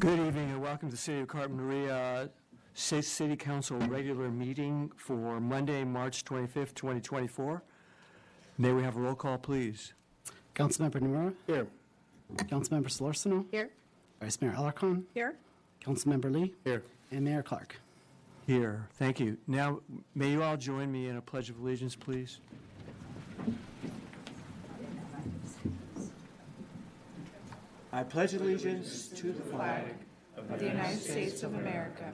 Good evening and welcome to the City of Carpinteria City Council regular meeting for Monday, March 25th, 2024. May we have a roll call, please? Councilmember Nomura? Here. Councilmember Solorzano? Here. Vice Mayor Alarcon? Here. Councilmember Lee? Here. And Mayor Clark. Here. Thank you. Now, may you all join me in a pledge of allegiance, please? I pledge allegiance to the flag of the United States of America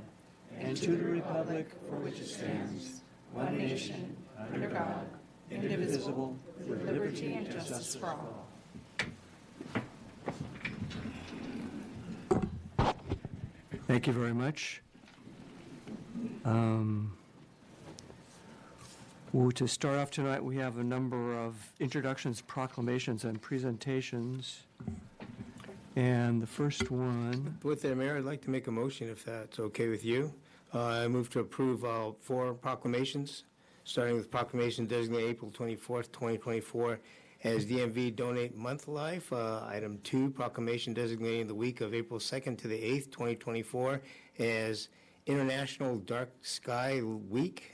and to the republic for which it stands, one nation, under God, indivisible, with liberty and justice for all. Thank you very much. To start off tonight, we have a number of introductions, proclamations, and presentations. And the first one... With that, Mayor, I'd like to make a motion, if that's okay with you. I move to approve 4 proclamations, starting with proclamation designated April 24th, 2024 as DMV Donate Month Life. Item 2, proclamation designating the week of April 2nd to the 8th, 2024 as International Dark Sky Week.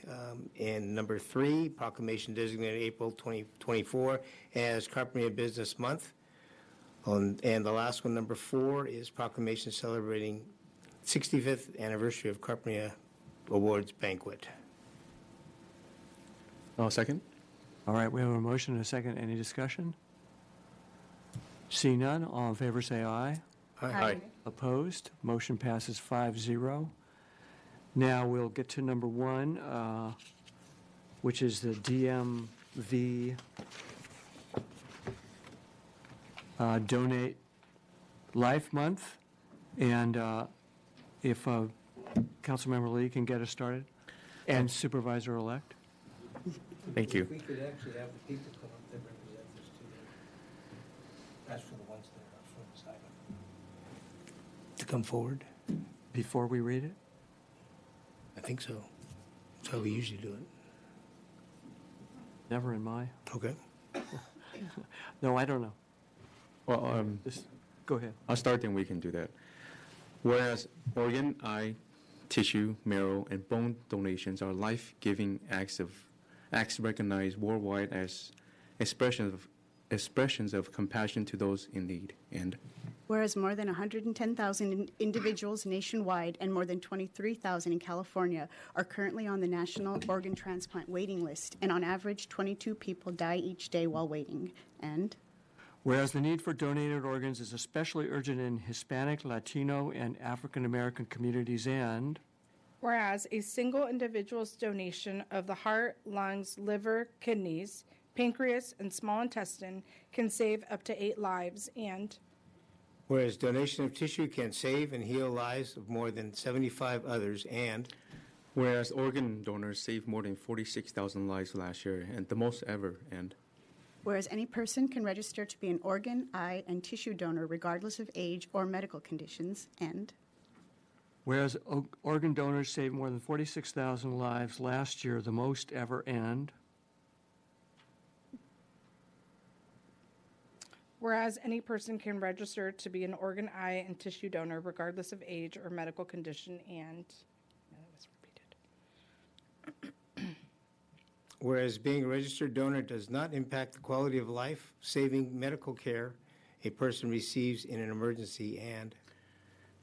And number 3, proclamation designated April 2024 as Carpinteria Business Month. And the last one, number 4, is proclamation celebrating 65th anniversary of Carpinteria Awards Banquet. I'll second. All right, we have a motion and a second. Any discussion? See none. All in favor say aye. Aye. Opposed? Motion passes 5-0. Now we'll get to number 1, which is the DMV Donate Life Month. And if Councilmember Lee can get us started. And Supervisor-elect. Thank you. We could actually have the people come up that represent this too. That's for the ones that are up front side of it. To come forward? Before we read it? I think so. That's how we usually do it. Never in my... Okay. No, I don't know. Well, Just go ahead. I'll start, then we can do that. Whereas organ, eye, tissue, marrow, and bone donations are life-giving acts recognized worldwide as expressions of compassion to those in need. And whereas more than 110,000 individuals nationwide and more than 23,000 in California are currently on the National Organ Transplant waiting list, and on average 22 people die each day while waiting. And whereas the need for donated organs is especially urgent in Hispanic, Latino, and African American communities, and Whereas a single individual's donation of the heart, lungs, liver, kidneys, pancreas, and small intestine can save up to 8 lives, and Whereas donation of tissue can save and heal lives of more than 75 others, and whereas organ donors saved more than 46,000 lives last year, and the most ever. And whereas any person can register to be an organ, eye, and tissue donor regardless of age or medical conditions, and whereas organ donors saved more than 46,000 lives last year, the most ever, and whereas any person can register to be an organ, eye, and tissue donor regardless of age or medical condition, and that was repeated. whereas being a registered donor does not impact the quality of life-saving medical care a person receives in an emergency, and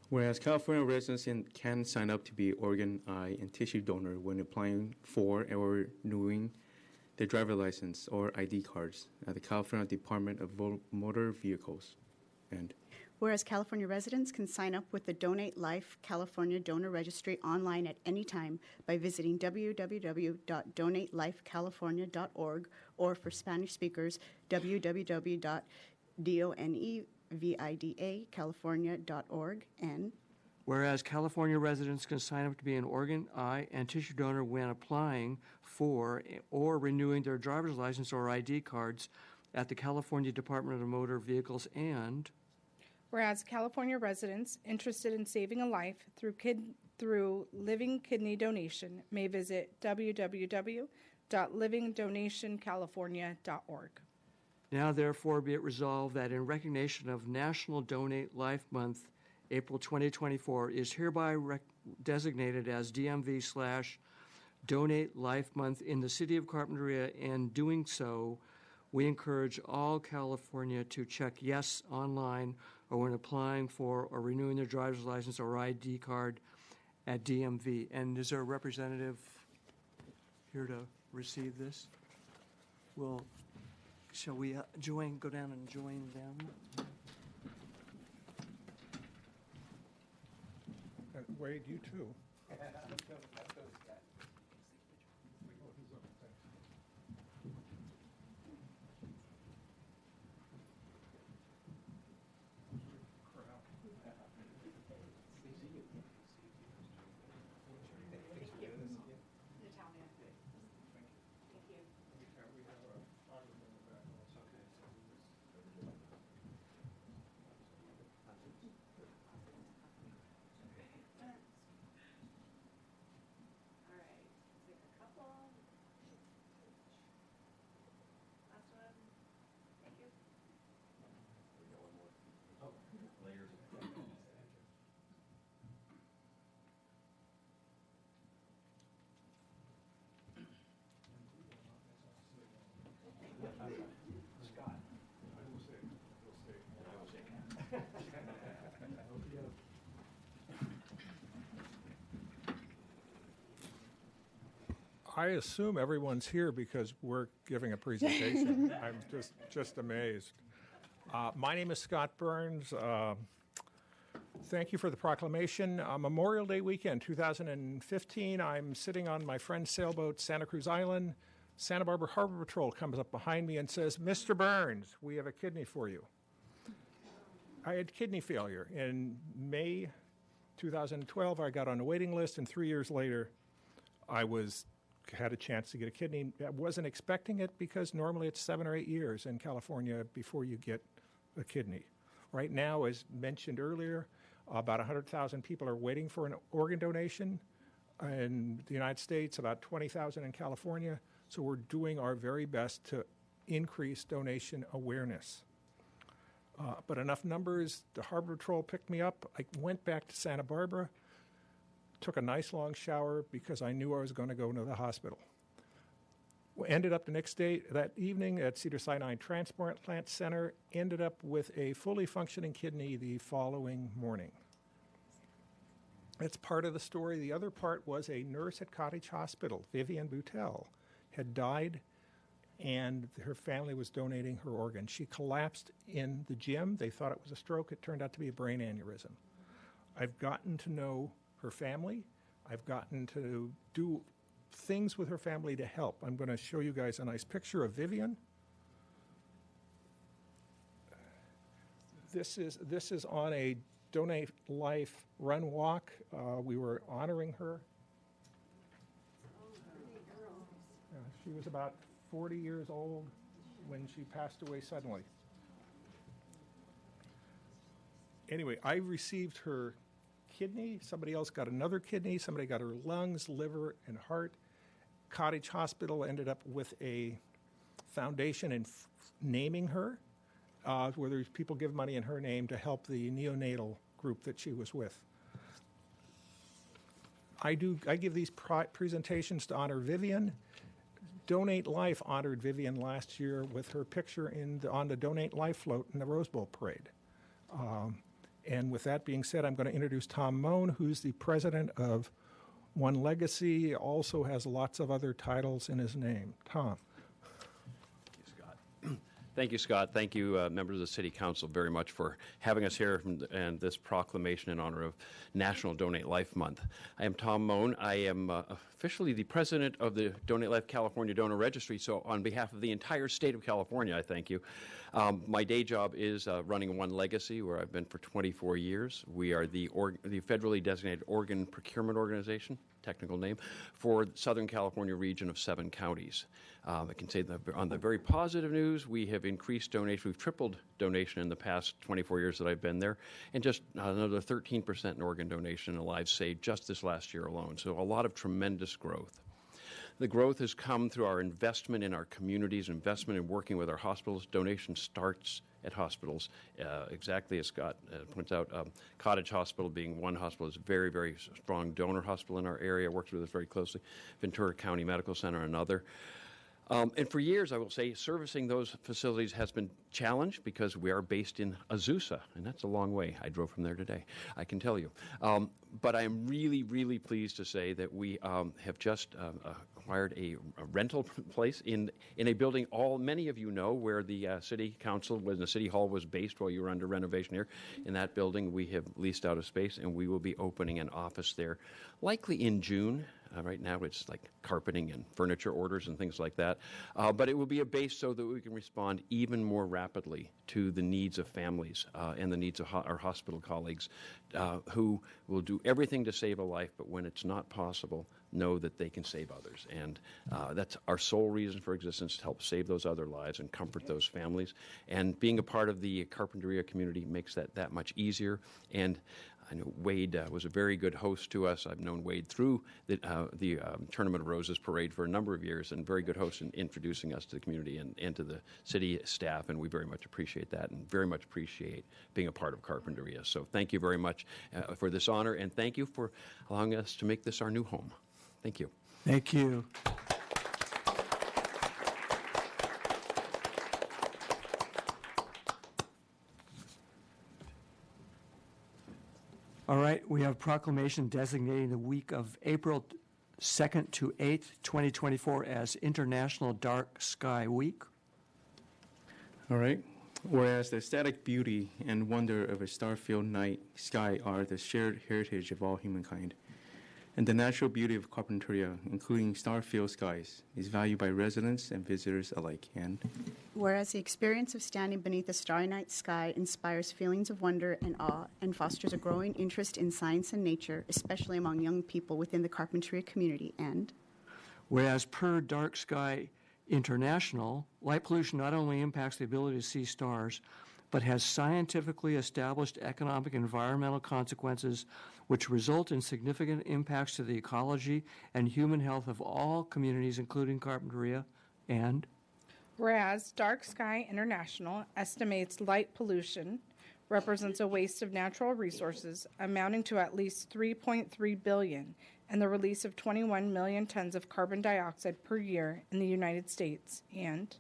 whereas California residents can sign up to be organ, eye, and tissue donor when applying for or renewing their driver license or ID cards at the California Department of Motor Vehicles. And whereas California residents can sign up with the Donate Life California Donor Registry online at any time by visiting www.donatelifecalifornia.org, or for Spanish speakers, www.donevida.california.org, and whereas California residents can sign up to be an organ, eye, and tissue donor when applying for or renewing their driver's license or ID cards at the California Department of Motor Vehicles, and Whereas California residents interested in saving a life through living kidney donation may visit www.livingdonationcalifornia.org. Now, therefore, be it resolved that in recognition of National Donate Life Month April 2024, is hereby designated as DMV/Donate Life Month in the city of Carpinteria. And doing so, we encourage all California to check yes online or when applying for or renewing their driver's license or ID card at DMV. And is there a representative here to receive this? Shall we go down and join them? And Wade, you too. I assume everyone's here because we're giving a presentation. I'm just amazed. My name is Scott Burns. Thank you for the proclamation. Memorial Day weekend, 2015, I'm sitting on my friend's sailboat, Santa Cruz Island. Santa Barbara Harbor Patrol comes up behind me and says, "Mr. Burns, we have a kidney for you." I had kidney failure. In May 2012, I got on a waiting list, and 3 years later, I had a chance to get a kidney. I wasn't expecting it because normally it's 7 or 8 years in California before you get a kidney. Right now, as mentioned earlier, about 100,000 people are waiting for an organ donation in the United States, about 20,000 in California. So we're doing our very best to increase donation awareness. But enough numbers, the Harbor Patrol picked me up. I went back to Santa Barbara, took a nice long shower because I knew I was going to go into the hospital. We ended up the next day, that evening at Cedars-Sinai Transplant Center, ended up with a fully functioning kidney the following morning. That's part of the story. The other part was a nurse at Cottage Hospital, Vivian Boutel, had died, and her family was donating her organ. She collapsed in the gym. They thought it was a stroke. It turned out to be a brain aneurysm. I've gotten to know her family. I've gotten to do things with her family to help. I'm going to show you guys a nice picture of Vivian. This is on a Donate Life run walk. We were honoring her. She was about 40 years old when she passed away suddenly. Anyway, I received her kidney. Somebody else got another kidney. Somebody got her lungs, liver, and heart. Cottage Hospital ended up with a foundation and naming her, where there's people give money in her name to help the neonatal group that she was with. I give these presentations to honor Vivian. Donate Life honored Vivian last year with her picture on the Donate Life float in the Rose Bowl parade. And with that being said, I'm going to introduce Tom Moan, who's the president of One Legacy, also has lots of other titles in his name. Tom. Thank you, Scott. Thank you, members of the City Council, very much for having us here and this proclamation in honor of National Donate Life Month. I am Tom Moan. I am officially the president of the Donate Life California Donor Registry, so on behalf of the entire state of California, I thank you. My day job is running One Legacy, where I've been for 24 years. We are the federally designated organ procurement organization, technical name, for the Southern California region of 7 counties. I can say that on the very positive news, we have increased donation. We've tripled donation in the past 24 years that I've been there, and just another 13% in organ donation and lives saved just this last year alone. So a lot of tremendous growth. The growth has come through our investment in our communities, investment in working with our hospitals. Donation starts at hospitals, exactly as Scott points out. Cottage Hospital being one hospital is a very, very strong donor hospital in our area, works with us very closely. Ventura County Medical Center, another. And for years, I will say, servicing those facilities has been challenged because we are based in Azusa, and that's a long way. I drove from there today, I can tell you. But I am really, really pleased to say that we have just acquired a rental place in a building many of you know where the city council, when the city hall was based while you were under renovation here. In that building, we have leased out a space, and we will be opening an office there, likely in June. Right now, it's like carpeting and furniture orders and things like that. But it will be a base so that we can respond even more rapidly to the needs of families and the needs of our hospital colleagues who will do everything to save a life, but when it's not possible, know that they can save others. And that's our sole reason for existence, to help save those other lives and comfort those families. And being a part of the Carpinteria community makes that much easier. And I know Wade was a very good host to us. I've known Wade through the Tournament of Roses parade for a number of years, and very good host in introducing us to the community and to the city staff, and we very much appreciate that and very much appreciate being a part of Carpinteria. So thank you very much for this honor, and thank you for allowing us to make this our new home. Thank you. Thank you. All right, we have proclamation designating the week of April 2nd to 8th, 2024 as International Dark Sky Week. All right. Whereas the static beauty and wonder of a star-filled night sky are the shared heritage of all humankind, and the natural beauty of Carpinteria, including star-filled skies, is valued by residents and visitors alike. And whereas the experience of standing beneath a starry night sky inspires feelings of wonder and awe and fosters a growing interest in science and nature, especially among young people within the Carpinteria community. And whereas per Dark Sky International, light pollution not only impacts the ability to see stars, but has scientifically established economic and environmental consequences which result in significant impacts to the ecology and human health of all communities, including Carpinteria. And whereas Dark Sky International estimates light pollution represents a waste of natural resources amounting to at least 3.3 billion and the release of 21 million tons of carbon dioxide per year in the United States. And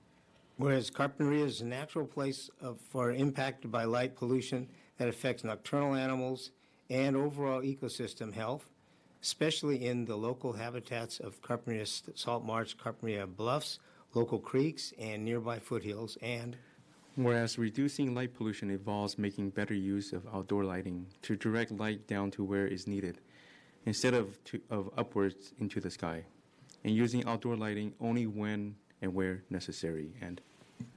whereas Carpinteria is a natural place impacted by light pollution that affects nocturnal animals and overall ecosystem health, especially in the local habitats of Carpinteria Salt Marsh, Carpinteria Bluffs, local creeks, and nearby foothills. And whereas reducing light pollution involves making better use of outdoor lighting to direct light down to where is needed, instead of upwards into the sky, and using outdoor lighting only when and where necessary. And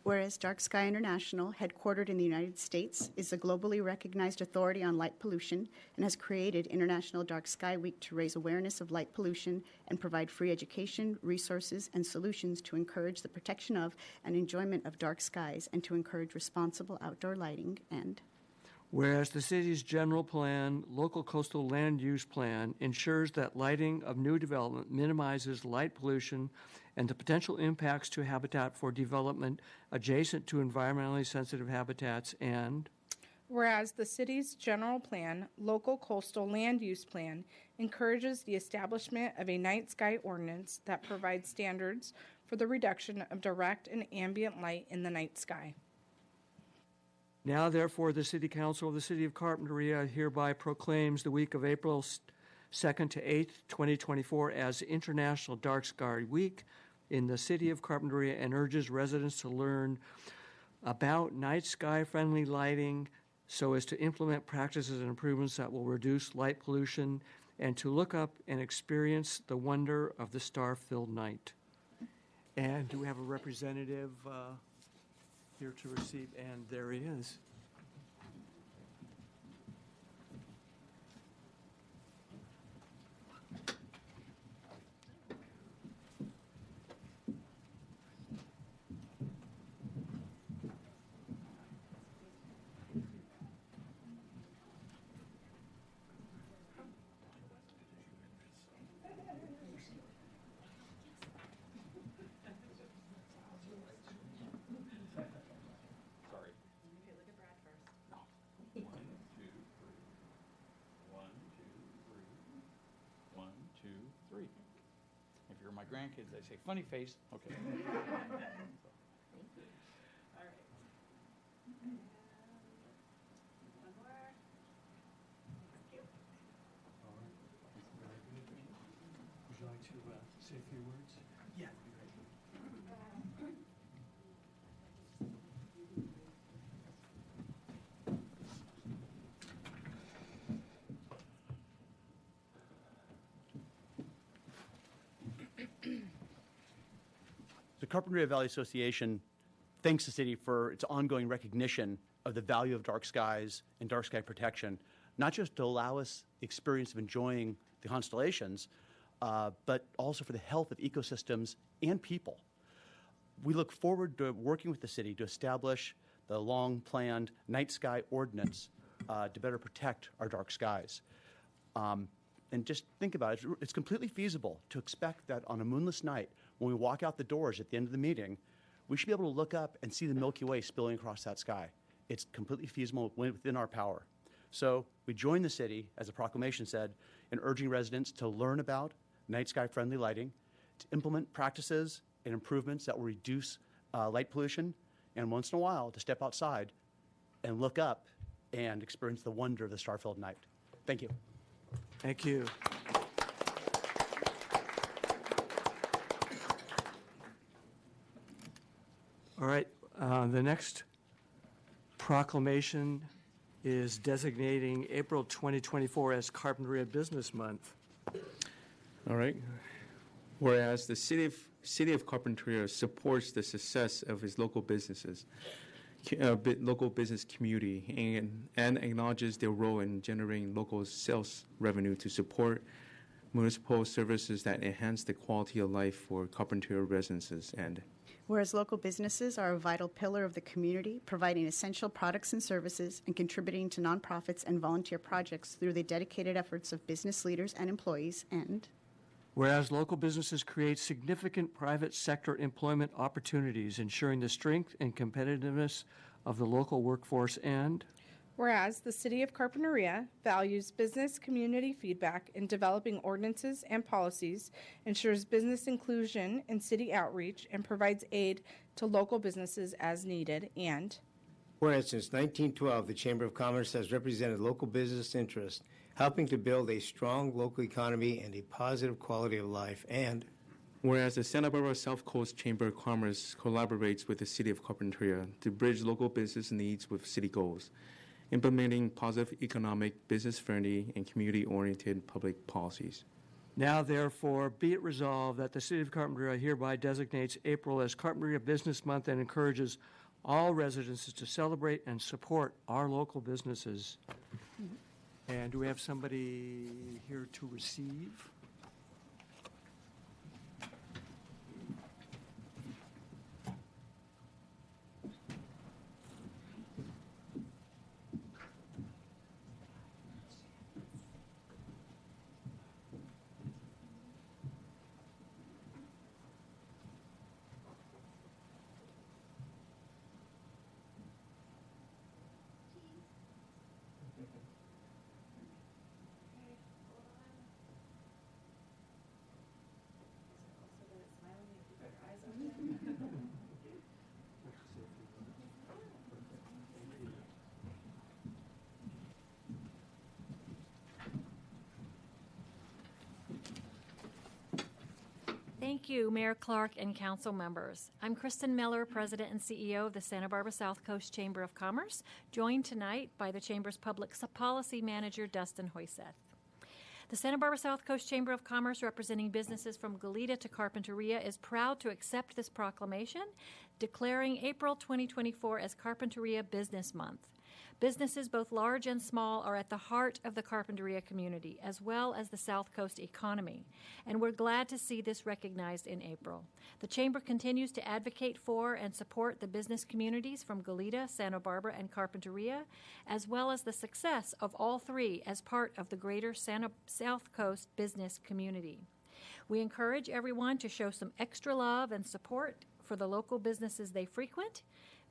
whereas Dark Sky International, headquartered in the United States, is a globally recognized authority on light pollution and has created International Dark Sky Week to raise awareness of light pollution and provide free education, resources, and solutions to encourage the protection of and enjoyment of dark skies and to encourage responsible outdoor lighting. And whereas the city's general plan, local coastal land use plan, ensures that lighting of new development minimizes light pollution and the potential impacts to habitat for development adjacent to environmentally sensitive habitats. And whereas the city's general plan, local coastal land use plan, encourages the establishment of a night sky ordinance that provides standards for the reduction of direct and ambient light in the night sky. Now, therefore, the City Council of the City of Carpinteria hereby proclaims the week of April 2nd to 8th, 2024 as International Dark Sky Week in the City of Carpinteria and urges residents to learn about night sky-friendly lighting so as to implement practices and improvements that will reduce light pollution and to look up and experience the wonder of the star-filled night. And do we have a representative here to receive? And there he is. 3. If you're my grandkids, they say, funny face. Okay. Would you like to say a few words? Yeah. The Carpinteria Valley Association thanks the city for its ongoing recognition of the value of dark skies and dark sky protection, not just to allow us the experience of enjoying the constellations, but also for the health of ecosystems and people. We look forward to working with the city to establish the long-planned night sky ordinance to better protect our dark skies. And just think about it, it's completely feasible to expect that on a moonless night, when we walk out the doors at the end of the meeting, we should be able to look up and see the Milky Way spilling across that sky. It's completely feasible within our power. So we join the city, as the proclamation said, in urging residents to learn about night sky friendly lighting, to implement practices and improvements that will reduce light pollution, and once in a while to step outside and look up and experience the wonder of the star-filled night. Thank you. Thank you. All right, the next proclamation is designating April 2024 as Carpinteria Business Month. All right. Whereas the city of Carpinteria supports the success of its local businesses, local business community, and acknowledges their role in generating local sales revenue to support municipal services that enhance the quality of life for Carpinteria residents. And Whereas local businesses are a vital pillar of the community, providing essential products and services and contributing to nonprofits and volunteer projects through the dedicated efforts of business leaders and employees. And whereas local businesses create significant private sector employment opportunities, ensuring the strength and competitiveness of the local workforce. And whereas the City of Carpinteria values business community feedback in developing ordinances and policies, ensures business inclusion in city outreach, and provides aid to local businesses as needed. And whereas since 1912, the Chamber of Commerce has represented local business interests, helping to build a strong local economy and a positive quality of life. And whereas the Santa Barbara South Coast Chamber of Commerce collaborates with the City of Carpinteria to bridge local business needs with city goals, implementing positive economic, business-friendly, and community-oriented public policies. now therefore be it resolved that the City of Carpinteria hereby designates April as Carpinteria Business Month and encourages all residents to celebrate and support our local businesses. And do we have somebody here to receive? Thank you, Mayor Clark and council members. I'm Kristen Miller, President and CEO of the Santa Barbara South Coast Chamber of Commerce, joined tonight by the Chamber's Public Policy Manager, Dustin Hoyseth. The Santa Barbara South Coast Chamber of Commerce, representing businesses from Goleta to Carpinteria, is proud to accept this proclamation, declaring April 2024 as Carpinteria Business Month. Businesses, both large and small, are at the heart of the Carpinteria community, as well as the South Coast economy, and we're glad to see this recognized in April. The Chamber continues to advocate for and support the business communities from Goleta, Santa Barbara, and Carpinteria, as well as the success of all three as part of the greater South Coast business community. We encourage everyone to show some extra love and support for the local businesses they frequent.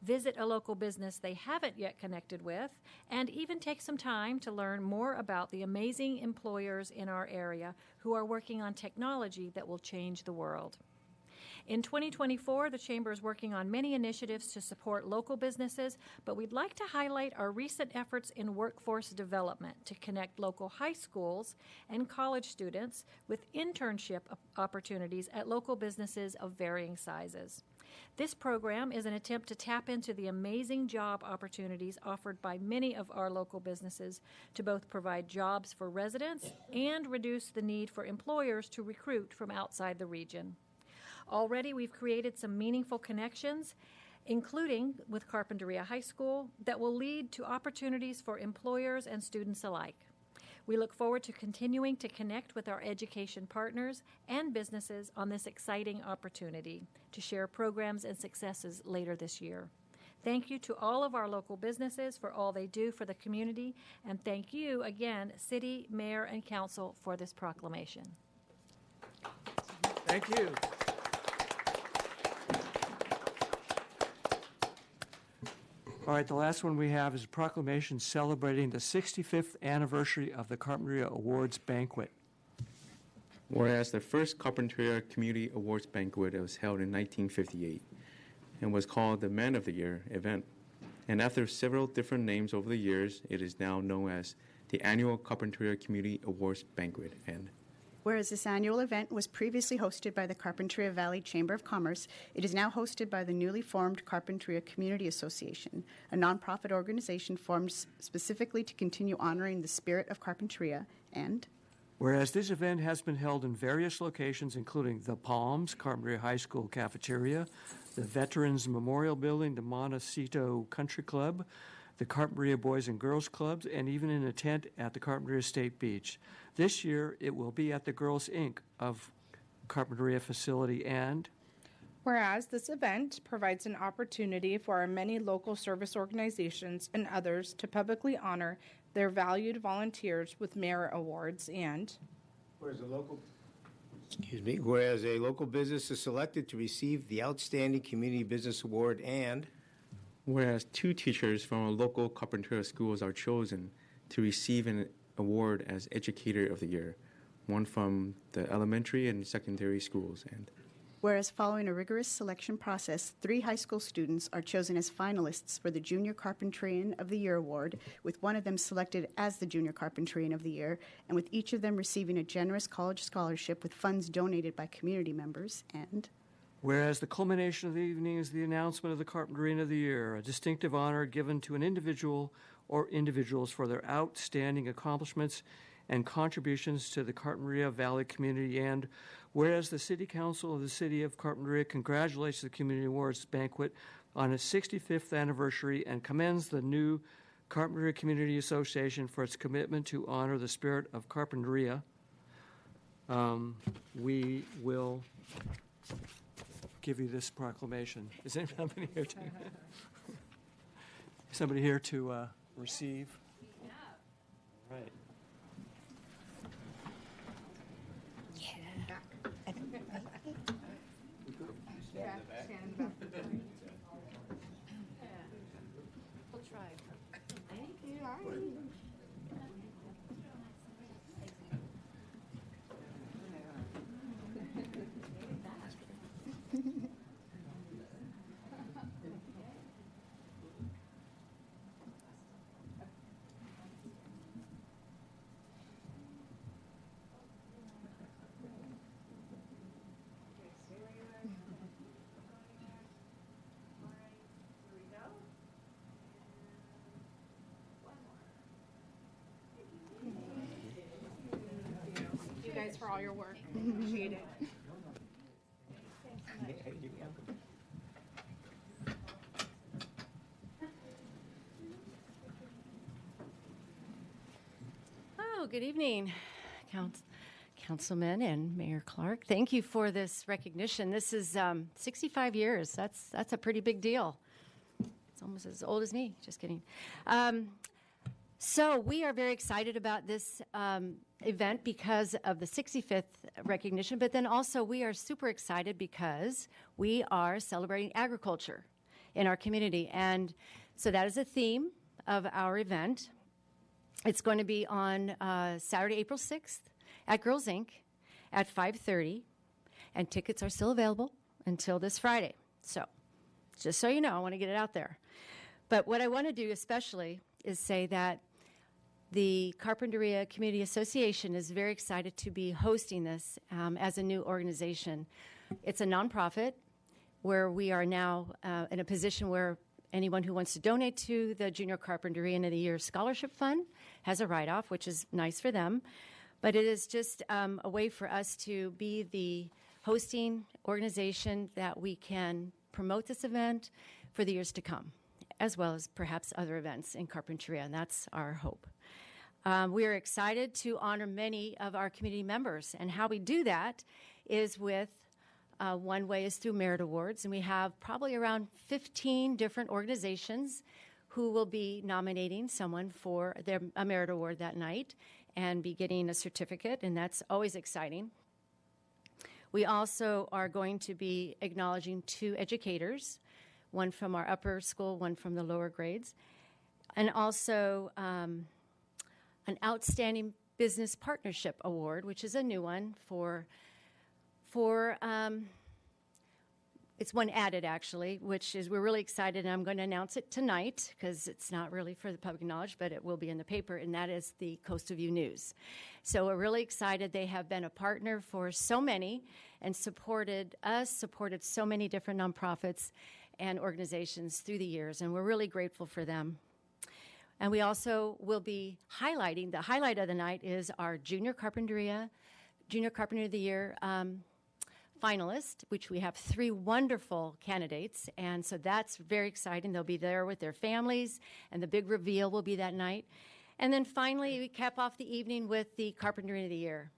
visit a local business they haven't yet connected with, and even take some time to learn more about the amazing employers in our area who are working on technology that will change the world. In 2024, the Chamber is working on many initiatives to support local businesses, but we'd like to highlight our recent efforts in workforce development to connect local high schools and college students with internship opportunities at local businesses of varying sizes. This program is an attempt to tap into the amazing job opportunities offered by many of our local businesses to both provide jobs for residents and reduce the need for employers to recruit from outside the region. Already, we've created some meaningful connections, including with Carpinteria High School, that will lead to opportunities for employers and students alike. We look forward to continuing to connect with our education partners and businesses on this exciting opportunity to share programs and successes later this year. Thank you to all of our local businesses for all they do for the community, and thank you again, City, Mayor, and Council, for this proclamation. Thank you. All right, the last one we have is a proclamation celebrating the 65th anniversary of the Carpinteria Awards Banquet. Whereas the first Carpinteria Community Awards Banquet was held in 1958 and was called the Man of the Year event. And after several different names over the years, it is now known as the annual Carpinteria Community Awards Banquet. And whereas this annual event was previously hosted by the Carpinteria Valley Chamber of Commerce, it is now hosted by the newly formed Carpinteria Community Association, a nonprofit organization formed specifically to continue honoring the spirit of Carpinteria. And whereas this event has been held in various locations, including the Palms, Carpinteria High School Cafeteria, the Veterans Memorial Building, the Montecito Country Club, the Carpinteria Boys and Girls Clubs, and even in a tent at the Carpinteria State Beach. This year, it will be at the Girls Inc. of Carpinteria facility. And whereas this event provides an opportunity for our many local service organizations and others to publicly honor their valued volunteers with merit awards. And whereas a local business is selected to receive the Outstanding Community Business Award. And whereas 2 teachers from our local Carpinteria schools are chosen to receive an award as Educator of the Year, one from the elementary and secondary schools. And whereas following a rigorous selection process, 3 high school students are chosen as finalists for the Junior Carpinterian of the Year award, with one of them selected as the Junior Carpinterian of the Year, and with each of them receiving a generous college scholarship with funds donated by community members. And whereas the culmination of the evening is the announcement of the Carpinterian of the Year, a distinctive honor given to an individual or individuals for their outstanding accomplishments and contributions to the Carpinteria Valley community. And whereas the City Council of the City of Carpinteria congratulates the Community Awards Banquet on its 65th anniversary and commends the new Carpinteria Community Association for its commitment to honor the spirit of Carpinteria, we will give you this proclamation. Is anybody here to somebody here to receive? Yeah. Right. We'll try. Thank you. Guys, for all your work. Appreciate it. Oh, good evening, Councilman and Mayor Clark. Thank you for this recognition. This is 65 years. That's a pretty big deal. It's almost as old as me. Just kidding. So we are very excited about this event because of the 65th recognition, but then also we are super excited because we are celebrating agriculture in our community. And so that is a theme of our event. It's going to be on Saturday, April 6th at Girls Inc. at 5:30, and tickets are still available until this Friday. So just so you know, I want to get it out there. But what I want to do especially is say that the Carpinteria Community Association is very excited to be hosting this as a new organization. It's a nonprofit where we are now in a position where anyone who wants to donate to the Junior Carpinteria End of the Year Scholarship Fund has a write-off, which is nice for them. But it is just a way for us to be the hosting organization that we can promote this event for the years to come, as well as perhaps other events in Carpinteria, and that's our hope. We are excited to honor many of our community members, and how we do that is with one way is through merit awards, and we have probably around 15 different organizations who will be nominating someone for a merit award that night and be getting a certificate, and that's always exciting. We also are going to be acknowledging 2 educators, one from our upper school, one from the lower grades, and also an Outstanding Business Partnership Award, which is a new one for it's one added, actually, which is we're really excited, and I'm going to announce it tonight because it's not really for the public knowledge, but it will be in the paper, and that is the Coastal View News. So we're really excited. They have been a partner for so many and supported us, supported so many different nonprofits and organizations through the years, and we're really grateful for them. And we also will be highlighting, the highlight of the night is our Junior Carpinteria of the Year finalist, which we have 3 wonderful candidates, and so that's very exciting. They'll be there with their families, and the big reveal will be that night. And then finally, we cap off the evening with the Carpinteria of the Year,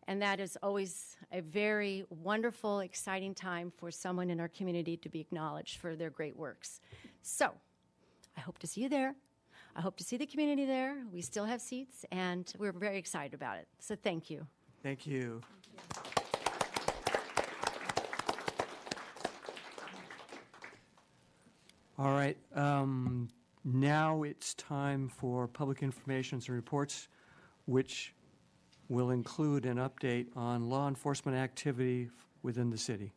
and that is always a very wonderful, exciting time for someone in our community to be acknowledged for their great works. So I hope to see you there. I hope to see the community there. We still have seats, and we're very excited about it. So thank you. Thank you. All right. Now it's time for public informations and reports, which will include an update on law enforcement activity within the city.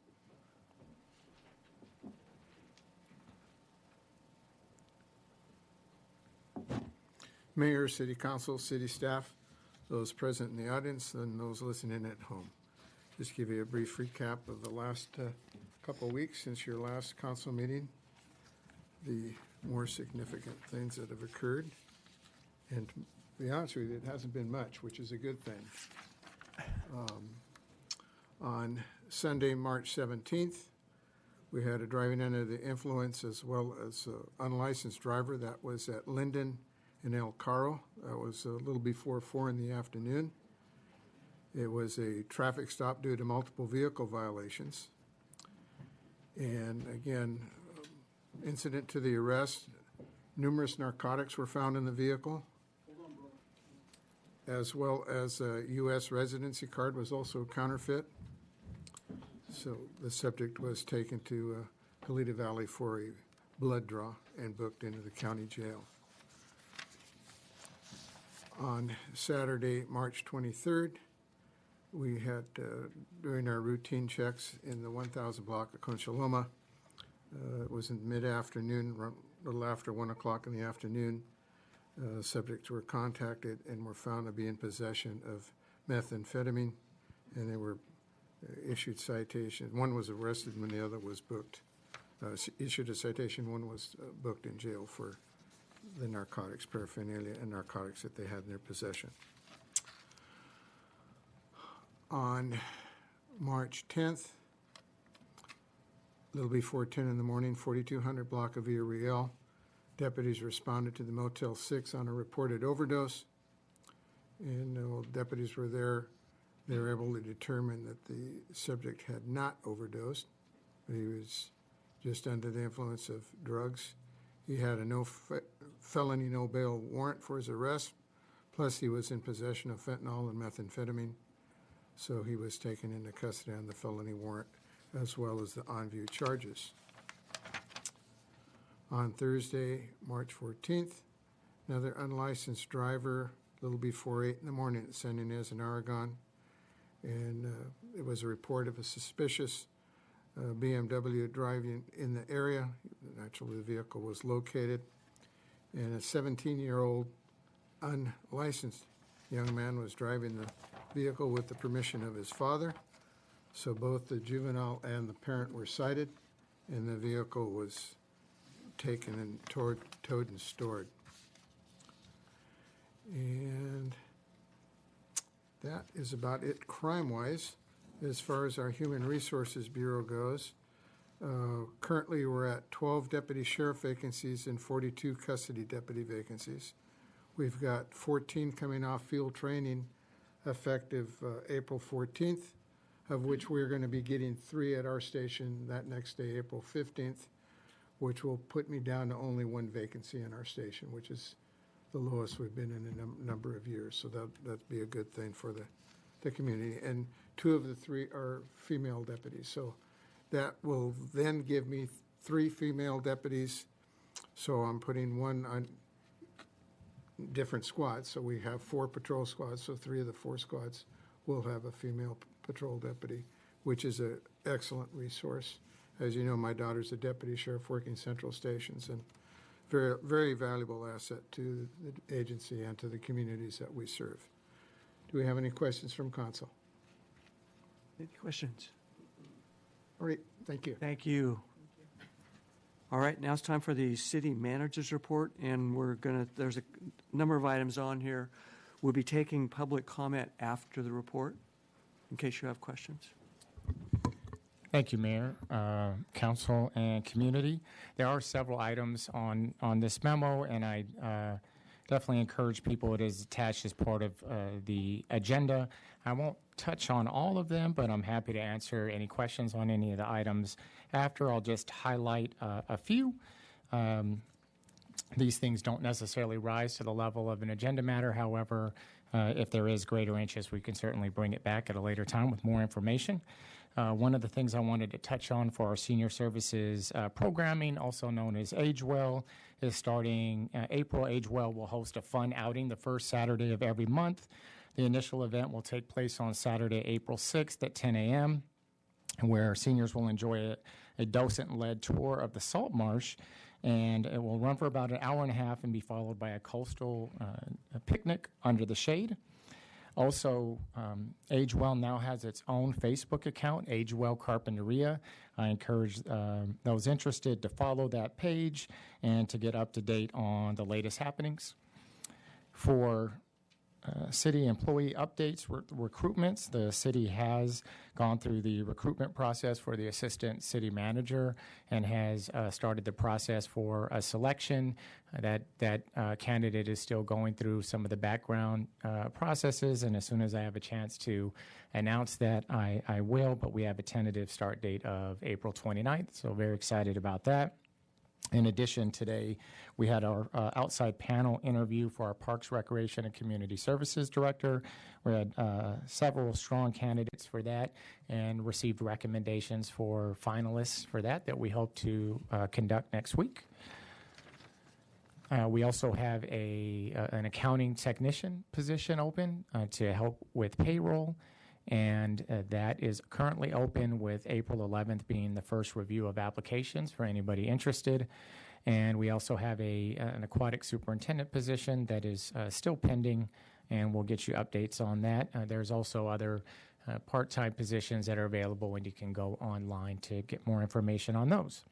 Mayor, City Council, City staff, those present in the audience, and those listening at home. Just give you a brief recap of the last couple of weeks since your last council meeting, the more significant things that have occurred. And to be honest with you, it hasn't been much, which is a good thing. On Sunday, March 17th, we had a driving under the influence as well as an unlicensed driver that was at Linden in El Caro. That was a little before 4 in the afternoon. It was a traffic stop due to multiple vehicle violations. And again, incident to the arrest, numerous narcotics were found in the vehicle, as well as a U.S. residency card was also counterfeit. So the subject was taken to Helita Valley for a blood draw and booked into the county jail. On Saturday, March 23rd, we had, during our routine checks in the 1000 block of Concha Loma, it was in mid-afternoon, a little after 1 o'clock in the afternoon. Subjects were contacted and were found to be in possession of methamphetamine, and they were issued citations. One was arrested when the other was booked. Issued a citation, one was booked in jail for the narcotics, paraphernalia, and narcotics that they had in their possession. On March 10th, a little before 10 in the morning, 4200 block of Villa Real, deputies responded to the Motel 6 on a reported overdose. And while deputies were there, they were able to determine that the subject had not overdosed. He was just under the influence of drugs. He had a felony no bail warrant for his arrest, plus he was in possession of fentanyl and methamphetamine. So he was taken into custody on the felony warrant as well as the on-view charges. On Thursday, March 14th, another unlicensed driver, a little before 8 in the morning at San Ynez in Aragon. And it was a report of a suspicious BMW driving in the area. Naturally, the vehicle was located. And a 17-year-old unlicensed young man was driving the vehicle with the permission of his father. So both the juvenile and the parent were cited, and the vehicle was taken and towed and stored. And that is about it crime-wise. As far as our Human Resources Bureau goes, currently we're at 12 deputy sheriff vacancies and 42 custody deputy vacancies. We've got 14 coming off field training effective April 14th, of which we're going to be getting 3 at our station that next day, April 15th, which will put me down to only 1 vacancy in our station, which is the lowest we've been in a number of years. So that'd be a good thing for the community. And 2 of the 3 are female deputies. So that will then give me 3 female deputies. So I'm putting 1 on different squads. So we have 4 patrol squads. So 3 of the 4 squads will have a female patrol deputy, which is an excellent resource. As you know, my daughter's a deputy sheriff working central stations, and very, very valuable asset to the agency and to the communities that we serve. Do we have any questions from council? Any questions? All right, thank you. Thank you. All right, now it's time for the city manager's report, and there's a number of items on here. We'll be taking public comment after the report, in case you have questions. Thank you, Mayor, Council, and community. There are several items on this memo, and I definitely encourage people. It is attached as part of the agenda. I won't touch on all of them, but I'm happy to answer any questions on any of the items after. I'll just highlight a few. These things don't necessarily rise to the level of an agenda matter. However, if there is greater interest, we can certainly bring it back at a later time with more information. One of the things I wanted to touch on for our senior services programming, also known as AgeWell, is starting April. AgeWell will host a fun outing the first Saturday of every month. The initial event will take place on Saturday, April 6th at 10 a.m., where seniors will enjoy a docent-led tour of the Salt Marsh, and it will run for about an hour and a half and be followed by a coastal picnic under the shade. Also, AgeWell now has its own Facebook account, AgeWell Carpinteria. I encourage those interested to follow that page and to get up to date on the latest happenings. For city employee updates, recruitments, the city has gone through the recruitment process for the assistant city manager and has started the process for a selection. That candidate is still going through some of the background processes, and as soon as I have a chance to announce that, I will, but we have a tentative start date of April 29th, so very excited about that. In addition, today we had our outside panel interview for our Parks, Recreation, and Community Services Director. We had several strong candidates for that and received recommendations for finalists for that we hope to conduct next week. We also have an accounting technician position open to help with payroll. And that is currently open, with April 11th being the first review of applications for anybody interested. And we also have an aquatic superintendent position that is still pending, and we'll get you updates on that. There's also other part-time positions that are available, and you can go online to get more information on those.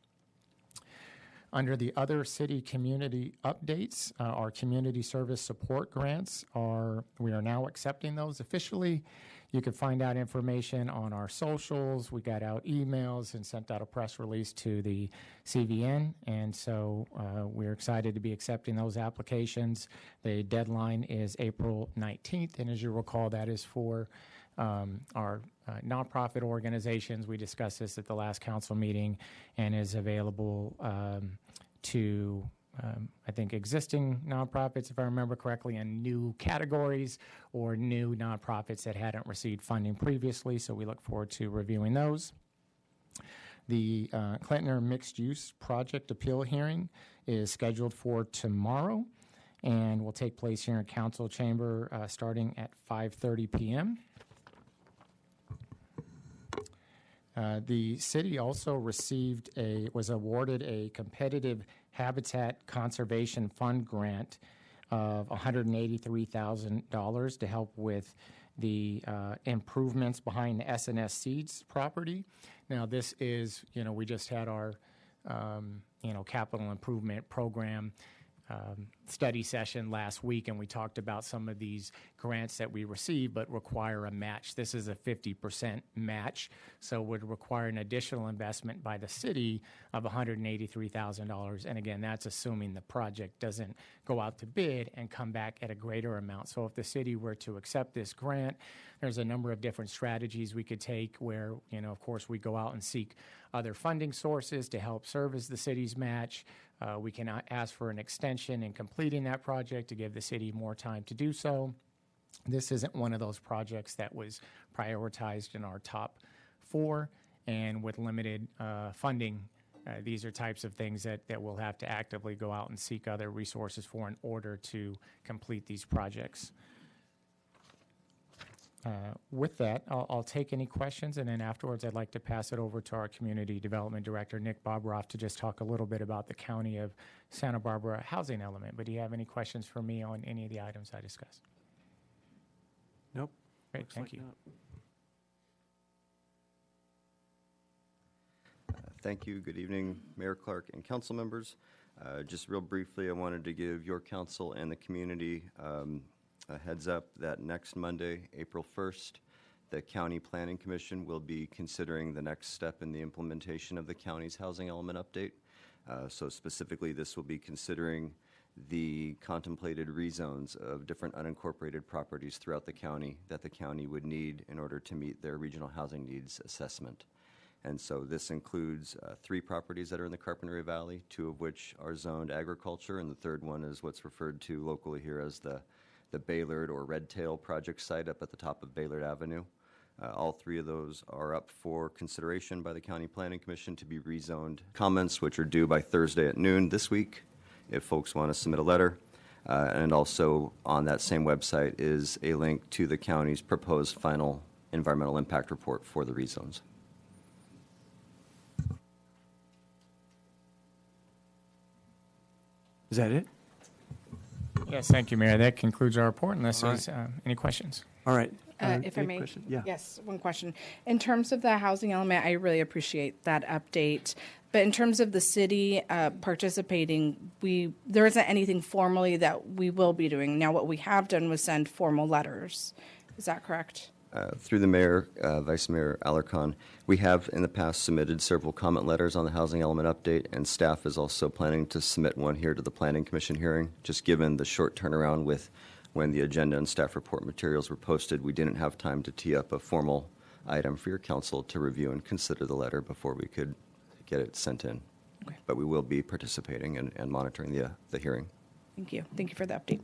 Under the other city community updates, our community service support grants we are now accepting those officially. You can find out information on our socials. We got out emails and sent out a press release to the CVN, and so we're excited to be accepting those applications. The deadline is April 19th, and as you recall, that is for our nonprofit organizations. We discussed this at the last council meeting, and is available to I think existing nonprofits, if I remember correctly, and new categories or new nonprofits that hadn't received funding previously. So we look forward to reviewing those. The Clintner Mixed Use Project Appeal hearing is scheduled for tomorrow and will take place here in Council Chamber starting at 5:30 p.m. The city also was awarded a competitive Habitat Conservation Fund grant of $183,000 to help with the improvements behind the S&S Seeds property. Now, this is, we just had our, capital improvement program study session last week, and we talked about some of these grants that we receive but require a match. This is a 50% match, so would require an additional investment by the city of $183,000. And again, that's assuming the project doesn't go out to bid and come back at a greater amount. So if the city were to accept this grant, there's a number of different strategies we could take where, of course, we go out and seek other funding sources to help serve as the city's match. We can ask for an extension in completing that project to give the city more time to do so. This isn't one of those projects that was prioritized in our top 4, and with limited funding, these are types of things that we'll have to actively go out and seek other resources for in order to complete these projects. With that, I'll take any questions, and then afterwards I'd like to pass it over to our Community Development Director, Nick Bobroff, to just talk a little bit about the County of Santa Barbara housing element. But do you have any questions for me on any of the items I discussed? Nope. Great, thank you. Thank you. Good evening, Mayor Clark and council members. Just real briefly, I wanted to give your council and the community a heads up that next Monday, April 1st, the County Planning Commission will be considering the next step in the implementation of the county's housing element update. So specifically, this will be considering the contemplated rezones of different unincorporated properties throughout the county that the county would need in order to meet their regional housing needs assessment. And so this includes 3 properties that are in the Carpinteria Valley, 2 of which are zoned agriculture, and the third one is what's referred to locally here as the Baylord or Red Tail project site up at the top of Baylord Avenue. All 3 of those are up for consideration by the County Planning Commission to be rezoned. Comments, which are due by Thursday at noon this week, if folks want to submit a letter. And also on that same website is a link to the county's proposed final environmental impact report for the rezones. Is that it? Yes, thank you, Mayor. That concludes our report, unless there's any questions. All right. If I may, yeah. Yes, one question. In terms of the housing element, I really appreciate that update. But in terms of the city participating, there isn't anything formally that we will be doing. Now, what we have done was send formal letters. Is that correct? Through the mayor, Vice Mayor Alarcon, we have in the past submitted several comment letters on the housing element update, and staff is also planning to submit one here to the Planning Commission hearing. Just given the short turnaround with when the agenda and staff report materials were posted, we didn't have time to tee up a formal item for your council to review and consider the letter before we could get it sent in. Okay. But we will be participating and monitoring the hearing. Thank you. Thank you for the update.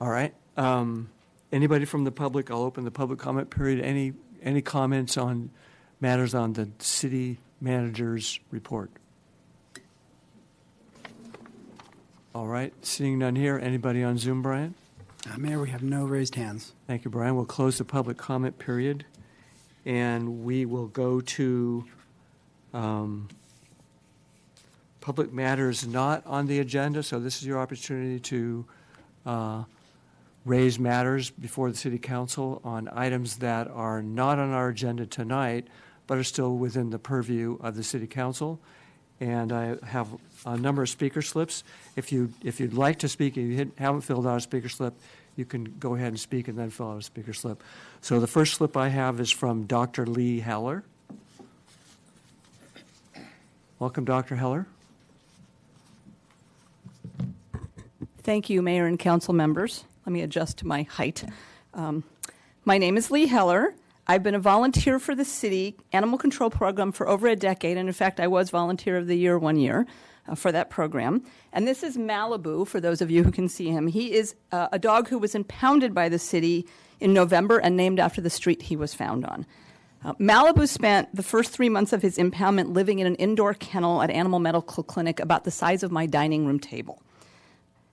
All right. Anybody from the public? I'll open the public comment period. Any comments on matters on the city manager's report? All right. Seeing none here. Anybody on Zoom, Brian? Mayor, we have no raised hands. Thank you, Brian. We'll close the public comment period, and we will go to public matters not on the agenda. So this is your opportunity to raise matters before the City Council on items that are not on our agenda tonight, but are still within the purview of the City Council. And I have a number of speaker slips. If you'd like to speak, if you haven't filled out a speaker slip, you can go ahead and speak and then fill out a speaker slip. So the first slip I have is from Dr. Lee Heller. Welcome, Dr. Heller. Thank you, Mayor and Council members. Let me adjust to my height. My name is Lee Heller. I've been a volunteer for the city animal control program for over a decade, and in fact, I was Volunteer of the Year 1 year for that program. And this is Malibu, for those of you who can see him. He is a dog who was impounded by the city in November and named after the street he was found on. Malibu spent the first 3 months of his impoundment living in an indoor kennel at Animal Medical Clinic about the size of my dining room table.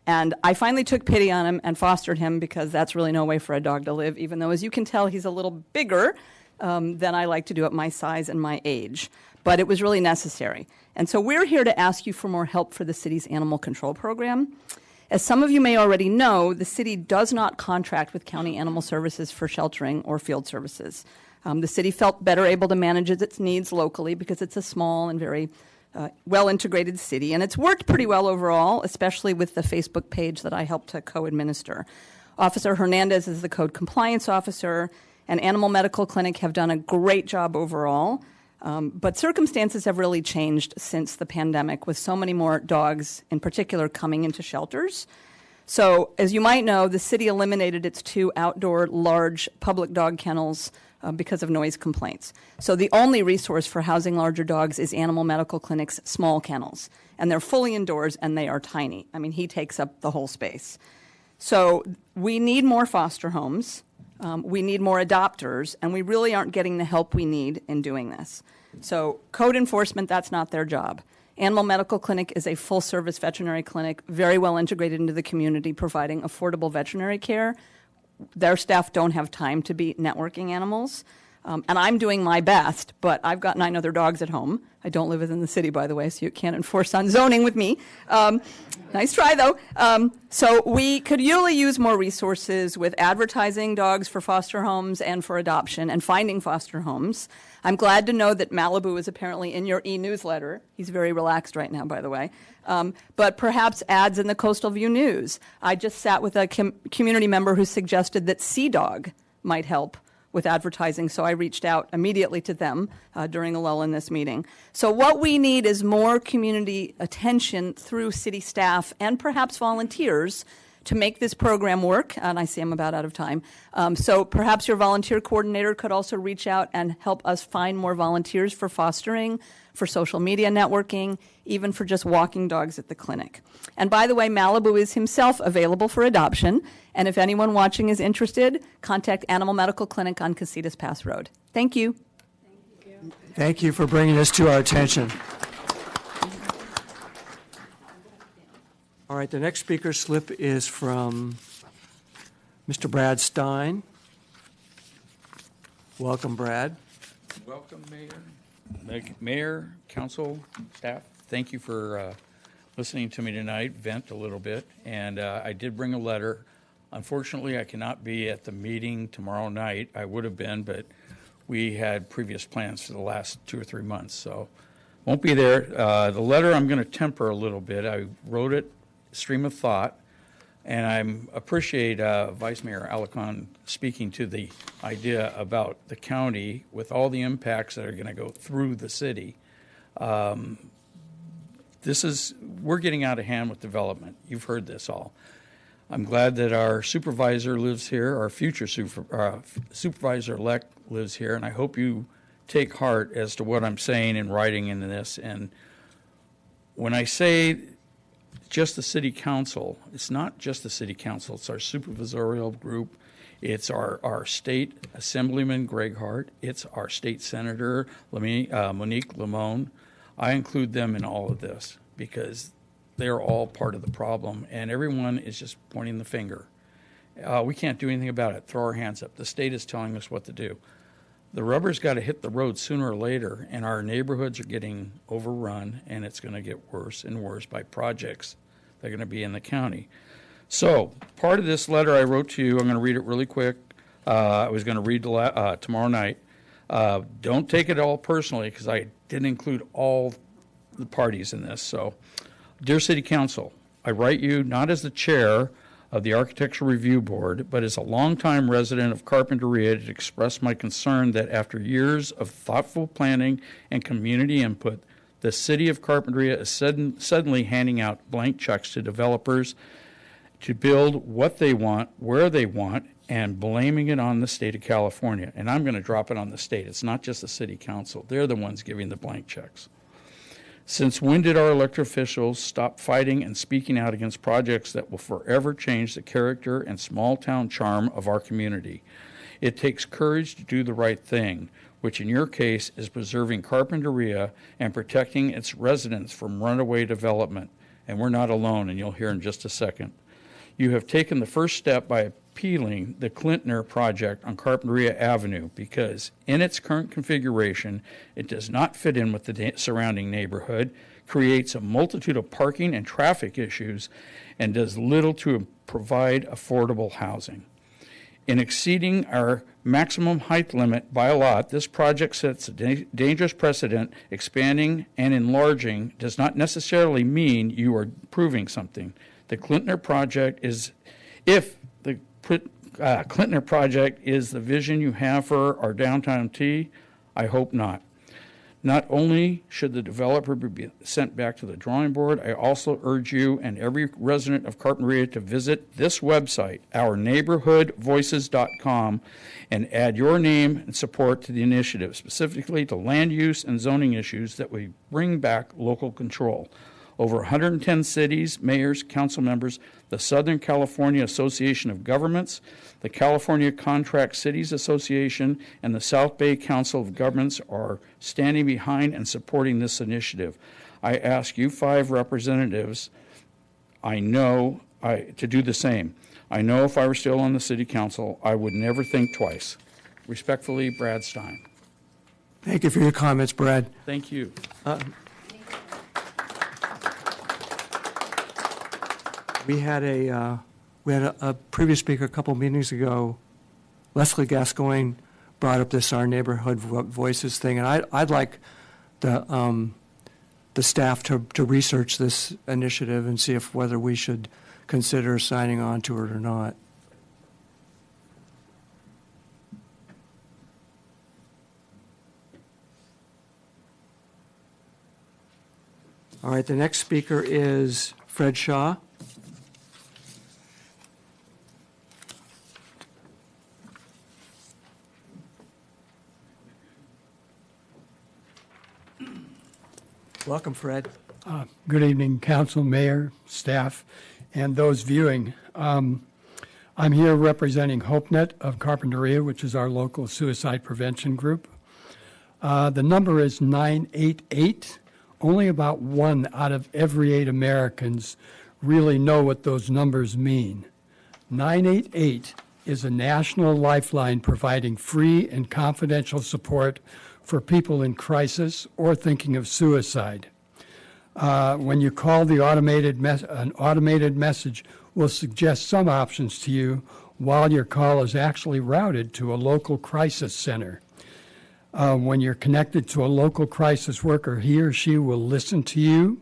And I finally took pity on him and fostered him because that's really no way for a dog to live, even though, as you can tell, he's a little bigger than I like to do at my size and my age. But it was really necessary. And so we're here to ask you for more help for the city's animal control program. As some of you may already know, the city does not contract with county animal services for sheltering or field services. The city felt better able to manage its needs locally because it's a small and very well-integrated city, and it's worked pretty well overall, especially with the Facebook page that I helped to co-administer. Officer Hernandez is the code compliance officer, and Animal Medical Clinic have done a great job overall, but circumstances have really changed since the pandemic, with so many more dogs, in particular, coming into shelters. So, as you might know, the city eliminated its 2 outdoor large public dog kennels because of noise complaints. So the only resource for housing larger dogs is Animal Medical Clinic's small kennels. And they're fully indoors and they are tiny. I mean, he takes up the whole space. So we need more foster homes. We need more adopters. And we really aren't getting the help we need in doing this. So code enforcement, that's not their job. Animal Medical Clinic is a full-service veterinary clinic, very well integrated into the community, providing affordable veterinary care. Their staff don't have time to be networking animals. And I'm doing my best, but I've got 9 other dogs at home. I don't live within the city, by the way, so you can't enforce on zoning with me. Nice try, though. So we could really use more resources with advertising dogs for foster homes and for adoption and finding foster homes. I'm glad to know that Malibu is apparently in your e-newsletter. He's very relaxed right now, by the way. But perhaps ads in the Coastal View News. I just sat with a community member who suggested that Sea Dog might help with advertising, so I reached out immediately to them during a lull in this meeting. So what we need is more community attention through city staff and perhaps volunteers to make this program work, and I see I'm about out of time. So perhaps your volunteer coordinator could also reach out and help us find more volunteers for fostering, for social media networking, even for just walking dogs at the clinic. And by the way, Malibu is himself available for adoption, and if anyone watching is interested, contact Animal Medical Clinic on Casitas Pass Road. Thank you. Thank you for bringing this to our attention. All right, the next speaker slip is from Mr. Brad Stein. Welcome, Brad. Welcome, Mayor, Council, staff. Thank you for listening to me tonight, vent a little bit. And I did bring a letter. Unfortunately, I cannot be at the meeting tomorrow night. I would have been, but we had previous plans for the last 2 or 3 months, so won't be there. The letter I'm going to temper a little bit. I wrote it stream of thought, and I appreciate Vice Mayor Alarcon speaking to the idea about the county with all the impacts that are going to go through the city. We're getting out of hand with development. You've heard this all. I'm glad that our supervisor lives here, our future supervisor-elect lives here, and I hope you take heart as to what I'm saying and writing in this. And when I say just the city council, it's not just the city council, it's our supervisorial group, it's our state assemblyman Greg Hart, it's our state senator Monique Moan. I include them in all of this because they're all part of the problem, and everyone is just pointing the finger. We can't do anything about it. Throw our hands up. The state is telling us what to do. The rubber's got to hit the road sooner or later, and our neighborhoods are getting overrun, and it's going to get worse and worse by projects that are going to be in the county. So part of this letter I wrote to you, I'm going to read it really quick. I was going to read tomorrow night. Don't take it all personally because I didn't include all the parties in this. So, Dear City Council, I write you not as the chair of the Architectural Review Board, but as a longtime resident of Carpinteria to express my concern that after years of thoughtful planning and community input, the city of Carpinteria is suddenly handing out blank checks to developers to build what they want, where they want, and blaming it on the state of California. And I'm going to drop it on the state. It's not just the city council. They're the ones giving the blank checks. Since when did our elected officials stop fighting and speaking out against projects that will forever change the character and small-town charm of our community? It takes courage to do the right thing, which in your case is preserving Carpinteria and protecting its residents from runaway development. And we're not alone, and you'll hear in just a second. You have taken the first step by appealing the Clintner project on Carpinteria Avenue because in its current configuration, it does not fit in with the surrounding neighborhood, creates a multitude of parking and traffic issues, and does little to provide affordable housing. In exceeding our maximum height limit by a lot, this project sets a dangerous precedent. Expanding and enlarging does not necessarily mean you are proving something. The Clintner project is, if the Clintner project is the vision you have for our downtown T, I hope not. Not only should the developer be sent back to the drawing board, I also urge you and every resident of Carpinteria to visit this website, ourneighborhoodvoices.com, and add your name and support to the initiative, specifically to land use and zoning issues that we bring back local control. Over 110 cities, mayors, council members, the Southern California Association of Governments, the California Contract Cities Association, and the South Bay Council of Governments are standing behind and supporting this initiative. I ask you 5 representatives, to do the same. I know if I were still on the city council, I would never think twice. Respectfully, Brad Stein. Thank you for your comments, Brad. Thank you. We had a previous speaker a couple meetings ago, Leslie Gascoigne, brought up this Our Neighborhood Voices thing, and I'd like the staff to research this initiative and see whether we should consider signing on to it or not. All right, the next speaker is Fred Shaw. Welcome, Fred. Good evening, council, mayor, staff, and those viewing. I'm here representing HopeNet of Carpinteria, which is our local suicide prevention group. The number is 988. Only about 1 out of every 8 Americans really know what those numbers mean. 988 is a national lifeline providing free and confidential support for people in crisis or thinking of suicide. When you call, an automated message will suggest some options to you while your call is actually routed to a local crisis center. When you're connected to a local crisis worker, he or she will listen to you,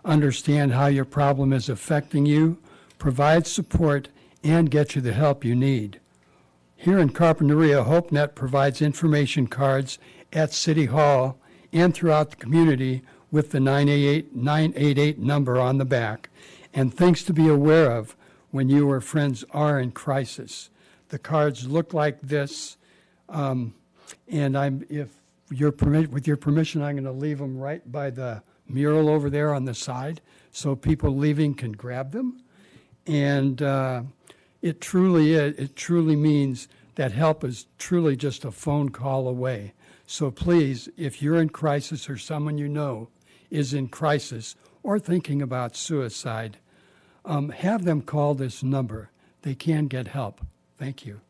understand how your problem is affecting you, provide support, and get you the help you need. Here in Carpinteria, HopeNet provides information cards at City Hall and throughout the community with the 988 number on the back, and things to be aware of when you or friends are in crisis. The cards look like this, and with your permission, I'm going to leave them right by the mural over there on the side so people leaving can grab them. And it truly means that help is truly just a phone call away. So please, if you're in crisis or someone you know is in crisis or thinking about suicide, have them call this number. They can get help. Thank you.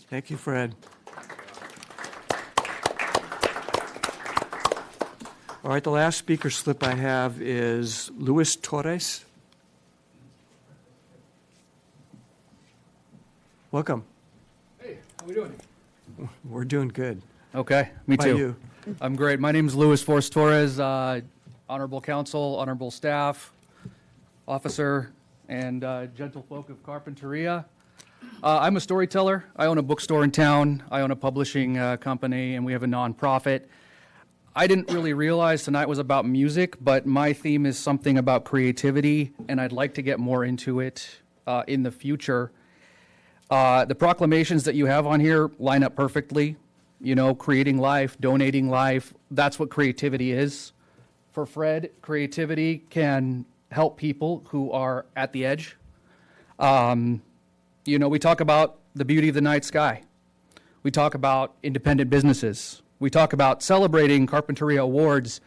Thank you, Fred. All right, the last speaker slip I have is Luis Torres. Welcome. Hey, how we doing? We're doing good. Okay, me How too. about you? I'm great. My name is Luis Force Torres, honorable council, honorable staff, officer, and gentle folk of Carpinteria. I'm a storyteller. I own a bookstore in town. I own a publishing company, and we have a nonprofit. I didn't really realize tonight was about music, but my theme is something about creativity, and I'd like to get more into it in the future. The proclamations that you have on here line up perfectly. You know, creating life, donating life, that's what creativity is. For Fred, creativity can help people who are at the edge. You know, we talk about the beauty of the night sky. We talk about independent businesses. We talk about celebrating Carpinteria awards.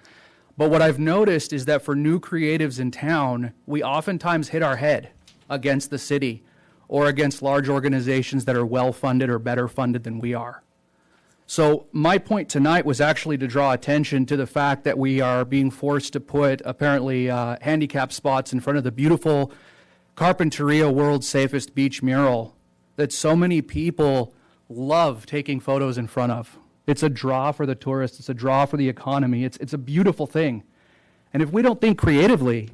But what I've noticed is that for new creatives in town, we oftentimes hit our head against the city or against large organizations that are well-funded or better funded than we are. So my point tonight was actually to draw attention to the fact that we are being forced to put apparently handicap spots in front of the beautiful Carpinteria World's Safest Beach mural that so many people love taking photos in front of. It's a draw for the tourists. It's a draw for the economy. It's a beautiful thing. And if we don't think creatively,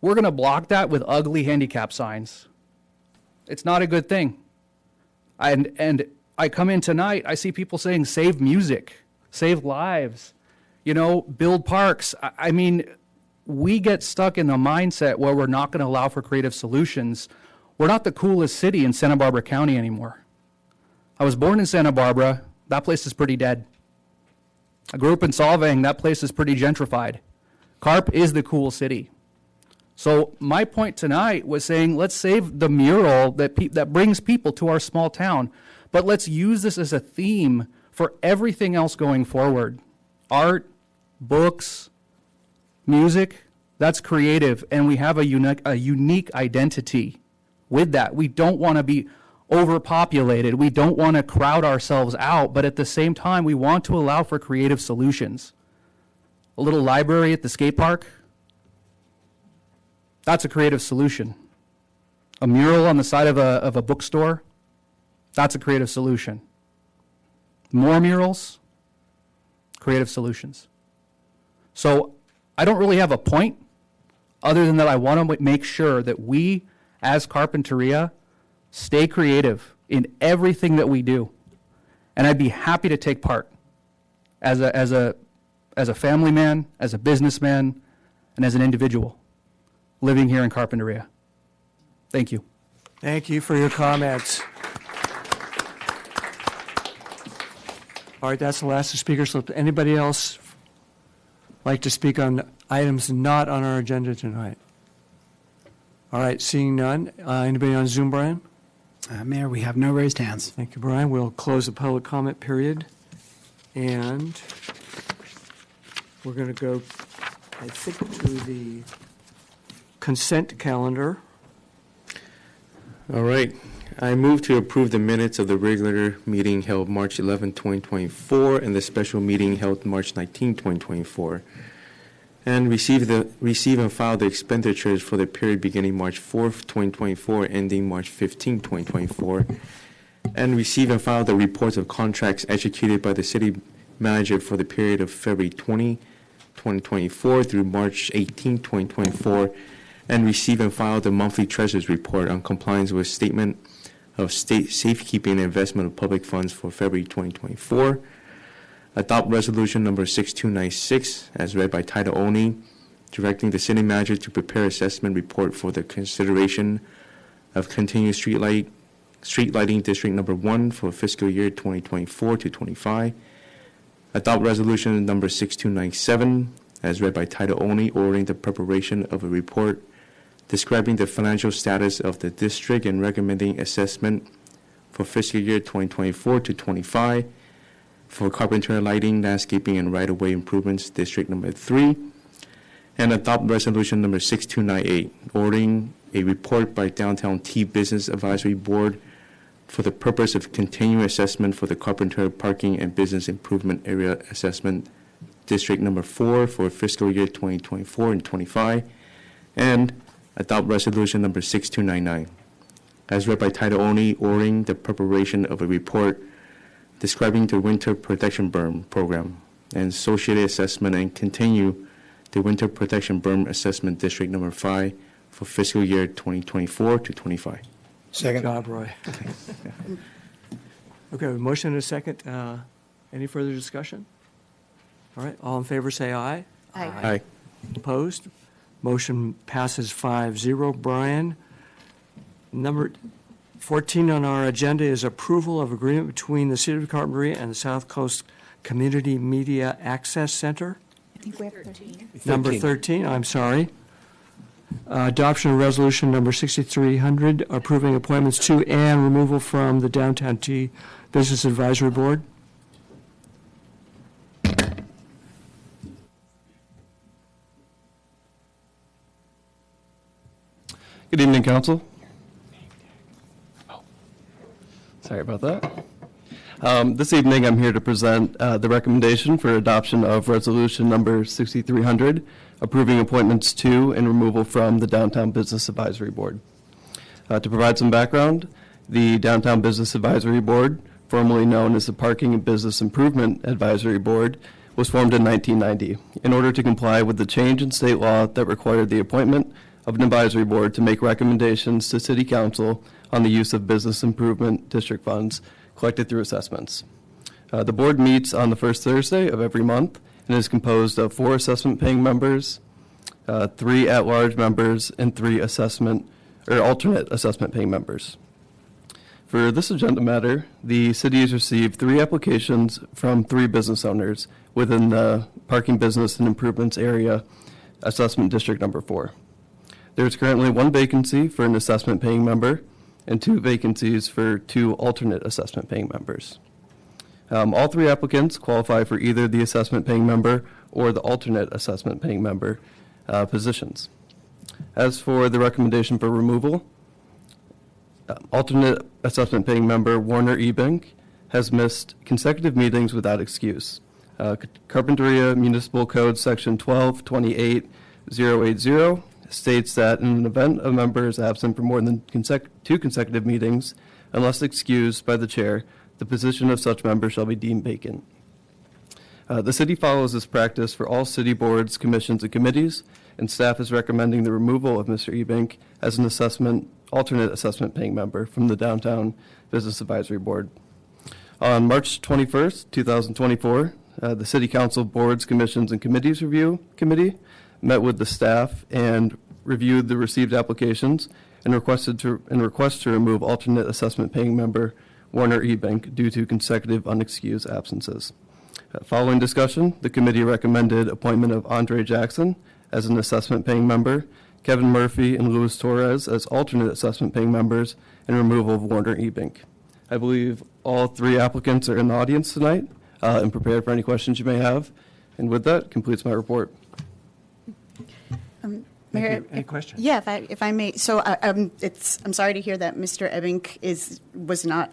we're going to block that with ugly handicap signs. It's not a good thing. And I come in tonight, I see people saying save music, save lives, build parks. I mean, we get stuck in the mindset where we're not going to allow for creative solutions. We're not the coolest city in Santa Barbara County anymore. I was born in Santa Barbara. That place is pretty dead. I grew up in Solvang. That place is pretty gentrified. Carp is the cool city. So my point tonight was saying, let's save the mural that brings people to our small town, but let's use this as a theme for everything else going forward. Art, books, music, that's creative, and we have a unique identity with that. We don't want to be overpopulated. We don't want to crowd ourselves out, but at the same time, we want to allow for creative solutions. A little library at the skate park, that's a creative solution. A mural on the side of a bookstore, that's a creative solution. More murals, creative solutions. So I don't really have a point other than that I want to make sure that we, as Carpinteria, stay creative in everything that we do. And I'd be happy to take part as a family man, as a businessman, and as an individual living here in Carpinteria. Thank you. Thank you for your comments. All right, that's the last of speaker slip. Anybody else like to speak on items not on our agenda tonight? All right, seeing none. Anybody on Zoom, Brian? Mayor, we have no raised hands. Thank you, Brian. We'll close the public comment period. And we're going to go, I think, to the consent calendar. All right. I move to approve the minutes of the regular meeting held March 11, 2024, and the special meeting held March 19, 2024, and receive and file the expenditures for the period beginning March 4, 2024, ending March 15, 2024, and receive and file the reports of contracts executed by the city manager for the period of February 20, 2024 through March 18, 2024, and receive and file the monthly treasurer's report on compliance with statement of state safekeeping and investment of public funds for February 2024. Adopt resolution number 6296 as read by title only, directing the city manager to prepare assessment report for the consideration of continuous street lighting district number 1 for fiscal year 2024 to 25. Adopt resolution number 6297 as read by title only, ordering the preparation of a report describing the financial status of the district and recommending assessment for fiscal year 2024 to 25 for Carpentera lighting, landscaping, and right-of-way improvements, district number 3, and adopt resolution number 6298, ordering a report by Downtown T Business Advisory Board for the purpose of continuing assessment for the Carpentera Parking and Business Improvement Area Assessment, district number 4 for fiscal year 2024 and 25, and adopt resolution number 6299, as read by title only, ordering the preparation of a report describing the winter protection berm program and associated assessment, and continue the winter protection berm assessment district number 5 for fiscal year 2024 to 25. Second. Good job, Roy. Okay, motion and a second. Any further discussion? All right, all in favor say aye. Aye. Aye. Opposed? Motion passes 5-0. Brian, number 14 on our agenda is approval of agreement between the City of Carpinteria and the South Coast Community Media Access Center. I think we have 13. Number 13, I'm sorry. Adoption of resolution number 6300, approving appointments to and removal from the Downtown T Business Advisory Board. Good evening, Council. Sorry about that. This evening, I'm here to present the recommendation for adoption of Resolution Number 6300, approving appointments to and removal from the Downtown Business Advisory Board. To provide some background, the Downtown Business Advisory Board, formerly known as the Parking and Business Improvement Advisory Board, was formed in 1990 in order to comply with the change in state law that required the appointment of an advisory board to make recommendations to City Council on the use of business improvement district funds collected through assessments. The board meets on the first Thursday of every month and is composed of 4 assessment-paying members, 3 at-large members, and 3 alternate assessment-paying members. For this agenda matter, the city has received 3 applications from 3 business owners within the Parking Business and Improvements Area Assessment District Number 4. There is currently 1 vacancy for an assessment-paying member and 2 vacancies for 2 alternate assessment-paying members. All 3 applicants qualify for either the assessment-paying member or the alternate assessment-paying member positions. As for the recommendation for removal, alternate assessment-paying member Warner Ebink has missed consecutive meetings without excuse. Carpinteria Municipal Code Section 1228.080 states that in an event a member is absent for more than 2 consecutive meetings, unless excused by the chair, the position of such member shall be deemed vacant. The city follows this practice for all city boards, commissions, and committees, and staff is recommending the removal of Mr. Ebink as an alternate assessment-paying member from the Downtown Business Advisory Board. On March 21st, 2024, the City Council Boards, Commissions, and Committees Review Committee met with the staff and reviewed the received applications and request to remove alternate assessment-paying member Warner Ebink due to consecutive unexcused absences. Following discussion, the committee recommended appointment of Andre Jackson as an assessment-paying member, Kevin Murphy and Luis Torres as alternate assessment-paying members, and removal of Warner Ebink. I believe all 3 applicants are in the audience tonight and prepared for any questions you may have. And with that, completes my report. Mayor, any questions? Yeah, if I may. So I'm sorry to hear that Mr. Ebink was not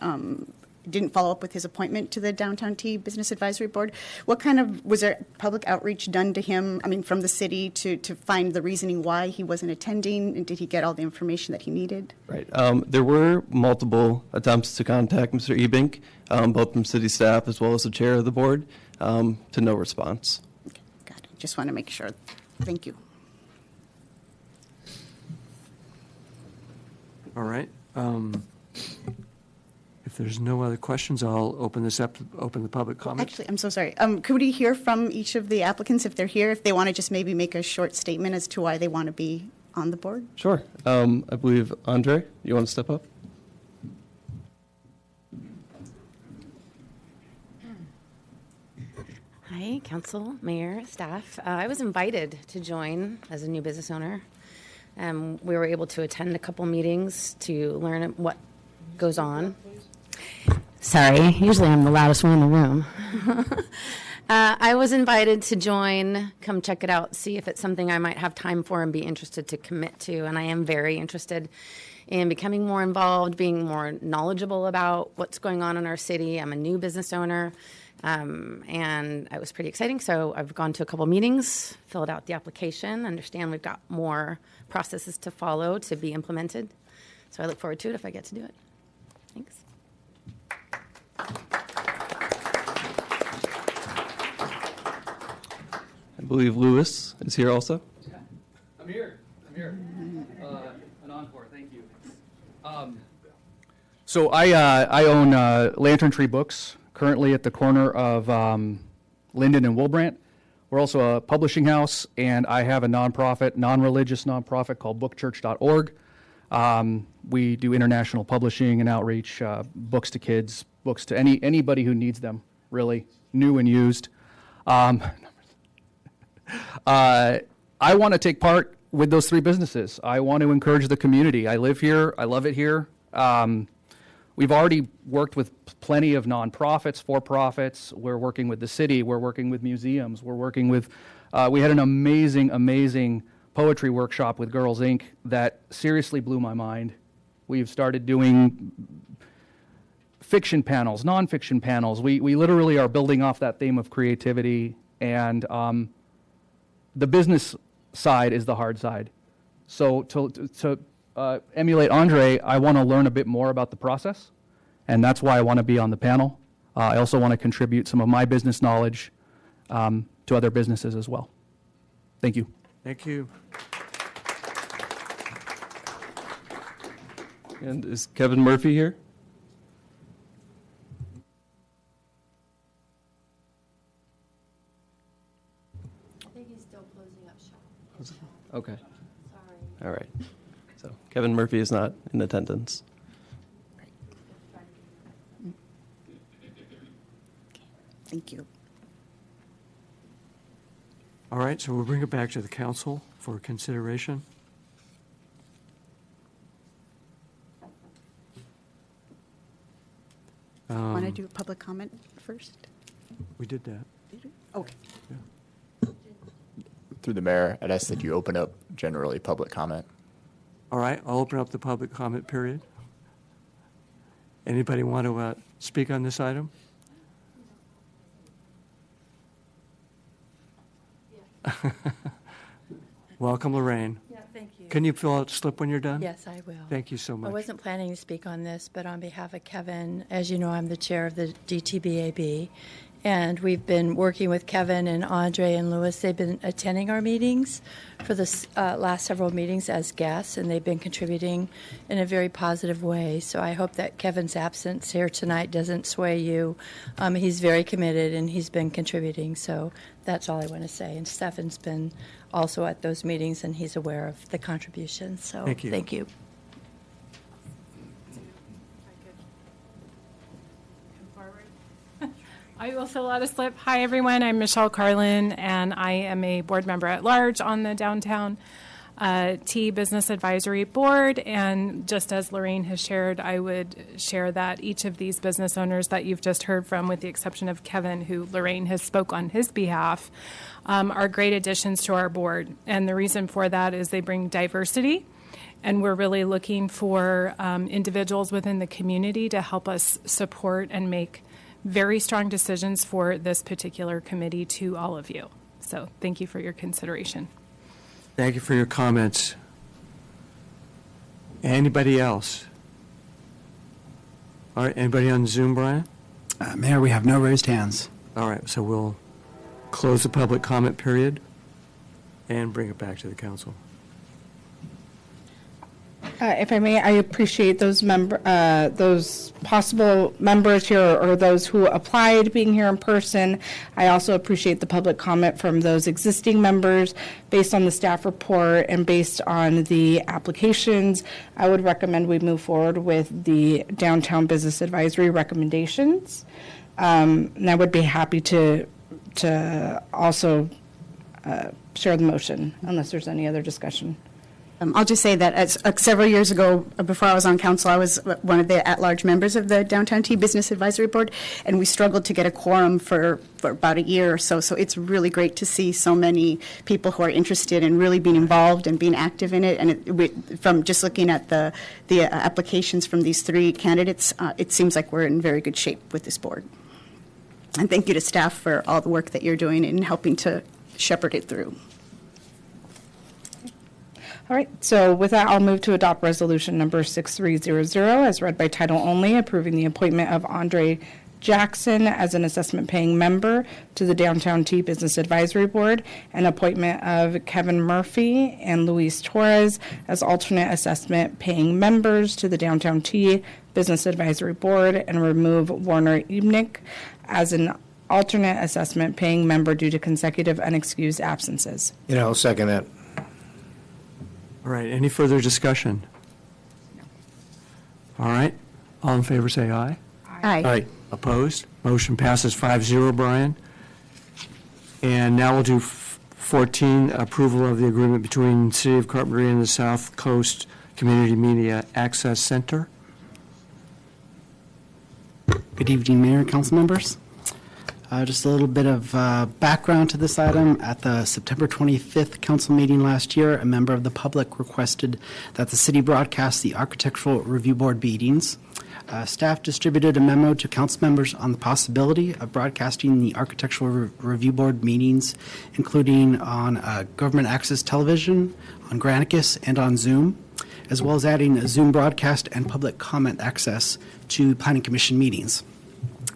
didn't follow up with his appointment to the Downtown T Business Advisory Board. What kind of was there public outreach done to him? I mean, from the city to find the reasoning why he wasn't attending, and did he get all the information that he needed? Right. There were multiple attempts to contact Mr. Ebink, both from city staff as well as the chair of the board, to no response. Okay, got it. Just want to make sure. Thank you. All right. If there's no other questions, I'll open this up, open the public comment. Actually, I'm so sorry. Could we hear from each of the applicants if they're here, if they want to just maybe make a short statement as to why they want to be on the board? Sure. I believe, Andre, you want to step up? Hi, council, mayor, staff. I was invited to join as a new business owner. We were able to attend a couple meetings to learn what goes on. Sorry, usually I'm the loudest one in the room. I was invited to join, come check it out, see if it's something I might have time for and be interested to commit to. And I am very interested in becoming more involved, being more knowledgeable about what's going on in our city. I'm a new business owner, and it was pretty exciting. So I've gone to a couple meetings, filled out the application, understand we've got more processes to follow to be implemented. So I look forward to it if I get to do it. Thanks. I believe Louis is here also. Yeah, I'm here. An encore, thank you. So I own Lantern Tree Books, currently at the corner of Linden and Wilbrant. We're also a publishing house, and I have a nonprofit, non-religious nonprofit called bookchurch.org. We do international publishing and outreach, books to kids, books to anybody who needs them, really, new and used. I want to take part with those three businesses. I want to encourage the community. I live here. I love it here. We've already worked with plenty of nonprofits, for-profits. We're working with the city. We're working with museums. We're working with, we had an amazing poetry workshop with Girls Inc. that seriously blew my mind. We've started doing fiction panels, nonfiction panels. We literally are building off that theme of creativity, and the business side is the hard side. So to emulate Andre, I want to learn a bit more about the process, and that's why I want to be on the panel. I also want to contribute some of my business knowledge to other businesses as well. Thank you. Thank you. And is Kevin Murphy here? I think he's still closing up shop. Okay. Sorry. All right. So Kevin Murphy is not in attendance. Thank you. All right, so we'll bring it back to the council for consideration. Want to do public comment first? We did that. Okay. Through the mayor, I'd ask that you open up generally public comment. All right, I'll open up the public comment period. Anybody want to speak on this item? Welcome, Lorraine. Yeah, thank you. Can you fill out the slip when you're done? Yes, I will. Thank you so much. I wasn't planning to speak on this, but on behalf of Kevin, as you know, I'm the chair of the DTBAB, and we've been working with Kevin and Andre and Louis. They've been attending our meetings for the last several meetings as guests, and they've been contributing in a very positive way. So I hope that Kevin's absence here tonight doesn't sway you. He's very committed, and he's been contributing, so that's all I want to say. And Stefan's been also at those meetings, and he's aware of the contributions. So Thank you. Thank you. I will fill out a slip. Hi, everyone. I'm Michelle Carlin, and I am a board member at large on the Downtown T Business Advisory Board. And just as Lorraine has shared, I would share that each of these business owners that you've just heard from, with the exception of Kevin, who Lorraine has spoke on his behalf, are great additions to our board. And the reason for that is they bring diversity. And we're really looking for individuals within the community to help us support and make very strong decisions for this particular committee to all of you. So thank you for your consideration. Thank you for your comments. Anybody else? All right, anybody on Zoom, Brian? Mayor, we have no raised hands. All right, so we'll close the public comment period and bring it back to the council. If I may, I appreciate those possible members here or those who applied being here in person. I also appreciate the public comment from those existing members. Based on the staff report and based on the applications, I would recommend we move forward with the Downtown Business Advisory recommendations. And I would be happy to also share the motion unless there's any other discussion. I'll just say that as, several years ago, before I was on council, I was one of the at-large members of the Downtown T Business Advisory Board, and we struggled to get a quorum for about a year or so. So it's really great to see so many people who are interested in really being involved and being active in it. And from just looking at the applications from these three candidates, it seems like we're in very good shape with this board. And thank you to staff for all the work that you're doing in helping to shepherd it through. All right, so with that, I'll move to adopt resolution number 6300 as read by title only, approving the appointment of Andre Jackson as an assessment paying member to the Downtown T Business Advisory Board, and appointment of Kevin Murphy and Luis Torres as alternate assessment paying members to the Downtown T Business Advisory Board, and remove Warner Ebnick as an alternate assessment paying member due to consecutive unexcused absences. I'll second that. All right, any further discussion? All right, all in favor say aye. Aye. Aye. Opposed? Motion passes 5-0, Brian. And now we'll do 14, approval of the agreement between City of Carpinteria and the South Coast Community Media Access Center. Good evening, Mayor and council members. Just a little bit of background to this item. At the September 25th council meeting last year, a member of the public requested that the city broadcast the Architectural Review Board meetings. Staff distributed a memo to council members on the possibility of broadcasting the Architectural Review Board meetings, including on government access television, on Granicus, and on Zoom, as well as adding a Zoom broadcast and public comment access to Planning Commission meetings.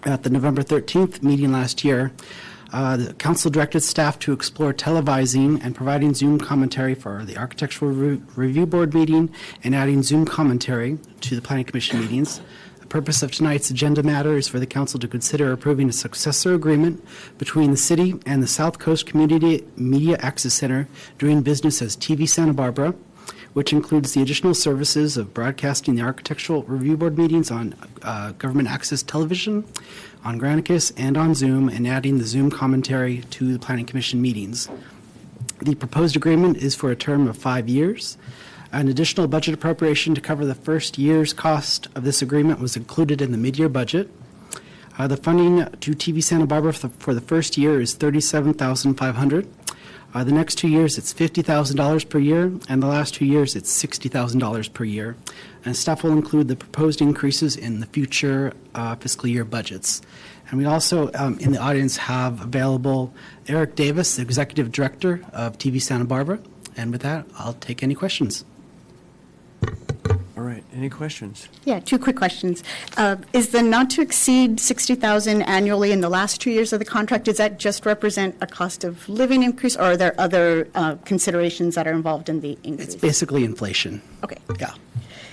At the November 13th meeting last year, the council directed staff to explore televising and providing Zoom commentary for the Architectural Review Board meeting and adding Zoom commentary to the Planning Commission meetings. The purpose of tonight's agenda matter is for the council to consider approving a successor agreement between the city and the South Coast Community Media Access Center doing business as TV Santa Barbara, which includes the additional services of broadcasting the Architectural Review Board meetings on government access television, on Granicus, and on Zoom, and adding the Zoom commentary to the Planning Commission meetings. The proposed agreement is for a term of 5 years. An additional budget appropriation to cover the first year's cost of this agreement was included in the mid-year budget. The funding to TV Santa Barbara for the first year is $37,500. The next 2 years, it's $50,000 per year, and the last 2 years, it's $60,000 per year. And staff will include the proposed increases in the future fiscal year budgets. And we also, in the audience, have available Eric Davis, the Executive Director of TV Santa Barbara. And with that, I'll take any questions. All right, any questions? Yeah, 2 quick questions. Is the not to exceed $60,000 annually in the last 2 years of the contract, does that just represent a cost of living increase, or are there other considerations that are involved in the increase? It's basically inflation. Okay. Yeah.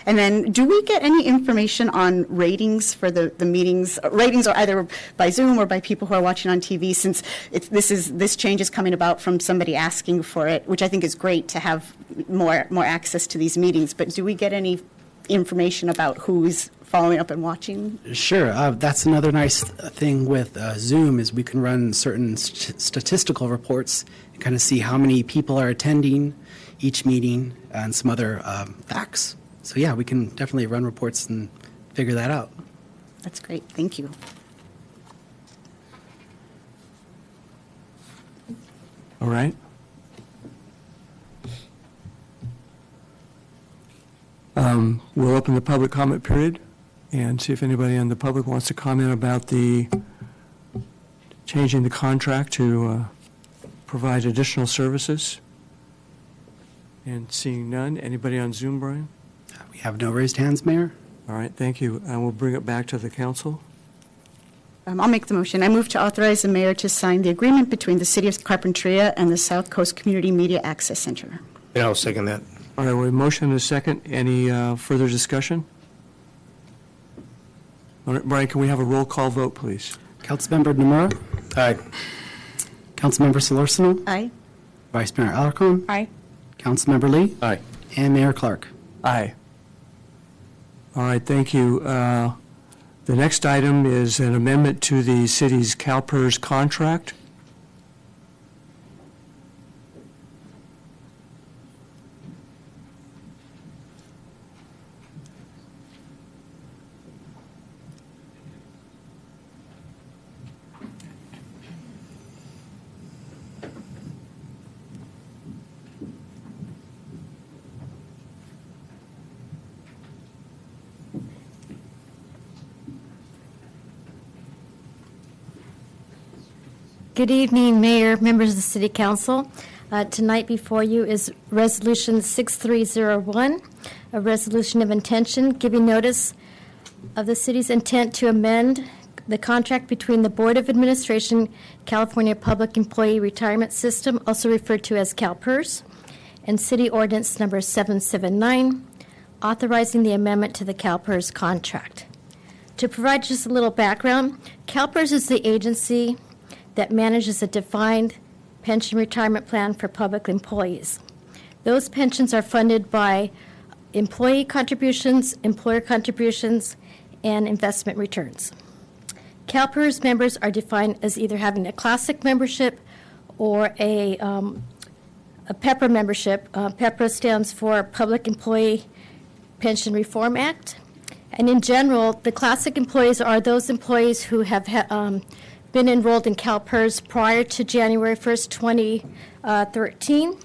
And then, do we get any information on ratings for the meetings? Ratings are either by Zoom or by people who are watching on TV, since this change is coming about from somebody asking for it, which I think is great to have more access to these meetings. But do we get any information about who's following up and watching? Sure. That's another nice thing with Zoom is we can run certain statistical reports and kind of see how many people are attending each meeting and some other facts. So yeah, we can definitely run reports and figure that out. That's great. Thank you. All right. We'll open the public comment period and see if anybody in the public wants to comment about the changing the contract to provide additional services. And seeing none, anybody on Zoom, Brian? We have no raised hands, Mayor. All right, thank you. And we'll bring it back to the council. I'll make the motion. I move to authorize the mayor to sign the agreement between the City of Carpinteria and the South Coast Community Media Access Center. And I'll second that. All right, we have a motion and a second. Any further discussion? All right, Brian, can we have a roll call vote, please? Councilmember Nomura? Aye. Councilmember Solorzano? Aye. Vice Mayor Alarcon? Aye. Councilmember Lee? Aye. And Mayor Clark? Aye. All right, thank you. The next item is an amendment to the city's CalPERS contract. Good evening, Mayor, members of the City Council. Tonight before you is Resolution 6301, a resolution of intention giving notice of the city's intent to amend the contract between the Board of Administration, California Public Employee Retirement System, also referred to as CalPERS, and City Ordinance Number 779, authorizing the amendment to the CalPERS contract. To provide just a little background, CalPERS is the agency that manages a defined pension retirement plan for public employees. Those pensions are funded by employee contributions, employer contributions, and investment returns. CalPERS members are defined as either having a classic membership or a PEPRA membership. PEPRA stands for Public Employee Pension Reform Act. And in general, the classic employees are those employees who have been enrolled in CalPERS prior to January 1st, 2013.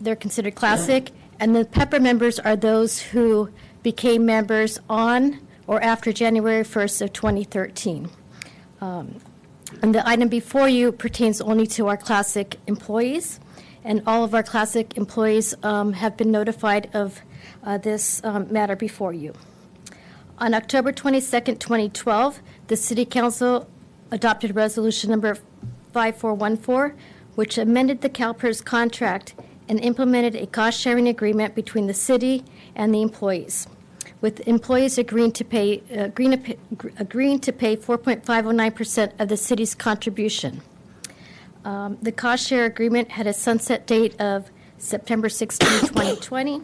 They're considered classic. And the PEPRA members are those who became members on or after January 1st of 2013. And the item before you pertains only to our classic employees. And all of our classic employees have been notified of this matter before you. On October 22nd, 2012, the City Council adopted Resolution number 5414, which amended the CalPERS contract and implemented a cost-sharing agreement between the city and the employees, with employees agreeing to pay 4.509% of the city's contribution. The cost-share agreement had a sunset date of September 16, 2020.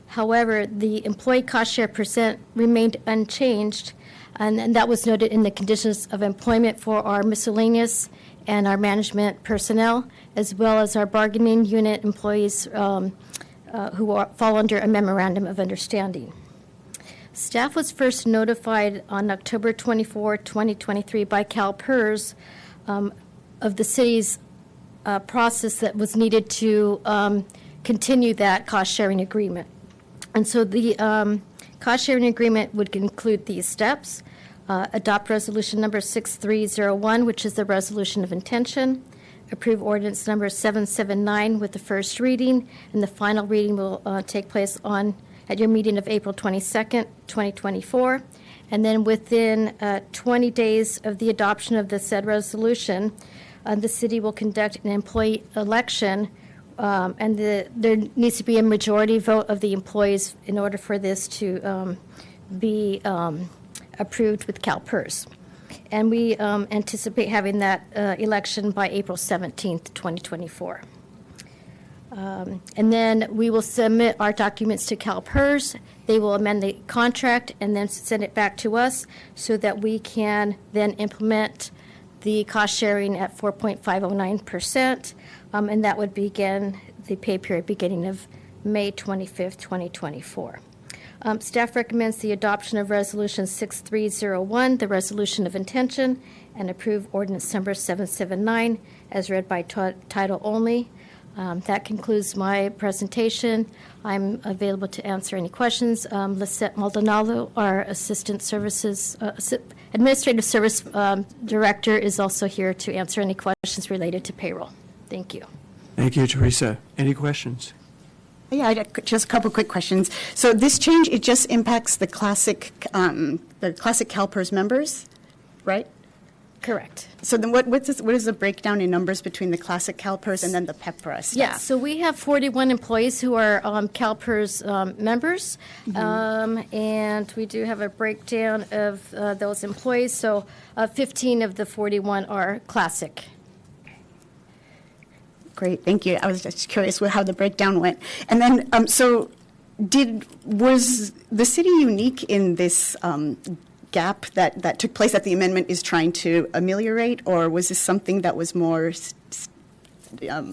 However, the employee cost-share percent remained unchanged, and that was noted in the conditions of employment for our miscellaneous and our management personnel, as well as our bargaining unit employees who fall under a memorandum of understanding. Staff was first notified on October 24, 2023 by CalPERS of the city's process that was needed to continue that cost-sharing agreement. And so the cost-sharing agreement would include these steps. Adopt resolution number 6301, which is the resolution of intention. Approve ordinance number 779 with the first reading, and the final reading will take place at your meeting of April 22nd, 2024. And then within 20 days of the adoption of the said resolution, the city will conduct an employee election, and there needs to be a majority vote of the employees in order for this to be approved with CalPERS. And we anticipate having that election by April 17th, 2024. And then we will submit our documents to CalPERS. They will amend the contract and then send it back to us so that we can then implement the cost sharing at 4.509%, and that would begin the pay period beginning of May 25th, 2024. Staff recommends the adoption of Resolution 6301, the resolution of intention, and approve ordinance number 779 as read by title only. That concludes my presentation. I'm available to answer any questions. Lisette Maldonado, our Administrative Service Director, is also here to answer any questions related to payroll. Thank you. Thank you, Teresa. Any questions? Yeah, just a couple quick questions. So this change, it just impacts the classic CalPERS members, right? Correct. So then what is the breakdown in numbers between the classic CalPERS and then the PEPRA staff? Yeah, so we have 41 employees who are CalPERS members, and we do have a breakdown of those employees. So 15 of the 41 are classic. Great, thank you. I was just curious how the breakdown went. And then, was the city unique in this gap that took place that the amendment is trying to ameliorate, or was this something that was more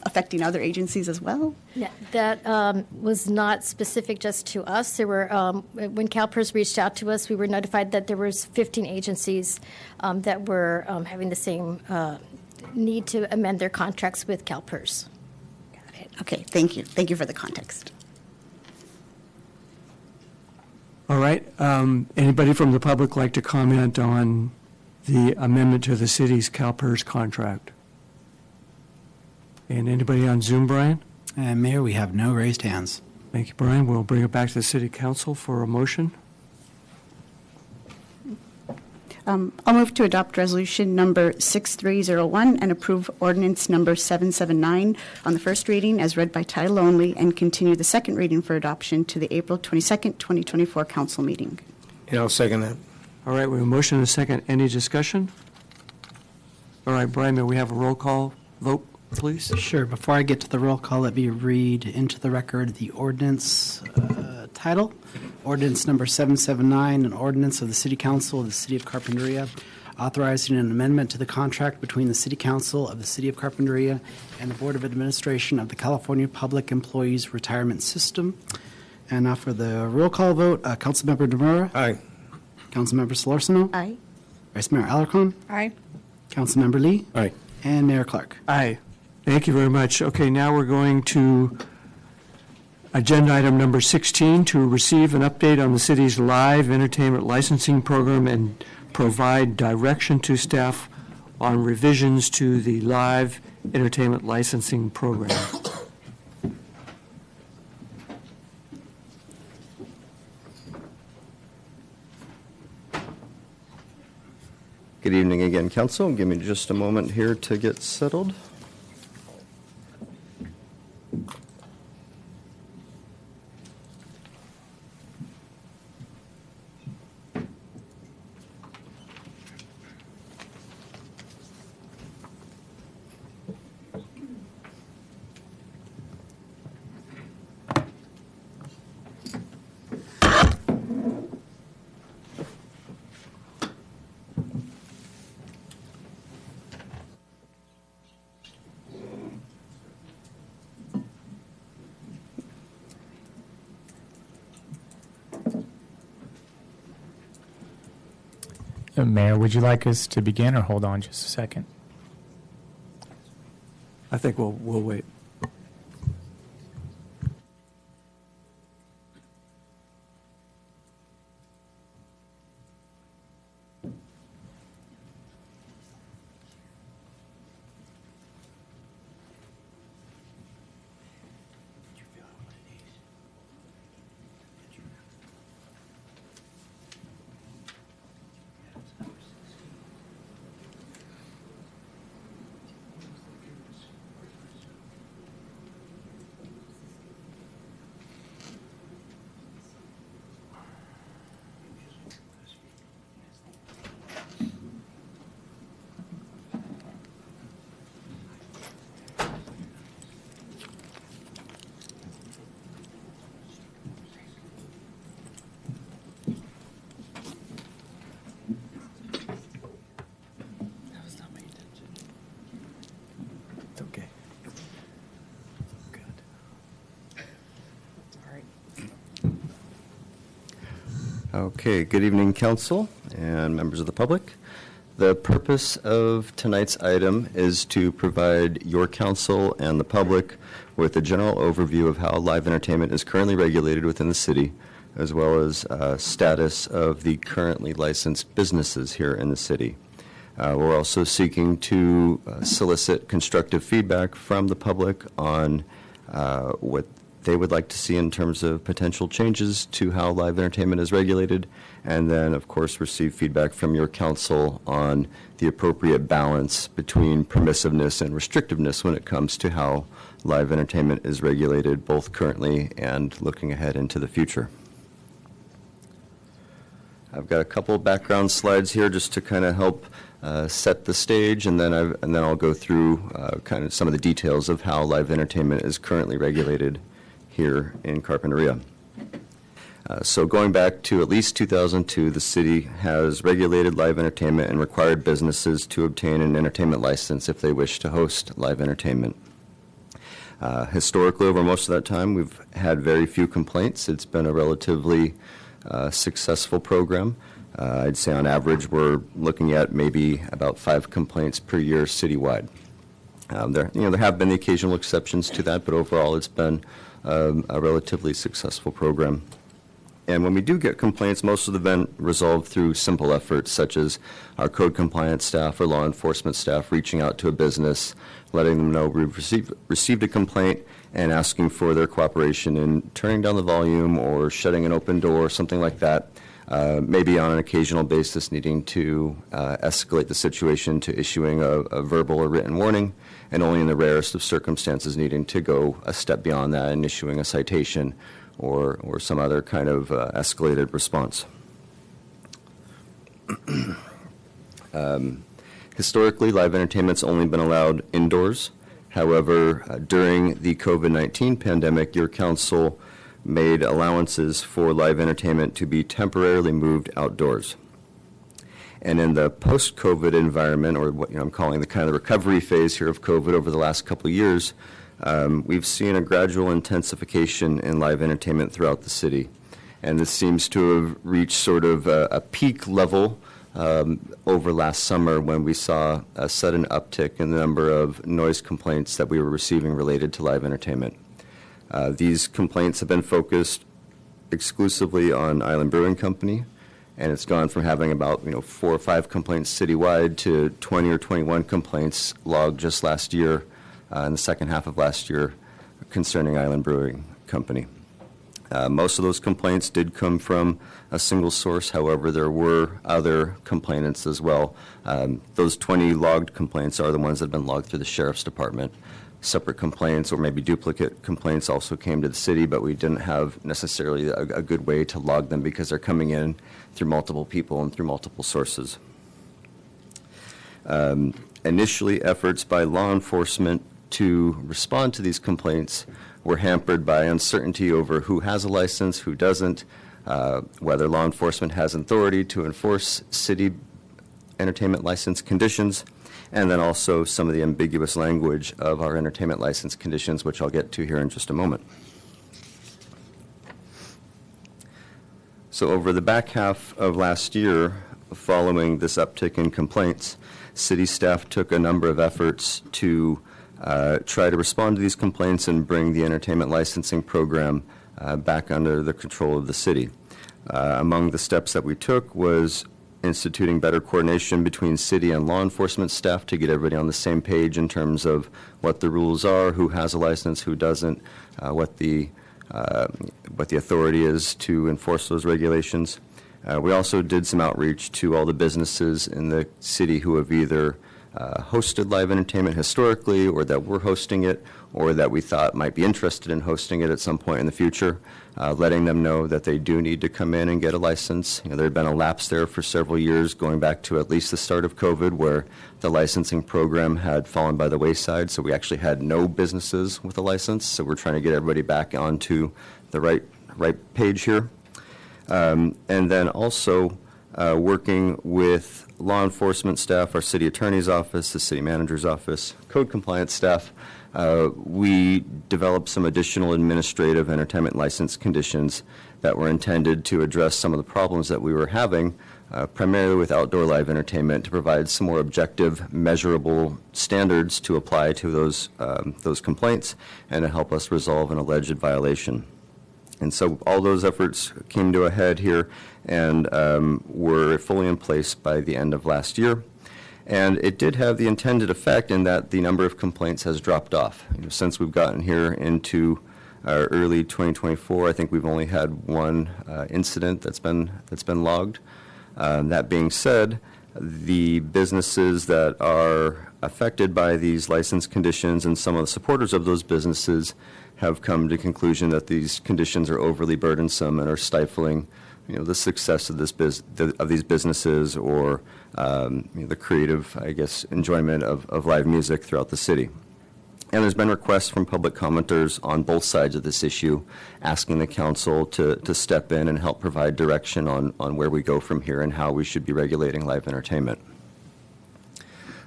affecting other agencies as well? Yeah, that was not specific just to us. There were, when CalPERS reached out to us, we were notified that there was 15 agencies that were having the same need to amend their contracts with CalPERS. Got it. Okay, thank you. Thank you for the context. All right. Anybody from the public like to comment on the amendment to the city's CalPERS contract? And anybody on Zoom, Brian? Mayor, we have no raised hands. Thank you, Brian. We'll bring it back to the City Council for a motion. I'll move to adopt resolution number 6301 and approve ordinance number 779 on the first reading as read by title only, and continue the second reading for adoption to the April 22nd, 2024 council meeting. Yeah, I'll second that. All right, we have a motion and a second. Any discussion? All right, Brian, may we have a roll call vote, please? Sure. Before I get to the roll call, let me read into the record the ordinance title. Ordinance number 779, an ordinance of the City Council of the City of Carpinteria, authorizing an amendment to the contract between the City Council of the City of Carpinteria and the Board of Administration of the California Public Employees Retirement System. And now for the roll call vote, Councilmember Demura. Aye. Councilmember Solorzano. Aye. Vice Mayor Alarcon. Aye. Councilmember Lee. Aye. And Mayor Clark. Aye. Thank you very much. Okay, now we're going to agenda item number 16, to receive an update on the city's live entertainment licensing program and provide direction to staff on revisions to the live entertainment licensing program. Good evening again, Council. Give me just a moment here to get settled. Mayor, would you like us to begin or hold on just a second? I think we'll wait. Okay, good evening, Council and members of the public. The purpose of tonight's item is to provide your council and the public with a general overview of how live entertainment is currently regulated within the city, as well as status of the currently licensed businesses here in the city. We're also seeking to solicit constructive feedback from the public on what they would like to see in terms of potential changes to how live entertainment is regulated, and then, of course, receive feedback from your council on the appropriate balance between permissiveness and restrictiveness when it comes to how live entertainment is regulated, both currently and looking ahead into the future. I've got a couple of background slides here just to kind of help set the stage, and then I'll go through kind of some of the details of how live entertainment is currently regulated here in Carpinteria. So going back to at least 2002, the city has regulated live entertainment and required businesses to obtain an entertainment license if they wish to host live entertainment. Historically, over most of that time, we've had very few complaints. It's been a relatively successful program. I'd say on average we're looking at maybe about 5 complaints per year citywide. There have been the occasional exceptions to that, but overall it's been a relatively successful program. And when we do get complaints, most of them have been resolved through simple efforts, such as our code compliance staff or law enforcement staff reaching out to a business, letting them know we've received a complaint, and asking for their cooperation in turning down the volume or shutting an open door, something like that. Maybe on an occasional basis needing to escalate the situation to issuing a verbal or written warning, and only in the rarest of circumstances needing to go a step beyond that and issuing a citation or some other kind of escalated response. Historically, live entertainment's only been allowed indoors. However, during the COVID-19 pandemic, your council made allowances for live entertainment to be temporarily moved outdoors. And in the post-COVID environment, or what I'm calling the kind of recovery phase here of COVID over the last couple of years, we've seen a gradual intensification in live entertainment throughout the city. And this seems to have reached sort of a peak level over last summer when we saw a sudden uptick in the number of noise complaints that we were receiving related to live entertainment. These complaints have been focused exclusively on Island Brewing Company, and it's gone from having about 4 or 5 complaints citywide to 20 or 21 complaints logged just last year, in the second half of last year, concerning Island Brewing Company. Most of those complaints did come from a single source. However, there were other complainants as well. Those 20 logged complaints are the ones that have been logged through the Sheriff's Department. Separate complaints or maybe duplicate complaints also came to the city, but we didn't have necessarily a good way to log them because they're coming in through multiple people and through multiple sources. Initially, efforts by law enforcement to respond to these complaints were hampered by uncertainty over who has a license, who doesn't, whether law enforcement has authority to enforce city entertainment license conditions, and then also some of the ambiguous language of our entertainment license conditions, which I'll get to here in just a moment. So over the back half of last year, following this uptick in complaints, city staff took a number of efforts to try to respond to these complaints and bring the entertainment licensing program back under the control of the city. Among the steps that we took was instituting better coordination between city and law enforcement staff to get everybody on the same page in terms of what the rules are, who has a license, who doesn't, what the authority is to enforce those regulations. We also did some outreach to all the businesses in the city who have either hosted live entertainment historically, or that were hosting it, or that we thought might be interested in hosting it at some point in the future, letting them know that they do need to come in and get a license. There had been a lapse there for several years, going back to at least the start of COVID, where the licensing program had fallen by the wayside, so we actually had no businesses with a license, so we're trying to get everybody back onto the right page here. And then also working with law enforcement staff, our city attorney's office, the city manager's office, code compliance staff, we developed some additional administrative entertainment license conditions that were intended to address some of the problems that we were having, primarily with outdoor live entertainment, to provide some more objective, measurable standards to apply to those complaints and to help us resolve an alleged violation. And so all those efforts came to a head here and were fully in place by the end of last year. And it did have the intended effect in that the number of complaints has dropped off. Since we've gotten here into early 2024, I think we've only had one incident that's been logged. That being said, the businesses that are affected by these license conditions and some of the supporters of those businesses have come to the conclusion that these conditions are overly burdensome and are stifling, the success of these businesses or the creative, enjoyment of live music throughout the city. And there's been requests from public commenters on both sides of this issue, asking the council to step in and help provide direction on where we go from here and how we should be regulating live entertainment.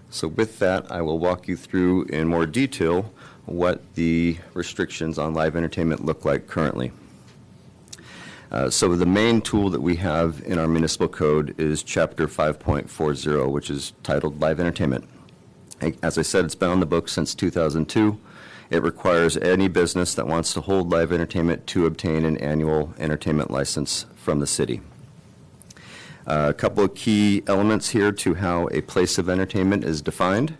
So with that, I will walk you through in more detail what the restrictions on live entertainment look like currently. So the main tool that we have in our municipal code is Chapter 5.40, which is titled Live Entertainment. As I said, it's been on the books since 2002. It requires any business that wants to hold live entertainment to obtain an annual entertainment license from the city. A couple of key elements here to how a place of entertainment is defined.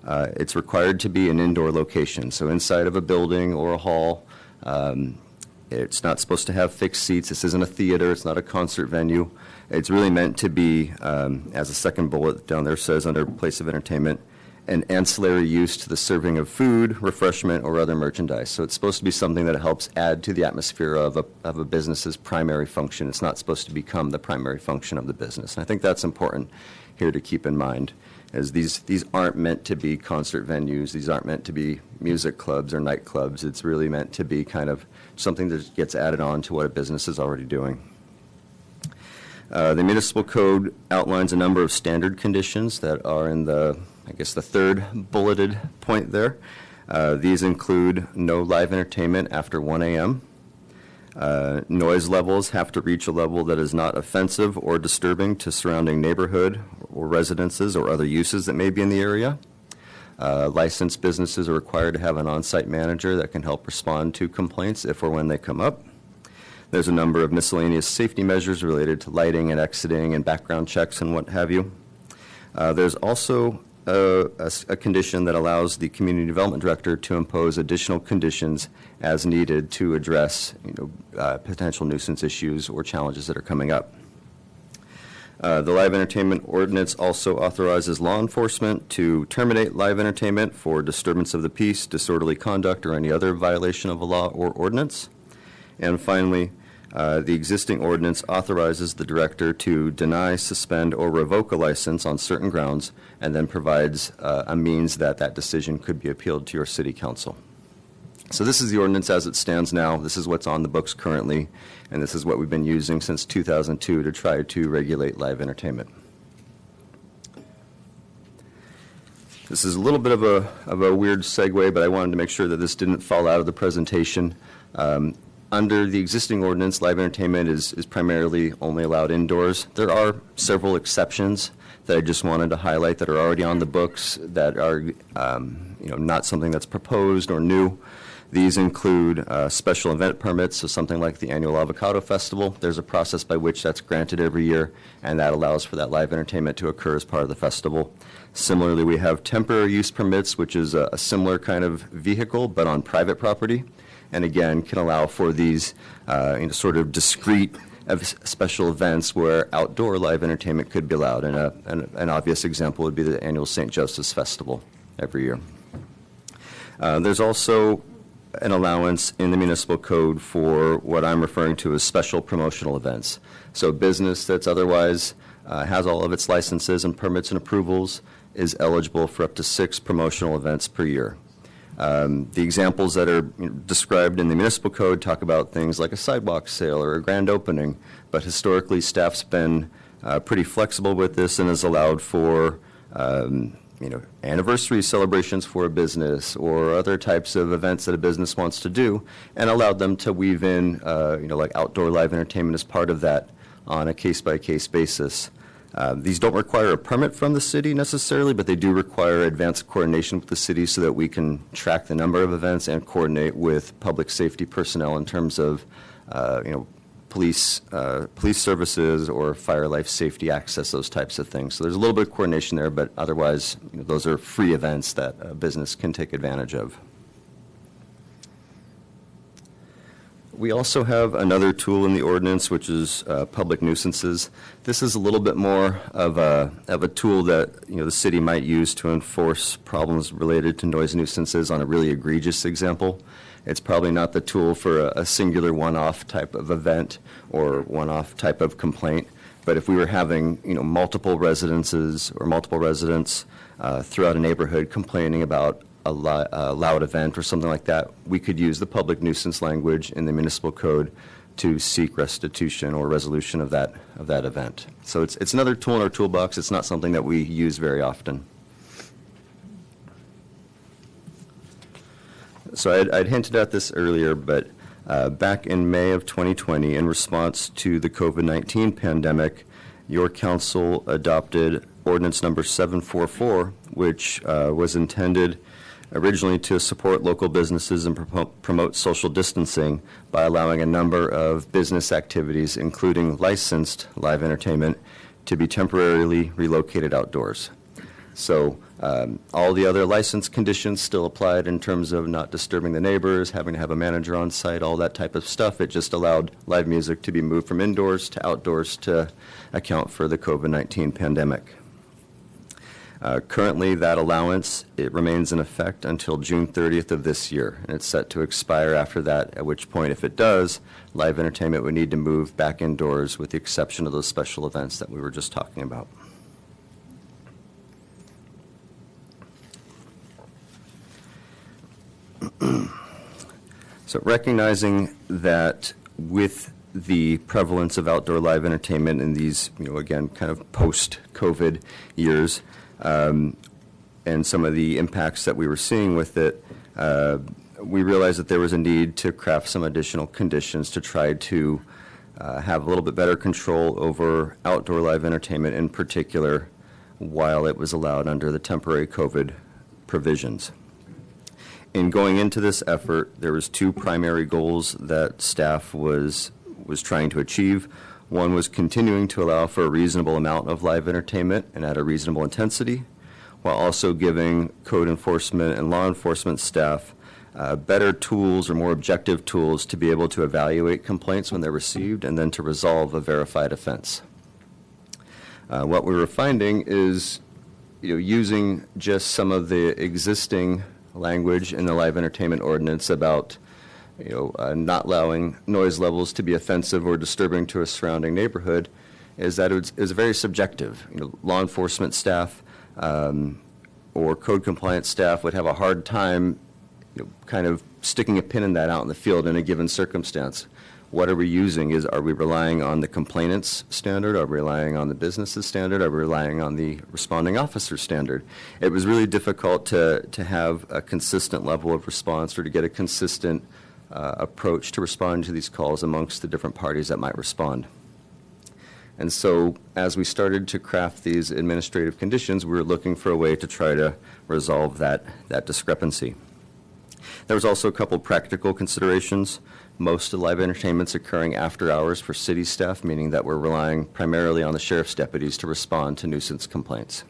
It's required to be an indoor location, so inside of a building or a hall. It's not supposed to have fixed seats. This isn't a theater. It's not a concert venue. It's really meant to be, as the second bullet down there says, under place of entertainment, an ancillary use to the serving of food, refreshment, or other merchandise. So it's supposed to be something that helps add to the atmosphere of a business's primary function. It's not supposed to become the primary function of the business. And I think that's important here to keep in mind, as these aren't meant to be concert venues. These aren't meant to be music clubs or nightclubs. It's really meant to be kind of something that gets added on to what a business is already doing. The municipal code outlines a number of standard conditions that are in the third bulleted point there. These include no live entertainment after 1 a.m. Noise levels have to reach a level that is not offensive or disturbing to surrounding neighborhood or residences or other uses that may be in the area. Licensed businesses are required to have an on-site manager that can help respond to complaints if or when they come up. There's a number of miscellaneous safety measures related to lighting and exiting and background checks and what have you. There's also a condition that allows the community development director to impose additional conditions as needed to address potential nuisance issues or challenges that are coming up. The live entertainment ordinance also authorizes law enforcement to terminate live entertainment for disturbance of the peace, disorderly conduct, or any other violation of a law or ordinance. And finally, the existing ordinance authorizes the director to deny, suspend, or revoke a license on certain grounds, and then provides a means that that decision could be appealed to your city council. So this is the ordinance as it stands now. This is what's on the books currently, and this is what we've been using since 2002 to try to regulate live entertainment. This is a little bit of a weird segue, but I wanted to make sure that this didn't fall out of the presentation. Under the existing ordinance, live entertainment is primarily only allowed indoors. There are several exceptions that I just wanted to highlight that are already on the books that are not something that's proposed or new. These include special event permits, so something like the annual Avocado Festival. There's a process by which that's granted every year, and that allows for that live entertainment to occur as part of the festival. Similarly, we have temporary use permits, which is a similar kind of vehicle, but on private property, and again, can allow for these sort of discrete special events where outdoor live entertainment could be allowed. And an obvious example would be the annual St. Joseph's Festival every year. There's also an allowance in the municipal code for what I'm referring to as special promotional events. So business that's otherwise has all of its licenses and permits and approvals is eligible for up to 6 promotional events per year. The examples that are described in the municipal code talk about things like a sidewalk sale or a grand opening, but historically staff's been pretty flexible with this and has allowed for anniversary celebrations for a business or other types of events that a business wants to do, and allowed them to weave in like outdoor live entertainment as part of that on a case-by-case basis. These don't require a permit from the city necessarily, but they do require advanced coordination with the city so that we can track the number of events and coordinate with public safety personnel in terms of, police services or fire life safety access, those types of things. So there's a little bit of coordination there, but otherwise, those are free events that a business can take advantage of. We also have another tool in the ordinance, which is public nuisances. This is a little bit more of a tool that the city might use to enforce problems related to noise nuisances on a really egregious example. It's probably not the tool for a singular one-off type of event or one-off type of complaint. But if we were having multiple residences or multiple residents throughout a neighborhood complaining about a loud event or something like that, we could use the public nuisance language in the municipal code to seek restitution or resolution of that event. So it's another tool in our toolbox. It's not something that we use very often. So I'd hinted at this earlier, but back in May of 2020, in response to the COVID-19 pandemic, your council adopted ordinance number 744, which was intended originally to support local businesses and promote social distancing by allowing a number of business activities, including licensed live entertainment, to be temporarily relocated outdoors. So all the other license conditions still applied in terms of not disturbing the neighbors, having to have a manager on site, all that type of stuff. It just allowed live music to be moved from indoors to outdoors to account for the COVID-19 pandemic. Currently, that allowance, it remains in effect until June 30th of this year, and it's set to expire after that, at which point, if it does, live entertainment would need to move back indoors with the exception of those special events that we were just talking about. So recognizing that with the prevalence of outdoor live entertainment in these, again, kind of post-COVID years, and some of the impacts that we were seeing with it, we realized that there was a need to craft some additional conditions to try to have a little bit better control over outdoor live entertainment in particular while it was allowed under the temporary COVID provisions. In going into this effort, there was two primary goals that staff was trying to achieve. One was continuing to allow for a reasonable amount of live entertainment and at a reasonable intensity, while also giving code enforcement and law enforcement staff better tools or more objective tools to be able to evaluate complaints when they're received and then to resolve a verified offense. What we were finding is, using just some of the existing language in the live entertainment ordinance about, not allowing noise levels to be offensive or disturbing to a surrounding neighborhood, is that it was very subjective. Law enforcement staff or code compliance staff would have a hard time kind of sticking a pin in that out in the field in a given circumstance. What are we using? Are we relying on the complainant's standard? Are we relying on the business's standard? Are we relying on the responding officer's standard? It was really difficult to have a consistent level of response or to get a consistent approach to responding to these calls amongst the different parties that might respond. And so as we started to craft these administrative conditions, we were looking for a way to try to resolve that discrepancy. There was also a couple practical considerations. Most of live entertainment's occurring after hours for city staff, meaning that we're relying primarily on the sheriff's deputies to respond to nuisance complaints.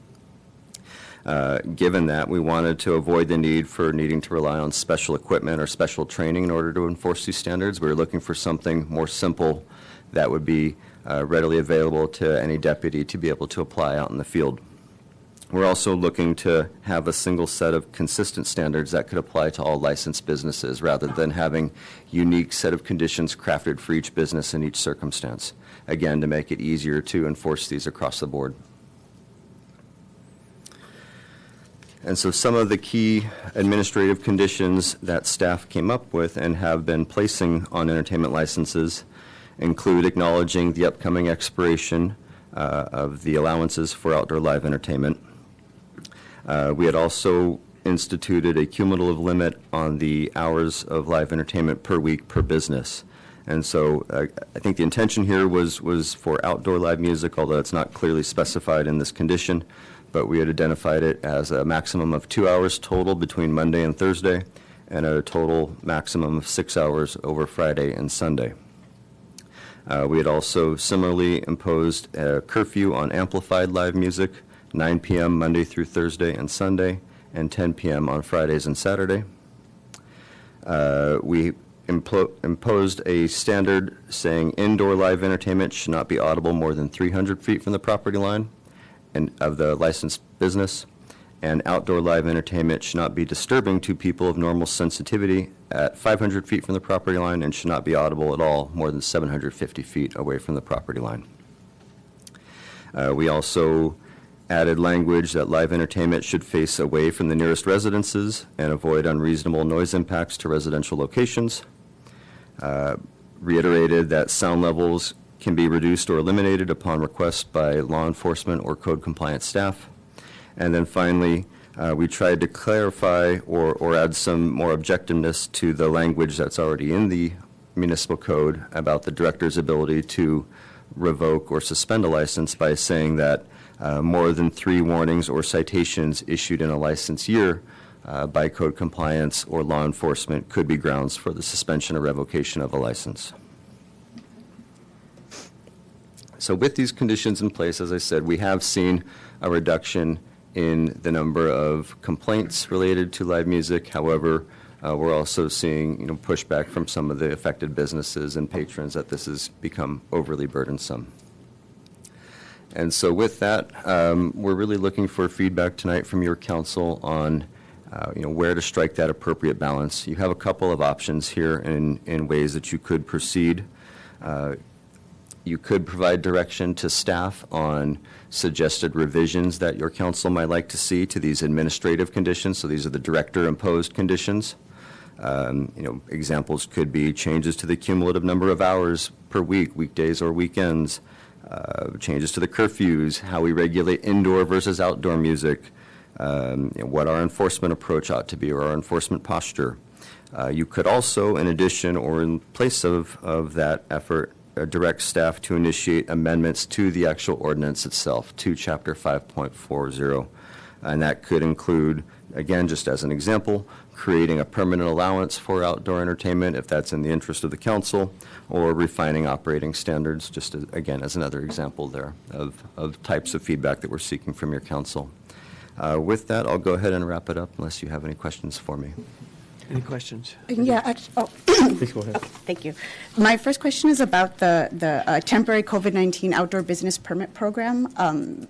Given that, we wanted to avoid the need for needing to rely on special equipment or special training in order to enforce these standards. We were looking for something more simple that would be readily available to any deputy to be able to apply out in the field. We're also looking to have a single set of consistent standards that could apply to all licensed businesses rather than having unique set of conditions crafted for each business in each circumstance, again, to make it easier to enforce these across the board. And so some of the key administrative conditions that staff came up with and have been placing on entertainment licenses include acknowledging the upcoming expiration of the allowances for outdoor live entertainment. We had also instituted a cumulative limit on the hours of live entertainment per week per business. And so I think the intention here was for outdoor live music, although it's not clearly specified in this condition, but we had identified it as a maximum of 2 hours total between Monday and Thursday and a total maximum of 6 hours over Friday and Sunday. We had also similarly imposed a curfew on amplified live music, 9 p.m. Monday through Thursday and Sunday, and 10 p.m. on Fridays and Saturday. We imposed a standard saying indoor live entertainment should not be audible more than 300 feet from the property line and of the licensed business, and outdoor live entertainment should not be disturbing to people of normal sensitivity at 500 feet from the property line and should not be audible at all more than 750 feet away from the property line. We also added language that live entertainment should face away from the nearest residences and avoid unreasonable noise impacts to residential locations. Reiterated that sound levels can be reduced or eliminated upon request by law enforcement or code compliance staff. And then finally, we tried to clarify or add some more objectiveness to the language that's already in the municipal code about the director's ability to revoke or suspend a license by saying that more than 3 warnings or citations issued in a license year by code compliance or law enforcement could be grounds for the suspension or revocation of a license. So with these conditions in place, as I said, we have seen a reduction in the number of complaints related to live music. However, we're also seeing pushback from some of the affected businesses and patrons that this has become overly burdensome. And so with that, we're really looking for feedback tonight from your council on where to strike that appropriate balance. You have a couple of options here in ways that you could proceed. You could provide direction to staff on suggested revisions that your council might like to see to these administrative conditions. So these are the director-imposed conditions. Examples could be changes to the cumulative number of hours per week, weekdays or weekends, changes to the curfews, how we regulate indoor versus outdoor music, what our enforcement approach ought to be, or our enforcement posture. You could also, in addition or in place of that effort, direct staff to initiate amendments to the actual ordinance itself, to Chapter 5.40. And that could include, again, just as an example, creating a permanent allowance for outdoor entertainment if that's in the interest of the council, or refining operating standards, just as, again, as another example there of types of feedback that we're seeking from your council. With that, I'll go ahead and wrap it up unless you have any questions for me. Any questions? Yeah, actually, Please go ahead. Thank you. My first question is about the temporary COVID-19 outdoor business permit program.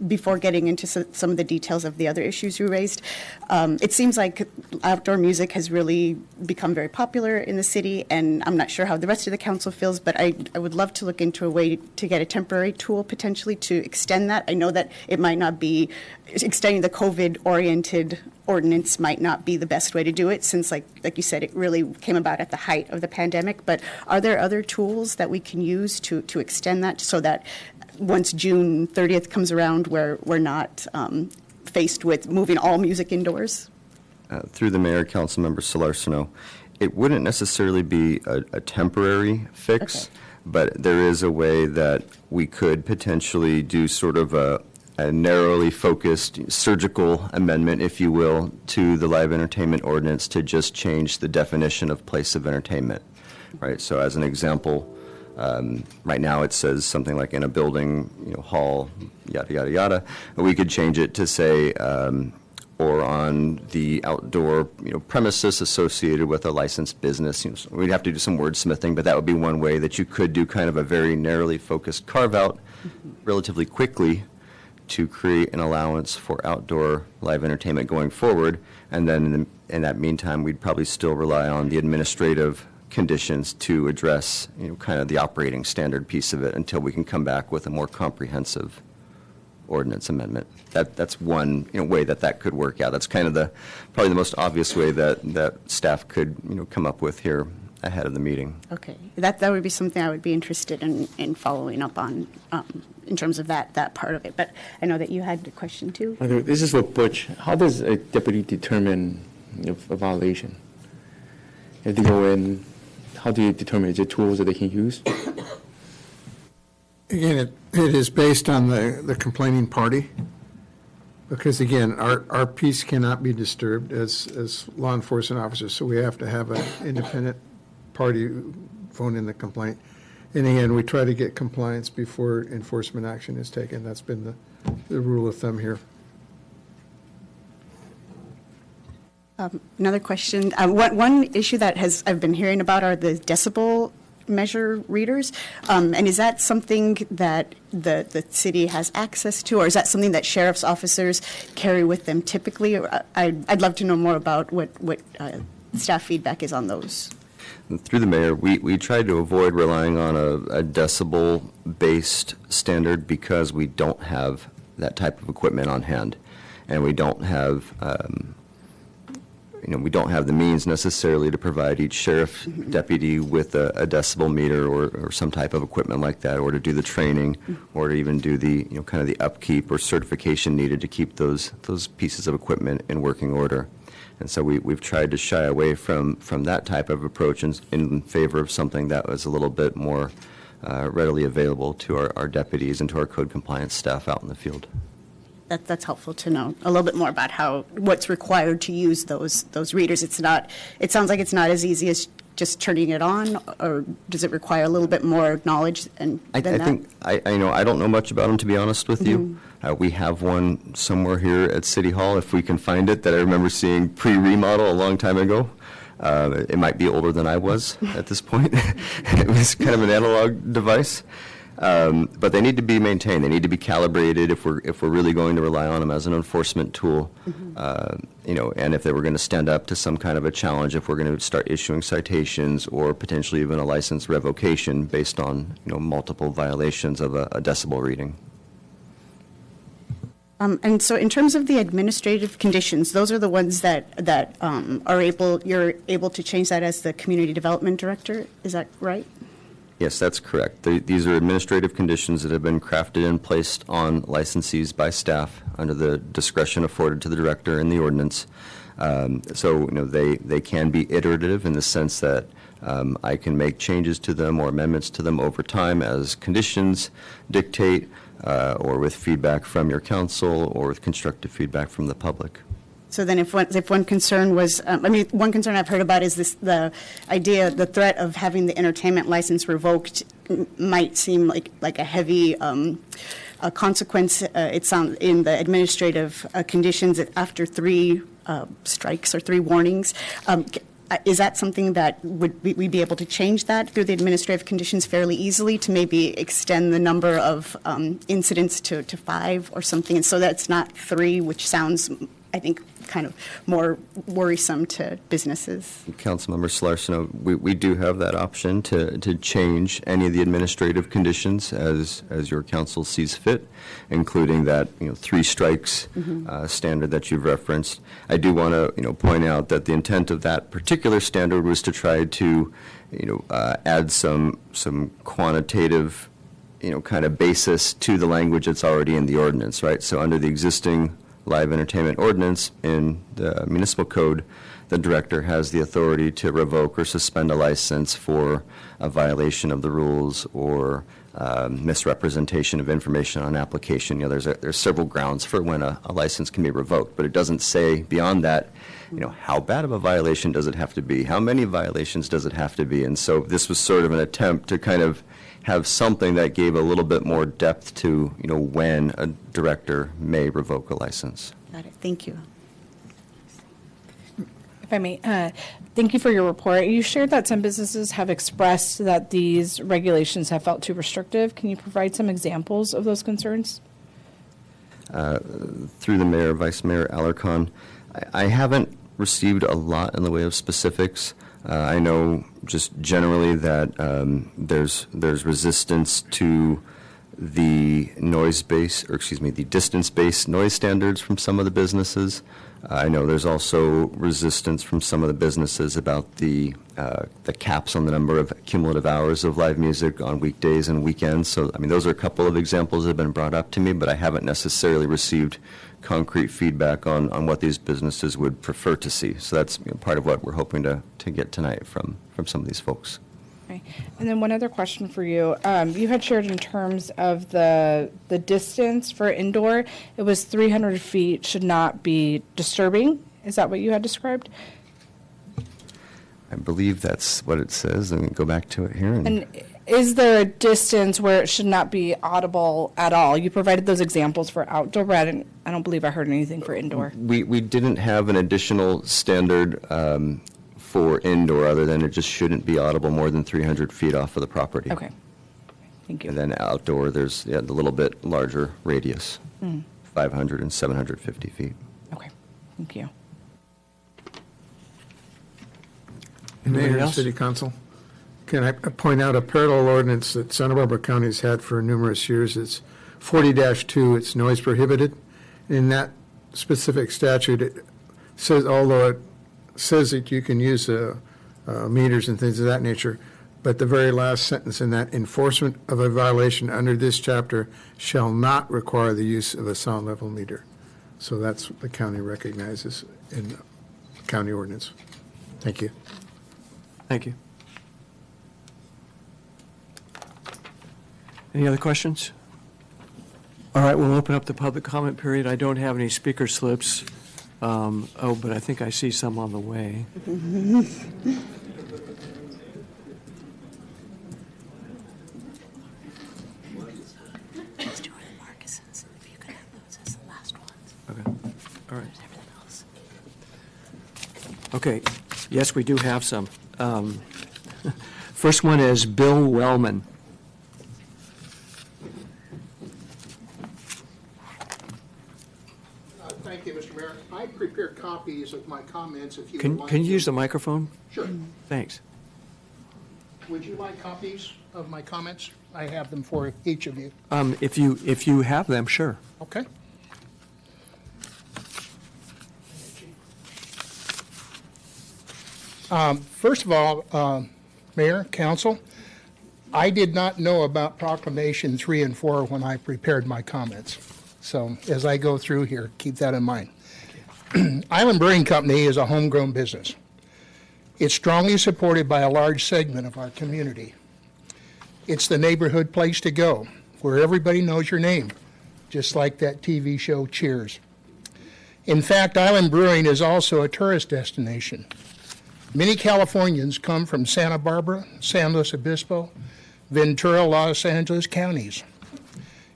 Before getting into some of the details of the other issues you raised, it seems like outdoor music has really become very popular in the city, and I'm not sure how the rest of the council feels, but I would love to look into a way to get a temporary tool potentially to extend that. I know that it might not be extending the COVID-oriented ordinance might not be the best way to do it, since like you said, it really came about at the height of the pandemic. But are there other tools that we can use to extend that so that once June 30th comes around, we're not faced with moving all music indoors? Through the mayor, council member Solarsano, it wouldn't necessarily be a temporary fix, but there is a way that we could potentially do sort of a narrowly focused surgical amendment, if you will, to the live entertainment ordinance to just change the definition of place of entertainment, right? So as an example, right now it says something like in a building, hall, yada, yada, yada. We could change it to say, or on the outdoor, premises associated with a licensed business. So we'd have to do some wordsmithing, but that would be one way that you could do kind of a very narrowly focused carve-out relatively quickly to create an allowance for outdoor live entertainment going forward. And then in that meantime, we'd probably still rely on the administrative conditions to address, kind of the operating standard piece of it until we can come back with a more comprehensive ordinance amendment. That's one way that could work out. That's kind of probably the most obvious way that staff could come up with here ahead of the meeting. Okay, that would be something I would be interested in following up on in terms of that part of it. But I know that you had a question too. This is for Butch. How does a deputy determine a violation? If they go in, how do you determine? Is there tools that they can use? Again, it is based on the complaining party, because again, our peace cannot be disturbed as law enforcement officers, so we have to have an independent party phone in the complaint. And again, we try to get compliance before enforcement action is taken. That's been the rule of thumb here. Another question. One issue that I've been hearing about are the decibel measure readers. And is that something that the city has access to, or is that something that sheriff's officers carry with them typically? I'd love to know more about what staff feedback is on those. Through the mayor, we tried to avoid relying on a decibel-based standard because we don't have that type of equipment on hand, and we don't have we don't have the means necessarily to provide each sheriff deputy with a decibel meter or some type of equipment like that, or to do the training, or to even do the kind of the upkeep or certification needed to keep those pieces of equipment in working order. And so we've tried to shy away from that type of approach in favor of something that was a little bit more readily available to our deputies and to our code compliance staff out in the field. That's helpful to know a little bit more about what's required to use those readers. It sounds like it's not as easy as just turning it on, or does it require a little bit more knowledge than that? I don't know much about them, to be honest with you. We have one somewhere here at City Hall, if we can find it, that I remember seeing pre-remodel a long time ago. It might be older than I was at this point. It was kind of an analog device. But they need to be maintained. They need to be calibrated if we're really going to rely on them as an enforcement tool. And if they were going to stand up to some kind of a challenge, if we're going to start issuing citations or potentially even a license revocation based on multiple violations of a decibel reading. And so in terms of the administrative conditions, those are the ones that you're able to change that as the community development director, is that right? Yes, that's correct. These are administrative conditions that have been crafted and placed on licensees by staff under the discretion afforded to the director in the ordinance. So, they can be iterative in the sense that I can make changes to them or amendments to them over time as conditions dictate, or with feedback from your council, or with constructive feedback from the public. So then if one concern was, one concern I've heard about is the threat of having the entertainment license revoked might seem like a heavy a consequence. It sounds in the administrative conditions that after 3 strikes or 3 warnings. Is that something that we'd be able to change that through the administrative conditions fairly easily to maybe extend the number of incidents to 5 or something, and so that's not 3, which sounds, I think, kind of more worrisome to businesses? Councilmember Slarcino, we do have that option to change any of the administrative conditions as your council sees fit, including that 3 strikes standard that you've referenced. I do want to point out that the intent of that particular standard was to try to add some quantitative kind of basis to the language that's already in the ordinance, right? So under the existing live entertainment ordinance in the municipal code, the director has the authority to revoke or suspend a license for a violation of the rules or misrepresentation of information on application. There's several grounds for when a license can be revoked, but it doesn't say beyond that, how bad of a violation does it have to be? How many violations does it have to be? And so this was sort of an attempt to kind of have something that gave a little bit more depth to, when a director may revoke a license. Got it. Thank you. If I may, thank you for your report. You shared that some businesses have expressed that these regulations have felt too restrictive. Can you provide some examples of those concerns? Through the mayor, Vice Mayor Alarcon, I haven't received a lot in the way of specifics. I know just generally that there's resistance to the the distance-based noise standards from some of the businesses. I know there's also resistance from some of the businesses about the caps on the number of cumulative hours of live music on weekdays and weekends. So, those are a couple of examples that have been brought up to me, but I haven't necessarily received concrete feedback on what these businesses would prefer to see. So that's part of what we're hoping to get tonight from some of these folks. Okay. And then one other question for you. You had shared in terms of the distance for indoor, it was 300 feet should not be disturbing. Is that what you had described? I believe that's what it says. Let me go back to it here. And is there a distance where it should not be audible at all? You provided those examples for outdoor, but I don't believe I heard anything for indoor. We didn't have an additional standard for indoor other than it just shouldn't be audible more than 300 feet off of the property. Okay. Thank you. And then outdoor, there's the little bit larger radius, 500 and 750 feet. Okay. Thank you. Mayor and City Council, can I point out a parallel ordinance that Santa Barbara County has had for numerous years? It's 40-2, it's noise prohibited. In that specific statute, it says, although it says that you can use meters and things of that nature, but the very last sentence in that, enforcement of a violation under this chapter shall not require the use of a sound level meter. So that's what the county recognizes in the county ordinance. Thank you. Thank you. Any other questions? All right, we'll open up the public comment period. I don't have any speaker slips. But I think I see some on the way. Okay. All right. Okay. Yes, we do have some. First one is Bill Wellman. Thank you, Mr. Mayor. I prepared copies of my comments if you Can would like you to. use the microphone? Sure. Thanks. Would you like copies of my comments? I have them for each of you. If you have them, sure. Okay. First of all, Mayor, Council, I did not know about Proclamation 3 and 4 when I prepared my comments. So as I go through here, keep that in mind. Island Brewing Company is a homegrown business. It's strongly supported by a large segment of our community. It's the neighborhood place to go, where everybody knows your name, just like that TV show Cheers. In fact, Island Brewing is also a tourist destination. Many Californians come from Santa Barbara, San Luis Obispo, Ventura, Los Angeles counties.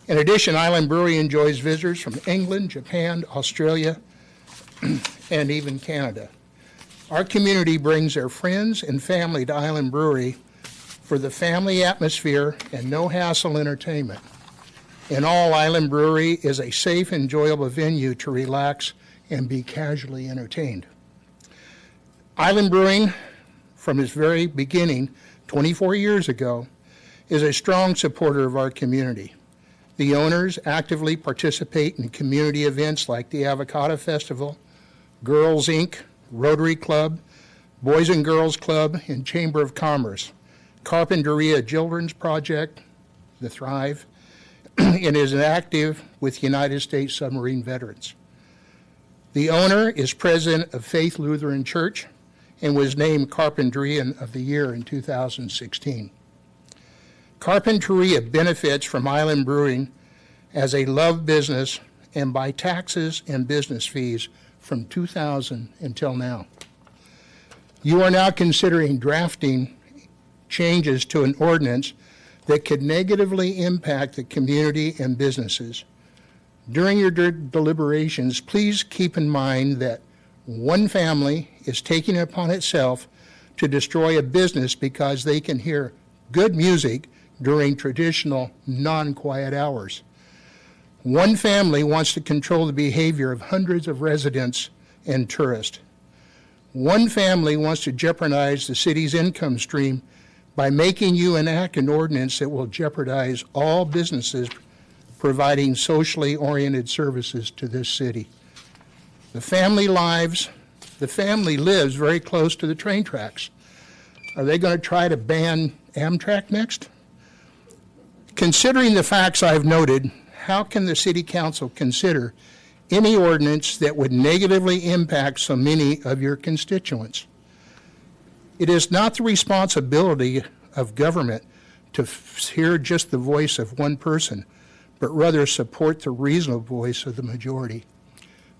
In addition, Island Brewery enjoys visitors from England, Japan, Australia, and even Canada. Our community brings their friends and family to Island Brewery for the family atmosphere and no-hassle entertainment. In all, Island Brewery is a safe, enjoyable venue to relax and be casually entertained. Island Brewing, from its very beginning, 24 years ago, is a strong supporter of our community. The owners actively participate in community events like the Avocado Festival, Girls Inc., Rotary Club, Boys and Girls Club, and Chamber of Commerce, Carpinteria Children's Project, the Thrive, and is active with United States submarine veterans. The owner is president of Faith Lutheran Church and was named Carpinterian of the Year in 2016. Carpinteria benefits from Island Brewing as a loved business and by taxes and business fees from 2000 until now. You are now considering drafting changes to an ordinance that could negatively impact the community and businesses. During your deliberations, please keep in mind that one family is taking it upon itself to destroy a business because they can hear good music during traditional non-quiet hours. One family wants to control the behavior of hundreds of residents and tourists. One family wants to jeopardize the city's income stream by making you enact an ordinance that will jeopardize all businesses providing socially oriented services to this city. The family lives very close to the train tracks. Are they going to try to ban Amtrak next? Considering the facts I've noted, how can the City Council consider any ordinance that would negatively impact so many of your constituents? It is not the responsibility of government to hear just the voice of one person, but rather support the reasonable voice of the majority.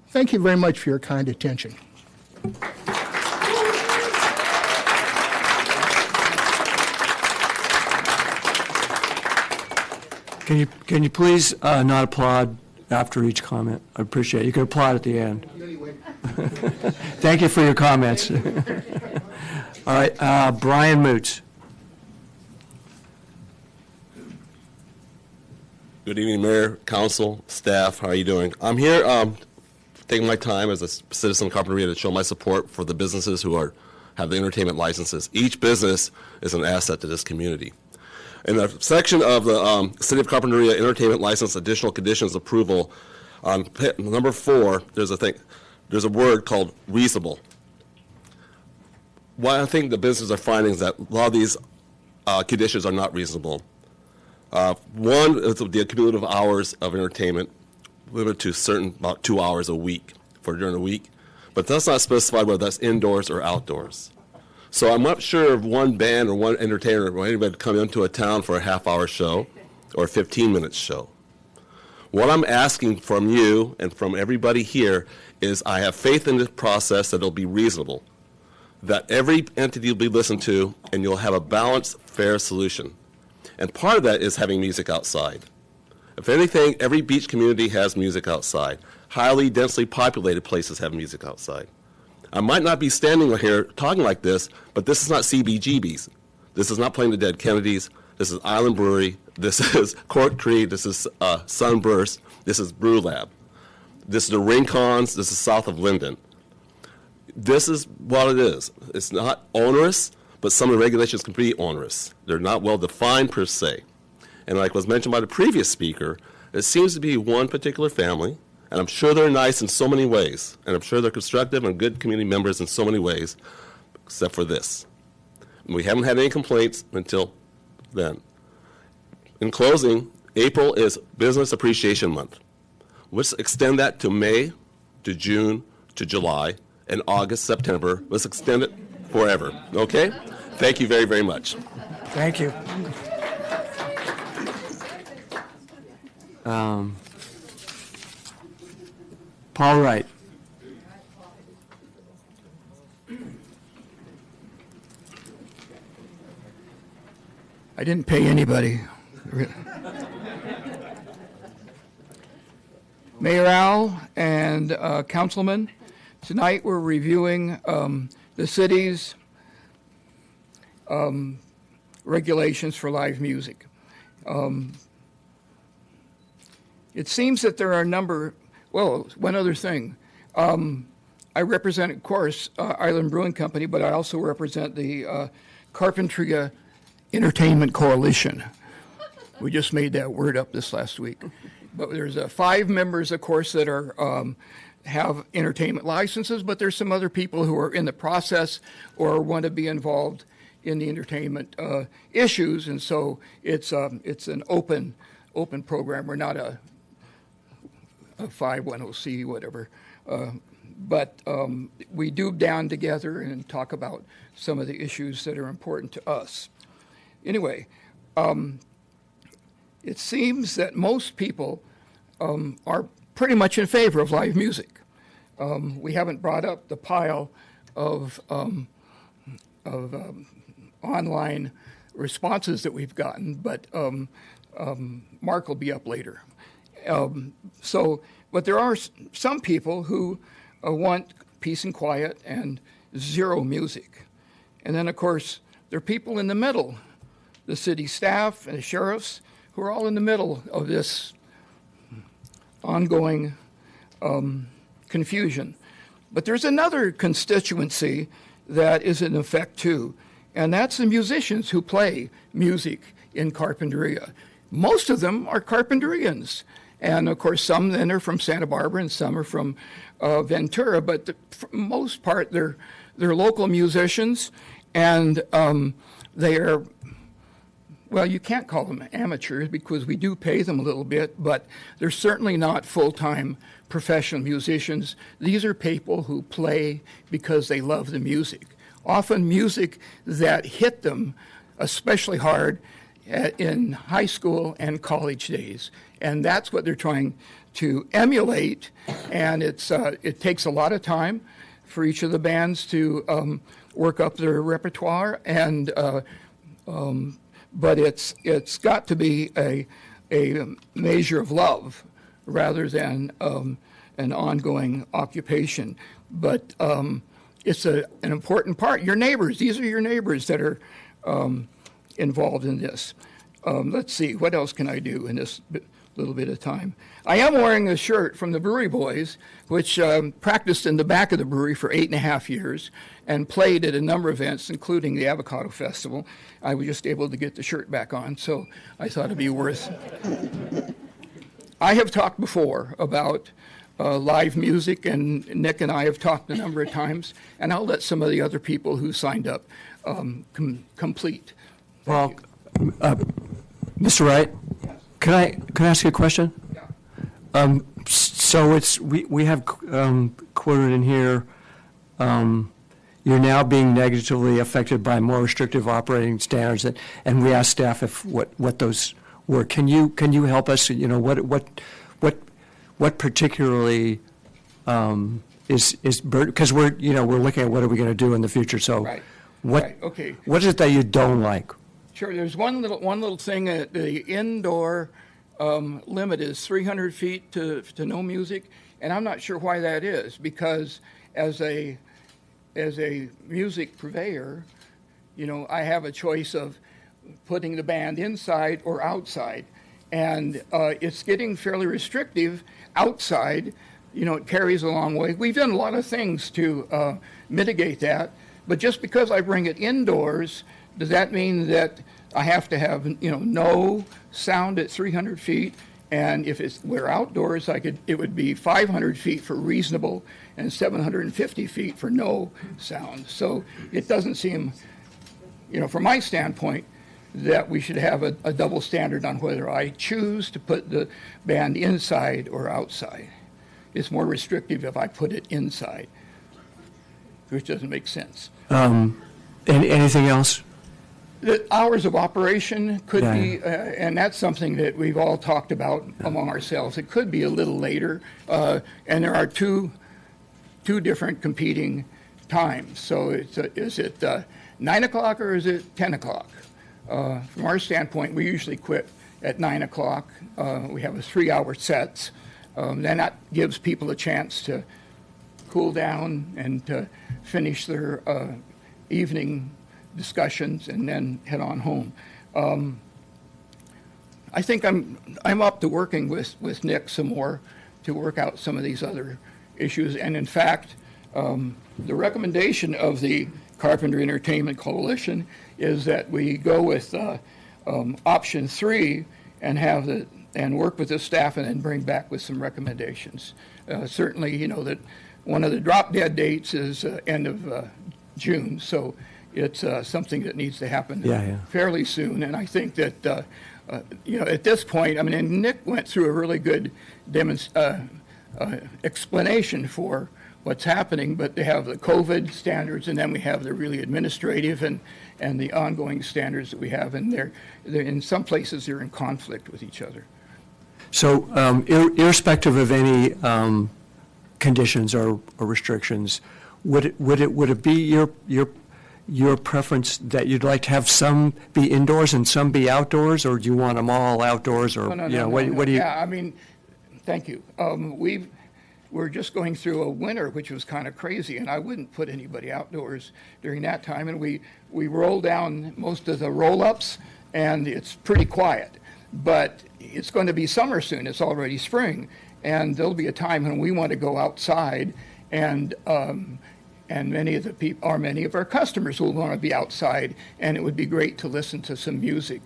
Thank you very much for your kind attention. Can you please not applaud after each comment? I appreciate it. You can applaud at the end. Thank you for your comments. All right, Brian Moots. Good evening, Mayor, Council, staff. How are you doing? I'm here taking my time as a citizen of Carpinteria to show my support for the businesses who have the entertainment licenses. Each business is an asset to this community. In the section of the City of Carpinteria Entertainment License Additional Conditions Approval, on number 4, there's a word called reasonable. What I think the businesses are finding is that a lot of these conditions are not reasonable. One is the cumulative hours of entertainment, limited to about 2 hours a week for during the week, but that's not specified whether that's indoors or outdoors. So I'm not sure if one band or one entertainer or anybody would come into a town for a half-hour show or a 15-minute show. What I'm asking from you and from everybody here is I have faith in this process that it'll be reasonable, that every entity will be listened to, and you'll have a balanced, fair solution. And part of that is having music outside. If anything, every beach community has music outside. Highly densely populated places have music outside. I might not be standing here talking like this, but this is not CBGB's. This is not Playing the Dead Kennedys. This is Island Brewery. This is Cork Tree. This is Sunburst. This is Brew Lab. This is the Rincons. This is south of Linden. This is what it is. It's not onerous, but some of the regulations can be onerous. They're not well defined per se. And like was mentioned by the previous speaker, it seems to be one particular family, and I'm sure they're nice in so many ways, and I'm sure they're constructive and good community members in so many ways. except for this. And we haven't had any complaints until then. In closing, April is Business Appreciation Month. Let's extend that to May, to June, to July, and August, September. Let's extend it forever, okay? Thank you very, very much. Thank you. Paul Wright. I didn't pay anybody. Mayor Al and councilmen, tonight we're reviewing the city's regulations for live music. It seems that there are a number, well, one other thing. I represent, of course, Island Brewing Company, but I also represent the Carpinteria Entertainment Coalition. We just made that word up this last week. But there's 5 members, of course, that are have entertainment licenses, but there's some other people who are in the process or want to be involved in the entertainment issues, and so it's an open program. We're not a 510C, whatever. But we do down together and talk about some of the issues that are important to us. Anyway, it seems that most people are pretty much in favor of live music. We haven't brought up the pile of online responses that we've gotten, but Mark will be up later. But there are some people who want peace and quiet and zero music. And then, of course, there are people in the middle, the city staff and the sheriffs, who are all in the middle of this ongoing confusion. But there's another constituency that is in effect too, and that's the musicians who play music in Carpinteria. Most of them are Carpinterians, and of course some then are from Santa Barbara and some are from Ventura, but for the most part they're local musicians, and they are, well, you can't call them amateurs because we do pay them a little bit, but they're certainly not full-time professional musicians. These are people who play because they love the music. Often music that hit them especially hard in high school and college days. And that's what they're trying to emulate. And it takes a lot of time for each of the bands to work up their repertoire. And but it's got to be a measure of love rather than an ongoing occupation. But it's an important part. Your neighbors, these are your neighbors that are involved in this. Let's see, what else can I do in this little bit of time? I am wearing a shirt from the Brewery Boys, which practiced in the back of the brewery for 8.5 years and played at a number of events, including the Avocado Festival. I was just able to get the shirt back on, so I thought it'd be worth. I have talked before about live music, and Nick and I have talked a number of times, and I'll let some of the other people who signed up complete. Well, Mr. Wright, can I ask you a question? Yeah. So we have quoted in here, you're now being negatively affected by more restrictive operating standards, and we asked staff if what those were. Can you help us? You know, what particularly is because we're looking at what are we going to do in the future. So right. Okay. What is it that you don't like? Sure. There's one little thing. The indoor limit is 300 feet to no music, and I'm not sure why that is. Because as a music purveyor, I have a choice of putting the band inside or outside, and it's getting fairly restrictive outside. It carries a long way. We've done a lot of things to mitigate that, but just because I bring it indoors, does that mean that I have to have no sound at 300 feet And if we're outdoors, it would be 500 feet for reasonable and 750 feet for no sound. So it doesn't seem, from my standpoint, that we should have a double standard on whether I choose to put the band inside or outside. It's more restrictive if I put it inside, which doesn't make sense. Anything else? The hours of operation could be, and that's something that we've all talked about among ourselves. It could be a little later, and there are two different competing times. So is it 9 o'clock or is it 10 o'clock? From our standpoint, we usually quit at 9 o'clock. We have a 3-hour sets. Then that gives people a chance to cool down and to finish their evening discussions and then head on home. I think I'm up to working with Nick some more to work out some of these other issues. And in fact, the recommendation of the Carpenter Entertainment Coalition is that we go with option 3 and work with the staff and then bring back with some recommendations. Certainly, that one of the drop dead dates is end of June, so it's something that needs to happen fairly soon. And I think that, at this point, and Nick went through a really good explanation for what's happening, but they have the COVID standards, and then we have the really administrative and the ongoing standards that we have, and they're in some places they're in conflict with each other. So, irrespective of any conditions or restrictions, would it be your preference that you'd like to have some be indoors and some be outdoors, or do you want them all outdoors, or No. what do you? Yeah, thank you. We're just going through a winter, which was kind of crazy, and I wouldn't put anybody outdoors during that time. And we roll down most of the roll-ups, and it's pretty quiet. But it's going to be summer soon. It's already spring, and there'll be a time when we want to go outside, and many of our customers will want to be outside, and it would be great to listen to some music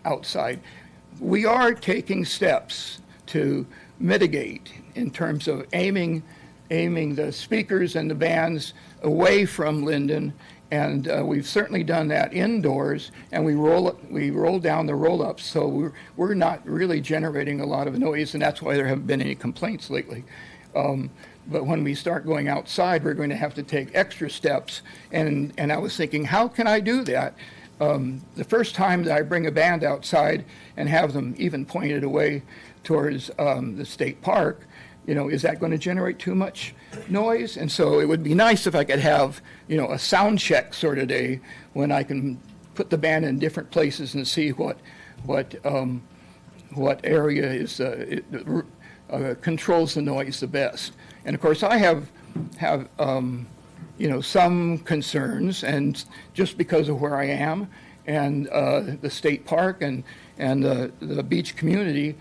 outside. We are taking steps to mitigate in terms of aiming the speakers and the bands away from Linden, and we've certainly done that indoors, and we roll down the roll-ups, so we're not really generating a lot of noise, and that's why there haven't been any complaints lately. But when we start going outside, we're going to have to take extra steps, and I was thinking, how can I do that? The first time that I bring a band outside and have them even pointed away towards the state park, is that going to generate too much noise? And so it would be nice if I could have, a sound check sort of day when I can put the band in different places and see what area is controls the noise the best. And of course, I have some concerns, and just because of where I am and the state park and the beach community,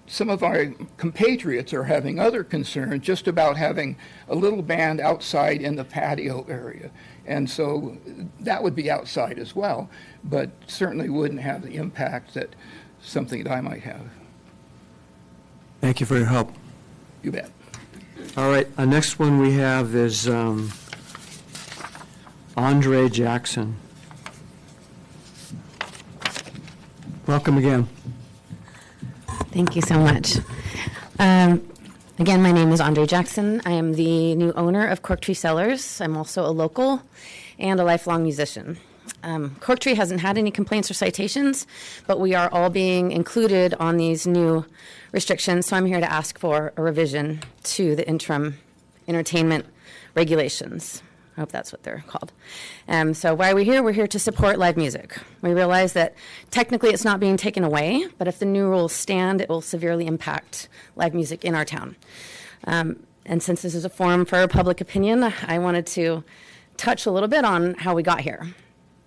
some of our compatriots are having other concerns just about having a little band outside in the patio area. And so that would be outside as well, but certainly wouldn't have the impact that something that I might have. Thank you for your help. You bet. All right, next one we have is Andre Jackson. Welcome again. Thank you so much. Again, my name is Andre Jackson. I am the new owner of Cork Tree Cellars. I'm also a local and a lifelong musician. Cork Tree hasn't had any complaints or citations, but we are all being included on these new restrictions, so I'm here to ask for a revision to the interim entertainment regulations. I hope that's what they're called. So why are we here? We're here to support live music. We realize that technically it's not being taken away, but if the new rules stand, it will severely impact live music in our town. And since this is a forum for public opinion, I wanted to touch a little bit on how we got here.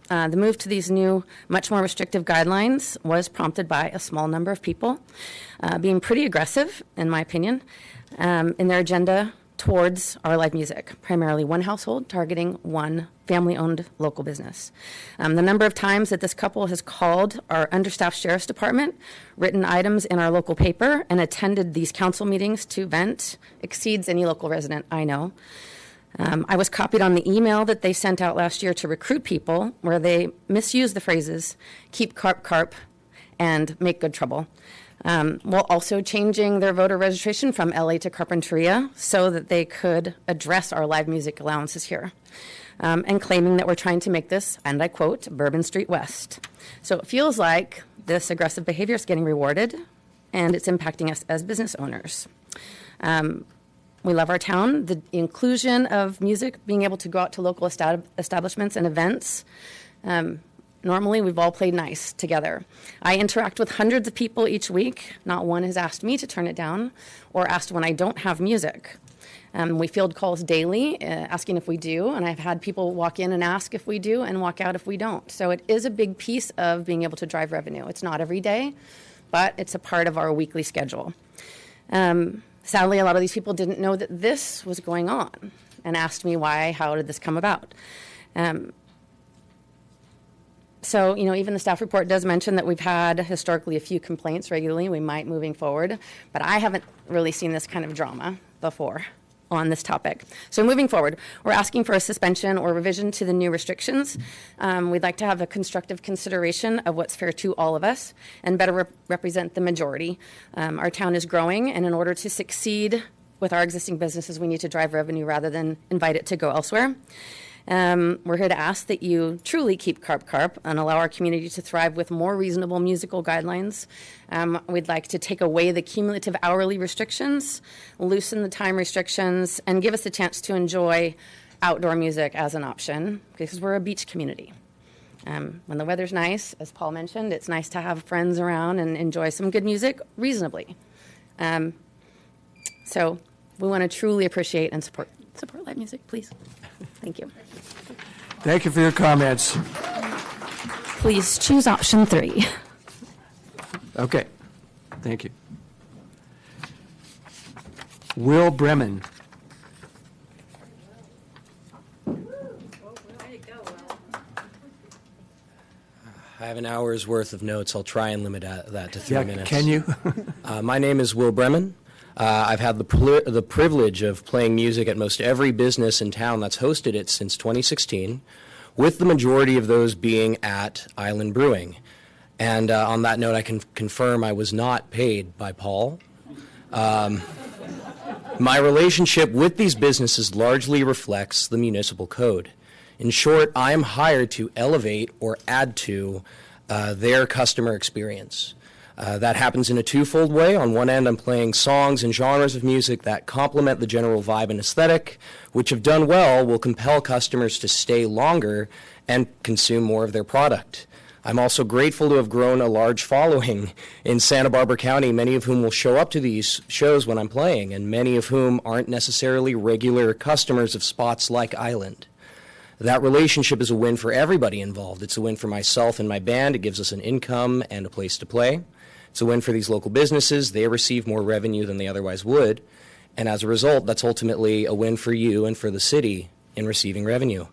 The move to these new, much more restrictive guidelines was prompted by a small number of people being pretty aggressive, in my opinion, in their agenda towards our live music, primarily one household targeting one family-owned local business. The number of times that this couple has called our understaffed sheriff's department, written items in our local paper, and attended these council meetings to vent exceeds any local resident I know. I was copied on the email that they sent out last year to recruit people, where they misused the phrases, keep carp, and make good trouble, while also changing their voter registration from LA to Carpinteria so that they could address our live music allowances here, and claiming that we're trying to make this, and I quote, Bourbon Street West. So it feels like this aggressive behavior is getting rewarded, and it's impacting us as business owners. We love our town. The inclusion of music, being able to go out to local establishments and events. Normally, we've all played nice together. I interact with hundreds of people each week. Not one has asked me to turn it down or asked when I don't have music. We field calls daily asking if we do, and I've had people walk in and ask if we do and walk out if we don't. So it is a big piece of being able to drive revenue. It's not every day, but it's a part of our weekly schedule. Sadly, a lot of these people didn't know that this was going on and asked me why, how did this come about? So, even the staff report does mention that we've had historically a few complaints regularly. We might moving forward, but I haven't really seen this kind of drama before on this topic. So moving forward, we're asking for a suspension or revision to the new restrictions. We'd like to have a constructive consideration of what's fair to all of us and better represent the majority. Our town is growing, and in order to succeed with our existing businesses, we need to drive revenue rather than invite it to go elsewhere. We're here to ask that you truly keep carp and allow our community to thrive with more reasonable musical guidelines. We'd like to take away the cumulative hourly restrictions, loosen the time restrictions, and give us a chance to enjoy outdoor music as an option because we're a beach community. When the weather's nice, as Paul mentioned, it's nice to have friends around and enjoy some good music reasonably. So we want to truly appreciate and support live music, please. Thank you. Thank you for your comments. Please choose option 3. Okay. Thank you. Will Bremen. I have an hour's worth of notes. I'll try and limit that to 3 minutes. Can you? My name is Will Bremen. I've had the privilege of playing music at most every business in town that's hosted it since 2016, with the majority of those being at Island Brewing. And on that note, I can confirm I was not paid by Paul. My relationship with these businesses largely reflects the municipal code. In short, I am hired to elevate or add to their customer experience. That happens in a twofold way. On one end, I'm playing songs and genres of music that complement the general vibe and aesthetic, which, if done well, will compel customers to stay longer and consume more of their product. I'm also grateful to have grown a large following in Santa Barbara County, many of whom will show up to these shows when I'm playing, and many of whom aren't necessarily regular customers of spots like Island. That relationship is a win for everybody involved. It's a win for myself and my band. It gives us an income and a place to play. It's a win for these local businesses. They receive more revenue than they otherwise would. And as a result, that's ultimately a win for you and for the city in receiving revenue.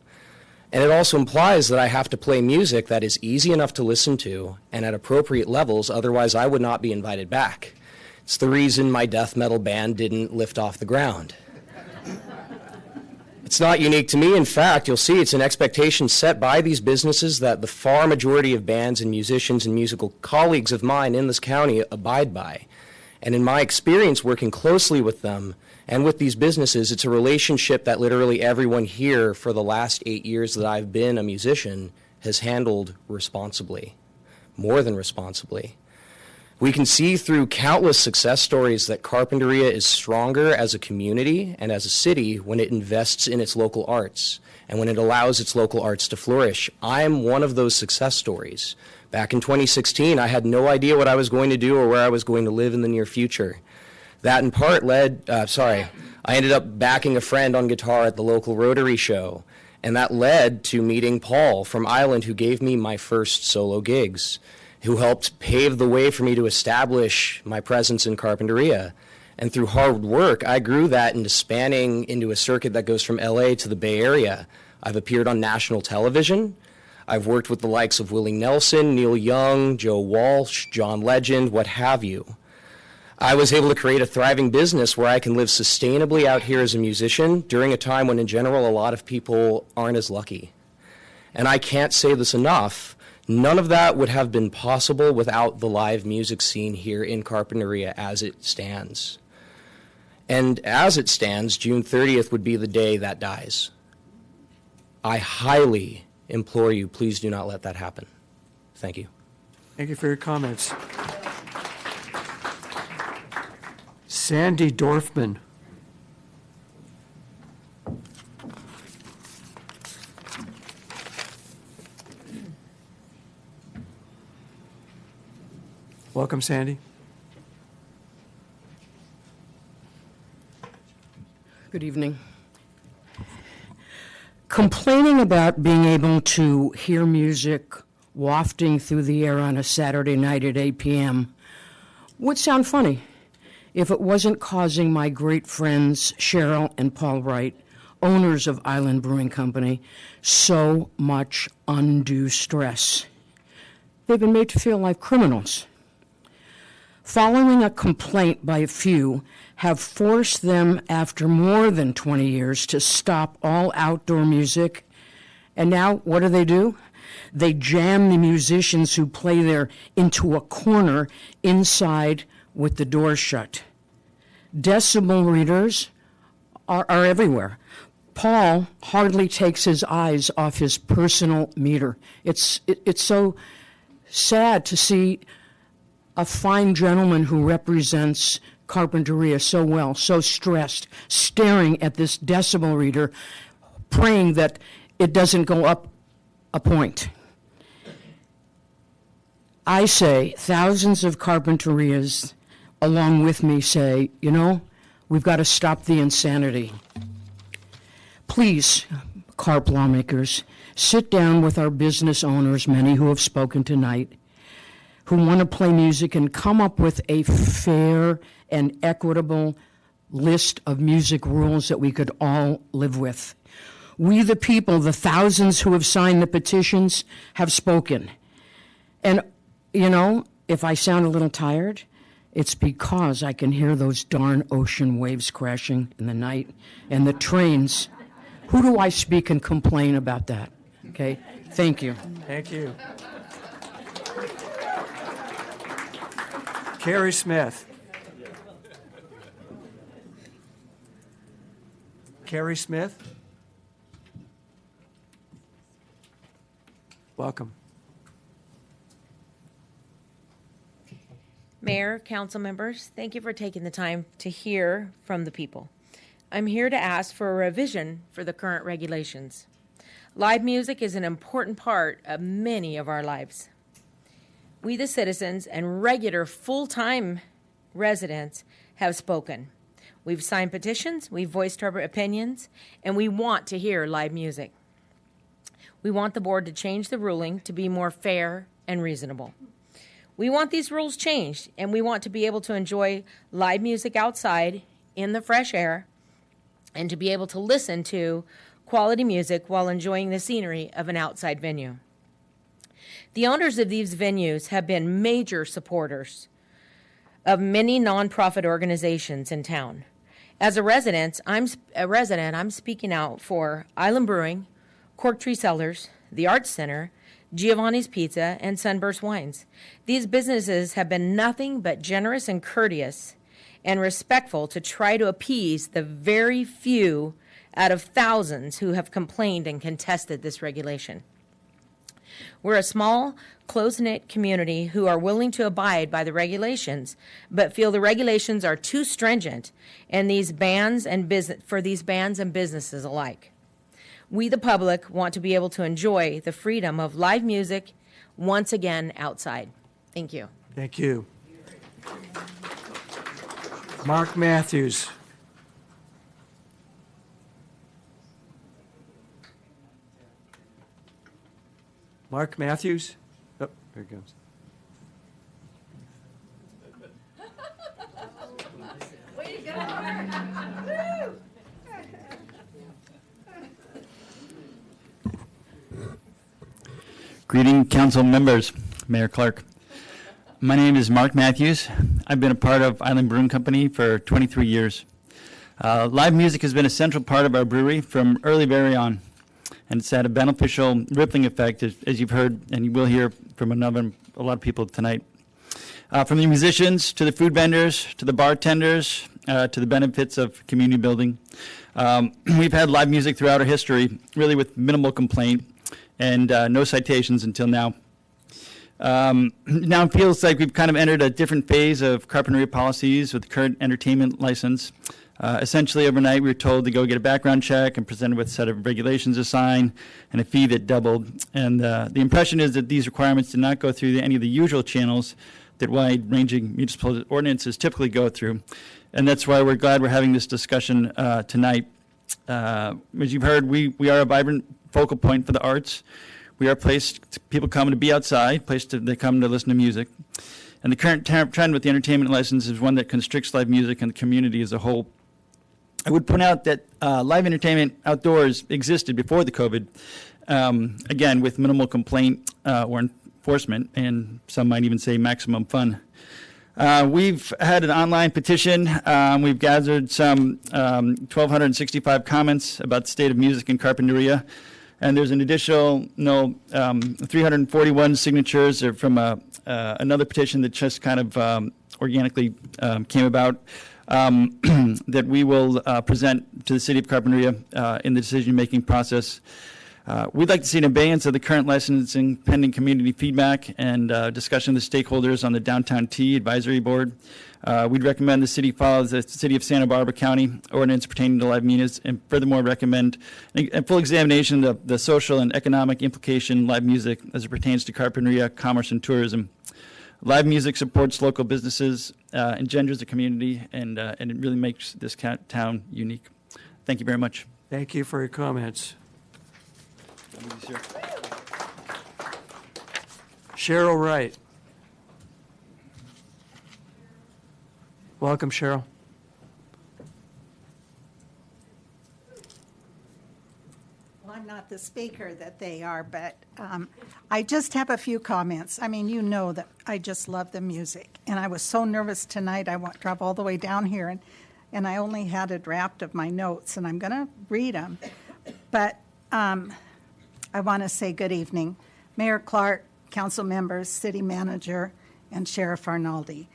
And it also implies that I have to play music that is easy enough to listen to and at appropriate levels, otherwise I would not be invited back. It's the reason my death metal band didn't lift off the ground. It's not unique to me. In fact, you'll see it's an expectation set by these businesses that the far majority of bands and musicians and musical colleagues of mine in this county abide by. And in my experience working closely with them and with these businesses, it's a relationship that literally everyone here for the last 8 years that I've been a musician has handled responsibly, more than responsibly. We can see through countless success stories that Carpinteria is stronger as a community and as a city when it invests in its local arts and when it allows its local arts to flourish. I'm one of those success stories. Back in 2016, I had no idea what I was going to do or where I was going to live in the near future. That in part I ended up backing a friend on guitar at the local Rotary show, and that led to meeting Paul from Island, who gave me my first solo gigs, who helped pave the way for me to establish my presence in Carpinteria. And through hard work, I grew that into spanning into a circuit that goes from LA to the Bay Area. I've appeared on national television. I've worked with the likes of Willie Nelson, Neil Young, Joe Walsh, John Legend, what have you. I was able to create a thriving business where I can live sustainably out here as a musician during a time when, in general, a lot of people aren't as lucky. And I can't say this enough, none of that would have been possible without the live music scene here in Carpinteria as it stands. And as it stands, June 30th would be the day that dies. I highly implore you, please do not let that happen. Thank you. Thank you for your comments. Sandy Dorfman. Welcome, Sandy. Good evening. Complaining about being able to hear music wafting through the air on a Saturday night at 8 p.m. would sound funny if it wasn't causing my great friends Cheryl and Paul Wright, owners of Island Brewing Company, so much undue stress. They've been made to feel like criminals. Following a complaint by a few have forced them, after more than 20 years, to stop all outdoor music. And now, what do? They jam the musicians who play there into a corner inside with the door shut. Decibel readers are everywhere. Paul hardly takes his eyes off his personal meter. It's so sad to see a fine gentleman who represents Carpinteria so well, so stressed, staring at this decibel reader, praying that it doesn't go up a point. I say, thousands of Carpinterias along with me say, you know, we've got to stop the insanity. Please, carp lawmakers, sit down with our business owners, many who have spoken tonight, who want to play music, and come up with a fair and equitable list of music rules that we could all live with. We, the people, the thousands who have signed the petitions, have spoken. And, you know, if I sound a little tired, it's because I can hear those darn ocean waves crashing in the night and the trains. Who do I speak and complain about that? Okay, thank you. Thank you. Carrie Smith. Carrie Smith. Welcome. Mayor, council members, thank you for taking the time to hear from the people. I'm here to ask for a revision for the current regulations. Live music is an important part of many of our lives. We, the citizens and regular full-time residents, have spoken. We've signed petitions, we've voiced our opinions, and we want to hear live music. We want the board to change the ruling to be more fair and reasonable. We want these rules changed, and we want to be able to enjoy live music outside in the fresh air and to be able to listen to quality music while enjoying the scenery of an outside venue. The owners of these venues have been major supporters of many nonprofit organizations in town. As a resident, I'm speaking out for Island Brewing, Cork Tree Cellars, the Arts Center, Giovanni's Pizza, and Sunburst Wines. These businesses have been nothing but generous and courteous and respectful to try to appease the very few out of thousands who have complained and contested this regulation. We're a small, close-knit community who are willing to abide by the regulations, but feel the regulations are too stringent and for these bands and businesses alike. We, the public, want to be able to enjoy the freedom of live music once again outside. Thank you. Thank you. Mark Matthews. Mark Matthews? Oh, there he comes. Way Greeting council members, Mayor Clark. My name is Mark Matthews. I've been a part of Island Brewing Company for 23 years. Live music has been a central part of our brewery from very on, and it's had a beneficial rippling effect, as you've heard and you will hear from a lot of people tonight. From the musicians to the food vendors to the bartenders to the benefits of community building. We've had live music throughout our history, really with minimal complaint and no citations until now. Now it feels like we've kind of entered a different phase of Carpinteria policies with the current entertainment license. Essentially, overnight, we were told to go get a background check and presented with a set of regulations to sign and a fee that doubled. And the impression is that these requirements did not go through any of the usual channels that wide-ranging municipal ordinances typically go through. And that's why we're glad we're having this discussion tonight. As you've heard, we are a vibrant focal point for the arts. We are a place people come to be outside, they come to listen to music. And the current trend with the entertainment license is one that constricts live music and the community as a whole. I would point out that live entertainment outdoors existed before the COVID, again, with minimal complaint or enforcement, and some might even say maximum fun. We've had an online petition. We've gathered some 1,265 comments about the state of music in Carpinteria, and there's an additional 341 signatures from another petition that just kind of organically came about. That we will present to the City of Carpinteria in the decision-making process. We'd like to see an abeyance of the current licensing pending community feedback and discussion with the stakeholders on the Downtown Tea Advisory Board. We'd recommend the city follow the City of Santa Barbara County ordinance pertaining to live music, and furthermore recommend a full examination of the social and economic implication of live music as it pertains to Carpinteria, commerce, and tourism. Live music supports local businesses, engenders a community, and it really makes this town unique. Thank you very much. Thank you for your comments. Cheryl Wright. Welcome, Cheryl. Well, I'm not the speaker that they are, but I just have a few comments. I mean, you know that I just love the music, and I was so nervous tonight. I drove all the way down here, and I only had a draft of my notes, and I'm going to read them. But I want to say good evening, Mayor Clark, council members, city manager, and Sheriff Arnaldi.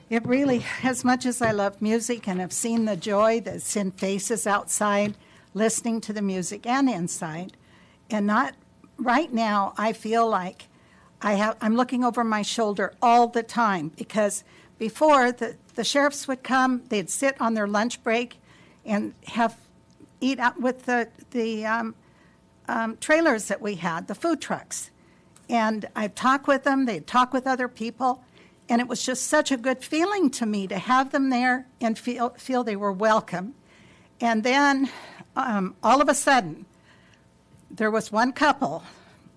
It really, as much as I love music and have seen the joy that's in faces outside, listening to the music and inside, and not right now, I feel like I'm looking over my shoulder all the time, because before the sheriffs would come, they'd sit on their lunch break and eat out with the trailers that we had, the food trucks. And I'd talk with them, they'd talk with other people, and it was just such a good feeling to me to have them there and feel they were welcome. And then all of a sudden, there was one couple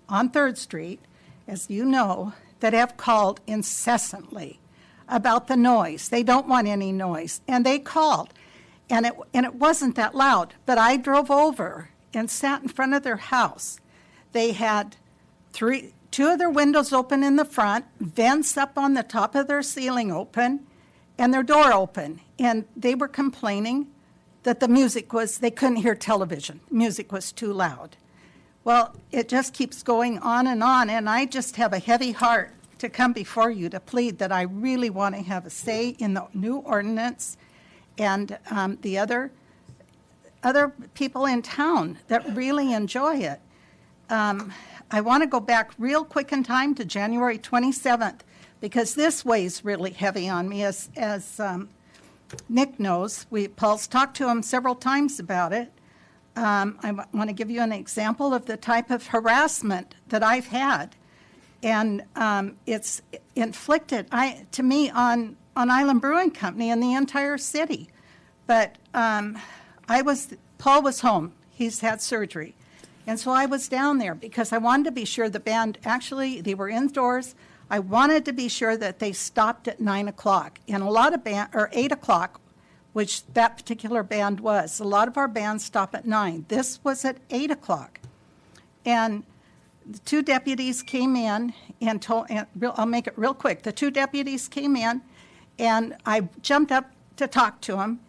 on 3rd Street, as you know, that have called incessantly about the noise. They don't want any noise. And they called, and it wasn't that loud, but I drove over and sat in front of their house. They had two of their windows open in the front, vents up on the top of their ceiling open, and their door open. And they were complaining that the music they couldn't hear television. Music was too loud. Well, it just keeps going on, and I just have a heavy heart to come before you to plead that I really want to have a say in the new ordinance and the other people in town that really enjoy it. I want to go back real quick in time to January 27th, because this weighs really heavy on me, as Nick knows. Paul's talked to him several times about it. I want to give you an example of the type of harassment that I've had, and it's inflicted to me on Island Brewing Company and the entire city. But Paul was home. He's had surgery. And so I was down there because I wanted to be sure the band, actually, they were indoors. I wanted to be sure that they stopped at 9 o'clock. And a lot of 8 o'clock, which that particular band was. A lot of our bands stop at 9. This was at 8 o'clock. And the two deputies came in and told, I'll make it real quick. The two deputies came in, and I jumped up to talk to them,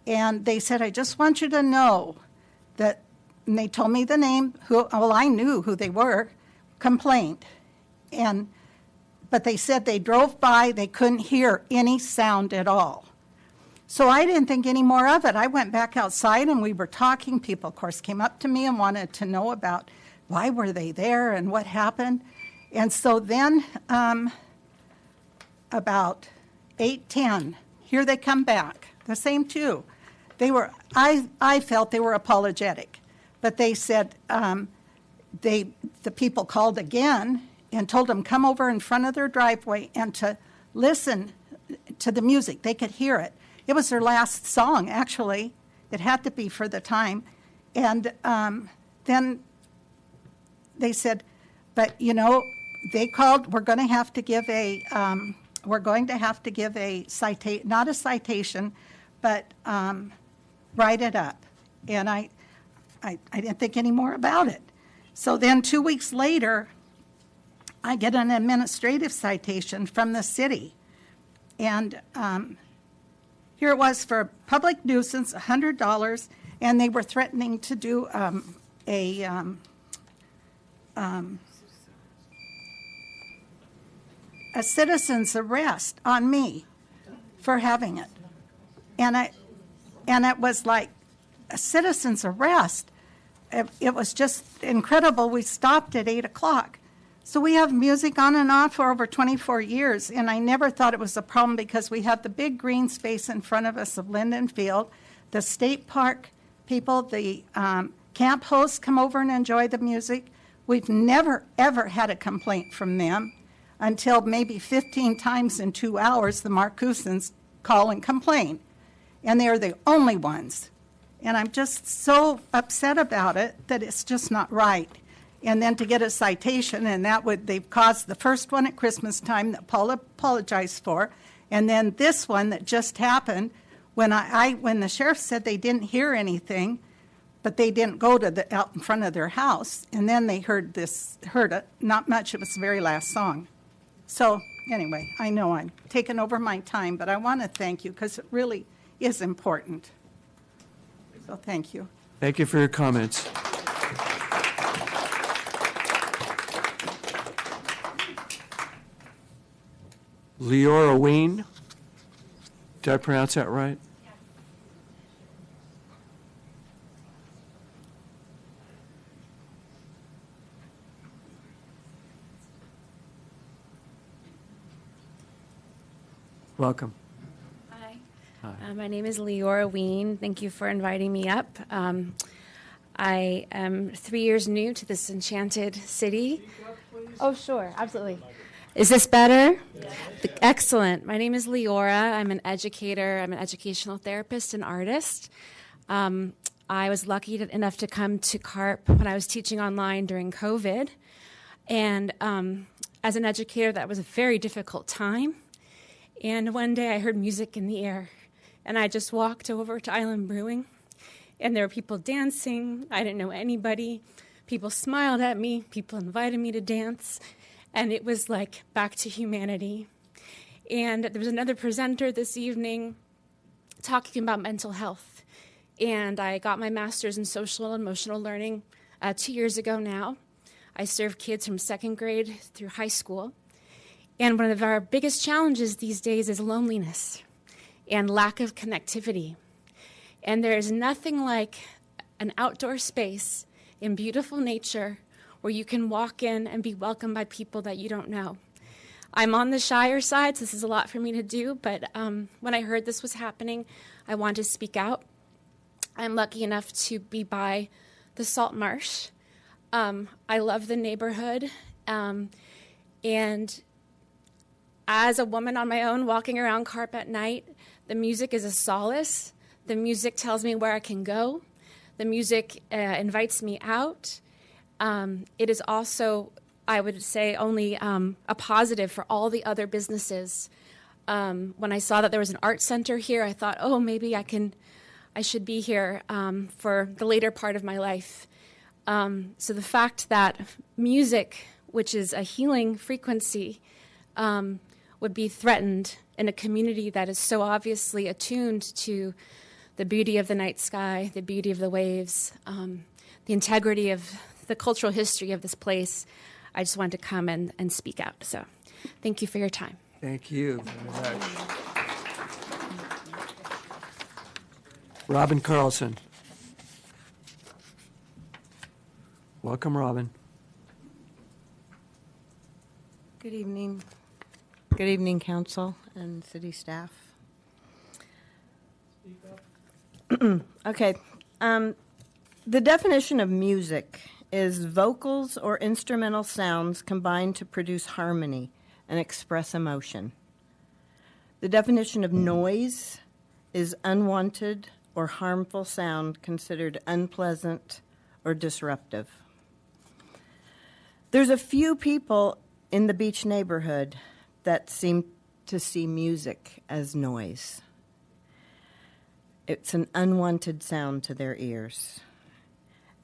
and they said, I just want you to know that, and they told me the name, well, I knew who they were, complained. But they said they drove by, they couldn't hear any sound at all. So I didn't think any more of it. I went back outside and we were talking. People, of course, came up to me and wanted to know about why were they there and what happened. And so then about 8:10, here they come back, the same two. They were, I felt they were apologetic, but they said the people called again and told them come over in front of their driveway and to listen to the music. They could hear it. It was their last song, actually. It had to be for the time. And then they said, but you know, they called, we're going to have to give a citation, not a citation, but write it up. And I didn't think any more about it. So then 2 weeks later, I get an administrative citation from the city. And here it was for public nuisance, $100, and they were threatening to do a citizen's arrest on me for having it. And it was like a citizen's arrest. It was just incredible. We stopped at 8 o'clock. So we have music on and off for over 24 years, and I never thought it was a problem because we have the big green space in front of us of Linden Field. The state park people, the camp hosts come over and enjoy the music. We've never, ever had a complaint from them until maybe 15 times in 2 hours the Marcusans call and complain, and they're the only ones. And I'm just so upset about it that it's just not right. And then to get a citation, and they've caused the first one at Christmas time that Paul apologized for, and then this one that just happened when when the sheriff said they didn't hear anything, but they didn't go to out in front of their house, and then they heard it, not much, it was the very last song. So anyway, I know I'm taking over my time, but I want to thank you because it really is important. So thank you. Thank you for your comments. Leora Ween, did I pronounce that right? Yeah. Welcome. Hi. Hi. My name is Leora Ween. Thank you for inviting me up. I am 3 years new to this enchanted city. Oh, sure, absolutely. Is this better? Yes. Excellent. My name is Leora. I'm an educator. I'm an educational therapist and artist. I was lucky enough to come to CARP when I was teaching online during COVID. And as an educator, that was a very difficult time. And one day I heard music in the air. And I just walked over to Island Brewing. And there were people dancing. I didn't know anybody. People smiled at me. People invited me to dance. And it was like back to humanity. And there was another presenter this evening talking about mental health. And I got my master's in social and emotional learning 2 years ago now. I serve kids from second grade through high school. And one of our biggest challenges these days is loneliness and lack of connectivity. And there is nothing like an outdoor space in beautiful nature where you can walk in and be welcomed by people that you don't know. I'm on the shyer side, so this is a lot for me to do, but when I heard this was happening, I wanted to speak out. I'm lucky enough to be by the Salt Marsh. I love the neighborhood, and as a woman on my own walking around CARP at night, the music is a solace. The music tells me where I can go. The music invites me out. It is also, I would say, only a positive for all the other businesses. When I saw that there was an art center here, I thought, oh, maybe I should be here for the later part of my life. So the fact that music, which is a healing frequency, would be threatened in a community that is so obviously attuned to the beauty of the night sky, the beauty of the waves, the integrity of the cultural history of this place, I just wanted to come and speak out. So thank you for your time. Thank you very much. Robin Carlson. Welcome, Robin. Good evening. Good evening, council and city staff. Okay. The definition of music is vocals or instrumental sounds combined to produce harmony and express emotion. The definition of noise is unwanted or harmful sound considered unpleasant or disruptive. There's a few people in the beach neighborhood that seem to see music as noise. It's an unwanted sound to their ears.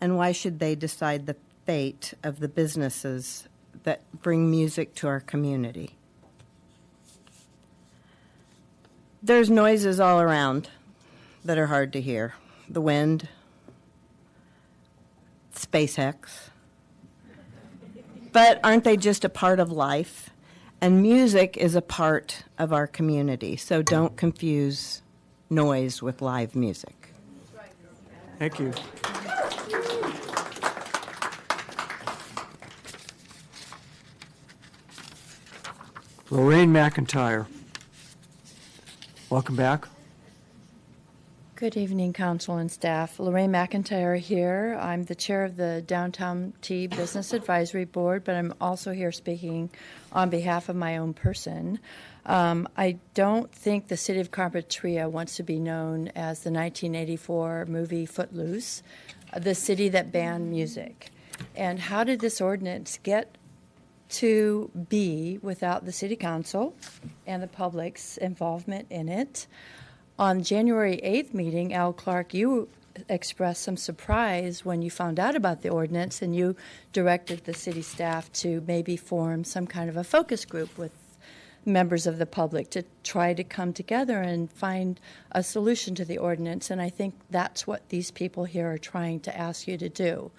And why should they decide the fate of the businesses that bring music to our community? There's noises all around that are hard to hear. The wind, SpaceX. But aren't they just a part of life? And music is a part of our community, so don't confuse noise with live music. Thank you. Lorraine McIntyre. Welcome back. Good evening, council and staff. Lorraine McIntyre here. I'm the chair of the Downtown T Business Advisory Board, but I'm also here speaking on behalf of my own person. I don't think the city of Carpinteria wants to be known as the 1984 movie Footloose, the city that banned music. And how did this ordinance get to be without the city council and the public's involvement in it? On January 8th meeting, Al Clark, you expressed some surprise when you found out about the ordinance, and you directed the city staff to maybe form some kind of a focus group with members of the public to try to come together and find a solution to the ordinance. And I think that's what these people here are trying to ask you to do.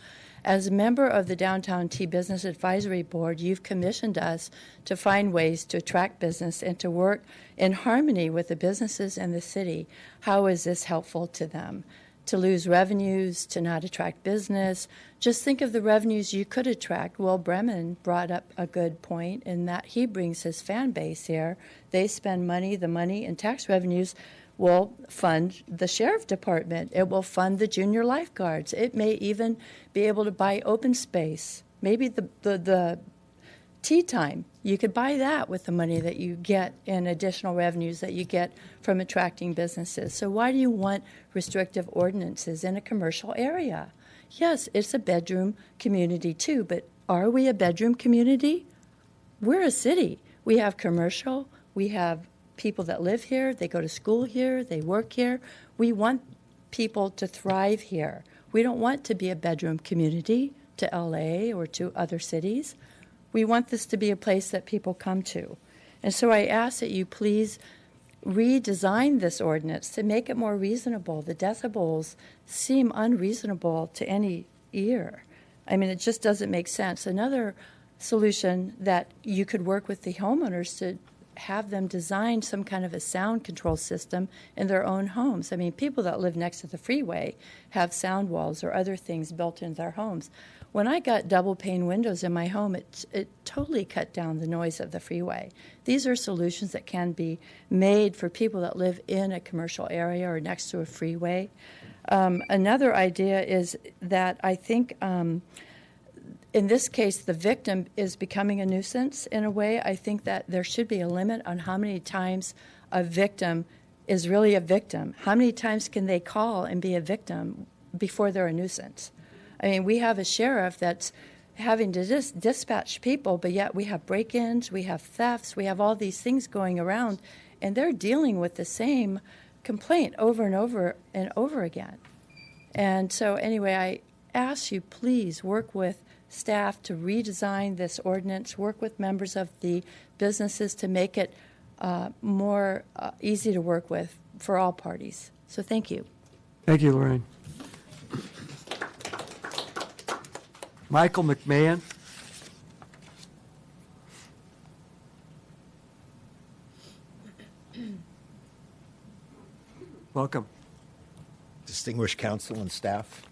As a member of the Downtown T Business Advisory Board, you've commissioned us to find ways to attract business and to work in harmony with the businesses in the city. How is this helpful to them? To lose revenues, to not attract business? Just think of the revenues you could attract. Will Bremen brought up a good point in that he brings his fan base here. They spend money, the money and tax revenues will fund the sheriff department. It will fund the junior lifeguards. It may even be able to buy open space. Maybe the tea time, you could buy that with the money that you get in additional revenues that you get from attracting businesses. So why do you want restrictive ordinances in a commercial area? Yes, it's a bedroom community too, but are we a bedroom community? We're a city. We have commercial, we have people that live here, they go to school here, they work here. We want people to thrive here. We don't want to be a bedroom community to LA or to other cities. We want this to be a place that people come to. And so I ask that you please redesign this ordinance to make it more reasonable. The decibels seem unreasonable to any ear. I mean, it just doesn't make sense. Another solution that you could work with the homeowners to have them design some kind of a sound control system in their own homes. I mean, people that live next to the freeway have sound walls or other things built into their homes. When I got double pane windows in my home, it totally cut down the noise of the freeway. These are solutions that can be made for people that live in a commercial area or next to a freeway. Another idea is that I think in this case, the victim is becoming a nuisance in a way. I think that there should be a limit on how many times a victim is really a victim. How many times can they call and be a victim before they're a nuisance? I mean, we have a sheriff that's having to dispatch people, but yet we have break-ins, we have thefts, we have all these things going around, and they're dealing with the same complaint over and over and over again. And so anyway, ask you, please work with staff to redesign this ordinance, work with members of the businesses to make it more easy to work with for all parties. So thank you. Thank you, Lorraine. Michael McMahon. Welcome. Distinguished council and staff.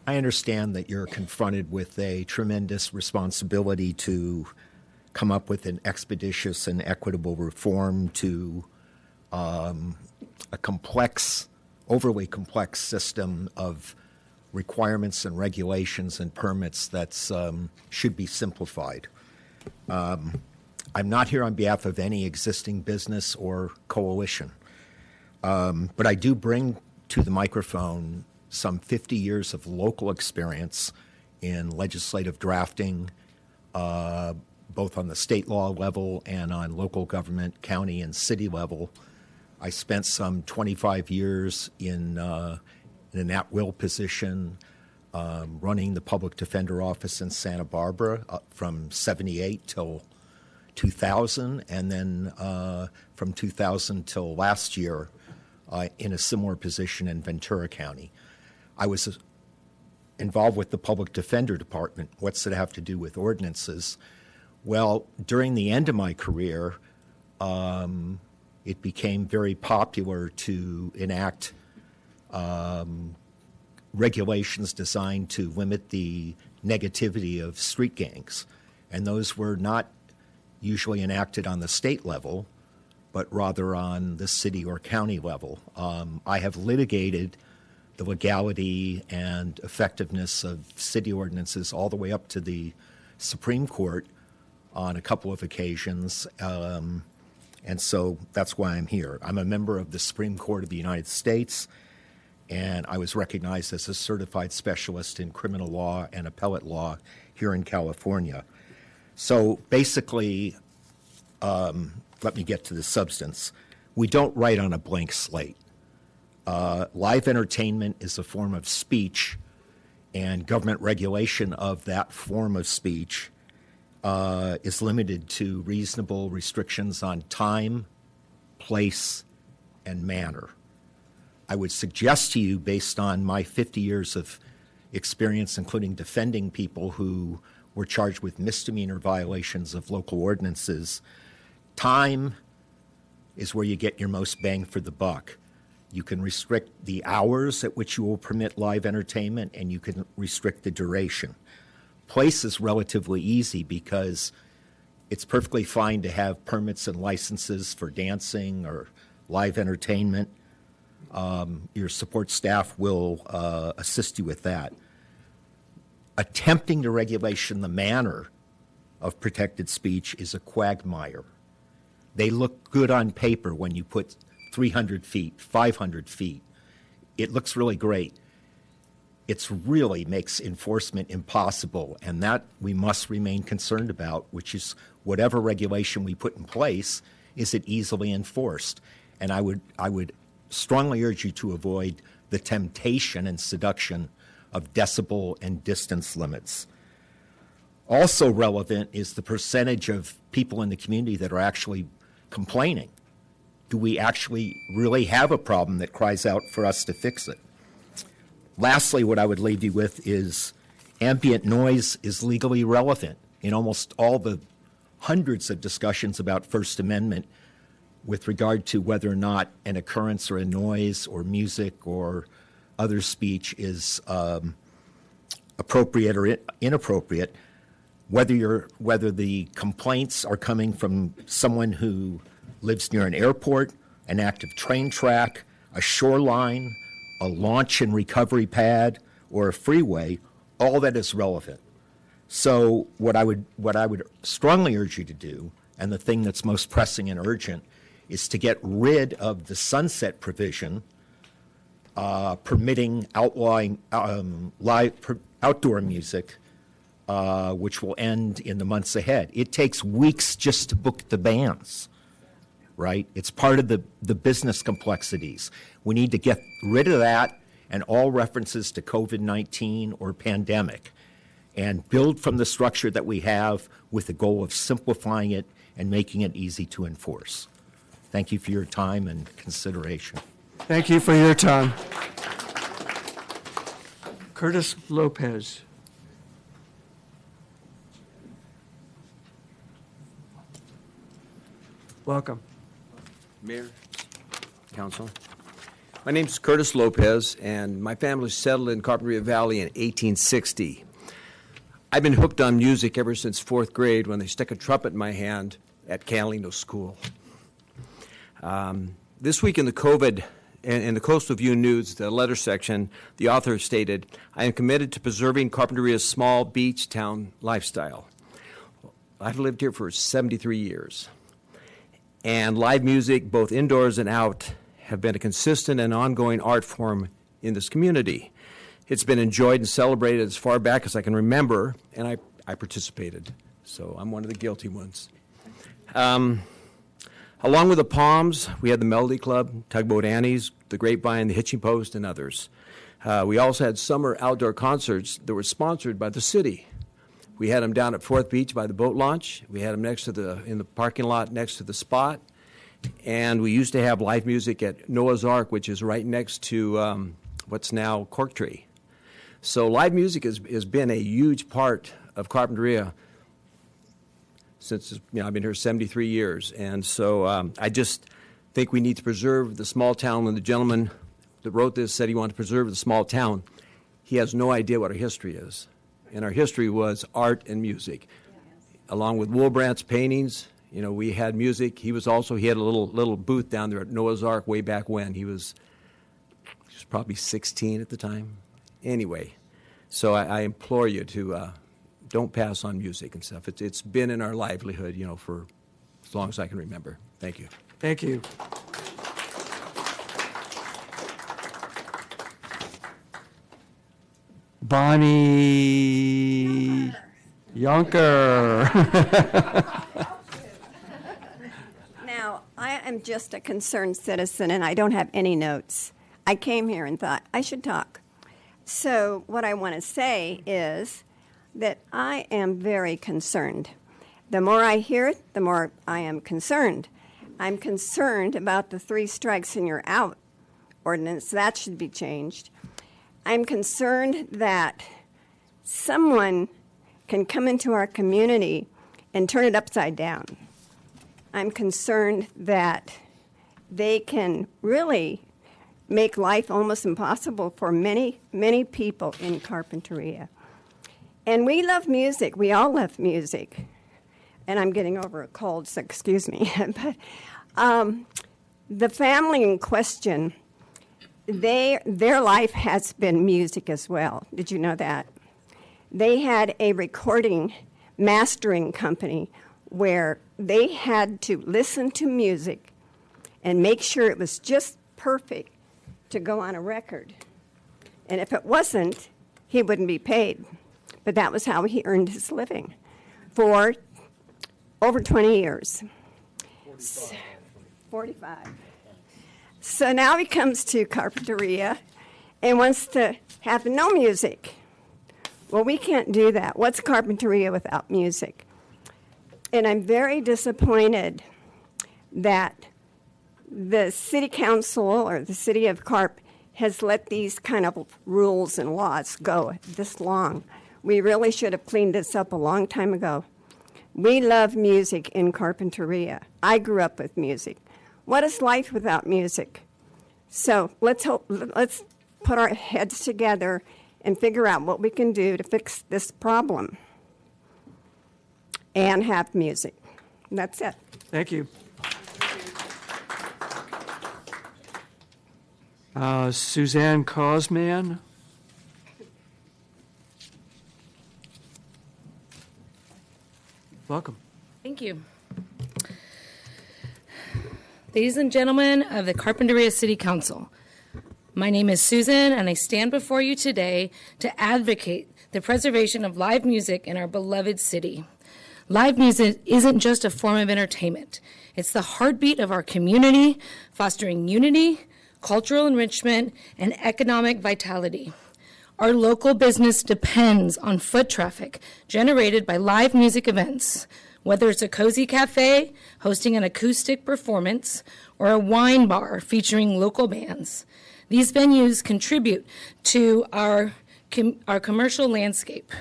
I understand that you're confronted with a tremendous responsibility to come up with an expeditious and equitable reform to a complex, overly complex system of requirements and regulations and permits that should be simplified. I'm not here on behalf of any existing business or coalition, but I do bring to the microphone some 50 years of local experience in legislative drafting, both on the state law level and on local government, county and city level. I spent some 25 years in an at-will position, running the public defender office in Santa Barbara from 78 till 2000, and then from 2000 till last year in a similar position in Ventura County. I was involved with the public defender department. What's it have to do with ordinances? Well, during the end of my career, it became very popular to enact regulations designed to limit the negativity of street gangs. And those were not usually enacted on the state level, but rather on the city or county level. I have litigated the legality and effectiveness of city ordinances all the way up to the Supreme Court on a couple of occasions. And so that's why I'm here. I'm a member of the Supreme Court of the United States, and I was recognized as a certified specialist in criminal law and appellate law here in California. So basically, let me get to the substance. We don't write on a blank slate. Live entertainment is a form of speech, and government regulation of that form of speech is limited to reasonable restrictions on time, place, and manner. I would suggest to you, based on my 50 years of experience, including defending people who were charged with misdemeanor violations of local ordinances, time is where you get your most bang for the buck. You can restrict the hours at which you will permit live entertainment, and you can restrict the duration. Place is relatively easy because it's perfectly fine to have permits and licenses for dancing or live entertainment. Your support staff will assist you with that. Attempting to regulation the manner of protected speech is a quagmire. They look good on paper when you put 300 feet, 500 feet. It looks really great. It really makes enforcement impossible, and that we must remain concerned about, which is whatever regulation we put in place, is it easily enforced? And I would strongly urge you to avoid the temptation and seduction of decibel and distance limits. Also relevant is the percentage of people in the community that are actually complaining. Do we actually really have a problem that cries out for us to fix it? Lastly, what I would leave you with is ambient noise is legally relevant in almost all the hundreds of discussions about First Amendment with regard to whether or not an occurrence or a noise or music or other speech is appropriate or inappropriate, whether the complaints are coming from someone who lives near an airport, an active train track, a shoreline, a launch and recovery pad, or a freeway, all that is relevant. So what I would strongly urge you to do, and the thing that's most pressing and urgent, is to get rid of the sunset provision permitting outlawing outdoor music, which will end in the months ahead. It takes weeks just to book the bands. right? It's part of the business complexities. We need to get rid of that and all references to COVID-19 or pandemic and build from the structure that we have with the goal of simplifying it and making it easy to enforce. Thank you for your time and consideration. Thank you for your time. Curtis Lopez. Welcome. Mayor, Council. My name is Curtis Lopez, and my family settled in Carpinteria Valley in 1860. I've been hooked on music ever since 4th grade when they stuck a trumpet in my hand at Catalino School. This week in the the Coastal View News, the letter section, the author stated, "I am committed to preserving Carpinteria's small beach town lifestyle. I've lived here for 73 years. And live music, both indoors and out, have been a consistent and ongoing art form in this community. It's been enjoyed and celebrated as far back as I can remember, and I participated. So I'm one of the guilty ones. Along with the Palms, we had the Melody Club, Tugboat Annie's, the Grapevine, the Hitching Post, and others. We also had summer outdoor concerts that were sponsored by the city. We had them down at 4th Beach by the boat launch. We had them in the parking lot next to the Spot. And we used to have live music at Noah's Ark, which is right next to what's now Cork Tree. So live music has been a huge part of Carpinteria since I've been here 73 years. And so I just think we need to preserve the small town. When the gentleman that wrote this said he wanted to preserve the small town, he has no idea what our history is. And our history was art and music. Along with Woolbrandt's paintings, we had music. He had a little booth down there at Noah's Ark way back when. He was probably 16 at the time. Anyway, so I implore you to don't pass on music and stuff. It's been in our livelihood, for as long as I can remember. Thank you. Thank you. Bonnie Yonker. Now, I am just a concerned citizen, and I don't have any notes. I came here and thought I should talk. So what I want to say is that I am very concerned. The more I hear it, the more I am concerned. I'm concerned about the 3 strikes and you're out ordinance. That should be changed. I'm concerned that someone can come into our community and turn it upside down. I'm concerned that they can really make life almost impossible for many, many people in Carpinteria. And we love music. We all love music. And I'm getting over a cold, so excuse me. But the family in question, their life has been music as well. Did you know that? They had a recording mastering company where they had to listen to music and make sure it was just perfect to go on a record. And if it wasn't, he wouldn't be paid. But that was how he earned his living for over 20 years. 45. So now he comes to Carpinteria and wants to have no music. Well, we can't do that. What's Carpinteria without music? And I'm very disappointed that the city council or the city of Carp has let these kind of rules and laws go this long. We really should have cleaned this up a long time ago. We love music in Carpinteria. I grew up with music. What is life without music? So let's put our heads together and figure out what we can do to fix this problem and have music. That's it. Thank you. Suzanne Cosman. Welcome. Thank you. Ladies and gentlemen of the Carpinteria City Council, my name is Susan, and I stand before you today to advocate the preservation of live music in our beloved city. live music isn't just a form of entertainment. It's the heartbeat of our community, fostering unity, cultural enrichment, and economic vitality. Our local business depends on foot traffic generated by live music events, whether it's a cozy cafe hosting an acoustic performance or a wine bar featuring local bands. These venues contribute to our commercial landscape.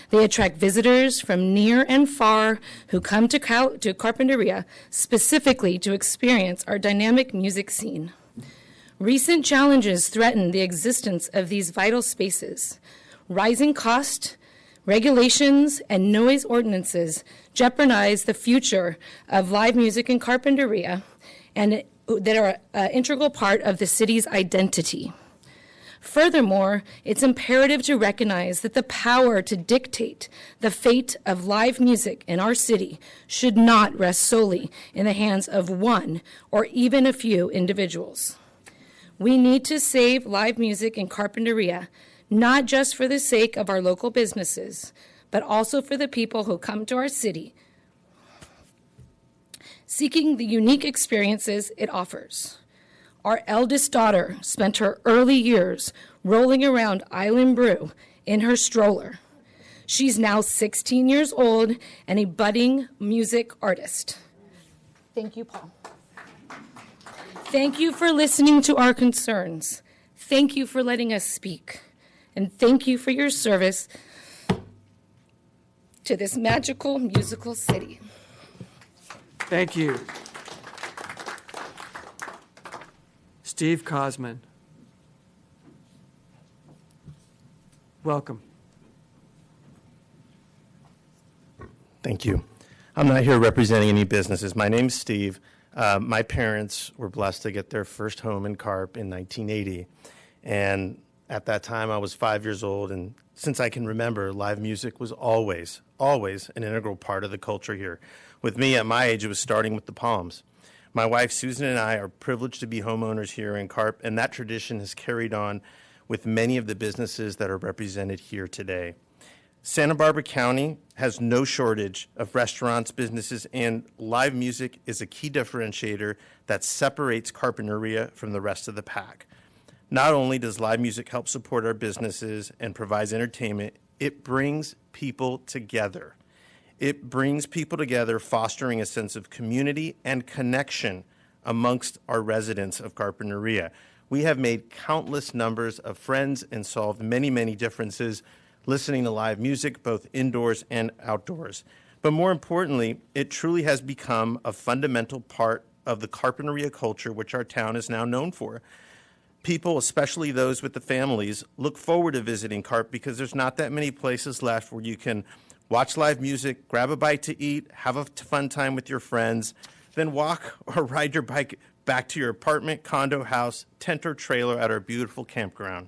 They attract visitors from near and far who come to Carpinteria specifically to experience our dynamic music scene. Recent challenges threaten the existence of these vital spaces. Rising cost, regulations, and noise ordinances jeopardize the future of live music in Carpinteria and that are an integral part of the city's identity. Furthermore, it's imperative to recognize that the power to dictate the fate of live music in our city should not rest solely in the hands of one or even a few individuals. We need to save live music in Carpinteria, not just for the sake of our local businesses, but also for the people who come to our city, seeking the unique experiences it offers. Our eldest daughter spent her early years rolling around Island Brew in her stroller. She's now 16 years old and a budding music artist. Thank you, Paul. Thank you for listening to our concerns. Thank you for letting us speak. And thank you for your service to this magical musical city. Thank you. Steve Cosman. Welcome. Thank you. I'm not here representing any businesses. My name's Steve. My parents were blessed to get their first home in Carp in 1980. And at that time, I was 5 years old. And since I can remember, live music was always an integral part of the culture here. With me at my age, it was starting with the Palms. My wife, Susan, and I are privileged to be homeowners here in Carp, and that tradition has carried on with many of the businesses that are represented here today. Santa Barbara County has no shortage of restaurants, businesses, and live music is a key differentiator that separates Carpinteria from the rest of the pack. Not only does live music help support our businesses and provides entertainment, it brings people together. It brings people together, fostering a sense of community and connection amongst our residents of Carpinteria. We have made countless numbers of friends and solved many, many differences listening to live music, both indoors and outdoors. But more importantly, it truly has become a fundamental part of the Carpinteria culture, which our town is now known for. People, especially those with the families, look forward to visiting Carp because there's not that many places left where you can watch live music, grab a bite to eat, have a fun time with your friends, then walk or ride your bike back to your apartment, condo, house, tent, or trailer at our beautiful campground.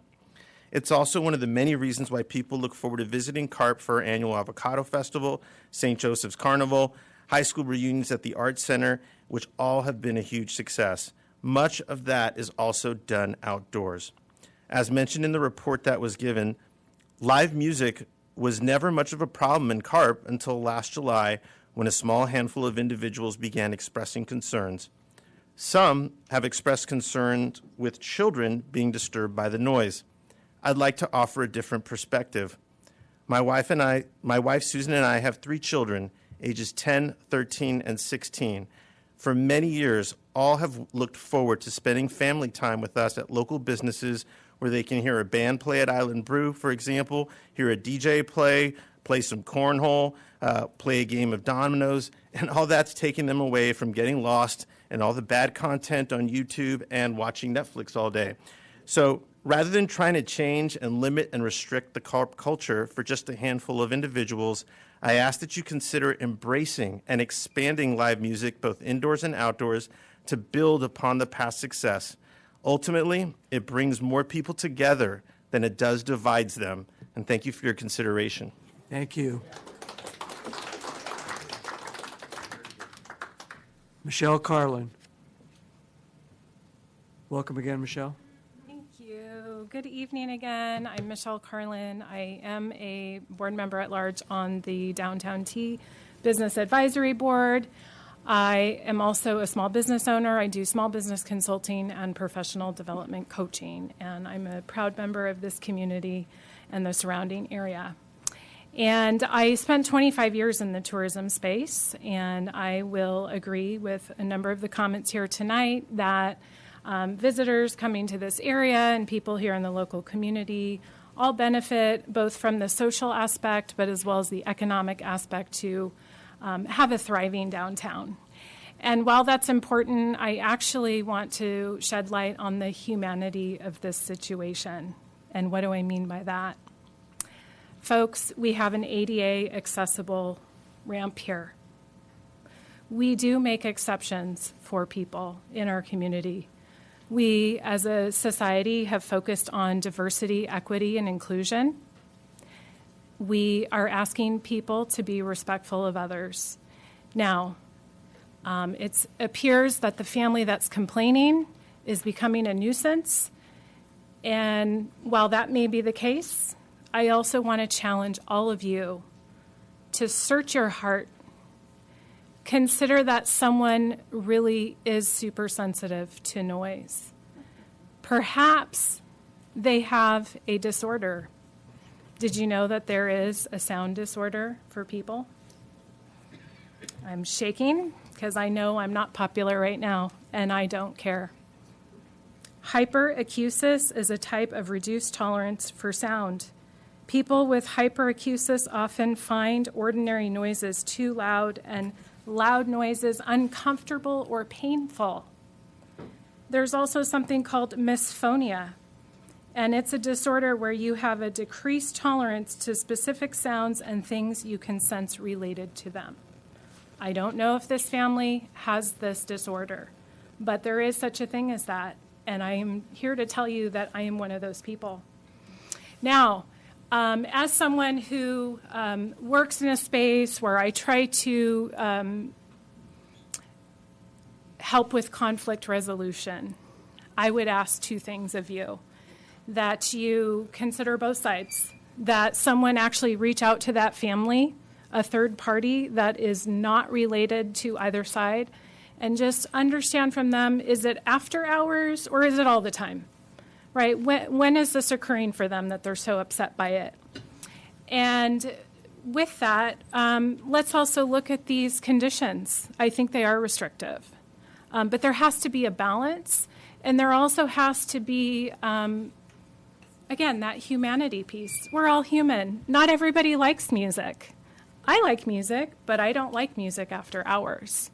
It's also one of the many reasons why people look forward to visiting Carp for our annual Avocado Festival, St. Joseph's Carnival, high school reunions at the Arts Center, which all have been a huge success. Much of that is also done outdoors. As mentioned in the report that was given, live music was never much of a problem in Carp until last July when a small handful of individuals began expressing concerns. Some have expressed concerns with children being disturbed by the noise. I'd like to offer a different perspective. My wife Susan and I have 3 children, ages 10, 13, and 16. For many years, all have looked forward to spending family time with us at local businesses where they can hear a band play at Island Brew, for example, hear a DJ play some cornhole, play a game of dominoes, and all that's taking them away from getting lost in all the bad content on YouTube and watching Netflix all day. So rather than trying to change and limit and restrict the Carp culture for just a handful of individuals, I ask that you consider embracing and expanding live music both indoors and outdoors to build upon the past success. Ultimately, it brings more people together than it does divides them. And thank you for your consideration. Thank you. Michelle Carlin. Welcome again, Michelle. Thank you. Good evening again. I'm Michelle Carlin. I am a board member at large on the Downtown Tea Business Advisory Board. I am also a small business owner. I do small business consulting and professional development coaching, and I'm a proud member of this community and the surrounding area. And I spent 25 years in the tourism space, and I will agree with a number of the comments here tonight that visitors coming to this area and people here in the local community all benefit both from the social aspect, but as well as the economic aspect to have a thriving downtown. And while that's important, I actually want to shed light on the humanity of this situation. And what do I mean by that? Folks, we have an ADA accessible ramp here. We do make exceptions for people in our community. We, as a society, have focused on diversity, equity, and inclusion. We are asking people to be respectful of others. Now, it appears that the family that's complaining is becoming a nuisance. And while that may be the case, I also want to challenge all of you to search your heart. Consider that someone really is super sensitive to noise. Perhaps they have a disorder. Did you know that there is a sound disorder for people? I'm shaking because I know I'm not popular right now, and I don't care. Hyperacusis is a type of reduced tolerance for sound. People with hyperacusis often find ordinary noises too loud and loud noises uncomfortable or painful. There's also something called misphonia, and it's a disorder where you have a decreased tolerance to specific sounds and things you can sense related to them. I don't know if this family has this disorder, but there is such a thing as that, and I am here to tell you that I am one of those people. Now, as someone who works in a space where I try to help with conflict resolution, I would ask two things of you: that you consider both sides, that someone actually reach out to that family, a third party that is not related to either side, and just understand from them, is it after hours or is it all the time? Right? When is this occurring for them that they're so upset by it? And with that, let's also look at these conditions. I think they are restrictive. But there has to be a balance, and there also has to be, again, that humanity piece. We're all human. Not everybody likes music. I like music, but I don't like music after hours.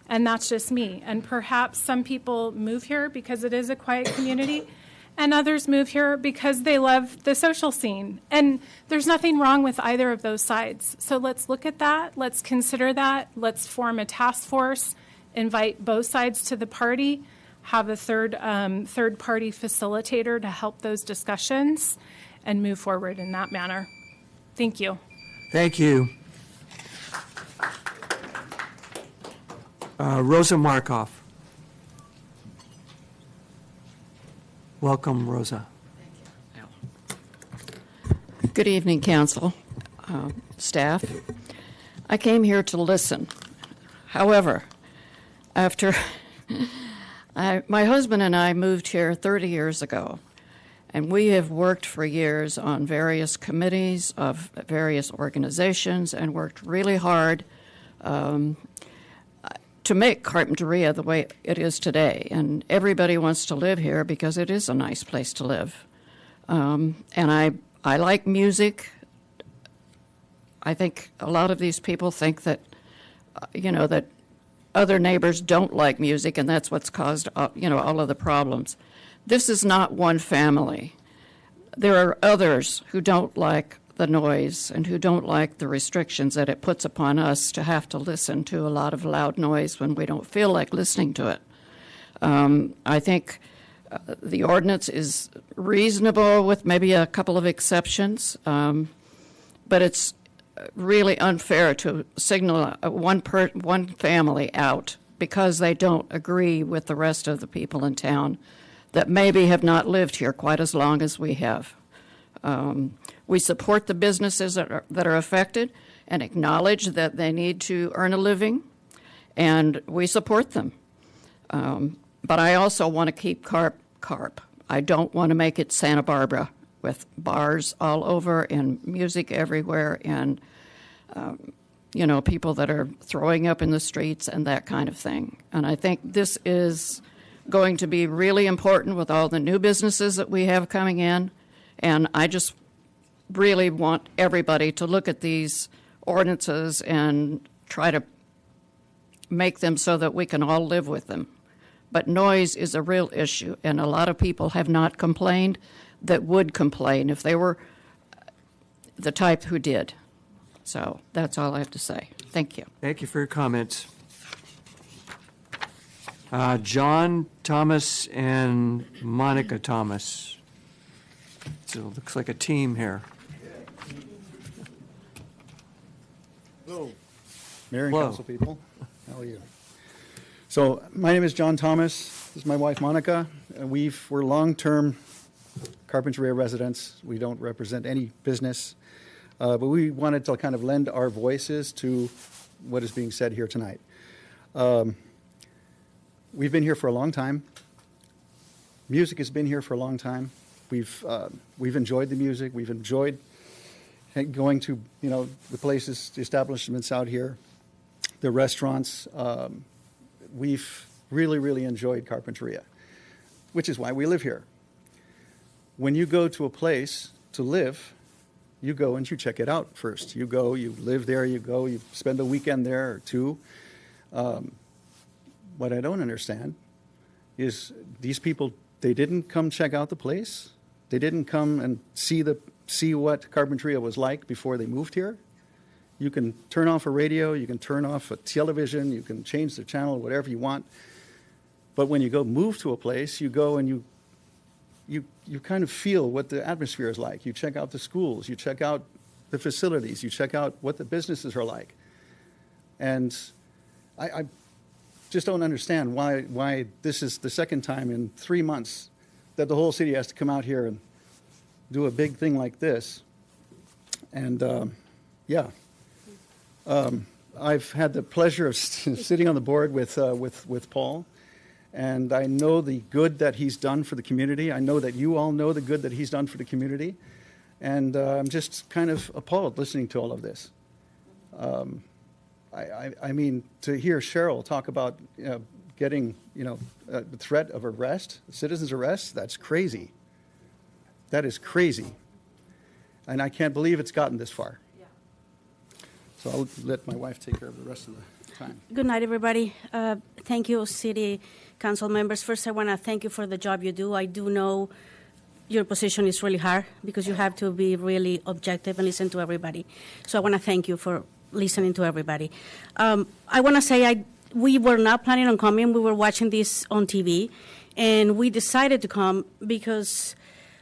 And that's just me. And perhaps some people move here because it is a quiet community, and others move here because they love the social scene. And there's nothing wrong with either of those sides. So let's look at that. Let's consider that. Let's form a task force, invite both sides to the party, have a third-party facilitator to help those discussions, and move forward in that manner. Thank you. Thank you. Rosa Markoff. Welcome, Rosa. Good evening, Council, staff. I came here to listen. However, after my husband and I moved here 30 years ago, and we have worked for years on various committees of various organizations and worked really hard to make Carpinteria the way it is today. And everybody wants to live here because it is a nice place to live. And I like music. I think a lot of these people think that, that other neighbors don't like music, and that's what's caused, all of the problems. This is not one family. There are others who don't like the noise and who don't like the restrictions that it puts upon us to have to listen to a lot of loud noise when we don't feel like listening to it. I think the ordinance is reasonable with maybe a couple of exceptions, but it's really unfair to signal one family out because they don't agree with the rest of the people in town that maybe have not lived here quite as long as we have. We support the businesses that are affected, and acknowledge that they need to earn a living, and we support them. But I also want to keep Carp. I don't want to make it Santa Barbara with bars all over and music everywhere and, people that are throwing up in the streets and that kind of thing. And I think this is going to be really important with all the new businesses that we have coming in. And I just really want everybody to look at these ordinances and try to make them so that we can all live with them. But noise is a real issue, and a lot of people have not complained that would complain if they were the type who did. So that's all I have to say. Thank you. Thank you for your comments. John Thomas and Monica Thomas. So it looks like a team here. Hello, Mayor and Hello. council people. How are you? So my name is John Thomas. This is my wife, Monica. We're long-term Carpinteria residents. We don't represent any business, but we wanted to kind of lend our voices to what is being said here tonight. We've been here for a long time. Music has been here for a long time. We've enjoyed the music. We've enjoyed going to the places, the establishments out here, the restaurants. We've really, really enjoyed Carpinteria, which is why we live here. When you go to a place to live, you go and you check it out first. You go, you live there, you spend a weekend there or two. What I don't understand is these people, they didn't come check out the place. They didn't come and see what Carpinteria was like before they moved here. You can turn off a radio, you can turn off a television, you can change the channel, whatever you want. But when you go move to a place, you go and you kind of feel what the atmosphere is like. You check out the schools, you check out the facilities, you check out what the businesses are like. And I just don't understand why this is the second time in 3 months that the whole city has to come out here and do a big thing like this. And I've had the pleasure of sitting on the board with Paul, and I know the good that he's done for the community. I know that you all know the good that he's done for the community, and I'm just kind of appalled listening to all of this. I mean, to hear Cheryl talk about getting the threat of arrest, citizen's arrest, that's crazy. That is crazy, and I can't believe it's gotten this far. So I'll let my wife take care of the rest of the time. Good night, everybody. Thank you, City Council members. First, I want to thank you for the job you do. I do know your position is really hard because you have to be really objective and listen to everybody. So I want to thank you for listening to everybody. I want to say we were not planning on coming. We were watching this on TV, and we decided to come because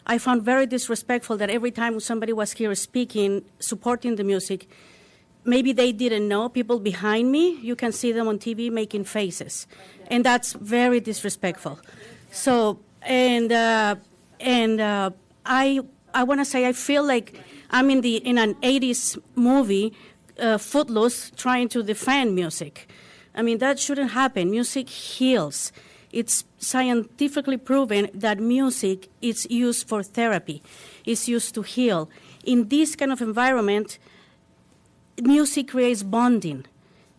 I found very disrespectful that every time somebody was here speaking, supporting the music, maybe they didn't know. People behind me, you can see them on TV making faces, and that's very disrespectful. So, I want to say I feel like I'm in an 80s movie, Footloose, trying to defend music. I mean, that shouldn't happen. Music heals. It's scientifically proven that music is used for therapy. It's used to heal. In this kind of environment, music creates bonding,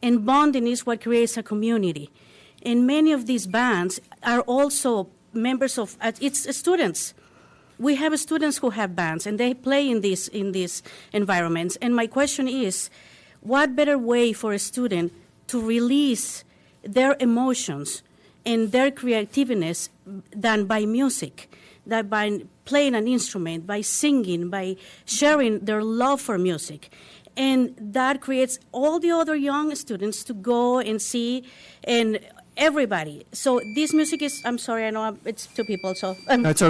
and bonding is what creates a community. And many of these bands are also members of, it's students. We have students who have bands, and they play in these environments. And my question is, what better way for a student to release their emotions and their creativeness than by music, that by playing an instrument, by singing, by sharing their love for music. And that creates all the other young students to go and see, and everybody. So this music is, I'm sorry, I know it's two people, so. It's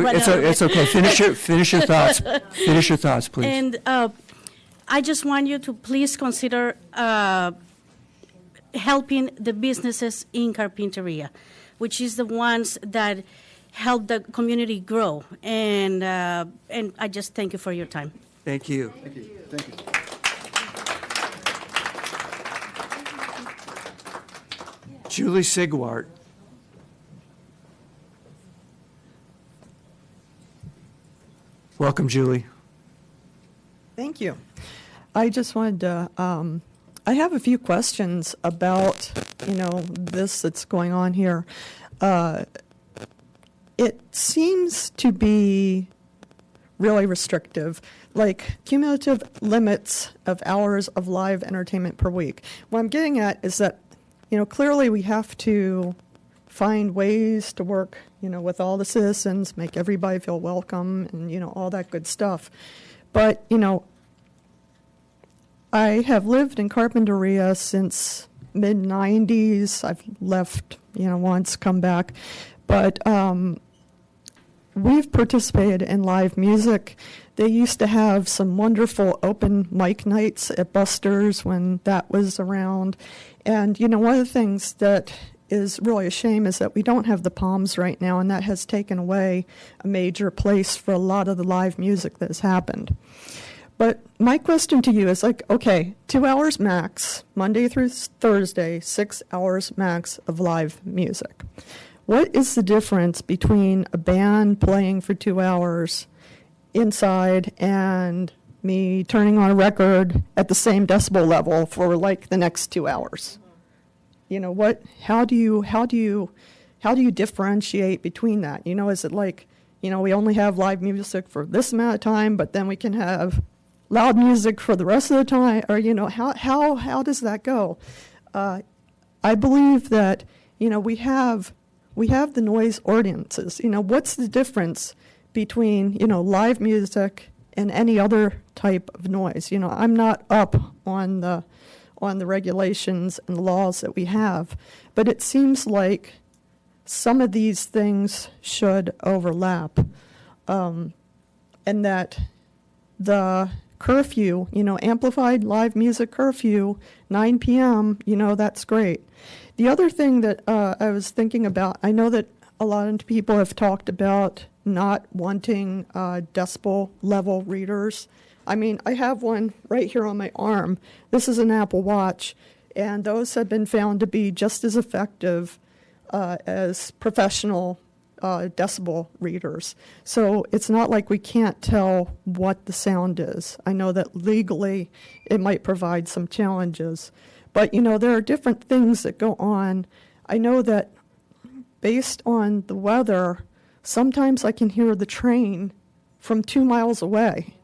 okay. Finish your thoughts. Finish your thoughts, please. And I just want you to please consider helping the businesses in Carpinteria, which is the ones that help the community grow. And I just thank you for your time. Thank you. Thank you. Thank you. Julie Sigwart. Welcome, Julie. Thank you. I just wanted to, I have a few questions about, this that's going on here. It seems to be really restrictive, like cumulative limits of hours of live entertainment per week. What I'm getting at is that, clearly we have to find ways to work, with all the citizens, make everybody feel welcome and, all that good stuff. But, I have lived in Carpinteria since mid-90s. I've left, once, come back. But we've participated in live music. They used to have some wonderful open mic nights at Buster's when that was around. And, one of the things that is really a shame is that we don't have the Palms right now, and that has taken away a major place for a lot of the live music that has happened. But my question to you is okay, 2 hours max, Monday through Thursday, 6 hours max of live music. What is the difference between a band playing for 2 hours inside and me turning on a record at the same decibel level for the next 2 hours? How do you differentiate between that? Is it we only have live music for this amount of time, but then we can have loud music for the rest of the time, or how does that go? I believe that we have the noise ordinances. What's the difference between live music and any other type of noise? I'm not up on the regulations and the laws that we have, but it seems like some of these things should overlap, and that the curfew, amplified live music curfew, 9 p.m., that's great. The other thing that I was thinking about, I know that a lot of people have talked about not wanting decibel level readers. I mean, I have one right here on my arm. This is an Apple Watch, and those have been found to be just as effective as professional decibel readers. So it's not like we can't tell what the sound is. I know that legally it might provide some challenges, but there are different things that go on. I know that based on the weather, sometimes I can hear the train from 2 miles away.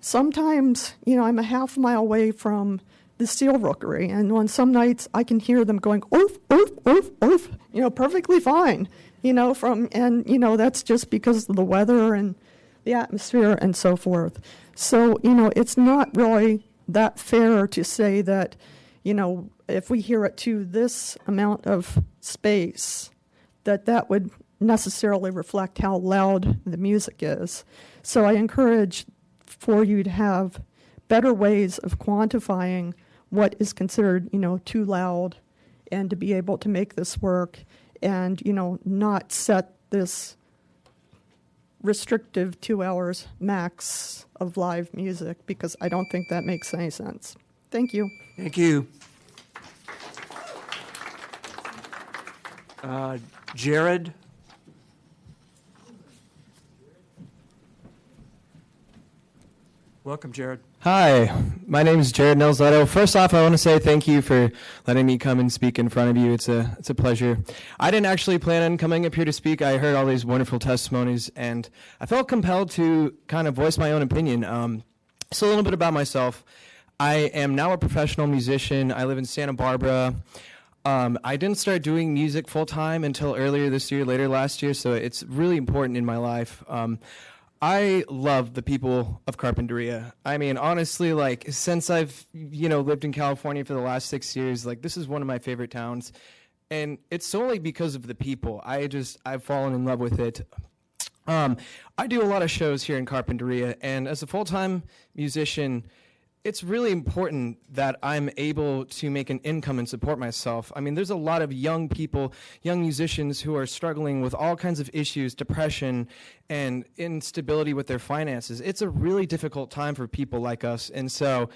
Sometimes, I'm a half mile away from the steel rookery, and on some nights I can hear them going oof, oof, oof, oof, perfectly fine, that's just because of the weather and the atmosphere and so forth. So, it's not really that fair to say that, if we hear it to this amount of space, that would necessarily reflect how loud the music is. So I encourage for you to have better ways of quantifying what is considered, too loud, and to be able to make this work and, not set this restrictive 2 hours max of live music, because I don't think that makes any sense. Thank you. Thank you. Jared? Welcome, Jared. Hi, my name is Jared Nelsletto. First off, I want to say thank you for letting me come and speak in front of you. It's a pleasure. I didn't actually plan on coming up here to speak. I heard all these wonderful testimonies, and I felt compelled to kind of voice my own opinion. So a little bit about myself. I am now a professional musician. I live in Santa Barbara. I didn't start doing music full-time until earlier this year, later last year, so it's really important in my life. I love the people of Carpinteria. I mean, honestly, since I've, lived in California for the last 6 years, this is one of my favorite towns. And it's solely because of the people. I've fallen in love with it. I do a lot of shows here in Carpinteria, and as a full-time musician, it's really important that I'm able to make an income and support myself. I mean, there's a lot of young people, young musicians who are struggling with all kinds of issues, depression, and instability with their finances. It's a really difficult time for people like us. And so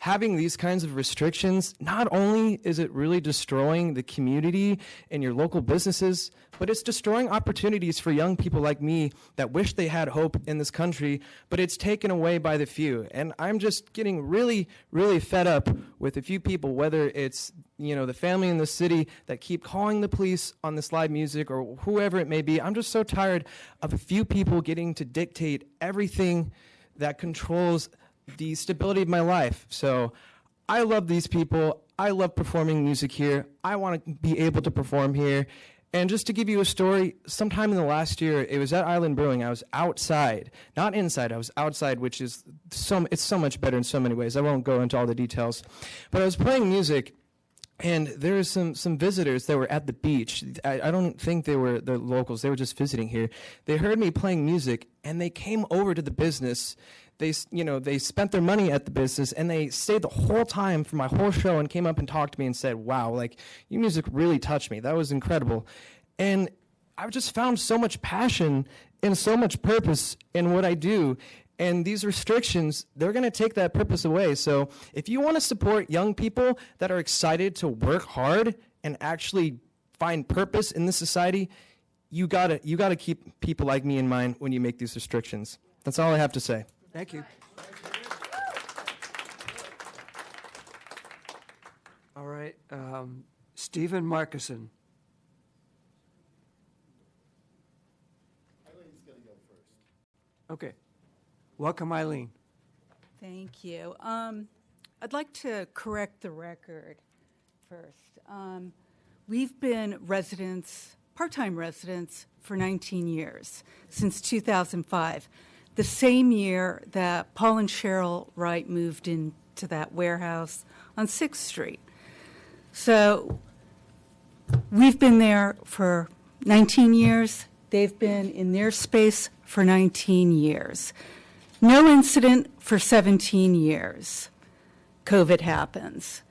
having these kinds of restrictions, not only is it really destroying the community and your local businesses, but it's destroying opportunities for young people like me that wish they had hope in this country, but it's taken away by the few. And I'm just getting really, really fed up with a few people, whether it's, the family in the city that keep calling the police on this live music or whoever it may be. I'm just so tired of a few people getting to dictate everything that controls the stability of my life. So I love these people. I love performing music here. I want to be able to perform here. And just to give you a story, sometime in the last year, it was at Island Brewing. I was outside, not inside. I was outside, which is it's so much better in so many ways. I won't go into all the details. But I was playing music, and there was some visitors that were at the beach. I don't think they were the locals. They were just visiting here. They heard me playing music, and they came over to the business. They spent their money at the business, and they stayed the whole time for my whole show and came up and talked to me and said, wow, like, your music really touched me. That was incredible. And I've just found so much passion and so much purpose in what I do. And these restrictions, they're going to take that purpose away. So if you want to support young people that are excited to work hard and actually find purpose in this society, you gotta keep people like me in mind when you make these restrictions. That's all I have to say. Thank you. All right, Stephen Markison. Eileen's going to go first. Okay. Welcome, Eileen. Thank you. I'd like to correct the record first. We've been part-time residents, for 19 years, since 2005. The same year that Paul and Cheryl Wright moved into that warehouse on 6th Street. So we've been there for 19 years. They've been in their space for 19 years. No incident for 17 years. COVID happens.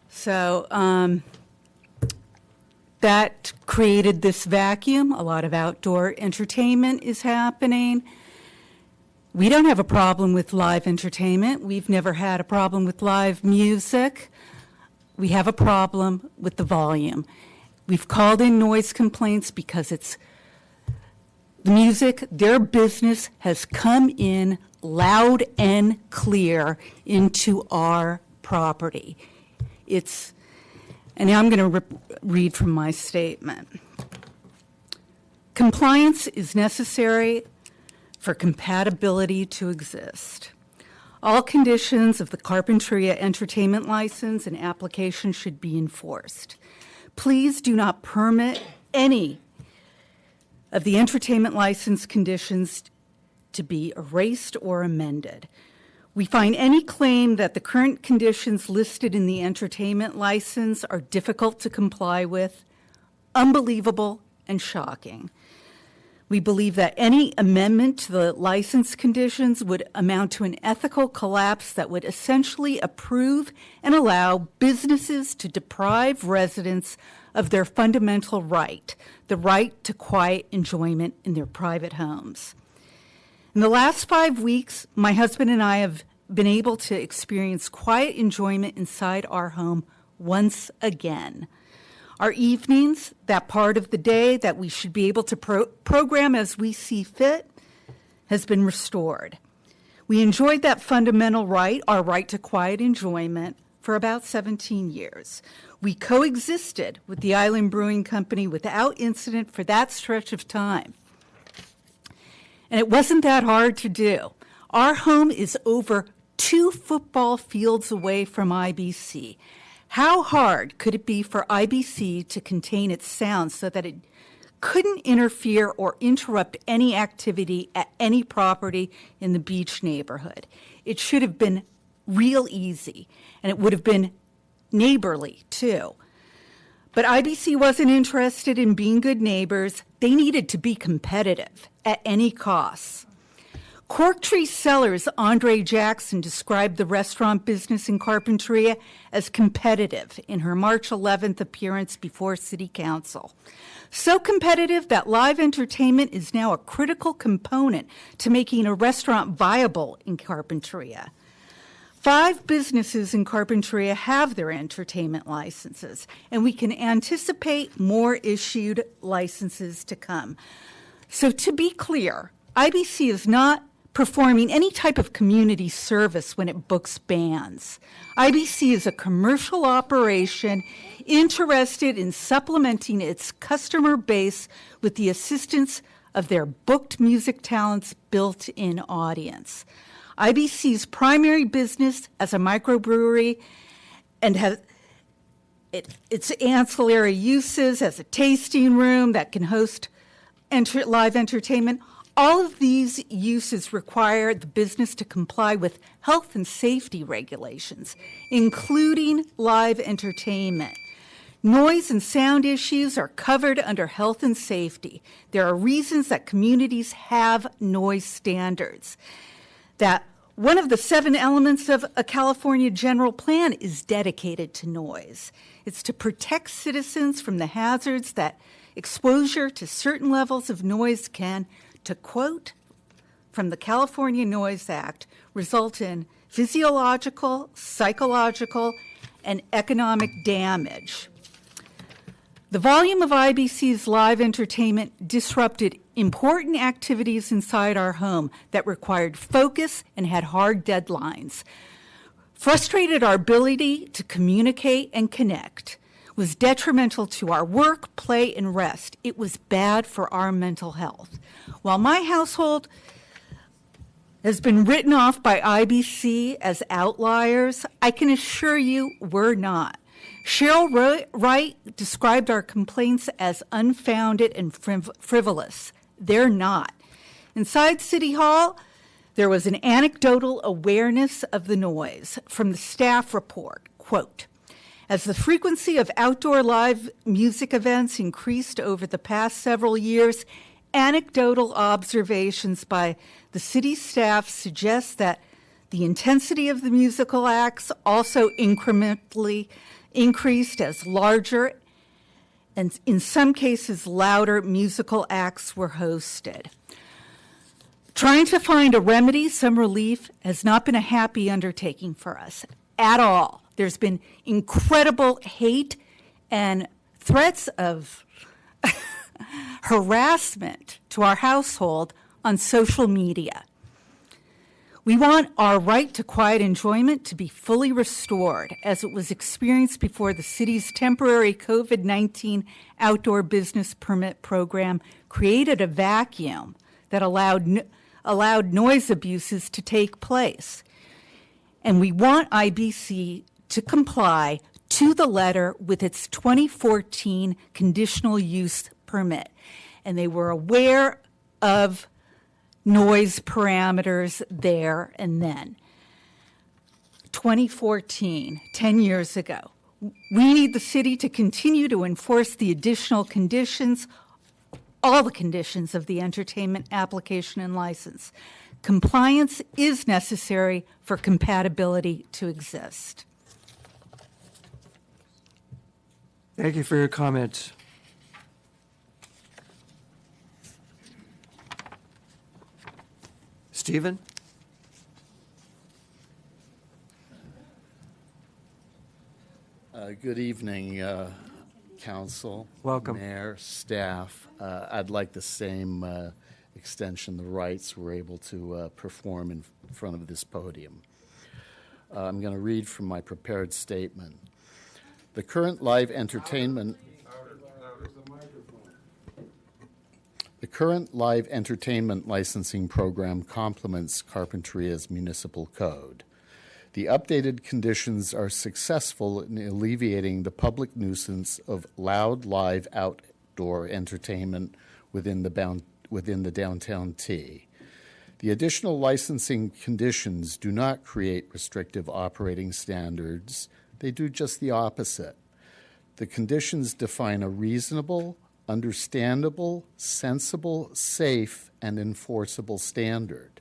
So that created this vacuum. A lot of outdoor entertainment is happening. We don't have a problem with live entertainment. We've never had a problem with live music. We have a problem with the volume. We've called in noise complaints because it's the music, their business has come in loud and clear into our property. And now I'm going to read from my statement. Compliance is necessary for compatibility to exist. All conditions of the Carpinteria entertainment license and application should be enforced. Please do not permit any of the entertainment license conditions to be erased or amended. We find any claim that the current conditions listed in the entertainment license are difficult to comply with unbelievable and shocking. We believe that any amendment to the license conditions would amount to an ethical collapse that would essentially approve and allow businesses to deprive residents of their fundamental right, the right to quiet enjoyment in their private homes. In the last 5 weeks, my husband and I have been able to experience quiet enjoyment inside our home once again. Our evenings, that part of the day that we should be able to program as we see fit, has been restored. We enjoyed that fundamental right, our right to quiet enjoyment, for about 17 years. We coexisted with the Island Brewing Company without incident for that stretch of time. And it wasn't that hard to do. Our home is over 2 football fields away from IBC. How hard could it be for IBC to contain its sound so that it couldn't interfere or interrupt any activity at any property in the beach neighborhood? It should have been real easy, and it would have been neighborly, too. But IBC wasn't interested in being good neighbors. They needed to be competitive at any cost. Cork Tree Cellars' Andre Jackson described the restaurant business in Carpinteria as competitive in her March 11th appearance before City Council. So competitive that live entertainment is now a critical component to making a restaurant viable in Carpinteria. 5 businesses in Carpinteria have their entertainment licenses, and we can anticipate more issued licenses to come. So to be clear, IBC is not performing any type of community service when it books bands. IBC is a commercial operation interested in supplementing its customer base with the assistance of their booked music talent's built-in audience. IBC's primary business as a microbrewery and has its ancillary uses as a tasting room that can host live entertainment. All of these uses require the business to comply with health and safety regulations, including live entertainment. Noise and sound issues are covered under health and safety. There are reasons that communities have noise standards. That one of the 7 elements of a California general plan is dedicated to noise. It's to protect citizens from the hazards that exposure to certain levels of noise can, to quote from the California Noise Act, result in physiological, psychological, and economic damage. The volume of IBC's live entertainment disrupted important activities inside our home that required focus and had hard deadlines, frustrated our ability to communicate and connect, was detrimental to our work, play, and rest. It was bad for our mental health. While my household has been written off by IBC as outliers, I can assure you we're not. Cheryl Wright described our complaints as unfounded and frivolous. They're not. Inside City Hall, there was an anecdotal awareness of the noise from the staff report, quote, as the frequency of outdoor live music events increased over the past several years, anecdotal observations by the city staff suggest that the intensity of the musical acts also incrementally increased as larger and in some cases louder musical acts were hosted. Trying to find a remedy, some relief, has not been a happy undertaking for us at all. There's been incredible hate and threats of harassment to our household on social media. We want our right to quiet enjoyment to be fully restored as it was experienced before the city's temporary COVID-19 outdoor business permit program created a vacuum that allowed noise abuses to take place. And we want IBC to comply to the letter with its 2014 conditional use permit. And they were aware of noise parameters there and then. 2014, 10 years ago. We need the city to continue to enforce the additional conditions, all the conditions of the entertainment application and license. Compliance is necessary for compatibility to exist. Thank you for your comments. Stephen? Good evening, Council. Welcome. Mayor, staff. I'd like the same extension, the rights we're able to perform in front of this podium. I'm going to read from my prepared statement. The current live entertainment licensing program complements Carpenteria's municipal code. The updated conditions are successful in alleviating the public nuisance of loud live outdoor entertainment within the downtown T. The additional licensing conditions do not create restrictive operating standards. They do just the opposite. The conditions define a reasonable, understandable, sensible, safe, and enforceable standard.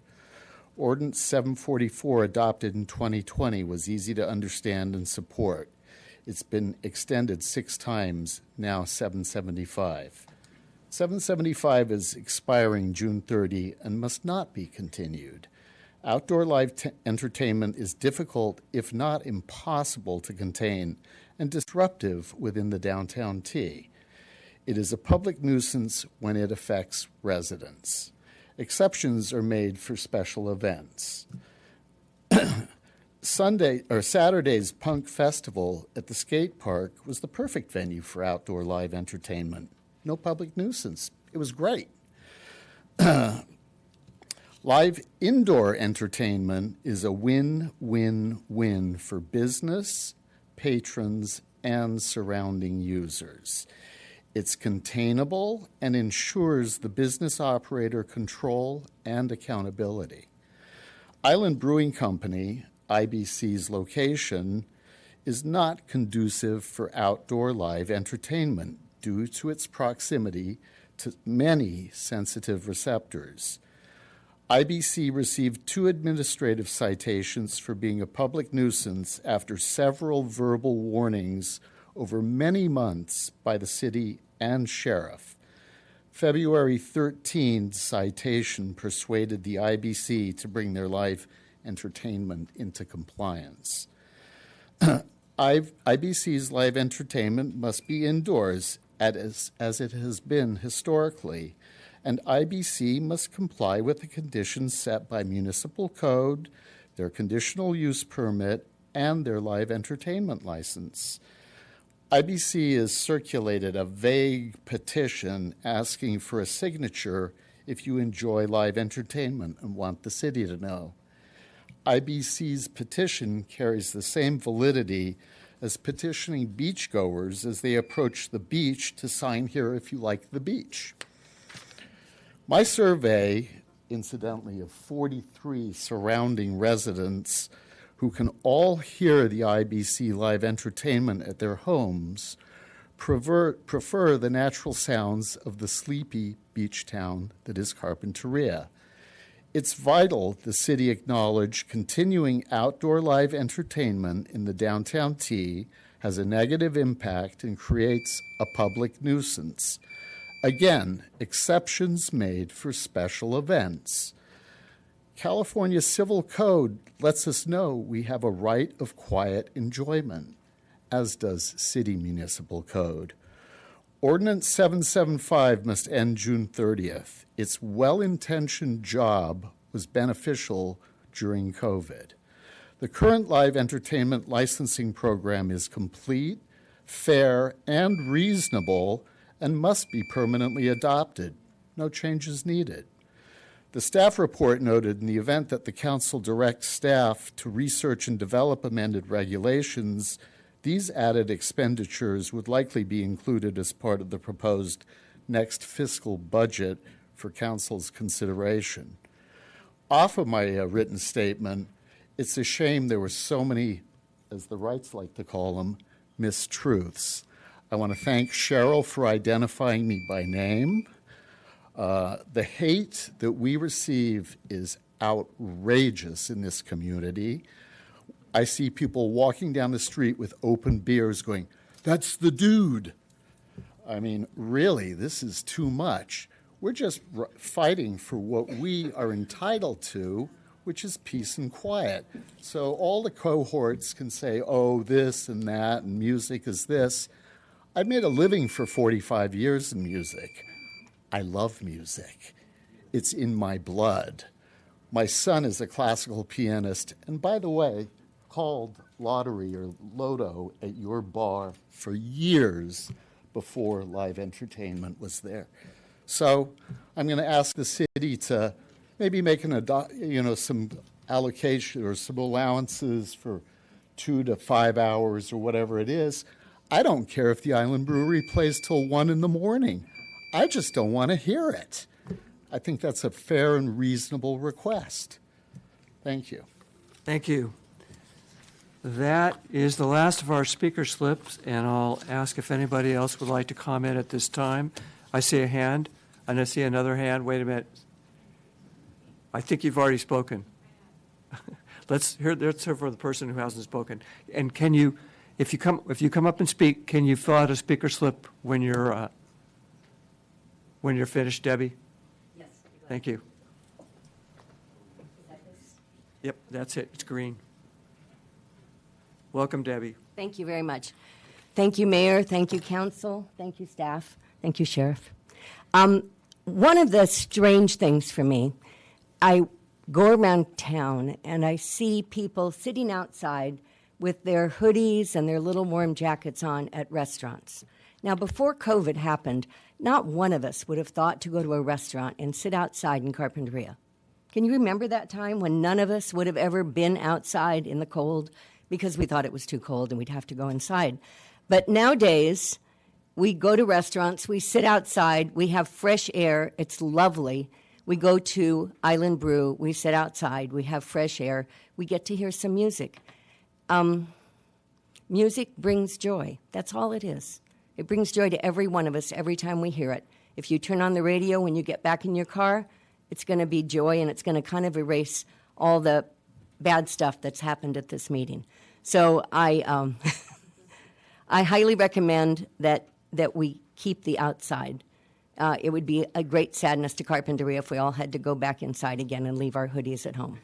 Ordinance 744 adopted in 2020 was easy to understand and support. It's been extended 6 times, now 775. 775 is expiring June 30 and must not be continued. Outdoor live entertainment is difficult, if not impossible, to contain and disruptive within the downtown T. It is a public nuisance when it affects residents. Exceptions are made for special events. Saturday's punk festival at the skate park was the perfect venue for outdoor live entertainment. No public nuisance. It was great. Live indoor entertainment is a win-win-win for business, patrons, and surrounding users. It's containable and ensures the business operator control and accountability. Island Brewing Company, IBC's location, is not conducive for outdoor live entertainment due to its proximity to many sensitive receptors. IBC received 2 administrative citations for being a public nuisance after several verbal warnings over many months by the city and sheriff. February 13 citation persuaded the IBC to bring their live entertainment into compliance. IBC's live entertainment must be indoors as it has been historically, and IBC must comply with the conditions set by municipal code, their conditional use permit, and their live entertainment license. IBC has circulated a vague petition asking for a signature if you enjoy live entertainment and want the city to know. IBC's petition carries the same validity as petitioning beachgoers as they approach the beach to sign here if you like the beach. My survey, incidentally, of 43 surrounding residents who can all hear the IBC live entertainment at their homes prefer the natural sounds of the sleepy beach town that is Carpinteria. It's vital the city acknowledge continuing outdoor live entertainment in the downtown T has a negative impact and creates a public nuisance. Again, exceptions made for special events. California Civil Code lets us know we have a right of quiet enjoyment, as does City Municipal Code. Ordinance 775 must end June 30th. Its well-intentioned job was beneficial during COVID. The current live entertainment licensing program is complete, fair, and reasonable, and must be permanently adopted. No changes needed. The staff report noted in the event that the council directs staff to research and develop amended regulations, these added expenditures would likely be included as part of the proposed next fiscal budget for council's consideration. Off of my written statement, it's a shame there were so many, as the rights like to call them, mistruths. I want to thank Cheryl for identifying me by name. The hate that we receive is outrageous in this community. I see people walking down the street with open beers going, "That's the dude." I mean, really, this is too much. We're just fighting for what we are entitled to, which is peace and quiet. So all the cohorts can say, oh, this and that, and music is this. I've made a living for 45 years in music. I love music. It's in my blood. My son is a classical pianist, and by the way, called lottery or Lotto at your bar for years before live entertainment was there. So I'm going to ask the city to maybe make some allocation or some allowances for 2 to 5 hours or whatever it is. I don't care if the Island Brewery plays till 1 in the morning. I just don't want to hear it. I think that's a fair and reasonable request. Thank you. Thank you. That is the last of our speaker slips, and I'll ask if anybody else would like to comment at this time. I see a hand, and I see another hand. Wait a minute. I think you've already spoken. Let's hear for the person who hasn't spoken. And can you, if you come up and speak, can you fill out a speaker slip when you're finished, Debbie? Yes. Thank you. Yep, that's it. It's green. Welcome, Debbie. Thank you very much. Thank you, Mayor. Thank you, Council. Thank you, staff. Thank you, Sheriff. One of the strange things for me, I go around town and I see people sitting outside with their hoodies and their little warm jackets on at restaurants. Now, before COVID happened, not one of us would have thought to go to a restaurant and sit outside in Carpinteria. Can you remember that time when none of us would have ever been outside in the cold because we thought it was too cold and we'd have to go inside? But nowadays, we go to restaurants, we sit outside, we have fresh air, it's lovely. We go to Island Brew, we sit outside, we have fresh air, we get to hear some music. Music brings joy, that's all it is. It brings joy to every one of us every time we hear it. If you turn on the radio when you get back in your car, it's going to be joy, and it's going to kind of erase all the bad stuff that's happened at this meeting. So I highly recommend that we keep the outside. It would be a great sadness to Carpinteria if we all had to go back inside again and leave our hoodies at home.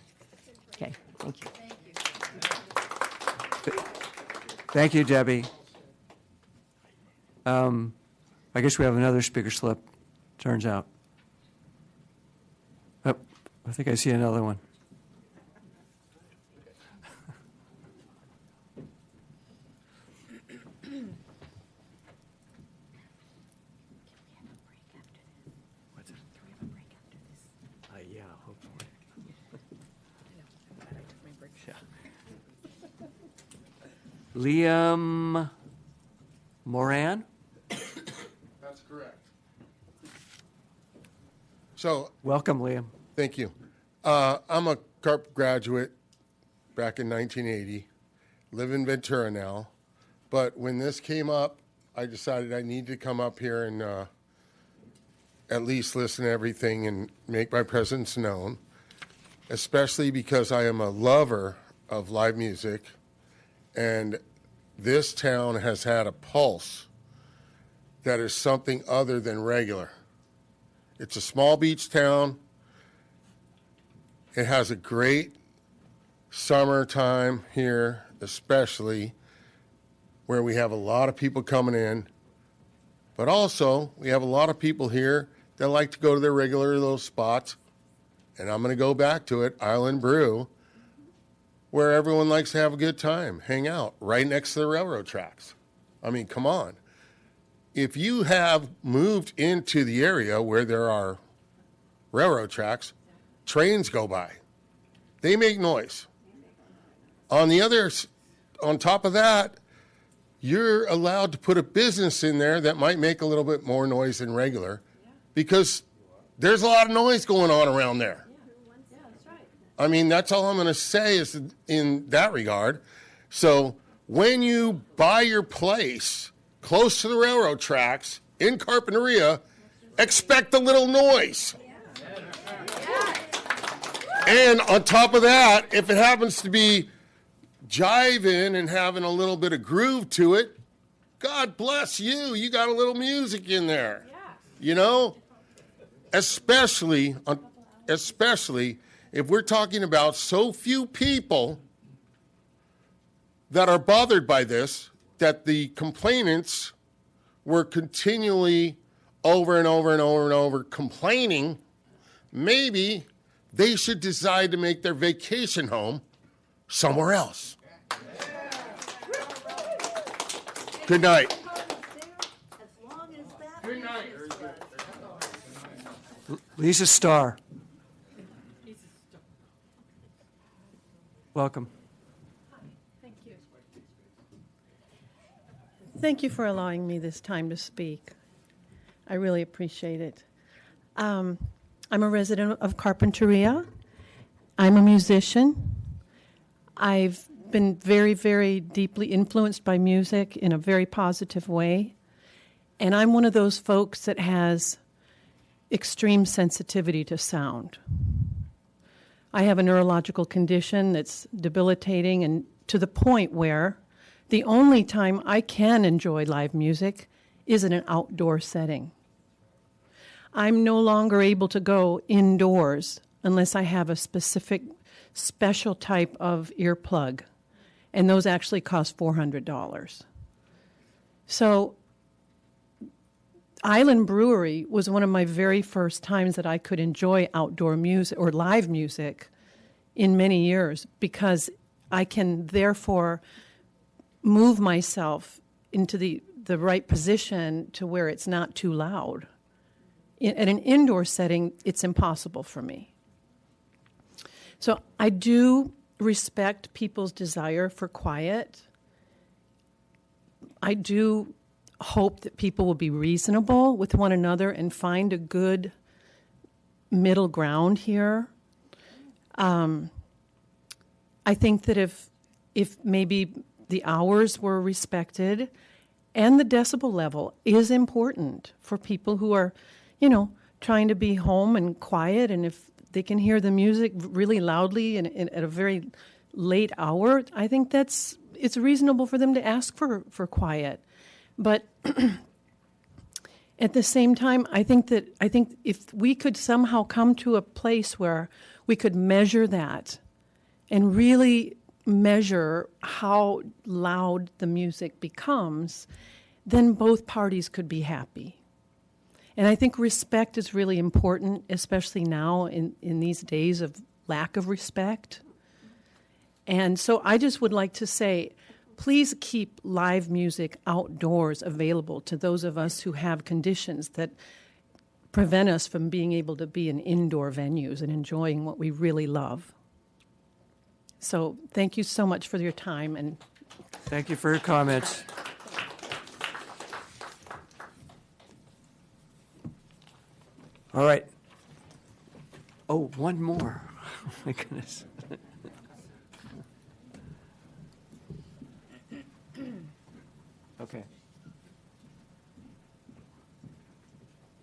Okay, thank you. Thank you, Debbie. I guess we have another speaker slip, turns out. Oh, I think I see another one. Yeah, hopefully. Liam Moran? That's correct. So, welcome, Liam. Thank you. I'm a Carp graduate back in 1980. Live in Ventura now. But when this came up, I decided I need to come up here and at least listen to everything and make my presence known, especially because I am a lover of live music, and this town has had a pulse that is something other than regular. It's a small beach town. It has a great summertime here, especially where we have a lot of people coming in. But also, we have a lot of people here that like to go to their regular little spots. And I'm going to go back to it, Island Brew, where everyone likes to have a good time, hang out, right next to the railroad tracks. I mean, come on. If you have moved into the area where there are railroad tracks, trains go by. They make noise. On top of that, you're allowed to put a business in there that might make a little bit more noise than regular because there's a lot of noise going on around there. I mean, that's all I'm going to say is in that regard. So when you buy your place close to the railroad tracks in Carpinteria, expect a little noise. And on top of that, if it happens to be jiving and having a little bit of groove to it, God bless you. You got a little music in there. You know? Especially if we're talking about so few people that are bothered by this, that the complainants were continually over and over and over and over complaining, maybe they should decide to make their vacation home somewhere else. Good night. Good night. Lisa Starr. Welcome. Thank you for allowing me this time to speak. I really appreciate it. I'm a resident of Carpinteria. I'm a musician. I've been very, very deeply influenced by music in a very positive way. And I'm one of those folks that has extreme sensitivity to sound. I have a neurological condition that's debilitating, and to the point where the only time I can enjoy live music is in an outdoor setting. I'm no longer able to go indoors unless I have a specific special type of earplug, and those actually cost $400. So Island Brewery was one of my very first times that I could enjoy outdoor music or live music in many years, because I can therefore move myself into the right position to where it's not too loud. At an indoor setting, it's impossible for me. So I do respect people's desire for quiet. I do hope that people will be reasonable with one another and find a good middle ground here. I think that if maybe the hours were respected and the decibel level is important for people who are, trying to be home and quiet, and if they can hear the music really loudly and at a very late hour, I think it's reasonable for them to ask for quiet. But at the same time, I think if we could somehow come to a place where we could measure that and really measure how loud the music becomes, then both parties could be happy. And I think respect is really important, especially now in these days of lack of respect. And so I just would like to say, please keep live music outdoors available to those of us who have conditions that prevent us from being able to be in indoor venues and enjoying what we really love. So thank you so much for your time. And thank you for your comments. All right. Oh, one more. Oh, my goodness. Okay.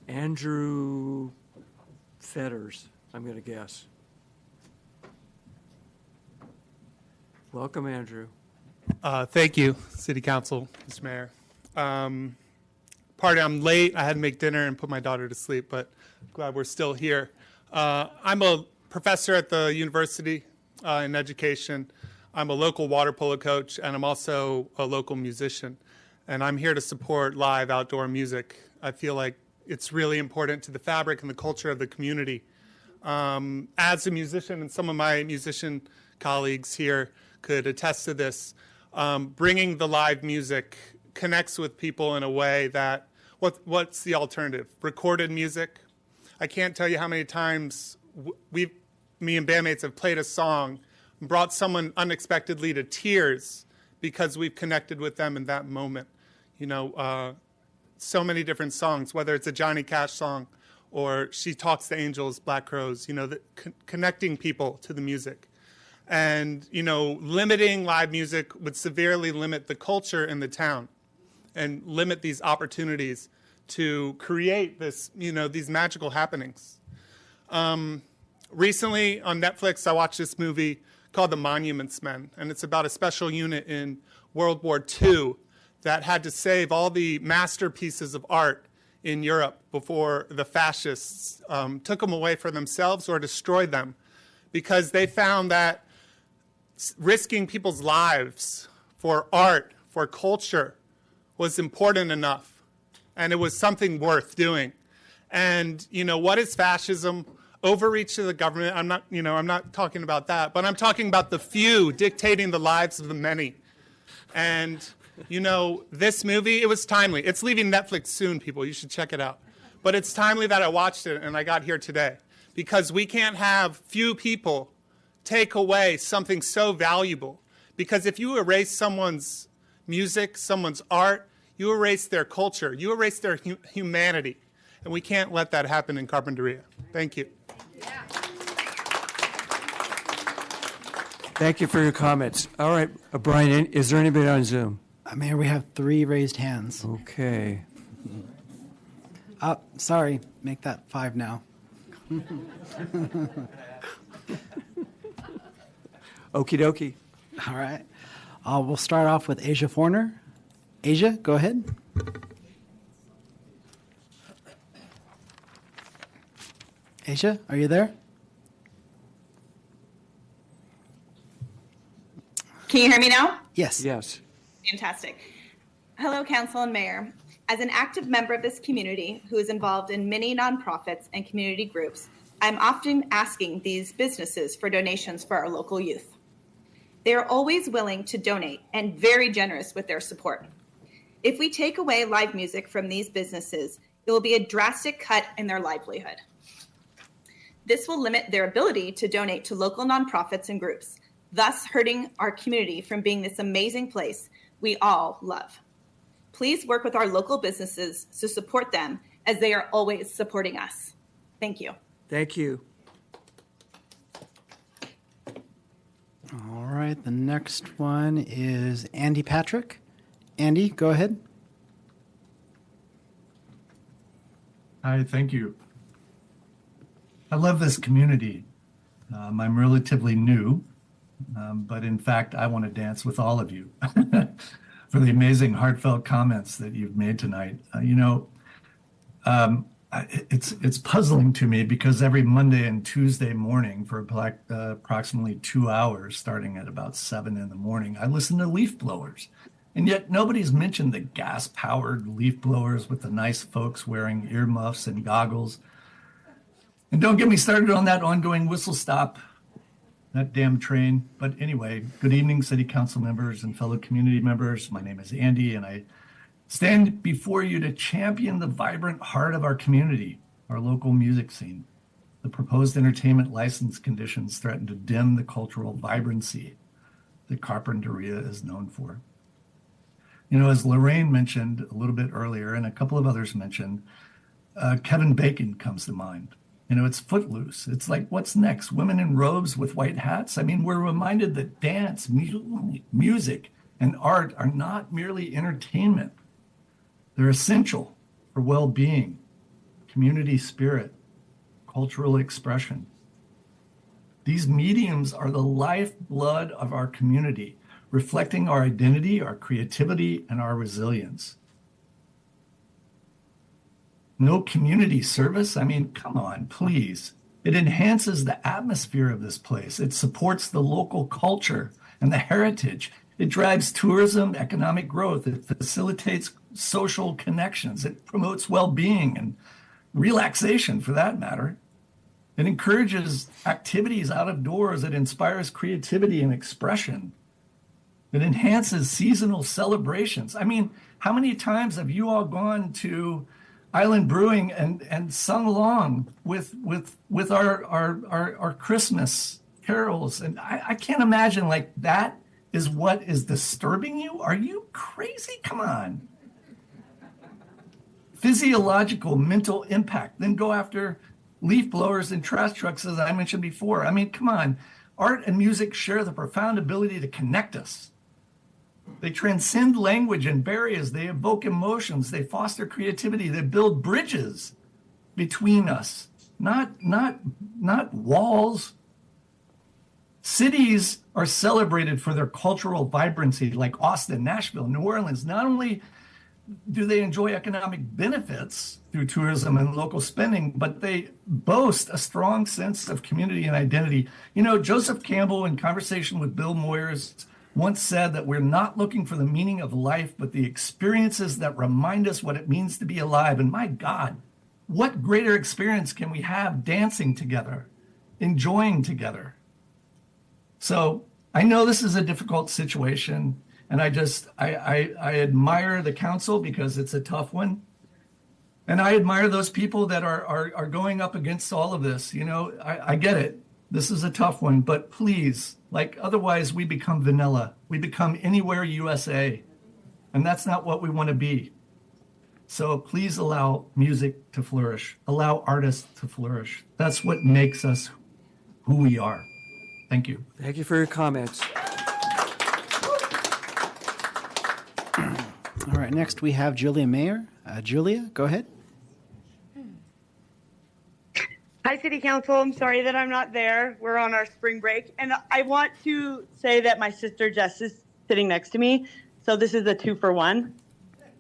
Andrew Fetters, I'm going to guess. Welcome, Andrew. Thank you, City Council, Mr. Mayor. Pardon, I'm late. I had to make dinner and put my daughter to sleep, but glad we're still here. I'm a professor at the university in education. I'm a local water polo coach, and I'm also a local musician. And I'm here to support live outdoor music. I feel like it's really important to the fabric and the culture of the community. As a musician, and some of my musician colleagues here could attest to this, bringing the live music connects with people in a way that, what's the alternative? Recorded music? I can't tell you how many times me and bandmates have played a song and brought someone unexpectedly to tears because we've connected with them in that moment. So many different songs, whether it's a Johnny Cash song or She Talks to Angels, Black Crows, connecting people to the music. And, limiting live music would severely limit the culture in the town and limit these opportunities to create this, these magical happenings. Recently on Netflix, I watched this movie called The Monuments Men, and it's about a special unit in World War II that had to save all the masterpieces of art in Europe before the fascists took them away for themselves or destroyed them, because they found that risking people's lives for art, for culture, was important enough, and it was something worth doing. And, what is fascism? Overreach to the government. I'm not talking about that, but I'm talking about the few dictating the lives of the many. And, this movie, it was timely. It's leaving Netflix soon, people. You should check it out. But it's timely that I watched it and I got here today, because we can't have few people take away something so valuable. Because if you erase someone's music, someone's art, you erase their culture, you erase their humanity. And we can't let that happen in Carpinteria. Thank you. Thank you for your comments. All right, Brian, is there anybody on Zoom? Mayor, we have 3 raised hands. Okay. Sorry, make that 5 now. Okie dokie. All right. We'll start off with Asia Forner. Asia, go ahead. Asia, are you there? Can you hear me now? Yes. Yes. Fantastic. Hello, Council and Mayor. As an active member of this community who is involved in many nonprofits and community groups, I'm often asking these businesses for donations for our local youth. They are always willing to donate and very generous with their support. If we take away live music from these businesses, it will be a drastic cut in their livelihood. This will limit their ability to donate to local nonprofits and groups, thus hurting our community from being this amazing place we all love. Please work with our local businesses to support them as they are always supporting us. Thank you. Thank you. All right, the next one is Andy Patrick. Andy, go ahead. Hi, thank you. I love this community. I'm relatively new, but in fact, I want to dance with all of you for the amazing heartfelt comments that you've made tonight. It's puzzling to me because every Monday and Tuesday morning for approximately 2 hours, starting at about 7 in the morning, I listen to leaf blowers. And yet nobody's mentioned the gas-powered leaf blowers with the nice folks wearing earmuffs and goggles. And don't get me started on that ongoing whistle stop, that damn train. But anyway, good evening, City Council members and fellow community members. My name is Andy, and I stand before you to champion the vibrant heart of our community, our local music scene. The proposed entertainment license conditions threaten to dim the cultural vibrancy that Carpinteria is known for. As Lorraine mentioned a little bit earlier, and a couple of others mentioned, Kevin Bacon comes to mind. It's Footloose. It's like, what's next? Women in robes with white hats? I mean, we're reminded that dance, music, and art are not merely entertainment. They're essential for well-being, community spirit, cultural expression. These mediums are the lifeblood of our community, reflecting our identity, our creativity, and our resilience. No community service? I mean, come on, please. It enhances the atmosphere of this place. It supports the local culture and the heritage. It drives tourism, economic growth. It facilitates social connections. It promotes well-being and relaxation, for that matter. It encourages activities out of doors. It inspires creativity and expression. It enhances seasonal celebrations. I mean, how many times have you all gone to Island Brewing and sung along with our Christmas carols? And I can't imagine, like, that is what is disturbing you? Are you crazy? Come on. Physiological, mental impact. Then go after leaf blowers and trash trucks, as I mentioned before. I mean, come on. Art and music share the profound ability to connect us. They transcend language and barriers. They evoke emotions. They foster creativity. They build bridges between us, not walls. Cities are celebrated for their cultural vibrancy, like Austin, Nashville, New Orleans. Not only do they enjoy economic benefits through tourism and local spending, but they boast a strong sense of community and identity. Joseph Campbell, in conversation with Bill Moyers, once said that we're not looking for the meaning of life, but the experiences that remind us what it means to be alive. And my God, what greater experience can we have dancing together, enjoying together? So I know this is a difficult situation, and I admire the council because it's a tough one. And I admire those people that are going up against all of this. I get it. This is a tough one, but please, otherwise we become vanilla. We become Anywhere USA, and that's not what we want to be. So please allow music to flourish. Allow artists to flourish. That's what makes us who we are. Thank you. Thank you for your comments. All right, next we have Julia Mayer. Julia, go ahead. Hi, City Council. I'm sorry that I'm not there. We're on our spring break. And I want to say that my sister Jess is sitting next to me. So this is a 2-for-1.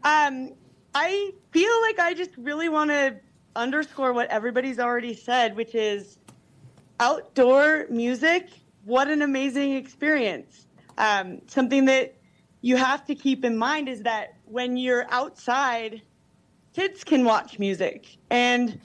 I feel like I just really want to underscore what everybody's already said, which is outdoor music. What an amazing experience. Something that you have to keep in mind is that when you're outside, kids can watch music. And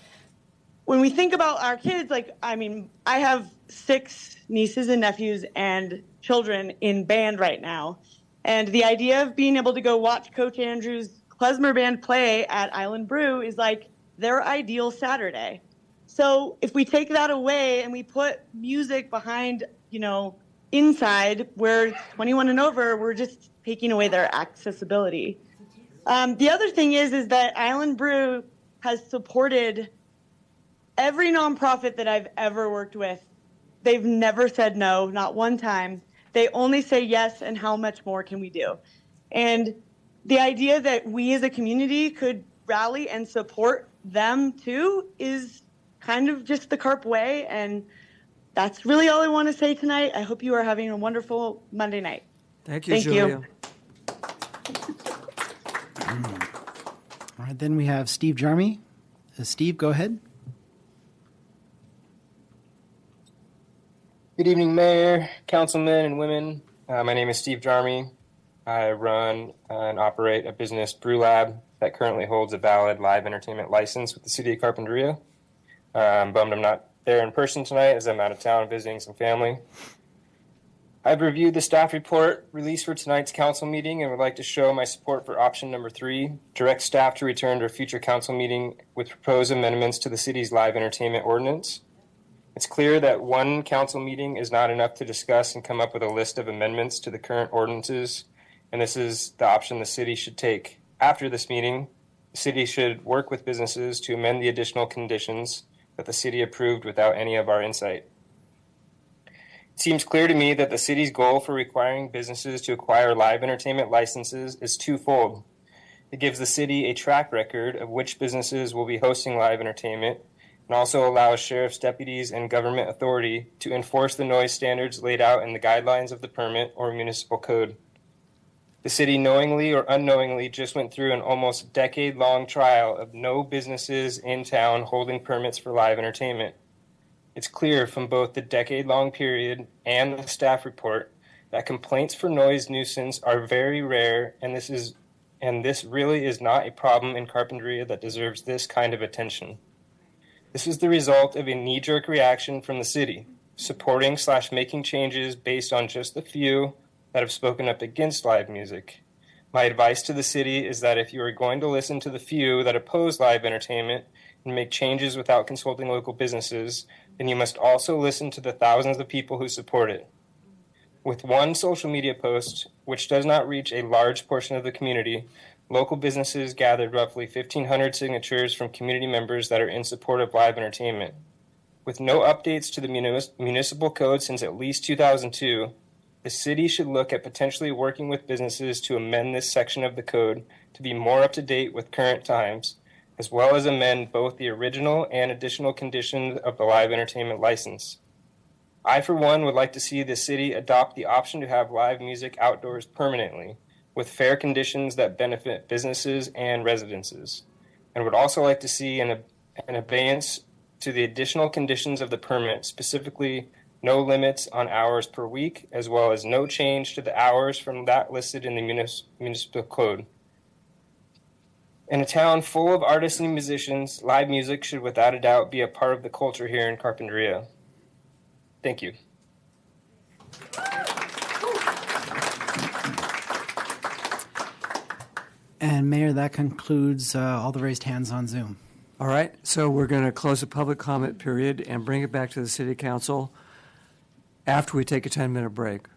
when we think about our kids, I have 6 nieces and nephews and children in band right now. And the idea of being able to go watch Coach Andrew's klezmer band play at Island Brew is like their ideal Saturday. So if we take that away and we put music behind, inside where it's 21 and over, we're just taking away their accessibility. The other thing is that Island Brew has supported every nonprofit that I've ever worked with. They've never said no, not one time. They only say yes, and how much more can we do? And the idea that we as a community could rally and support them too is kind of just the Carp way. And that's really all I want to say tonight. I hope you are having a wonderful Monday night. Thank you, Julia. All right, then we have Steve Jarmy. Steve, go ahead. Good evening, Mayor, councilmen, and women. My name is Steve Jarmy. I run and operate a business brew lab that currently holds a valid live entertainment license with the city of Carpinteria. I'm bummed I'm not there in person tonight as I'm out of town visiting some family. I've reviewed the staff report released for tonight's council meeting and would like to show my support for option number 3, direct staff to return to a future council meeting with proposed amendments to the city's live entertainment ordinance. It's clear that one council meeting is not enough to discuss and come up with a list of amendments to the current ordinances, and this is the option the city should take. After this meeting, the city should work with businesses to amend the additional conditions that the city approved without any of our insight. It seems clear to me that the city's goal for requiring businesses to acquire live entertainment licenses is twofold. It gives the city a track record of which businesses will be hosting live entertainment, and also allows sheriff's deputies and government authority to enforce the noise standards laid out in the guidelines of the permit or municipal code. The city knowingly or unknowingly just went through an almost decade-long trial of no businesses in town holding permits for live entertainment. It's clear from both the decade-long period and the staff report that complaints for noise nuisance are very rare, and this really is not a problem in Carpinteria that deserves this kind of attention. This is the result of a knee-jerk reaction from the city, supporting/making changes based on just the few that have spoken up against live music. My advice to the city is that if you are going to listen to the few that oppose live entertainment and make changes without consulting local businesses, then you must also listen to the thousands of people who support it. With one social media post, which does not reach a large portion of the community, local businesses gathered roughly 1,500 signatures from community members that are in support of live entertainment. With no updates to the municipal code since at least 2002, the city should look at potentially working with businesses to amend this section of the code to be more up to date with current times, as well as amend both the original and additional conditions of the live entertainment license. I, for one, would like to see the city adopt the option to have live music outdoors permanently, with fair conditions that benefit businesses and residences, and would also like to see an abeyance to the additional conditions of the permit, specifically no limits on hours per week, as well as no change to the hours from that listed in the municipal code. In a town full of artists and musicians, live music should without a doubt be a part of the culture here in Carpinteria. Thank you. And Mayor, that concludes all the raised hands on Zoom. All right, so we're going to close the public comment period and bring it back to the city council after we take a 10-minute break.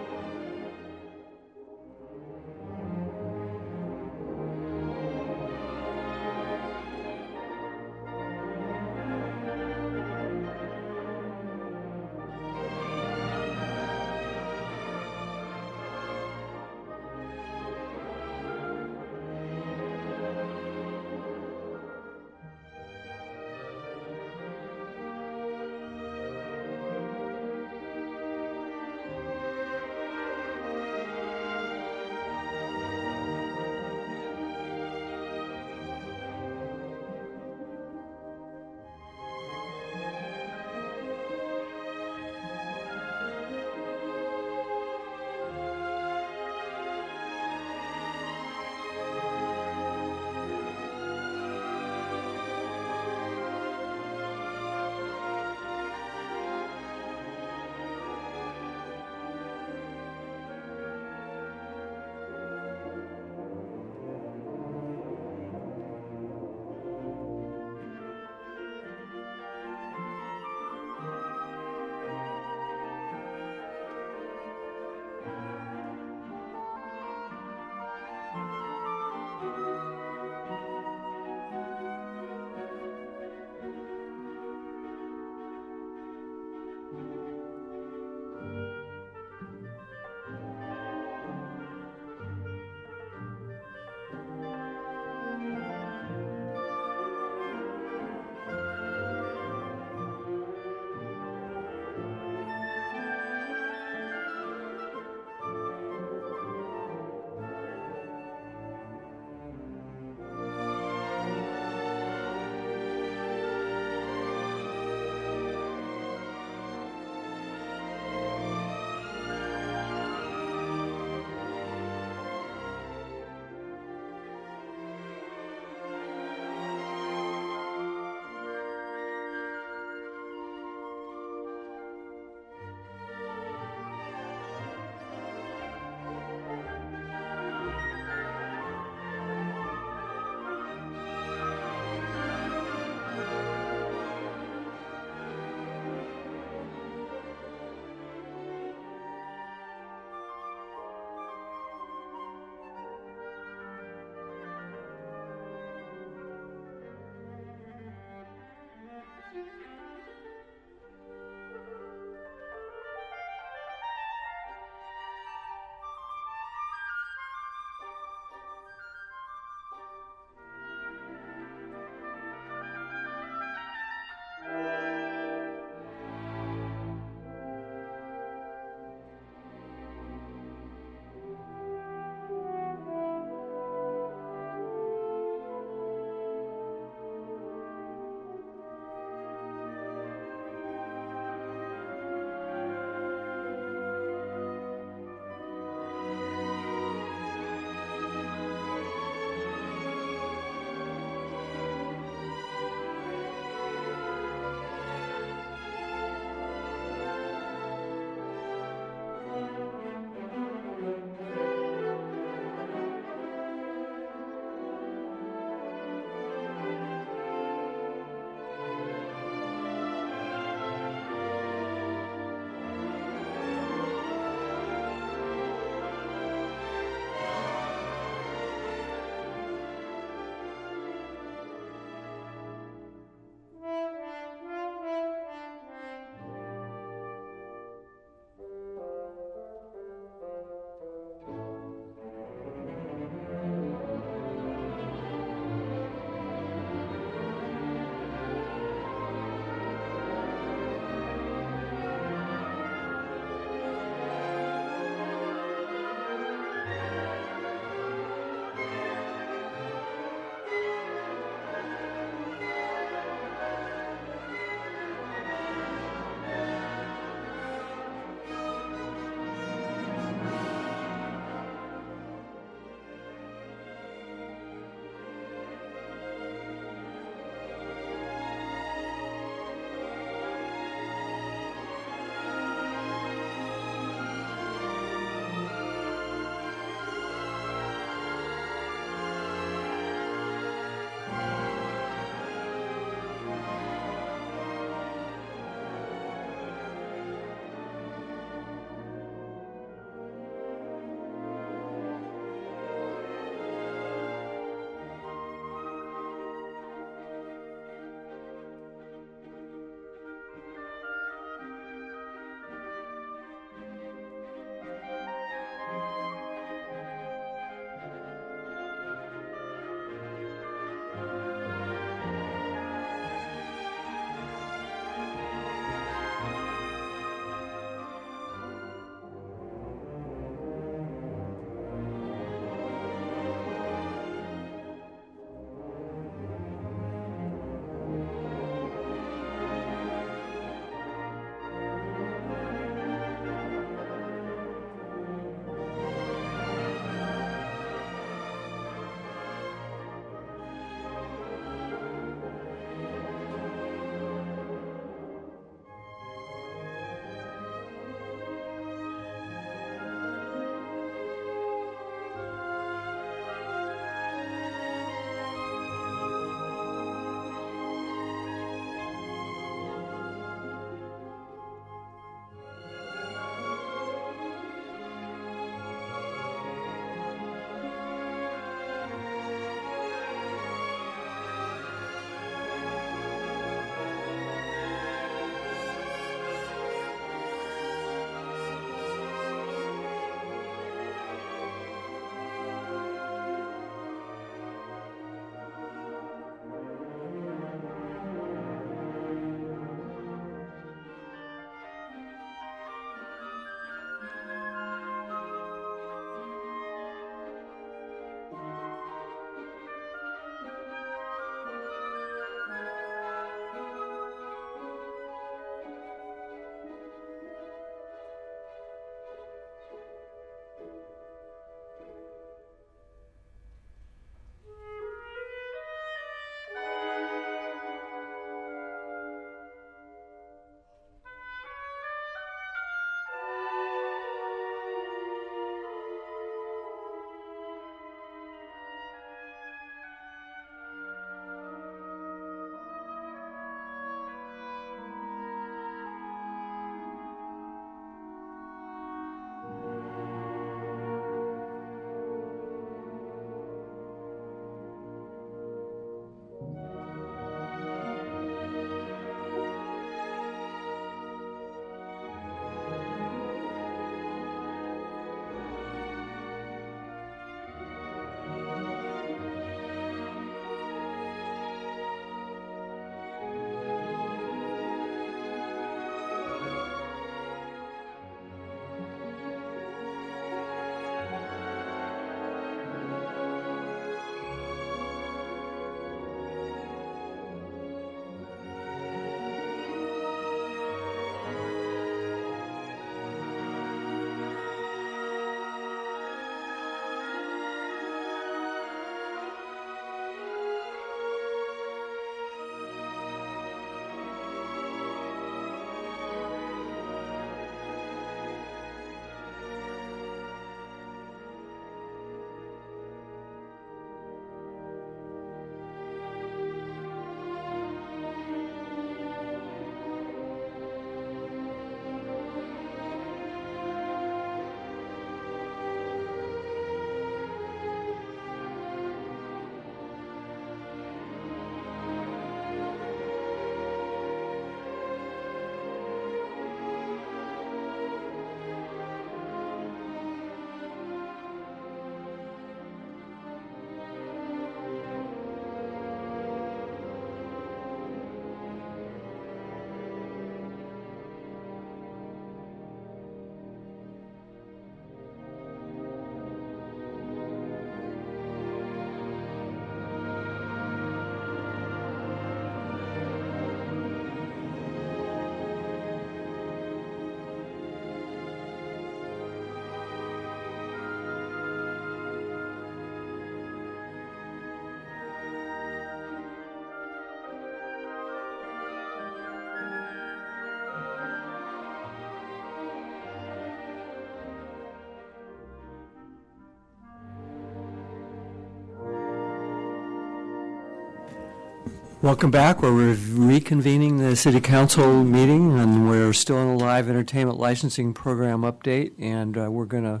Welcome back. We're reconvening the City Council meeting, and we're still in a live entertainment licensing program update, and we're going to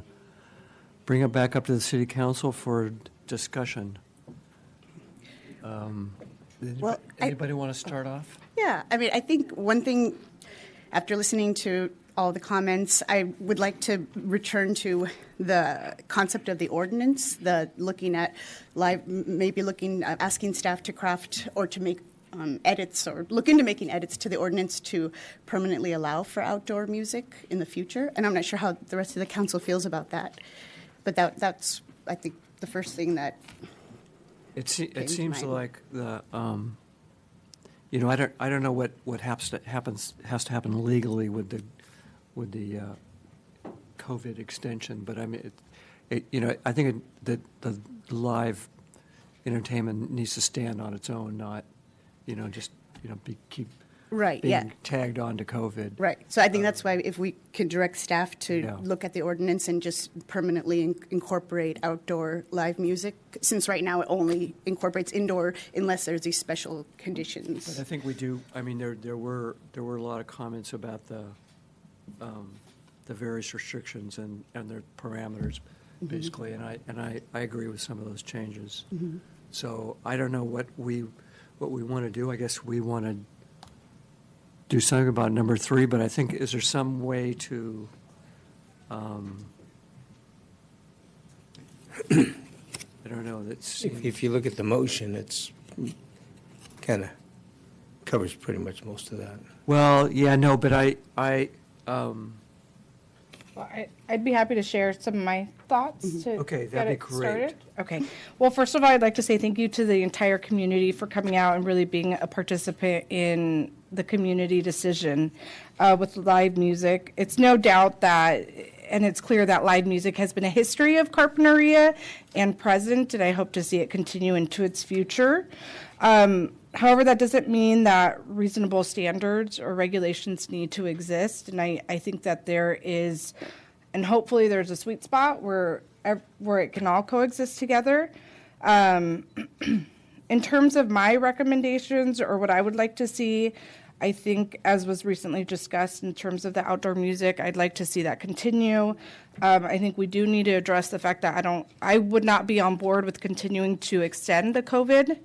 bring it back up to the City Council for discussion. Anybody want to start off? Yeah, I mean, I think one thing, after listening to all the comments, I would like to return to the concept of the ordinance, the looking at live, maybe asking staff to craft or to make edits or look into making edits to the ordinance to permanently allow for outdoor music in the future. And I'm not sure how the rest of the council feels about that, but that's, I think, the first thing that it seems like the I don't know what has to happen legally with the COVID extension, but I mean, I think that the live entertainment needs to stand on its own, not keep right, being yeah. tagged on to COVID. Right. So I think that's why if we could direct staff to look at the ordinance and just permanently incorporate outdoor live music, since right now it only incorporates indoor unless there's these special conditions. But I think we do. I mean, there were a lot of comments about the various restrictions and their parameters, basically, and I agree with some of those changes. Mm-hmm. So I don't know what we want to do. I guess we want to do something about number 3, but I think, is there some way to, I don't know, that's... If you look at the motion, it's kind of covers pretty much most of that. Well, yeah, no, but I'd be happy to share some of my thoughts to Okay, get that'd it be great. started. Okay. Well, first of all, I'd like to say thank you to the entire community for coming out and really being a participant in the community decision with live music. It's no doubt that, and it's clear that live music has been a history of Carpinteria and present, and I hope to see it continue into its future. However, that doesn't mean that reasonable standards or regulations need to exist, and I think that there is, and hopefully there's a sweet spot where it can all coexist together. In terms of my recommendations or what I would like to see, I think, as was recently discussed in terms of the outdoor music, I'd like to see that continue. I think we do need to address the fact that I would not be on board with continuing to extend the COVID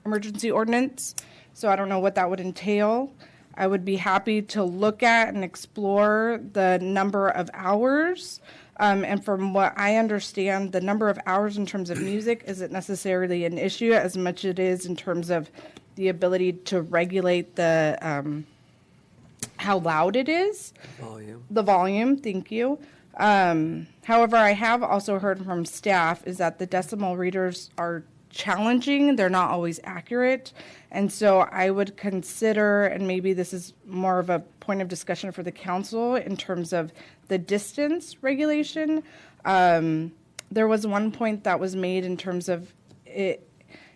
emergency ordinance, so I don't know what that would entail. I would be happy to look at and explore the number of hours, and from what I understand, the number of hours in terms of music isn't necessarily an issue as much as it is in terms of the ability to regulate the how loud it is. The volume, thank you. However, I have also heard from staff is that the decimal readers are challenging. They're not always accurate. And so I would consider, and maybe this is more of a point of discussion for the council in terms of the distance regulation. There was one point that was made in terms of it,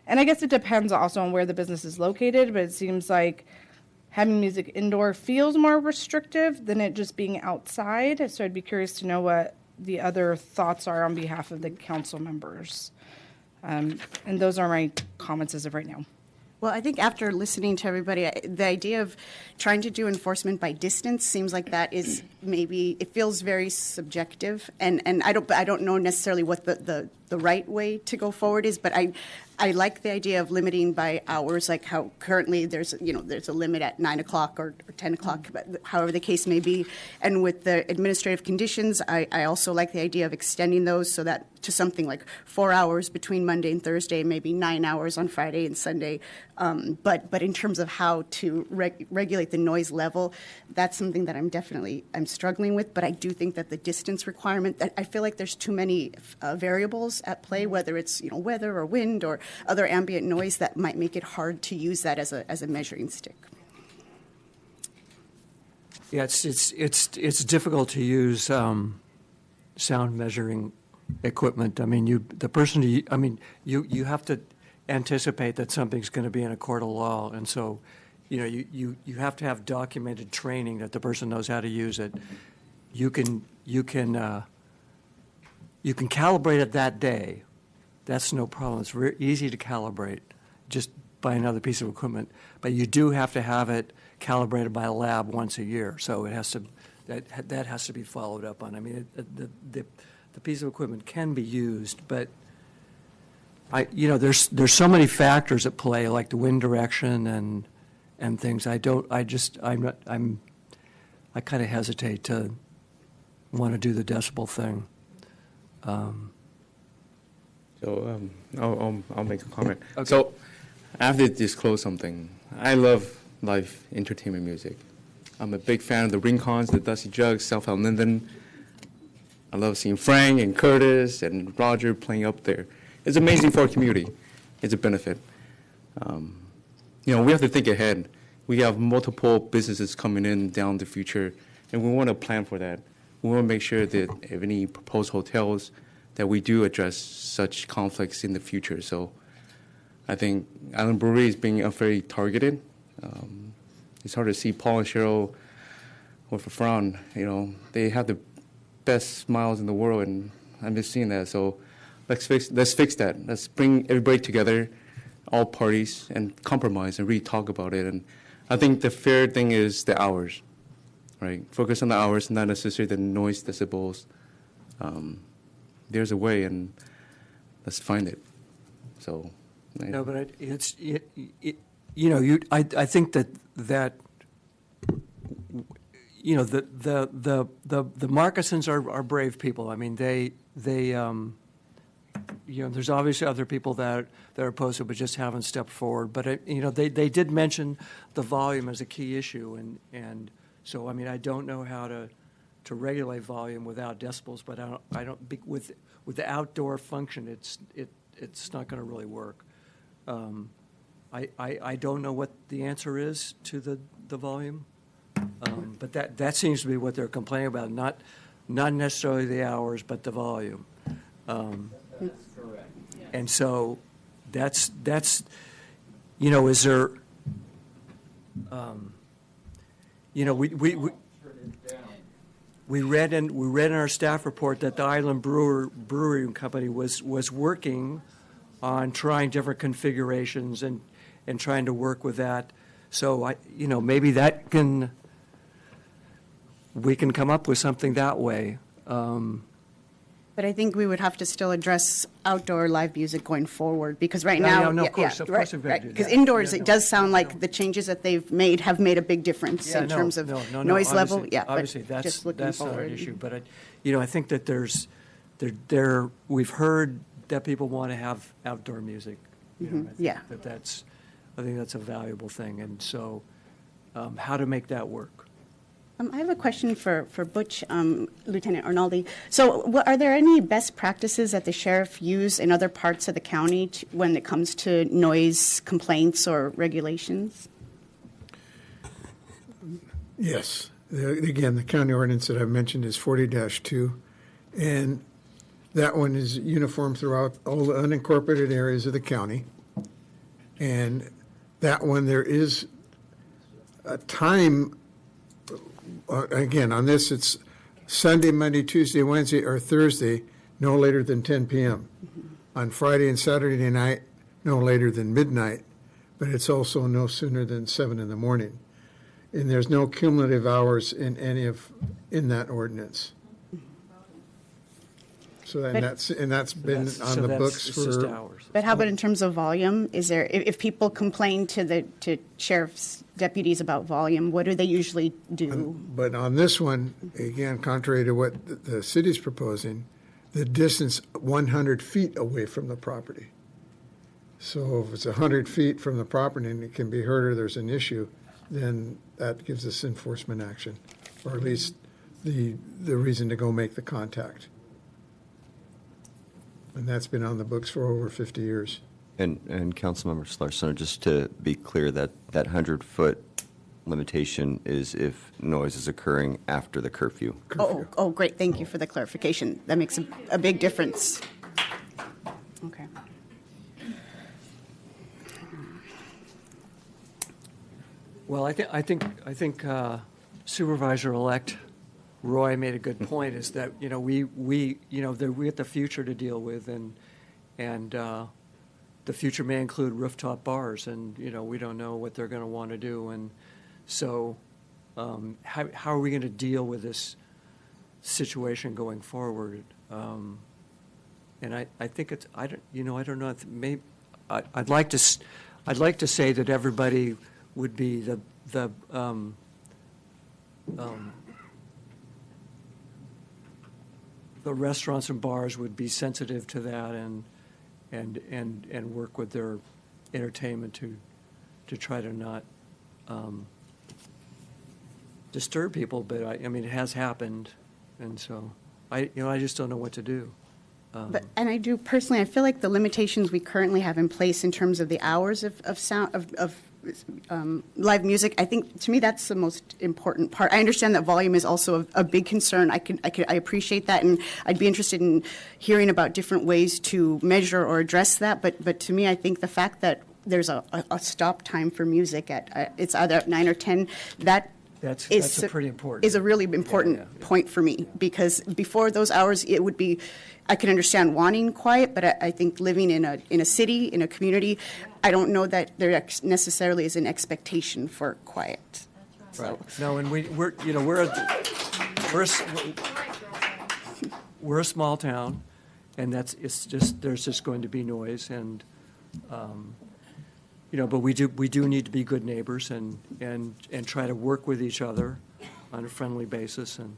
and I guess it depends also on where the business is located, but it seems like having music indoor feels more restrictive than it just being outside. So I'd be curious to know what the other thoughts are on behalf of the council members. And those are my comments as of right now. Well, I think after listening to everybody, the idea of trying to do enforcement by distance seems like that is maybe, it feels very subjective, and I don't know necessarily what the right way to go forward is, but I like the idea of limiting by hours, like how currently there's a limit at 9 o'clock or 10 o'clock, but however the case may be. And with the administrative conditions, I also like the idea of extending those so that to something like 4 hours between Monday and Thursday, maybe 9 hours on Friday and Sunday. But in terms of how to regulate the noise level, that's something that I'm struggling with. But I do think that the distance requirement, that I feel like there's too many variables at play, whether it's weather or wind or other ambient noise that might make it hard to use that as a measuring stick. Yeah, it's difficult to use sound measuring equipment. I mean, you have to anticipate that something's going to be in a court of law, and so you have to have documented training that the person knows how to use it. You can calibrate it that day. That's no problem. It's easy to calibrate, just buy another piece of equipment. But you do have to have it calibrated by a lab once a year, so it has to, that has to be followed up on. I mean, the piece of equipment can be used, but there's so many factors at play, like the wind direction and things. I kind of hesitate to want to do the decibel thing. I'll make a comment. Okay. So I have to disclose something. I love live entertainment music. I'm a big fan of the Rincons, the Dusty Jugs, South Al Linden. I love seeing Frank and Curtis and Roger playing up there. It's amazing for our community. It's a benefit. We have to think ahead. We have multiple businesses coming in down the future, and we want to plan for that. We want to make sure that if any proposed hotels, that we do address such conflicts in the future. So I think Island Brewery is being very targeted. It's hard to see Paul and Cheryl with a frown. They have the best smiles in the world, and I'm just seeing that. So let's fix that. Let's bring everybody together, all parties, and compromise and really talk about it. And I think the fair thing is the hours, right? Focus on the hours, not necessarily the noise decibels. There's a way, and let's find it. So. No, but I think that the Markisons are brave people. I mean, they there's obviously other people that are opposed to it, but just haven't stepped forward. But they did mention the volume as a key issue, and so I mean, I don't know how to regulate volume without decibels, but I don't with the outdoor function, it's not going to really work. I don't know what the answer is to the volume, but that seems to be what they're complaining about, not necessarily the hours, but the volume. That's correct. And so that's is there we read in our staff report that the Island Brewery Company was working on trying different configurations and trying to work with that. So maybe we can come up with something that way. But I think we would have to still address outdoor live music going forward, because right Yeah, now, no, of course we've got to do because that. indoors, Yeah, it does sound like the changes that they've made have made a big difference in terms of noise level. Obviously, Yeah, obviously but just looking that's not forward. an issue. But I think that we've heard that people want to have outdoor music. Yeah. I think that's a valuable thing, and so how to make that work. I have a question for Butch, Lieutenant Arnaldi. So are there any best practices that the sheriff use in other parts of the county when it comes to noise complaints or regulations? Yes. Again, the county ordinance that I've mentioned is 40-2, and that one is uniform throughout all the unincorporated areas of the county. And that one, there is a time. Again, on this, it's Sunday, Monday, Tuesday, Wednesday, or Thursday, no later than 10 p.m. On Friday and Saturday night, no later than midnight, but it's also no sooner than 7 in the morning. And there's no cumulative hours in that ordinance. So that's been on the books for. Just hours. But how about in terms of volume? Is there, if people complain to sheriff's deputies about volume, what do they usually do? But on this one, again, contrary to what the city's proposing, the distance 100 feet away from the property. So if it's 100 feet from the property and it can be heard or there's an issue, then that gives us enforcement action, or at least the reason to go make the contact. And that's been on the books for over 50 years. And Councilmember Slarson, just to be clear, that 100-foot limitation is if noise is occurring after the curfew. Oh, great. Thank you for the clarification. That makes a big difference. Okay. Well, I think Supervisor-elect Roy made a good point. Is that we have the future to deal with, and the future may include rooftop bars, and, we don't know what they're going to want to do. And so how are we going to deal with this situation going forward? And I think it's, I don't know, if maybe, I'd like to say that everybody would be the restaurants and bars would be sensitive to that and work with their entertainment to try to not disturb people. But I mean, it has happened, and so I just don't know what to do. And I do personally, I feel like the limitations we currently have in place in terms of the hours of sound of live music, I think to me that's the most important part. I understand that volume is also a big concern. I appreciate that, and I'd be interested in hearing about different ways to measure or address that. But to me, I think the fact that there's a stop time for music at it's either at 9 or 10, That's pretty important. Is a really important point for me, because before those hours, it would be, I can understand wanting quiet, but I think living in a city, in a community, I don't know that there necessarily is an expectation for quiet. Right. No, and we're a small town, and there's just going to be noise, and but we do need to be good neighbors and try to work with each other on a friendly basis. And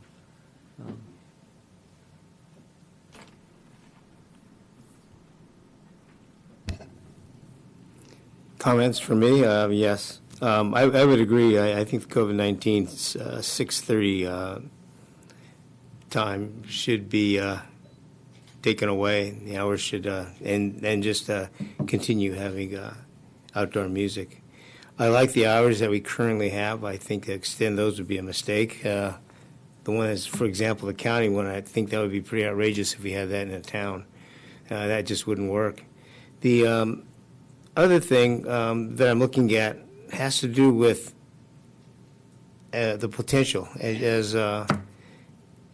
Comments for me? Yes. I would agree. I think the COVID-19 6:30 time should be taken away. The hours should, and just continue having outdoor music. I like the hours that we currently have. I think to extend those would be a mistake. The one is, for example, the county one, I think that would be pretty outrageous if we had that in a town. That just wouldn't work. The other thing that I'm looking at has to do with the potential, as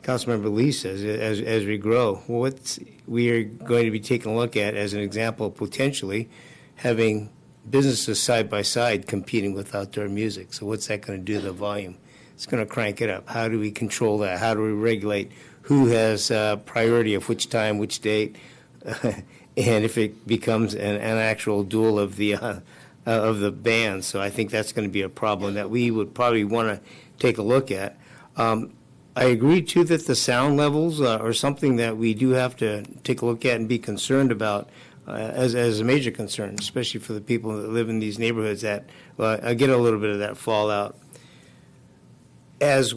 Councilmember Lee says, as we grow. What we are going to be taking a look at, as an example, potentially having businesses side by side competing with outdoor music. So what's that going to do to the volume? It's going to crank it up. How do we control that? How do we regulate who has priority of which time, which date? And if it becomes an actual duel of the band. So I think that's going to be a problem that we would probably want to take a look at. I agree, too, that the sound levels are something that we do have to take a look at and be concerned about as a major concern, especially for the people that live in these neighborhoods that get a little bit of that fallout. As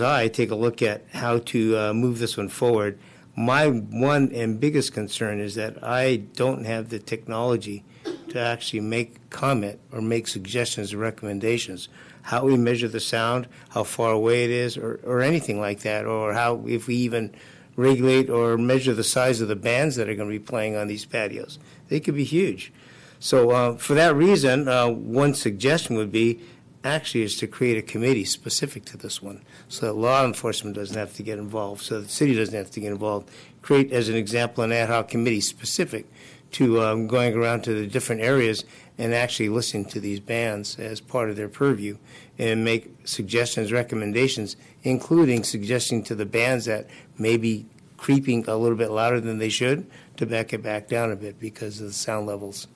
I take a look at how to move this one forward, my one and biggest concern is that I don't have the technology to actually make comment or make suggestions or recommendations. How we measure the sound, how far away it is, or anything like that, or how, if we even regulate or measure the size of the bands that are going to be playing on these patios. They could be huge. So for that reason, one suggestion would be is to create a committee specific to this one, so that law enforcement doesn't have to get involved, so the city doesn't have to get involved. Create, as an example, an ad hoc committee specific to going around to the different areas and actually listening to these bands as part of their purview and make suggestions, recommendations, including suggesting to the bands that may be creeping a little bit louder than they should to back it back down a bit because of the sound levels.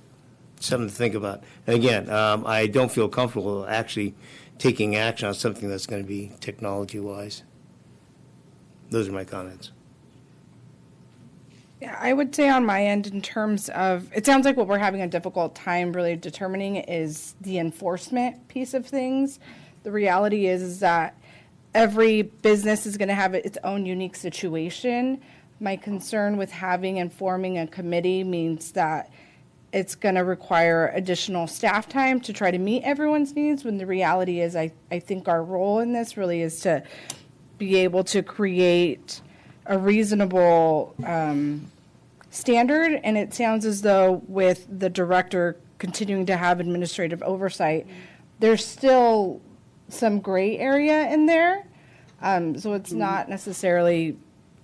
Something to think about. And again, I don't feel comfortable actually taking action on something that's going to be technology-wise. Those are my comments. Yeah, I would say on my end, in terms of, it sounds like what we're having a difficult time really determining is the enforcement piece of things. The reality is that every business is going to have its own unique situation. My concern with having and forming a committee means that it's going to require additional staff time to try to meet everyone's needs, when the reality is I think our role in this really is to be able to create a reasonable standard. And it sounds as though with the director continuing to have administrative oversight, there's still some gray area in there. So it's not necessarily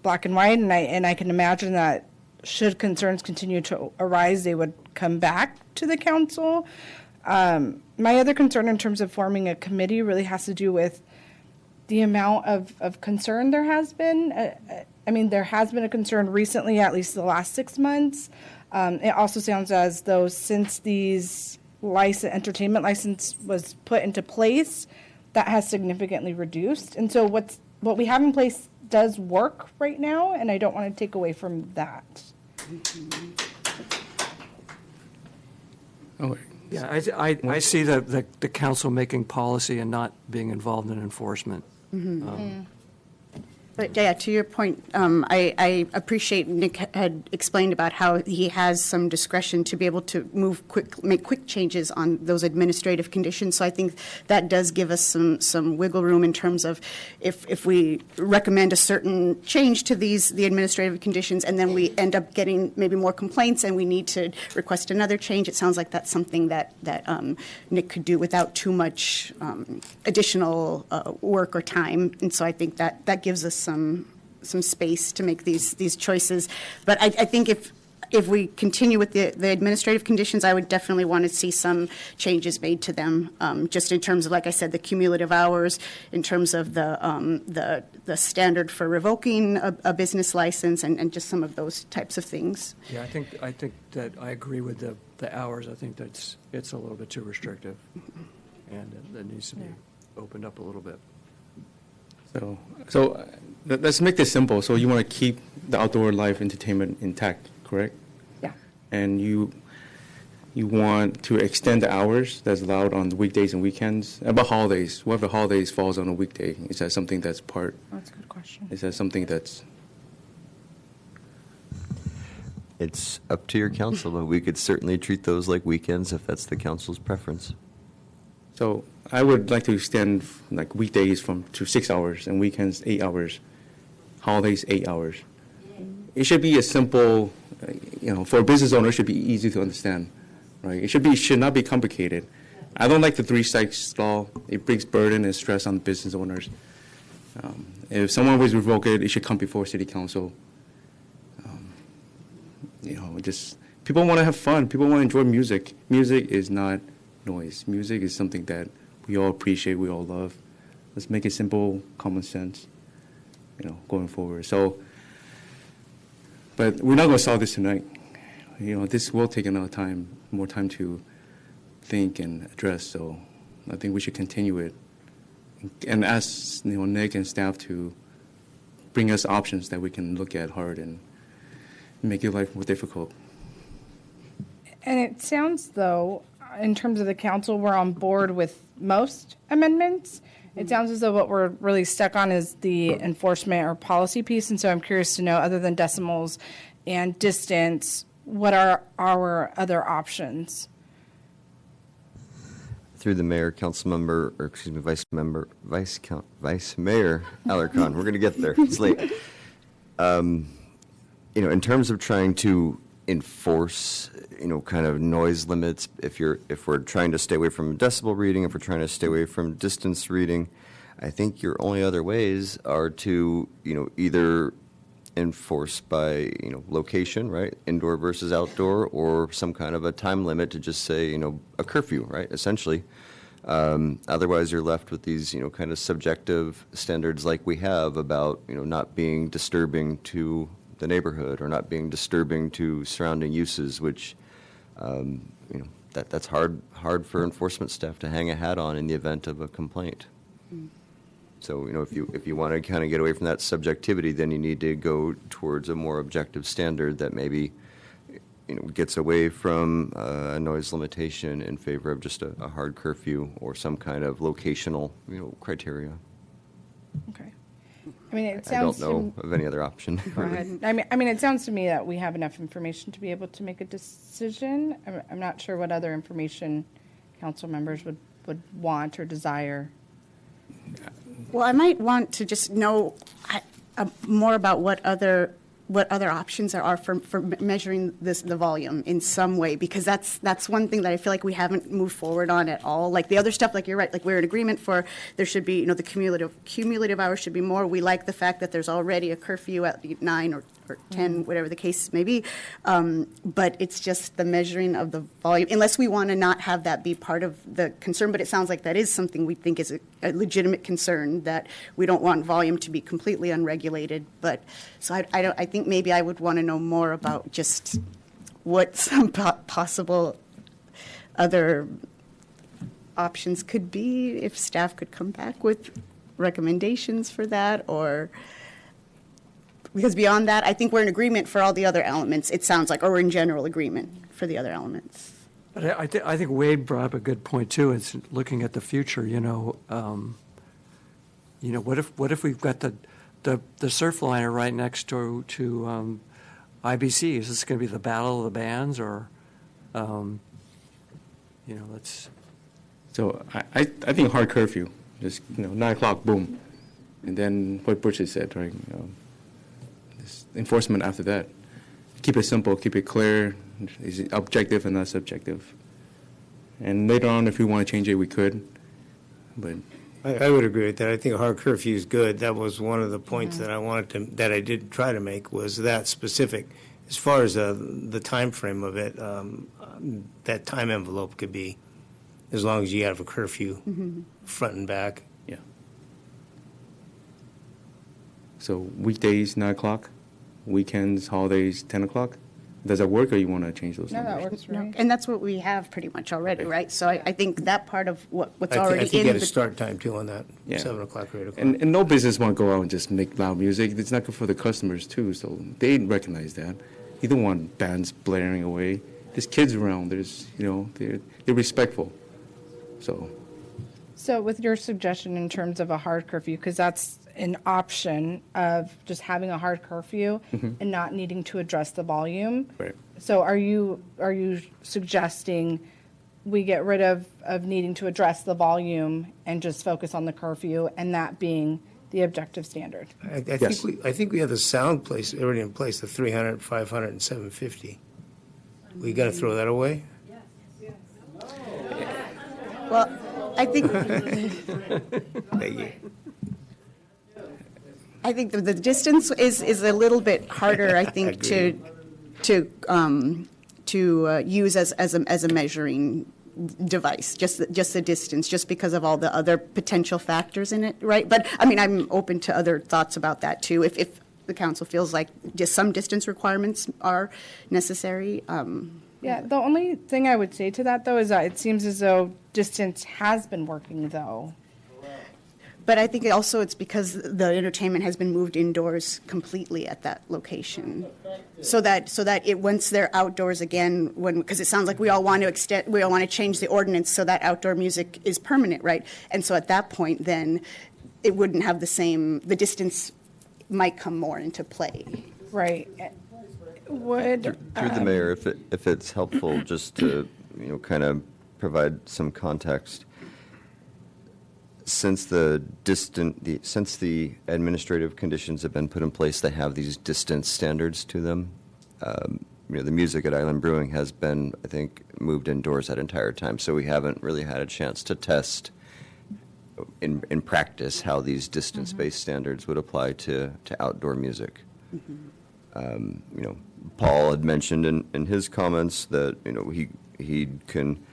black and white, and I can imagine that should concerns continue to arise, they would come back to the council. My other concern in terms of forming a committee really has to do with the amount of concern there has been. I mean, there has been a concern recently, at least the last 6 months. It also sounds as though since these entertainment license was put into place, that has significantly reduced. And so what we have in place does work right now, and I don't want to take away from that. Oh, Yeah, I see the council making policy and not being involved in enforcement. But yeah, to your point, I appreciate Nick had explained about how he has some discretion to be able to make quick changes on those administrative conditions. So I think that does give us some wiggle room in terms of if we recommend a certain change to the administrative conditions, and then we end up getting maybe more complaints and we need to request another change. It sounds like that's something that Nick could do without too much additional work or time. And so I think that gives us some space to make these choices. But I think if we continue with the administrative conditions, I would definitely want to see some changes made to them, just in terms of, like I said, the cumulative hours, in terms of the standard for revoking a business license, and just some of those types of things. Yeah, I think that I agree with the hours. I think it's a little bit too restrictive, and that needs to be opened up a little bit. So let's make this simple. So you want to keep the outdoor live entertainment intact, correct? Yeah. And you want to extend the hours that's allowed on the weekdays and weekends? About holidays, what if the holidays falls on a weekday? Is that something that's part? That's a good question. Is that something that's? It's up to your council, but we could certainly treat those like weekends if that's the council's preference. So I would like to extend like weekdays to 6 hours and weekends 8 hours, holidays 8 hours. It should be a simple, for a business owner, it should be easy to understand, right? It should not be complicated. I don't like the 3 strikes law. It brings burden and stress on business owners. If someone was revoked, it should come before city council. Just people want to have fun. People want to enjoy music. Music is not noise. Music is something that we all appreciate, we all love. Let's make it simple, common sense, going forward. So, but we're not going to solve this tonight. This will take more time to think and address. So, I think we should continue it and ask Nick and staff to bring us options that we can look at hard and make your life more difficult. And it sounds, though, in terms of the council, we're on board with most amendments. It sounds as though what we're really stuck on is the enforcement or policy piece. And so I'm curious to know, other than decimals and distance, what are our other options? Through the mayor, vice mayor Alarcon. We're going to get there. It's late. In terms of trying to enforce, kind of noise limits, if we're trying to stay away from decibel reading, if we're trying to stay away from distance reading, I think your only other ways are to, either enforce by, location, right, indoor versus outdoor, or some kind of a time limit to just say, a curfew, right, essentially. Otherwise, you're left with these, kind of subjective standards like we have about, not being disturbing to the neighborhood or not being disturbing to surrounding uses, which, that's hard for enforcement staff to hang a hat on in the event of a complaint. So, if you want to kind of get away from that subjectivity, then you need to go towards a more objective standard that maybe, gets away from a noise limitation in favor of just a hard curfew or some kind of locational, criteria. Okay. I mean, it sounds. I don't know of any other option. Go ahead. I mean, it sounds to me that we have enough information to be able to make a decision. I'm not sure what other information council members would want or desire. Well, I might want to just know more about what other options there are for measuring the volume in some way, because that's one thing that I feel like we haven't moved forward on at all. Like the other stuff, like you're right, like we're in agreement for there should be, the cumulative hours should be more. We like the fact that there's already a curfew at 9 or 10, whatever the case may be. But it's just the measuring of the volume, unless we want to not have that be part of the concern. But it sounds like that is something we think is a legitimate concern, that we don't want volume to be completely unregulated. But so I think maybe I would want to know more about just what some possible other options could be, if staff could come back with recommendations for that, or because beyond that, I think we're in agreement for all the other elements, it sounds like, or we're in general agreement for the other elements. But I think Wade brought up a good point too. It's looking at the future. What if we've got the surf liner right next to IBC? Is this going to be the battle of the bands, or let's. So I think hard curfew, just 9 o'clock, boom, and then what Butch has said, right? This enforcement after that. Keep it simple, keep it clear. Is it objective and not subjective? And later on, if we want to change it, we could. But I would agree with that. I think a hard curfew is good. That was one of the points that I did try to make, was that specific. As far as the time frame of it, that time envelope could be, as long as you have a curfew front and back. Yeah. So weekdays, 9 o'clock, weekends, holidays, 10 o'clock. Does that work, or you want to change those numbers? No, that works for me. And that's what we have pretty much already, right? So I think that part of what's already I think in you got a start time too on that, Yeah. 7 o'clock or 8 o'clock. And no business want to go out and just make loud music. It's not good for the customers too, so they recognize that. You don't want bands blaring away. There's kids around. There's, they're respectful. So with your suggestion in terms of a hard curfew, because that's an option of just having a hard curfew and not needing to address the volume. Right. So are you suggesting we get rid of needing to address the volume and just focus on the curfew, and that being the objective standard? I think we have the sound place already in place, the 300, 500, and 750. We got to throw that away? Well, I think I think the distance is a little bit harder. I think to use as a measuring device, just the distance, just because of all the other potential factors in it, right? But I mean, I'm open to other thoughts about that too. If the council feels like just some distance requirements are necessary. Yeah, the only thing I would say to that, though, is that it seems as though distance has been working, though. But I think also it's because the entertainment has been moved indoors completely at that location, so that once they're outdoors again, because it sounds like we all want to change the ordinance so that outdoor music is permanent, right? And so at that point, then it wouldn't have the distance might come more into play. Right. Through the mayor, if it's helpful, just to kind of provide some context. Since the administrative conditions have been put in place, they have these distance standards to them. The music at Island Brewing has been, I think, moved indoors that entire time, so we haven't really had a chance to test in practice how these distance-based standards would apply to outdoor music. Paul had mentioned in his comments that he can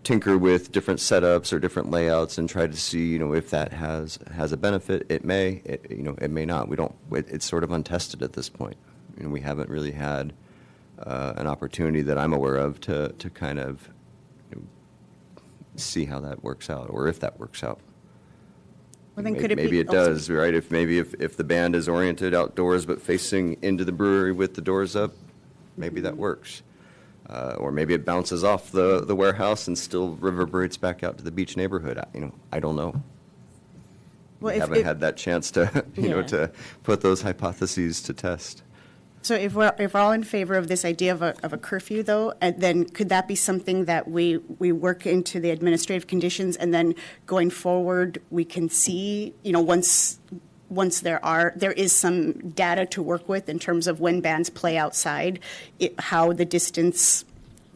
tinker with different setups or different layouts and try to see if that has a benefit. It may, it may not. It's sort of untested at this point. We haven't really had an opportunity that I'm aware of to kind of see how that works out, or if that works out. Well, then Maybe it does, right? If the band is oriented outdoors but facing into the brewery with the doors up, maybe that works. Or maybe it bounces off the warehouse and still reverberates back out to the beach neighborhood. I don't know. Well, we haven't had that chance to to put those hypotheses to test. So if we're all in favor of this idea of a curfew, though, then could that be something that we work into the administrative conditions, and then going forward we can see, once there is some data to work with in terms of when bands play outside, how the distance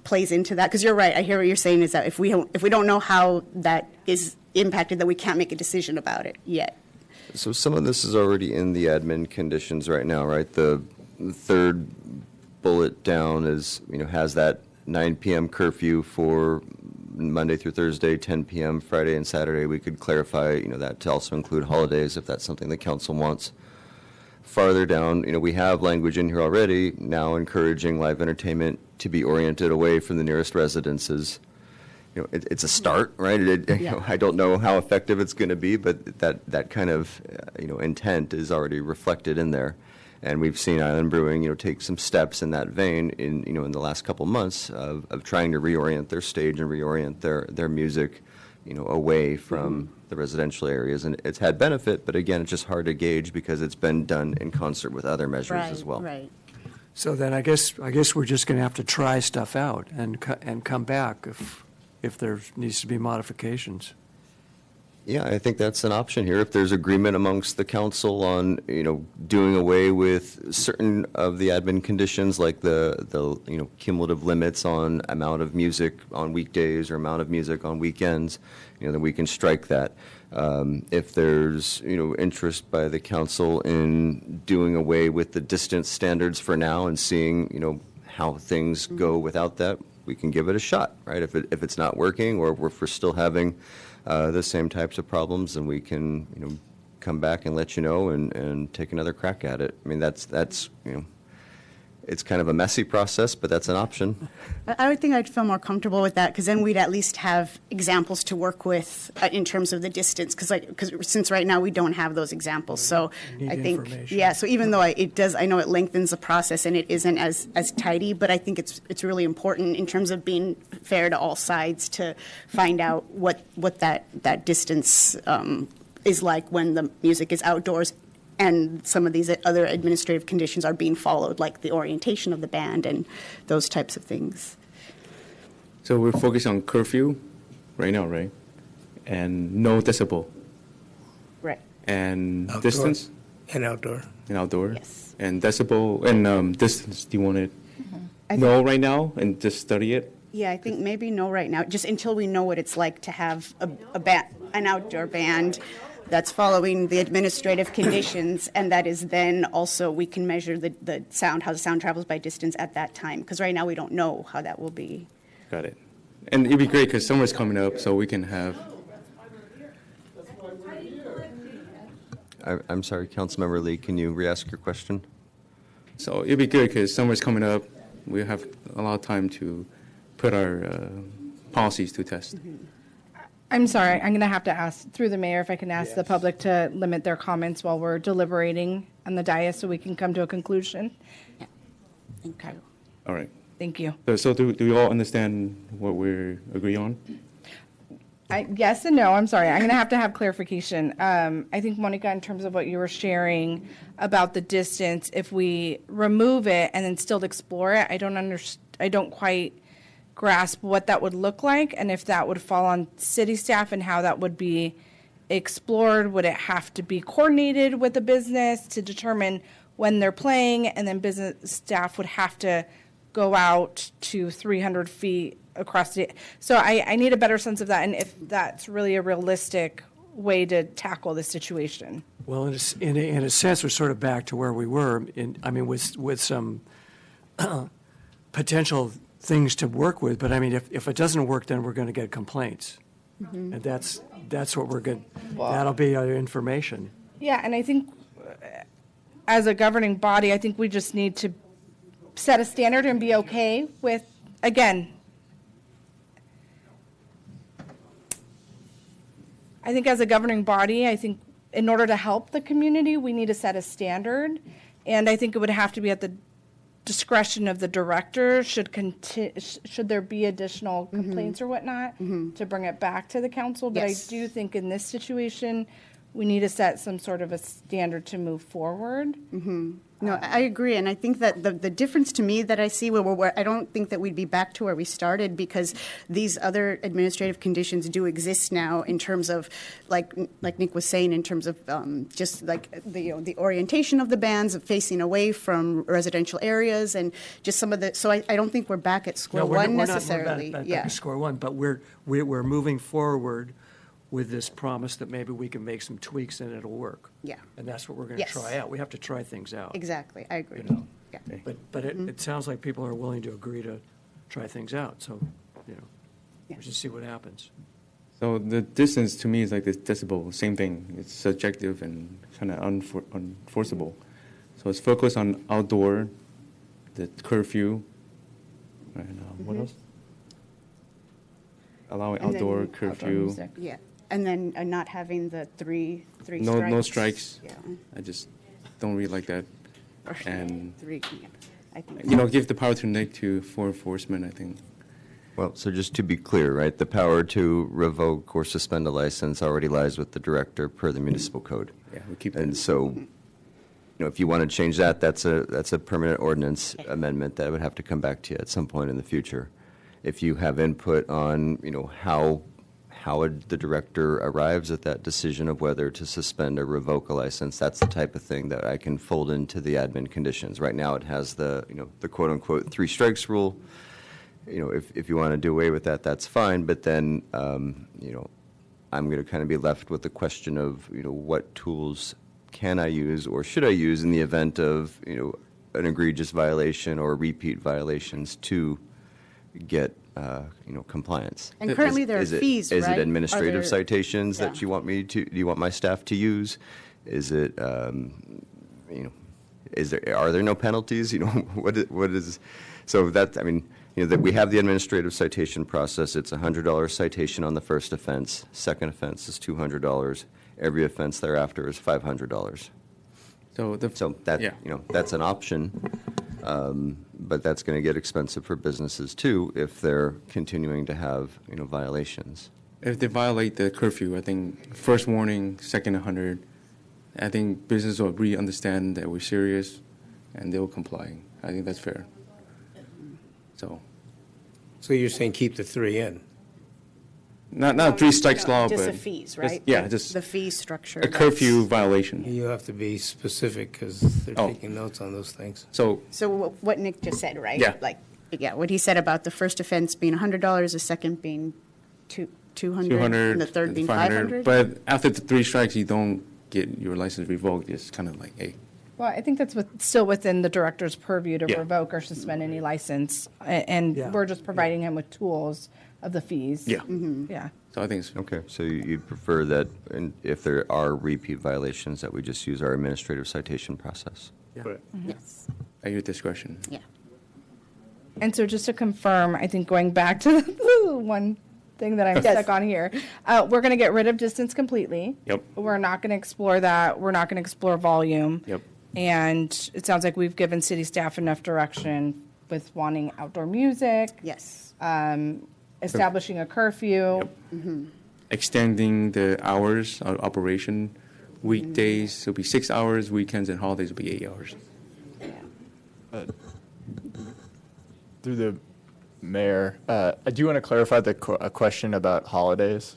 plays into that? Because you're right, I hear what you're saying is that if we don't know how that is impacted, then we can't make a decision about it yet. So some of this is already in the admin conditions right now, right? The third bullet down is, has that 9 p.m. curfew for Monday through Thursday, 10 p.m. Friday and Saturday. We could clarify, that to also include holidays if that's something the council wants. Farther down, we have language in here already now encouraging live entertainment to be oriented away from the nearest residences. It's a start, right? I don't know how effective it's going to be, but that kind of intent is already reflected in there. And we've seen Island Brewing, take some steps in that vein in the last couple months of trying to reorient their stage and reorient their music, away from the residential areas. And it's had benefit, but again, it's just hard to gauge because it's been done in concert with other measures as well. Right. So then I guess we're just going to have to try stuff out and come back if there needs to be modifications. Yeah, I think that's an option here. If there's agreement amongst the council on, doing away with certain of the admin conditions, like the cumulative limits on amount of music on weekdays or amount of music on weekends, then we can strike that. If there's, interest by the council in doing away with the distance standards for now and seeing, how things go without that, we can give it a shot, right? If it's not working or if we're still having the same types of problems, then we can, come back and let you know and take another crack at it. I mean, that's it's kind of a messy process, but that's an option. I would think I'd feel more comfortable with that because then we'd at least have examples to work with in terms of the distance. Because since right now we don't have those examples, so I think So even though I know it lengthens the process and it isn't as tidy, but I think it's really important in terms of being fair to all sides to find out what that distance is like when the music is outdoors. And some of these other administrative conditions are being followed, like the orientation of the band and those types of things. So we're focused on curfew right now, right? And no decibel. Right. And Outdoor. Distance? And outdoor. And outdoor? Yes. And decibel and distance, do you want it no right now and just study it? Yeah, I think maybe no right now, just until we know what it's like to have an outdoor band that's following the administrative conditions, and that is then also we can measure the sound, how the sound travels by distance at that time, because right now we don't know how that will be. Got it. And it'd be great because summer's coming up, so we can have. I'm sorry, Councilmember Lee, can you re-ask your question? So it'd be good because summer's coming up. We have a lot of time to put our policies to test. I'm sorry, I'm going to have to ask, through the mayor, if I can ask the public to limit their comments while we're deliberating on the dais so we can come to a conclusion. Yeah. Okay. All right. Thank you. So do we all understand what we agree on? Yes and no. I'm sorry. I'm going to have clarification. I think, Monica, in terms of what you were sharing about the distance, if we remove it and then still explore it, I don't quite grasp what that would look like and if that would fall on city staff and how that would be explored. Would it have to be coordinated with the business to determine when they're playing, and then business staff would have to go out to 300 feet across the... So I need a better sense of that, and if that's really a realistic way to tackle the situation. Well, in a sense, we're sort of back to where we were, with some potential things to work with, but if it doesn't work, then we're going to get complaints, and that's what we're good. That'll be our information. Yeah, and I think as a governing body, I think we just need to set a standard and be okay with, again, I think as a governing body, I think in order to help the community, we need to set a standard, and I think it would have to be at the discretion of the director should there be additional complaints or whatnot to bring it back to the council. But yes. I do think in this situation, we need to set some sort of a standard to move forward. No, I agree, and I think that the difference to me that I see where I don't think that we'd be back to where we started, because these other administrative conditions do exist now in terms of, like Nick was saying, in terms of just like the orientation of the bands, of facing away from residential areas, and just some of the. So I don't think we're back at square one necessarily. We're not back at square one, but we're moving forward with this promise that maybe we can make some tweaks and it'll work. Yeah. And that's what we're going to Yes. try out. We have to try things out. Exactly, I agree. You know. Yeah. But it sounds like people are willing to agree to try things out, so, we'll just see what happens. So the distance to me is like this decibel, same thing. It's subjective and kind of unenforceable. So it's focused on outdoor, the curfew, and what else? Allowing And then outdoor curfew. Yeah, and then not having the three strikes. No strikes. Yeah. I just don't really like that. And Three, yeah, I think. give the power to Nick for enforcement, I think. Well, so just to be clear, right, the power to revoke or suspend a license already lies with the director per the municipal code. Yeah, we keep And so, if you want to change that, that's a permanent ordinance amendment that would have to come back to you at some point in the future. If you have input on, how the director arrives at that decision of whether to suspend or revoke a license, that's the type of thing that I can fold into the admin conditions. Right now, it has the quote-unquote 3 strikes rule. If you want to do away with that, that's fine. But then, I'm going to kind of be left with the question of, what tools can I use or should I use in the event of, an egregious violation or repeat violations to get, compliance. And currently there are fees, Is right? it administrative Are there- citations that Yeah. you want do you want my staff to use? Is it, are there no penalties? What is, so that, that we have the administrative citation process. It's a $100 citation on the first offense. Second offense is $200. Every offense thereafter is $500. So that that's an option, but that's going to get expensive for businesses too if they're continuing to have violations. If they violate the curfew, I think first warning, second 100. I think business will really understand that we're serious, and they will comply. I think that's fair. So you're saying keep the 3 in? Not 3 strikes law, Just but the fees, right? just The fee structure. a curfew violation. You have to be specific because they're taking notes on those things. So what Nick just said, right? Yeah. What he said about the first offense being $100, the second being 200, and the third being 500. But after the 3 strikes, you don't get your license revoked. It's kind of like, hey. Well, I think that's still within the director's purview to Yeah. revoke or suspend any license, and Yeah. we're just providing him with tools of the fees. Yeah. Yeah. So I think it's okay. So you'd prefer that, if there are repeat violations, that we just use our administrative citation process. Yes. At your discretion. Yeah. And so just to confirm, I think going back to the one thing that I'm Yes. stuck on here, we're going to get rid of distance completely. Yep. We're not going to explore that. We're not going to explore volume. Yep. And it sounds like we've given city staff enough direction with wanting outdoor music. Yes. Establishing a curfew. Extending the hours of operation. Weekdays will be 6 hours. Weekends and holidays will be 8 hours. Through the mayor, I do want to clarify a question about holidays.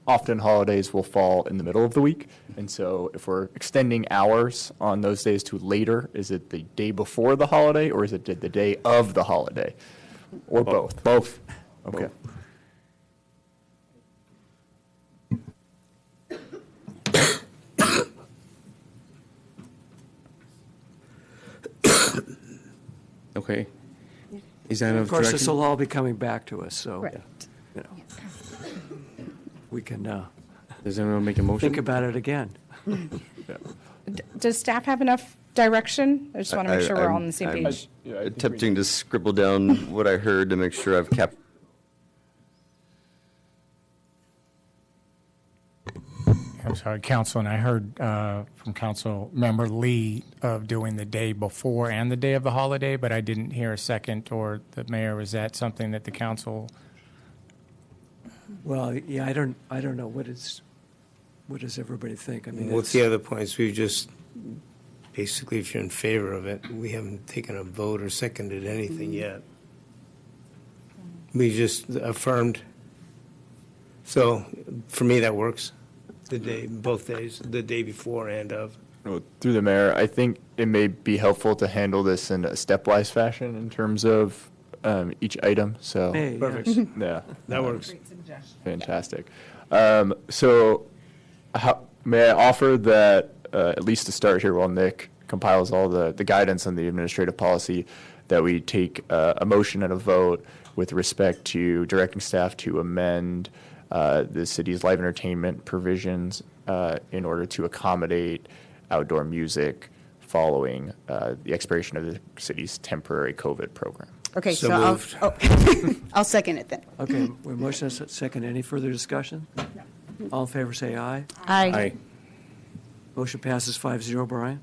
Often holidays will fall in the middle of the week, and so if we're extending hours on those days to later, is it the day before the holiday, or is it the day of the holiday, or both? Both. Okay. Okay. Is that Of course, this direction? will all be coming back to us, so, Right. we can Does anyone make a motion? think about it again. Does staff have enough direction? I just want to make sure we're all on the same I'm page. attempting to scribble down what I heard to make sure I've kept. I'm sorry, Council, and I heard from Council Member Lee of doing the day before and the day of the holiday, but I didn't hear a second, or the mayor. Was that something that the council? Well, yeah, I don't know. What does everybody think? I mean, What's the other points? We just, basically, if you're in favor of it, we haven't taken a vote or seconded anything yet. We just affirmed. So, for me, that works. Both days, the day before and of. Well, through the mayor, I think it may be helpful to handle this in a stepwise fashion in terms of each item. So Hey, Perfect. yes. yeah, That works. Fantastic. So may I offer that, at least to start here while Nick compiles all the guidance on the administrative policy, that we take a motion and a vote with respect to directing staff to amend the city's live entertainment provisions in order to accommodate outdoor music following the expiration of the city's temporary COVID program. Okay, So so moved. I'll second it then. Okay, we have motion and second. Any further discussion? All in favor, say aye. Aye. Motion passes 5-0. Brian?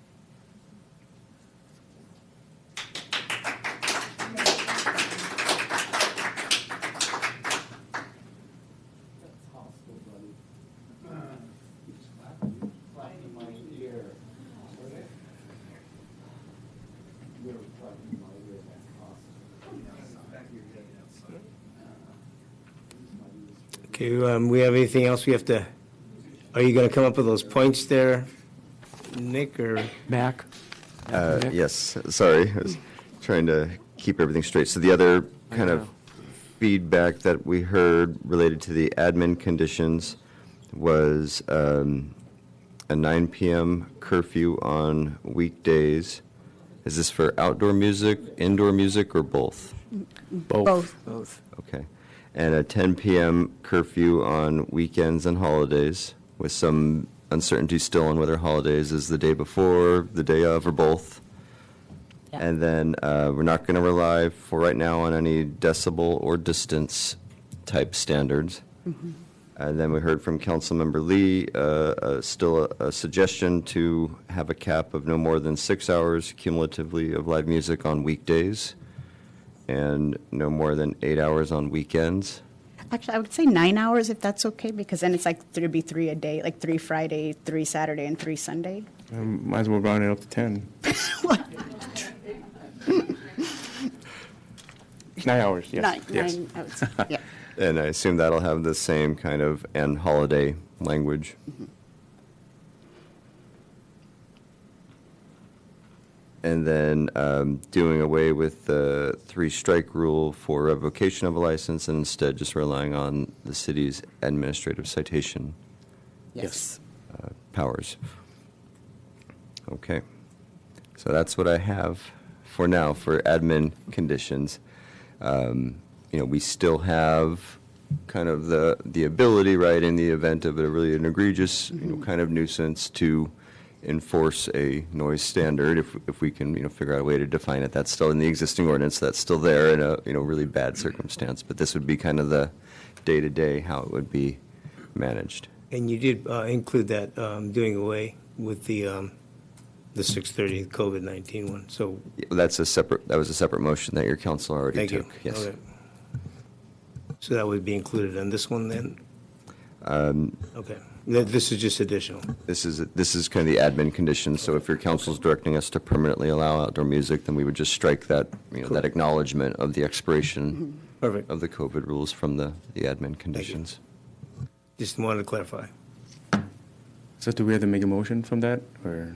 Okay, we have anything else we have to, are you going to come up with those points there, Nick, or? Mac? Yes, sorry, I was trying to keep everything straight. So the other kind of feedback that we heard related to the admin conditions was a 9 p.m. curfew on weekdays. Is this for outdoor music, indoor music, or both? Both. Both. Okay. And a 10 p.m. curfew on weekends and holidays, with some uncertainty still on whether holidays is the day before, the day of, or both. Yeah. And then we're not going to rely for right now on any decibel or distance type standards. And then we heard from Councilmember Lee, still a suggestion to have a cap of no more than 6 hours cumulatively of live music on weekdays, and no more than 8 hours on weekends. Actually, I would say 9 hours if that's okay, because then it's like there'd be 3 a day, like 3 Friday, 3 Saturday, and 3 Sunday. Might as well round it up to 10. 9 hours, yes. Nine, I would say, yeah. And I assume that'll have the same kind of and holiday language. And then doing away with the 3-strike rule for revocation of a license, and instead just relying on the city's administrative citation Yes. powers. Okay. So that's what I have for now for admin conditions. We still have kind of the ability, right, in the event of a really an egregious, kind of nuisance, to enforce a noise standard if we can, figure out a way to define it. That's still in the existing ordinance. That's still there in a, really bad circumstance. But this would be kind of the day-to-day how it would be managed. And you did include that doing away with the 6:30 COVID-19 one. So That was a separate motion that your council already thank took. you. Yes. Okay. So that would be included in this one then? Okay. This is just additional. This is kind of the admin condition. So if your council's directing us to permanently allow outdoor music, then we would just strike that, that acknowledgement of the expiration Perfect. of the COVID rules from the admin conditions. Just wanted to clarify. So do we have to make a motion from that, or?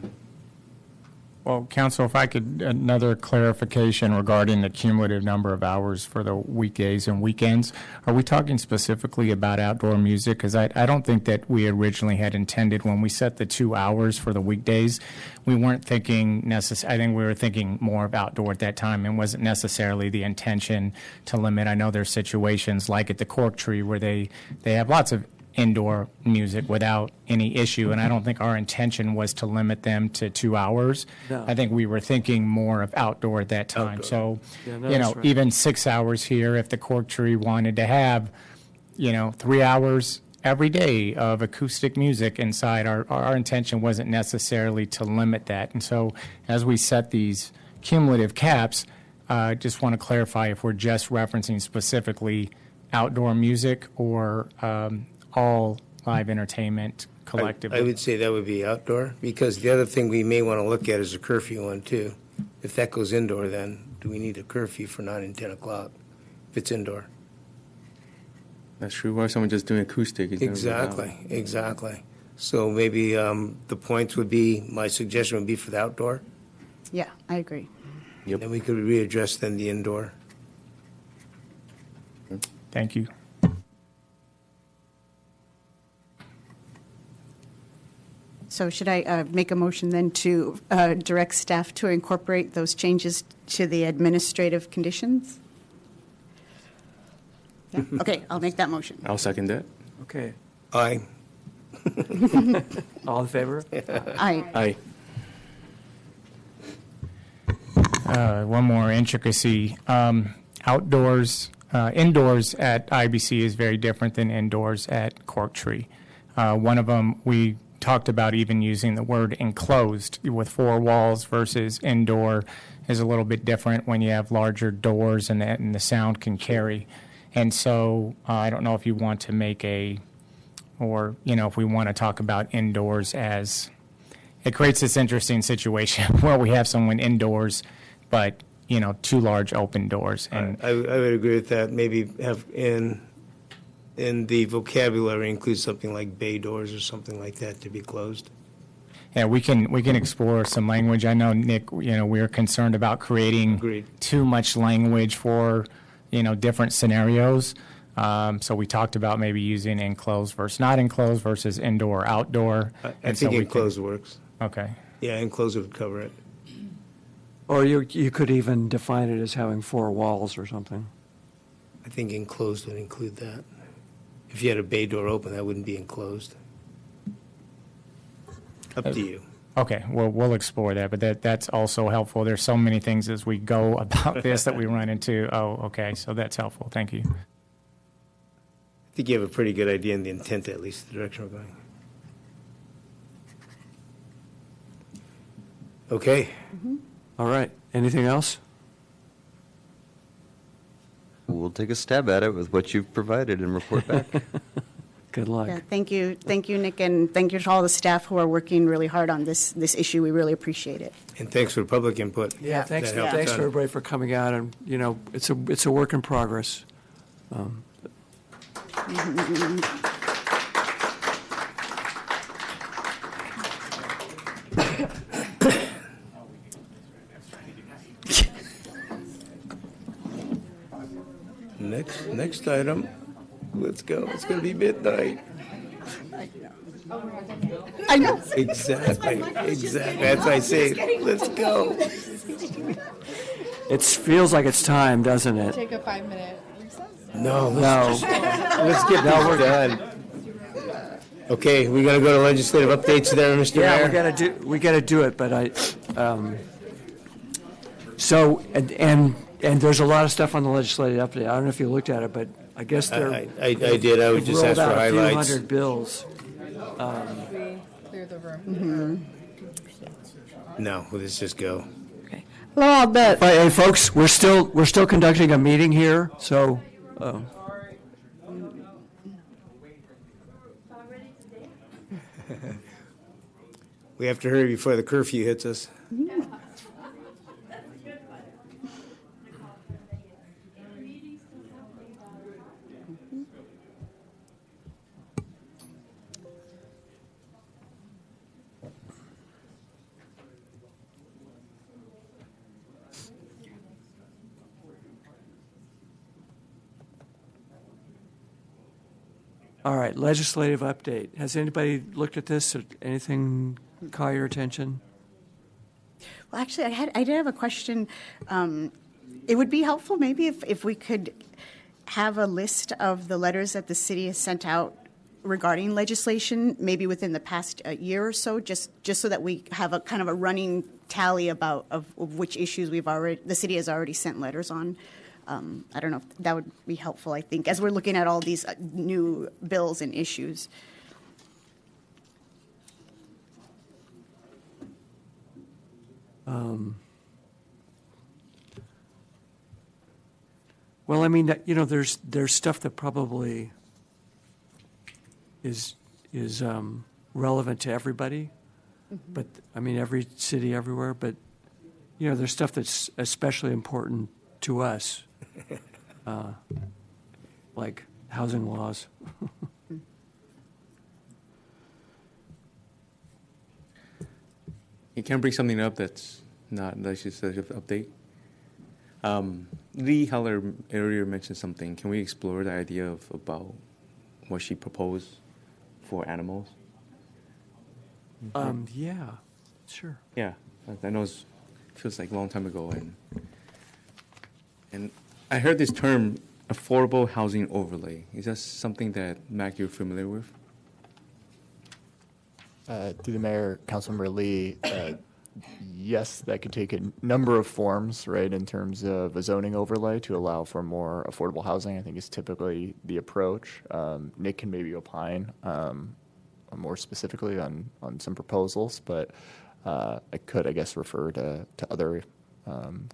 Well, Council, if I could, another clarification regarding the cumulative number of hours for the weekdays and weekends. Are we talking specifically about outdoor music? Because I don't think that we originally had intended, when we set the 2 hours for the weekdays, we weren't thinking I think we were thinking more of outdoor at that time, and wasn't necessarily the intention to limit. I know there's situations like at the Cork Tree where they have lots of indoor music without any issue, and I don't think our intention was to limit them to 2 hours. No. I think we were thinking more of outdoor at that time. Outdoor. So, Yeah, no, that's right. even 6 hours here, if the Cork Tree wanted to have, 3 hours every day of acoustic music inside, our intention wasn't necessarily to limit that. And so as we set these cumulative caps, just want to clarify if we're just referencing specifically outdoor music or all live entertainment collectively. I would say that would be outdoor, because the other thing we may want to look at is a curfew one too. If that goes indoor, then do we need a curfew for 9 and 10 o'clock if it's indoor? That's true. Why is someone just doing acoustic? It's never been out. Exactly. So maybe the points would be, my suggestion would be for the outdoor. Yeah, I agree. Yep. Then we could readdress then the indoor. Thank you. So should I make a motion then to direct staff to incorporate those changes to the administrative conditions? Yeah. Okay, I'll make that motion. I'll second that. Okay. Aye. All in favor? Aye. One more intricacy. Indoors at IBC is very different than indoors at Cork Tree. One of them, we talked about even using the word enclosed with 4 walls versus indoor is a little bit different when you have larger doors and the sound can carry. And so I don't know if you want to make if we want to talk about indoors as, it creates this interesting situation where we have someone indoors, but, 2 large open doors. And I would agree with that. Maybe have in the vocabulary include something like bay doors or something like that to be closed. Yeah, we can explore some language. I know, Nick, we're concerned about creating too much language for, different scenarios. So we talked about maybe using enclosed versus not enclosed versus indoor, outdoor. I think enclosed works. Okay. Yeah, enclosed would cover it. Or you could even define it as having 4 walls or something. I think enclosed would include that. If you had a bay door open, that wouldn't be enclosed. Up to you. Okay, well, we'll explore that, but that's also helpful. There's so many things as we go about this that we run into. Oh, okay, so that's helpful. Thank you. I think you have a pretty good idea in the intent, at least the direction we're going. Okay. All right. Anything else? We'll take a stab at it with what you've provided and report back. Good luck. Yeah, thank you, Nick, and thank you to all the staff who are working really hard on this issue. We really appreciate it. And thanks for public input. Yeah, thanks for everybody for coming out, and it's a work in progress. Next item. Let's go. It's going to be midnight. I know. Exactly. That's why I say, let's go. It feels like it's time, doesn't it? Take a 5-minute recess? No. Let's get this done. Okay, we're going to go to legislative updates there, Mr. Mayor. Yeah, we got to do it, but and there's a lot of stuff on the legislative update. I don't know if you looked at it, but I guess I did. I would just ask for highlights. A few hundred bills. Clear the room. No, let's just go. Okay. Hello, I'll bet. Hey, folks, we're still conducting a meeting here, so. We have to hurry before the curfew hits us. All right, legislative update. Has anybody looked at this or anything caught your attention? Well, actually, I did have a question. It would be helpful maybe if we could have a list of the letters that the city has sent out regarding legislation, maybe within the past year or so, just so that we have a kind of a running tally of which issues the city has already sent letters on. I don't know if that would be helpful, I think, as we're looking at all these new bills and issues. Well, I mean, there's stuff that probably is relevant to everybody, but I mean, every city everywhere. But there's stuff that's especially important to us, like housing laws. You can bring something up that's not legislative update. Lee Heller earlier mentioned something. Can we explore the idea about what she proposed for animals? Yeah, sure. Yeah, I know it feels like a long time ago, and I heard this term, affordable housing overlay. Is that something that, Mac, you're familiar with? Through the mayor, Councilmember Lee, yes, that could take a number of forms, right, in terms of a zoning overlay to allow for more affordable housing, I think is typically the approach. Nick can maybe opine more specifically on some proposals, but I could, I guess, refer to other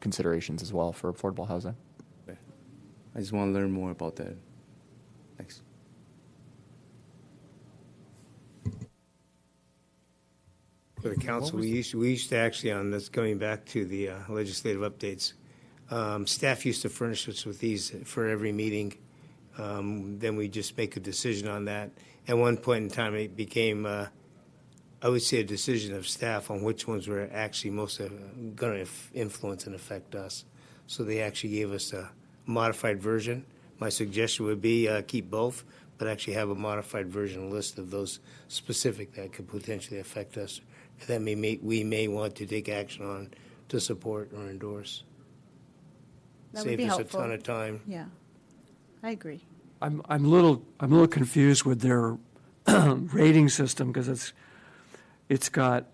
considerations as well for affordable housing. I just want to learn more about that. Thanks. For the council, we used to actually, on this, going back to the legislative updates, staff used to furnish us with these for every meeting. Then we just make a decision on that. At one point in time, it became, I would say, a decision of staff on which ones were actually most going to influence and affect us. So they actually gave us a modified version. My suggestion would be keep both, but actually have a modified version list of those specific that could potentially affect us, that we may want to take action on to support or endorse. That would be Saves us helpful. a ton of time. Yeah, I agree. I'm a little confused with their rating system because it's got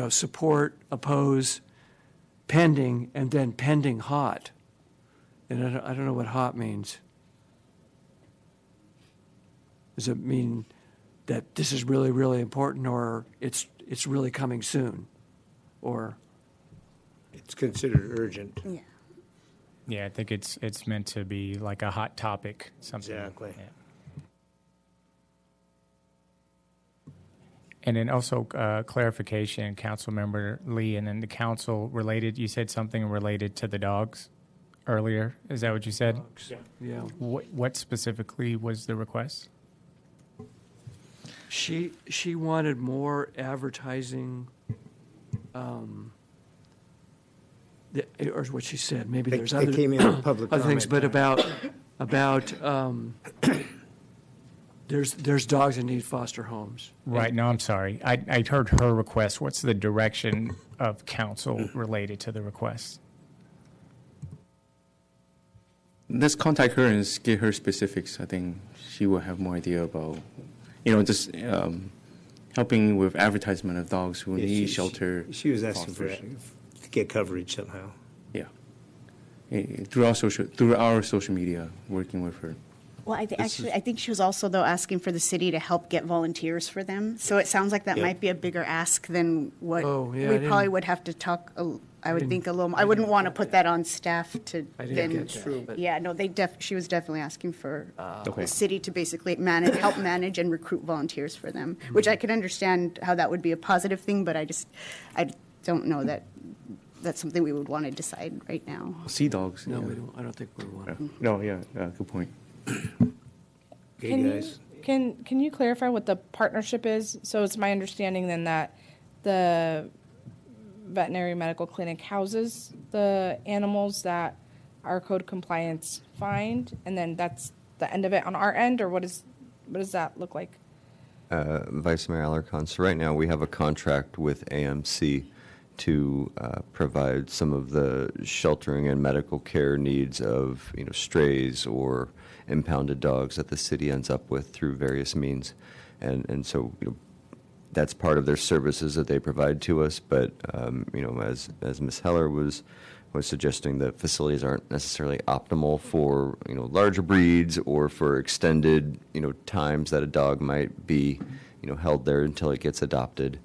support, oppose, pending, and then pending hot, and I don't know what hot means. Does it mean that this is really, really important, or it's really coming soon, or it's considered urgent? Yeah. Yeah, I think it's meant to be like a hot topic. Something. Exactly. Yeah. And then also clarification, Councilmember Lee, and then the council related. You said something related to the dogs earlier. Is that what you said? Dogs. Yeah. What specifically was the request? She wanted more advertising, or what she said. Maybe there's They other, came in with public other things, but comment. about there's dogs that need foster homes. Right. No, I'm sorry. I heard her request. What's the direction of council related to the request? Let's contact her and get her specifics. I think she will have more idea about, just helping with advertisement of dogs who need shelter. She was asking to get coverage somehow. Yeah. Through our social media, working with her. Well, I think she was also, though, asking for the city to help get volunteers for them. So it sounds like that might be a bigger ask than what we probably would have to talk. I would think a little. I wouldn't want to put that on staff to then. Yeah, no, she was definitely asking for the city to basically help manage and recruit volunteers for them, which I can understand how that would be a positive thing, but I don't know that that's something we would want to decide right now. Sea dogs. No, we don't. I don't think we want. No, good point. Can you clarify what the partnership is? So it's my understanding then that the veterinary medical clinic houses the animals that our code compliance find, and then that's the end of it on our end, or what does that look like? Vice Mayor Alarcon, so right now we have a contract with AMC to provide some of the sheltering and medical care needs of strays or impounded dogs that the city ends up with through various means, and so that's part of their services that they provide to us. But as Ms. Heller was suggesting, the facilities aren't necessarily optimal for larger breeds or for extended times that a dog might be held there until it gets adopted.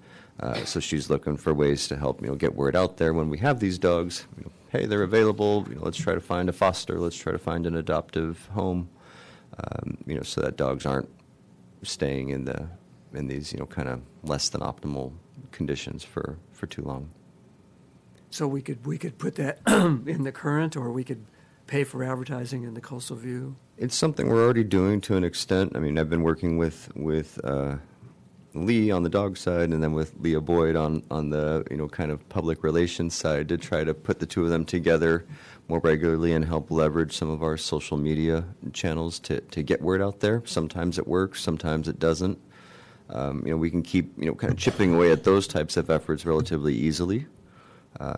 So she's looking for ways to help get word out there when we have these dogs. Hey, they're available. Let's try to find a foster. Let's try to find an adoptive home. So that dogs aren't staying in these kind of less than optimal conditions for too long. So we could put that in the current, or we could pay for advertising in the Coastal View. It's something we're already doing to an extent. I mean, I've been working with Lee on the dog side, and then with Leah Boyd on the kind of public relations side to try to put the two of them together more regularly and help leverage some of our social media channels to get word out there. Sometimes it works, sometimes it doesn't. We can keep, kind of chipping away at those types of efforts relatively easily.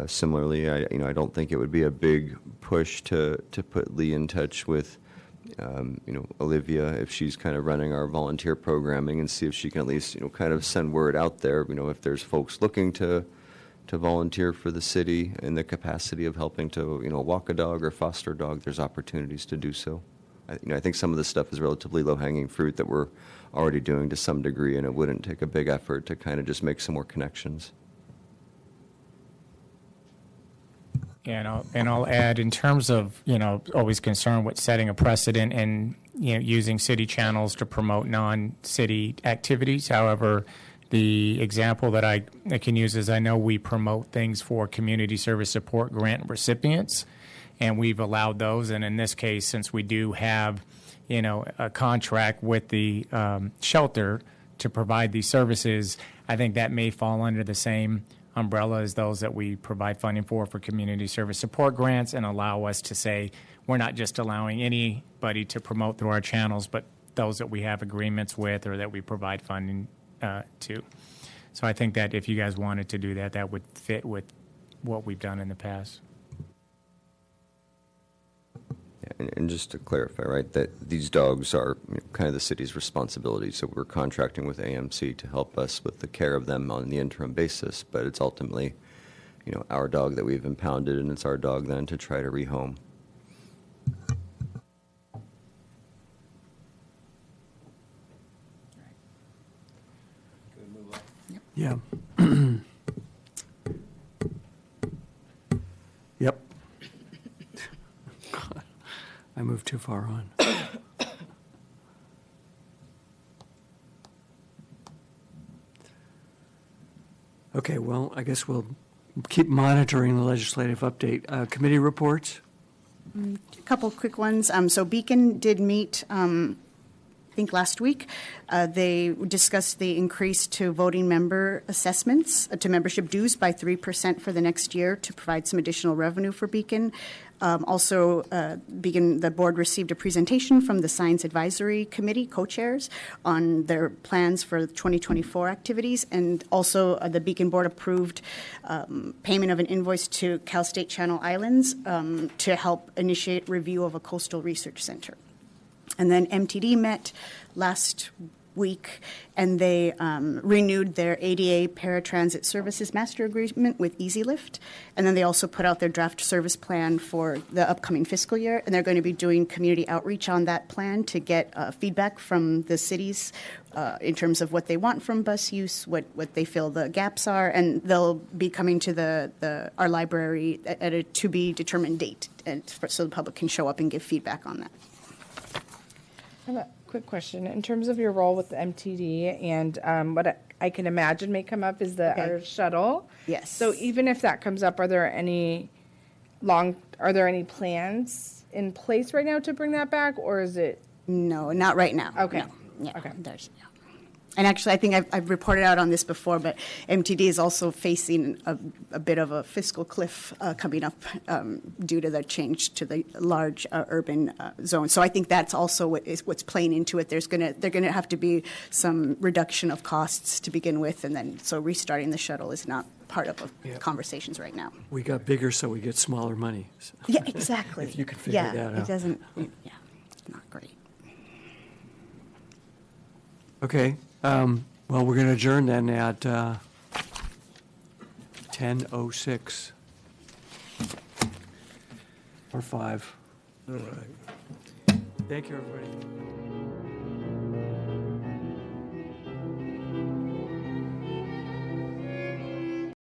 Similarly, I don't think it would be a big push to put Lee in touch with, Olivia, if she's kind of running our volunteer programming, and see if she can at least, kind of send word out there, if there's folks looking to volunteer for the city in the capacity of helping to, walk a dog or foster a dog, there's opportunities to do so. I think some of this stuff is relatively low-hanging fruit that we're already doing to some degree, and it wouldn't take a big effort to kind of just make some more connections. Yeah, and I'll add, in terms of, always concerned with setting a precedent and, using city channels to promote non-city activities. However, the example that I can use is, I know we promote things for community service support grant recipients, and we've allowed those. And in this case, since we do have, a contract with the shelter to provide these services, I think that may fall under the same umbrella as those that we provide funding for community service support grants, and allow us to say we're not just allowing anybody to promote through our channels, but those that we have agreements with or that we provide funding to. So I think that if you guys wanted to do that, that would fit with what we've done in the past. And just to clarify, right, that these dogs are kind of the city's responsibility, so we're contracting with AMC to help us with the care of them on the interim basis, but it's ultimately, our dog that we've impounded, and it's our dog then to try to rehome. Yeah. Yep. I moved too far on. Okay, well, I guess we'll keep monitoring the legislative update. Committee reports? A couple quick ones. So Beacon did meet, I think last week. They discussed the increase to voting member assessments, to membership dues by 3% for the next year to provide some additional revenue for Beacon. Also, Beacon, the board received a presentation from the Science Advisory Committee co-chairs on their plans for 2024 activities, and also the Beacon board approved payment of an invoice to Cal State Channel Islands to help initiate review of a coastal research center. And then MTD met last week, and they renewed their ADA paratransit services master agreement with EasyLift. And then they also put out their draft service plan for the upcoming fiscal year, and they're going to be doing community outreach on that plan to get feedback from the cities in terms of what they want from bus use, what they feel the gaps are, and they'll be coming to our library at a to-be-determined date, so the public can show up and give feedback on that. I have a quick question. In terms of your role with the MTD, and what I can imagine may come up is our shuttle. Yes. So even if that comes up, are there any plans in place right now to bring that back, or is it? No, not right now. Okay. No. Yeah. Okay. And actually, I think I've reported out on this before, but MTD is also facing a bit of a fiscal cliff coming up due to the change to the large urban zone. So I think that's also what's playing into it. They're going to have to be some reduction of costs to begin with, and then so restarting the shuttle is not part of conversations right now. We got bigger, so we get smaller money. So Yeah, exactly. if you could figure that out. It doesn't. Yeah, not great. Okay. Well, we're going to adjourn then at 10:06 or 5. All right. Thank you, everybody.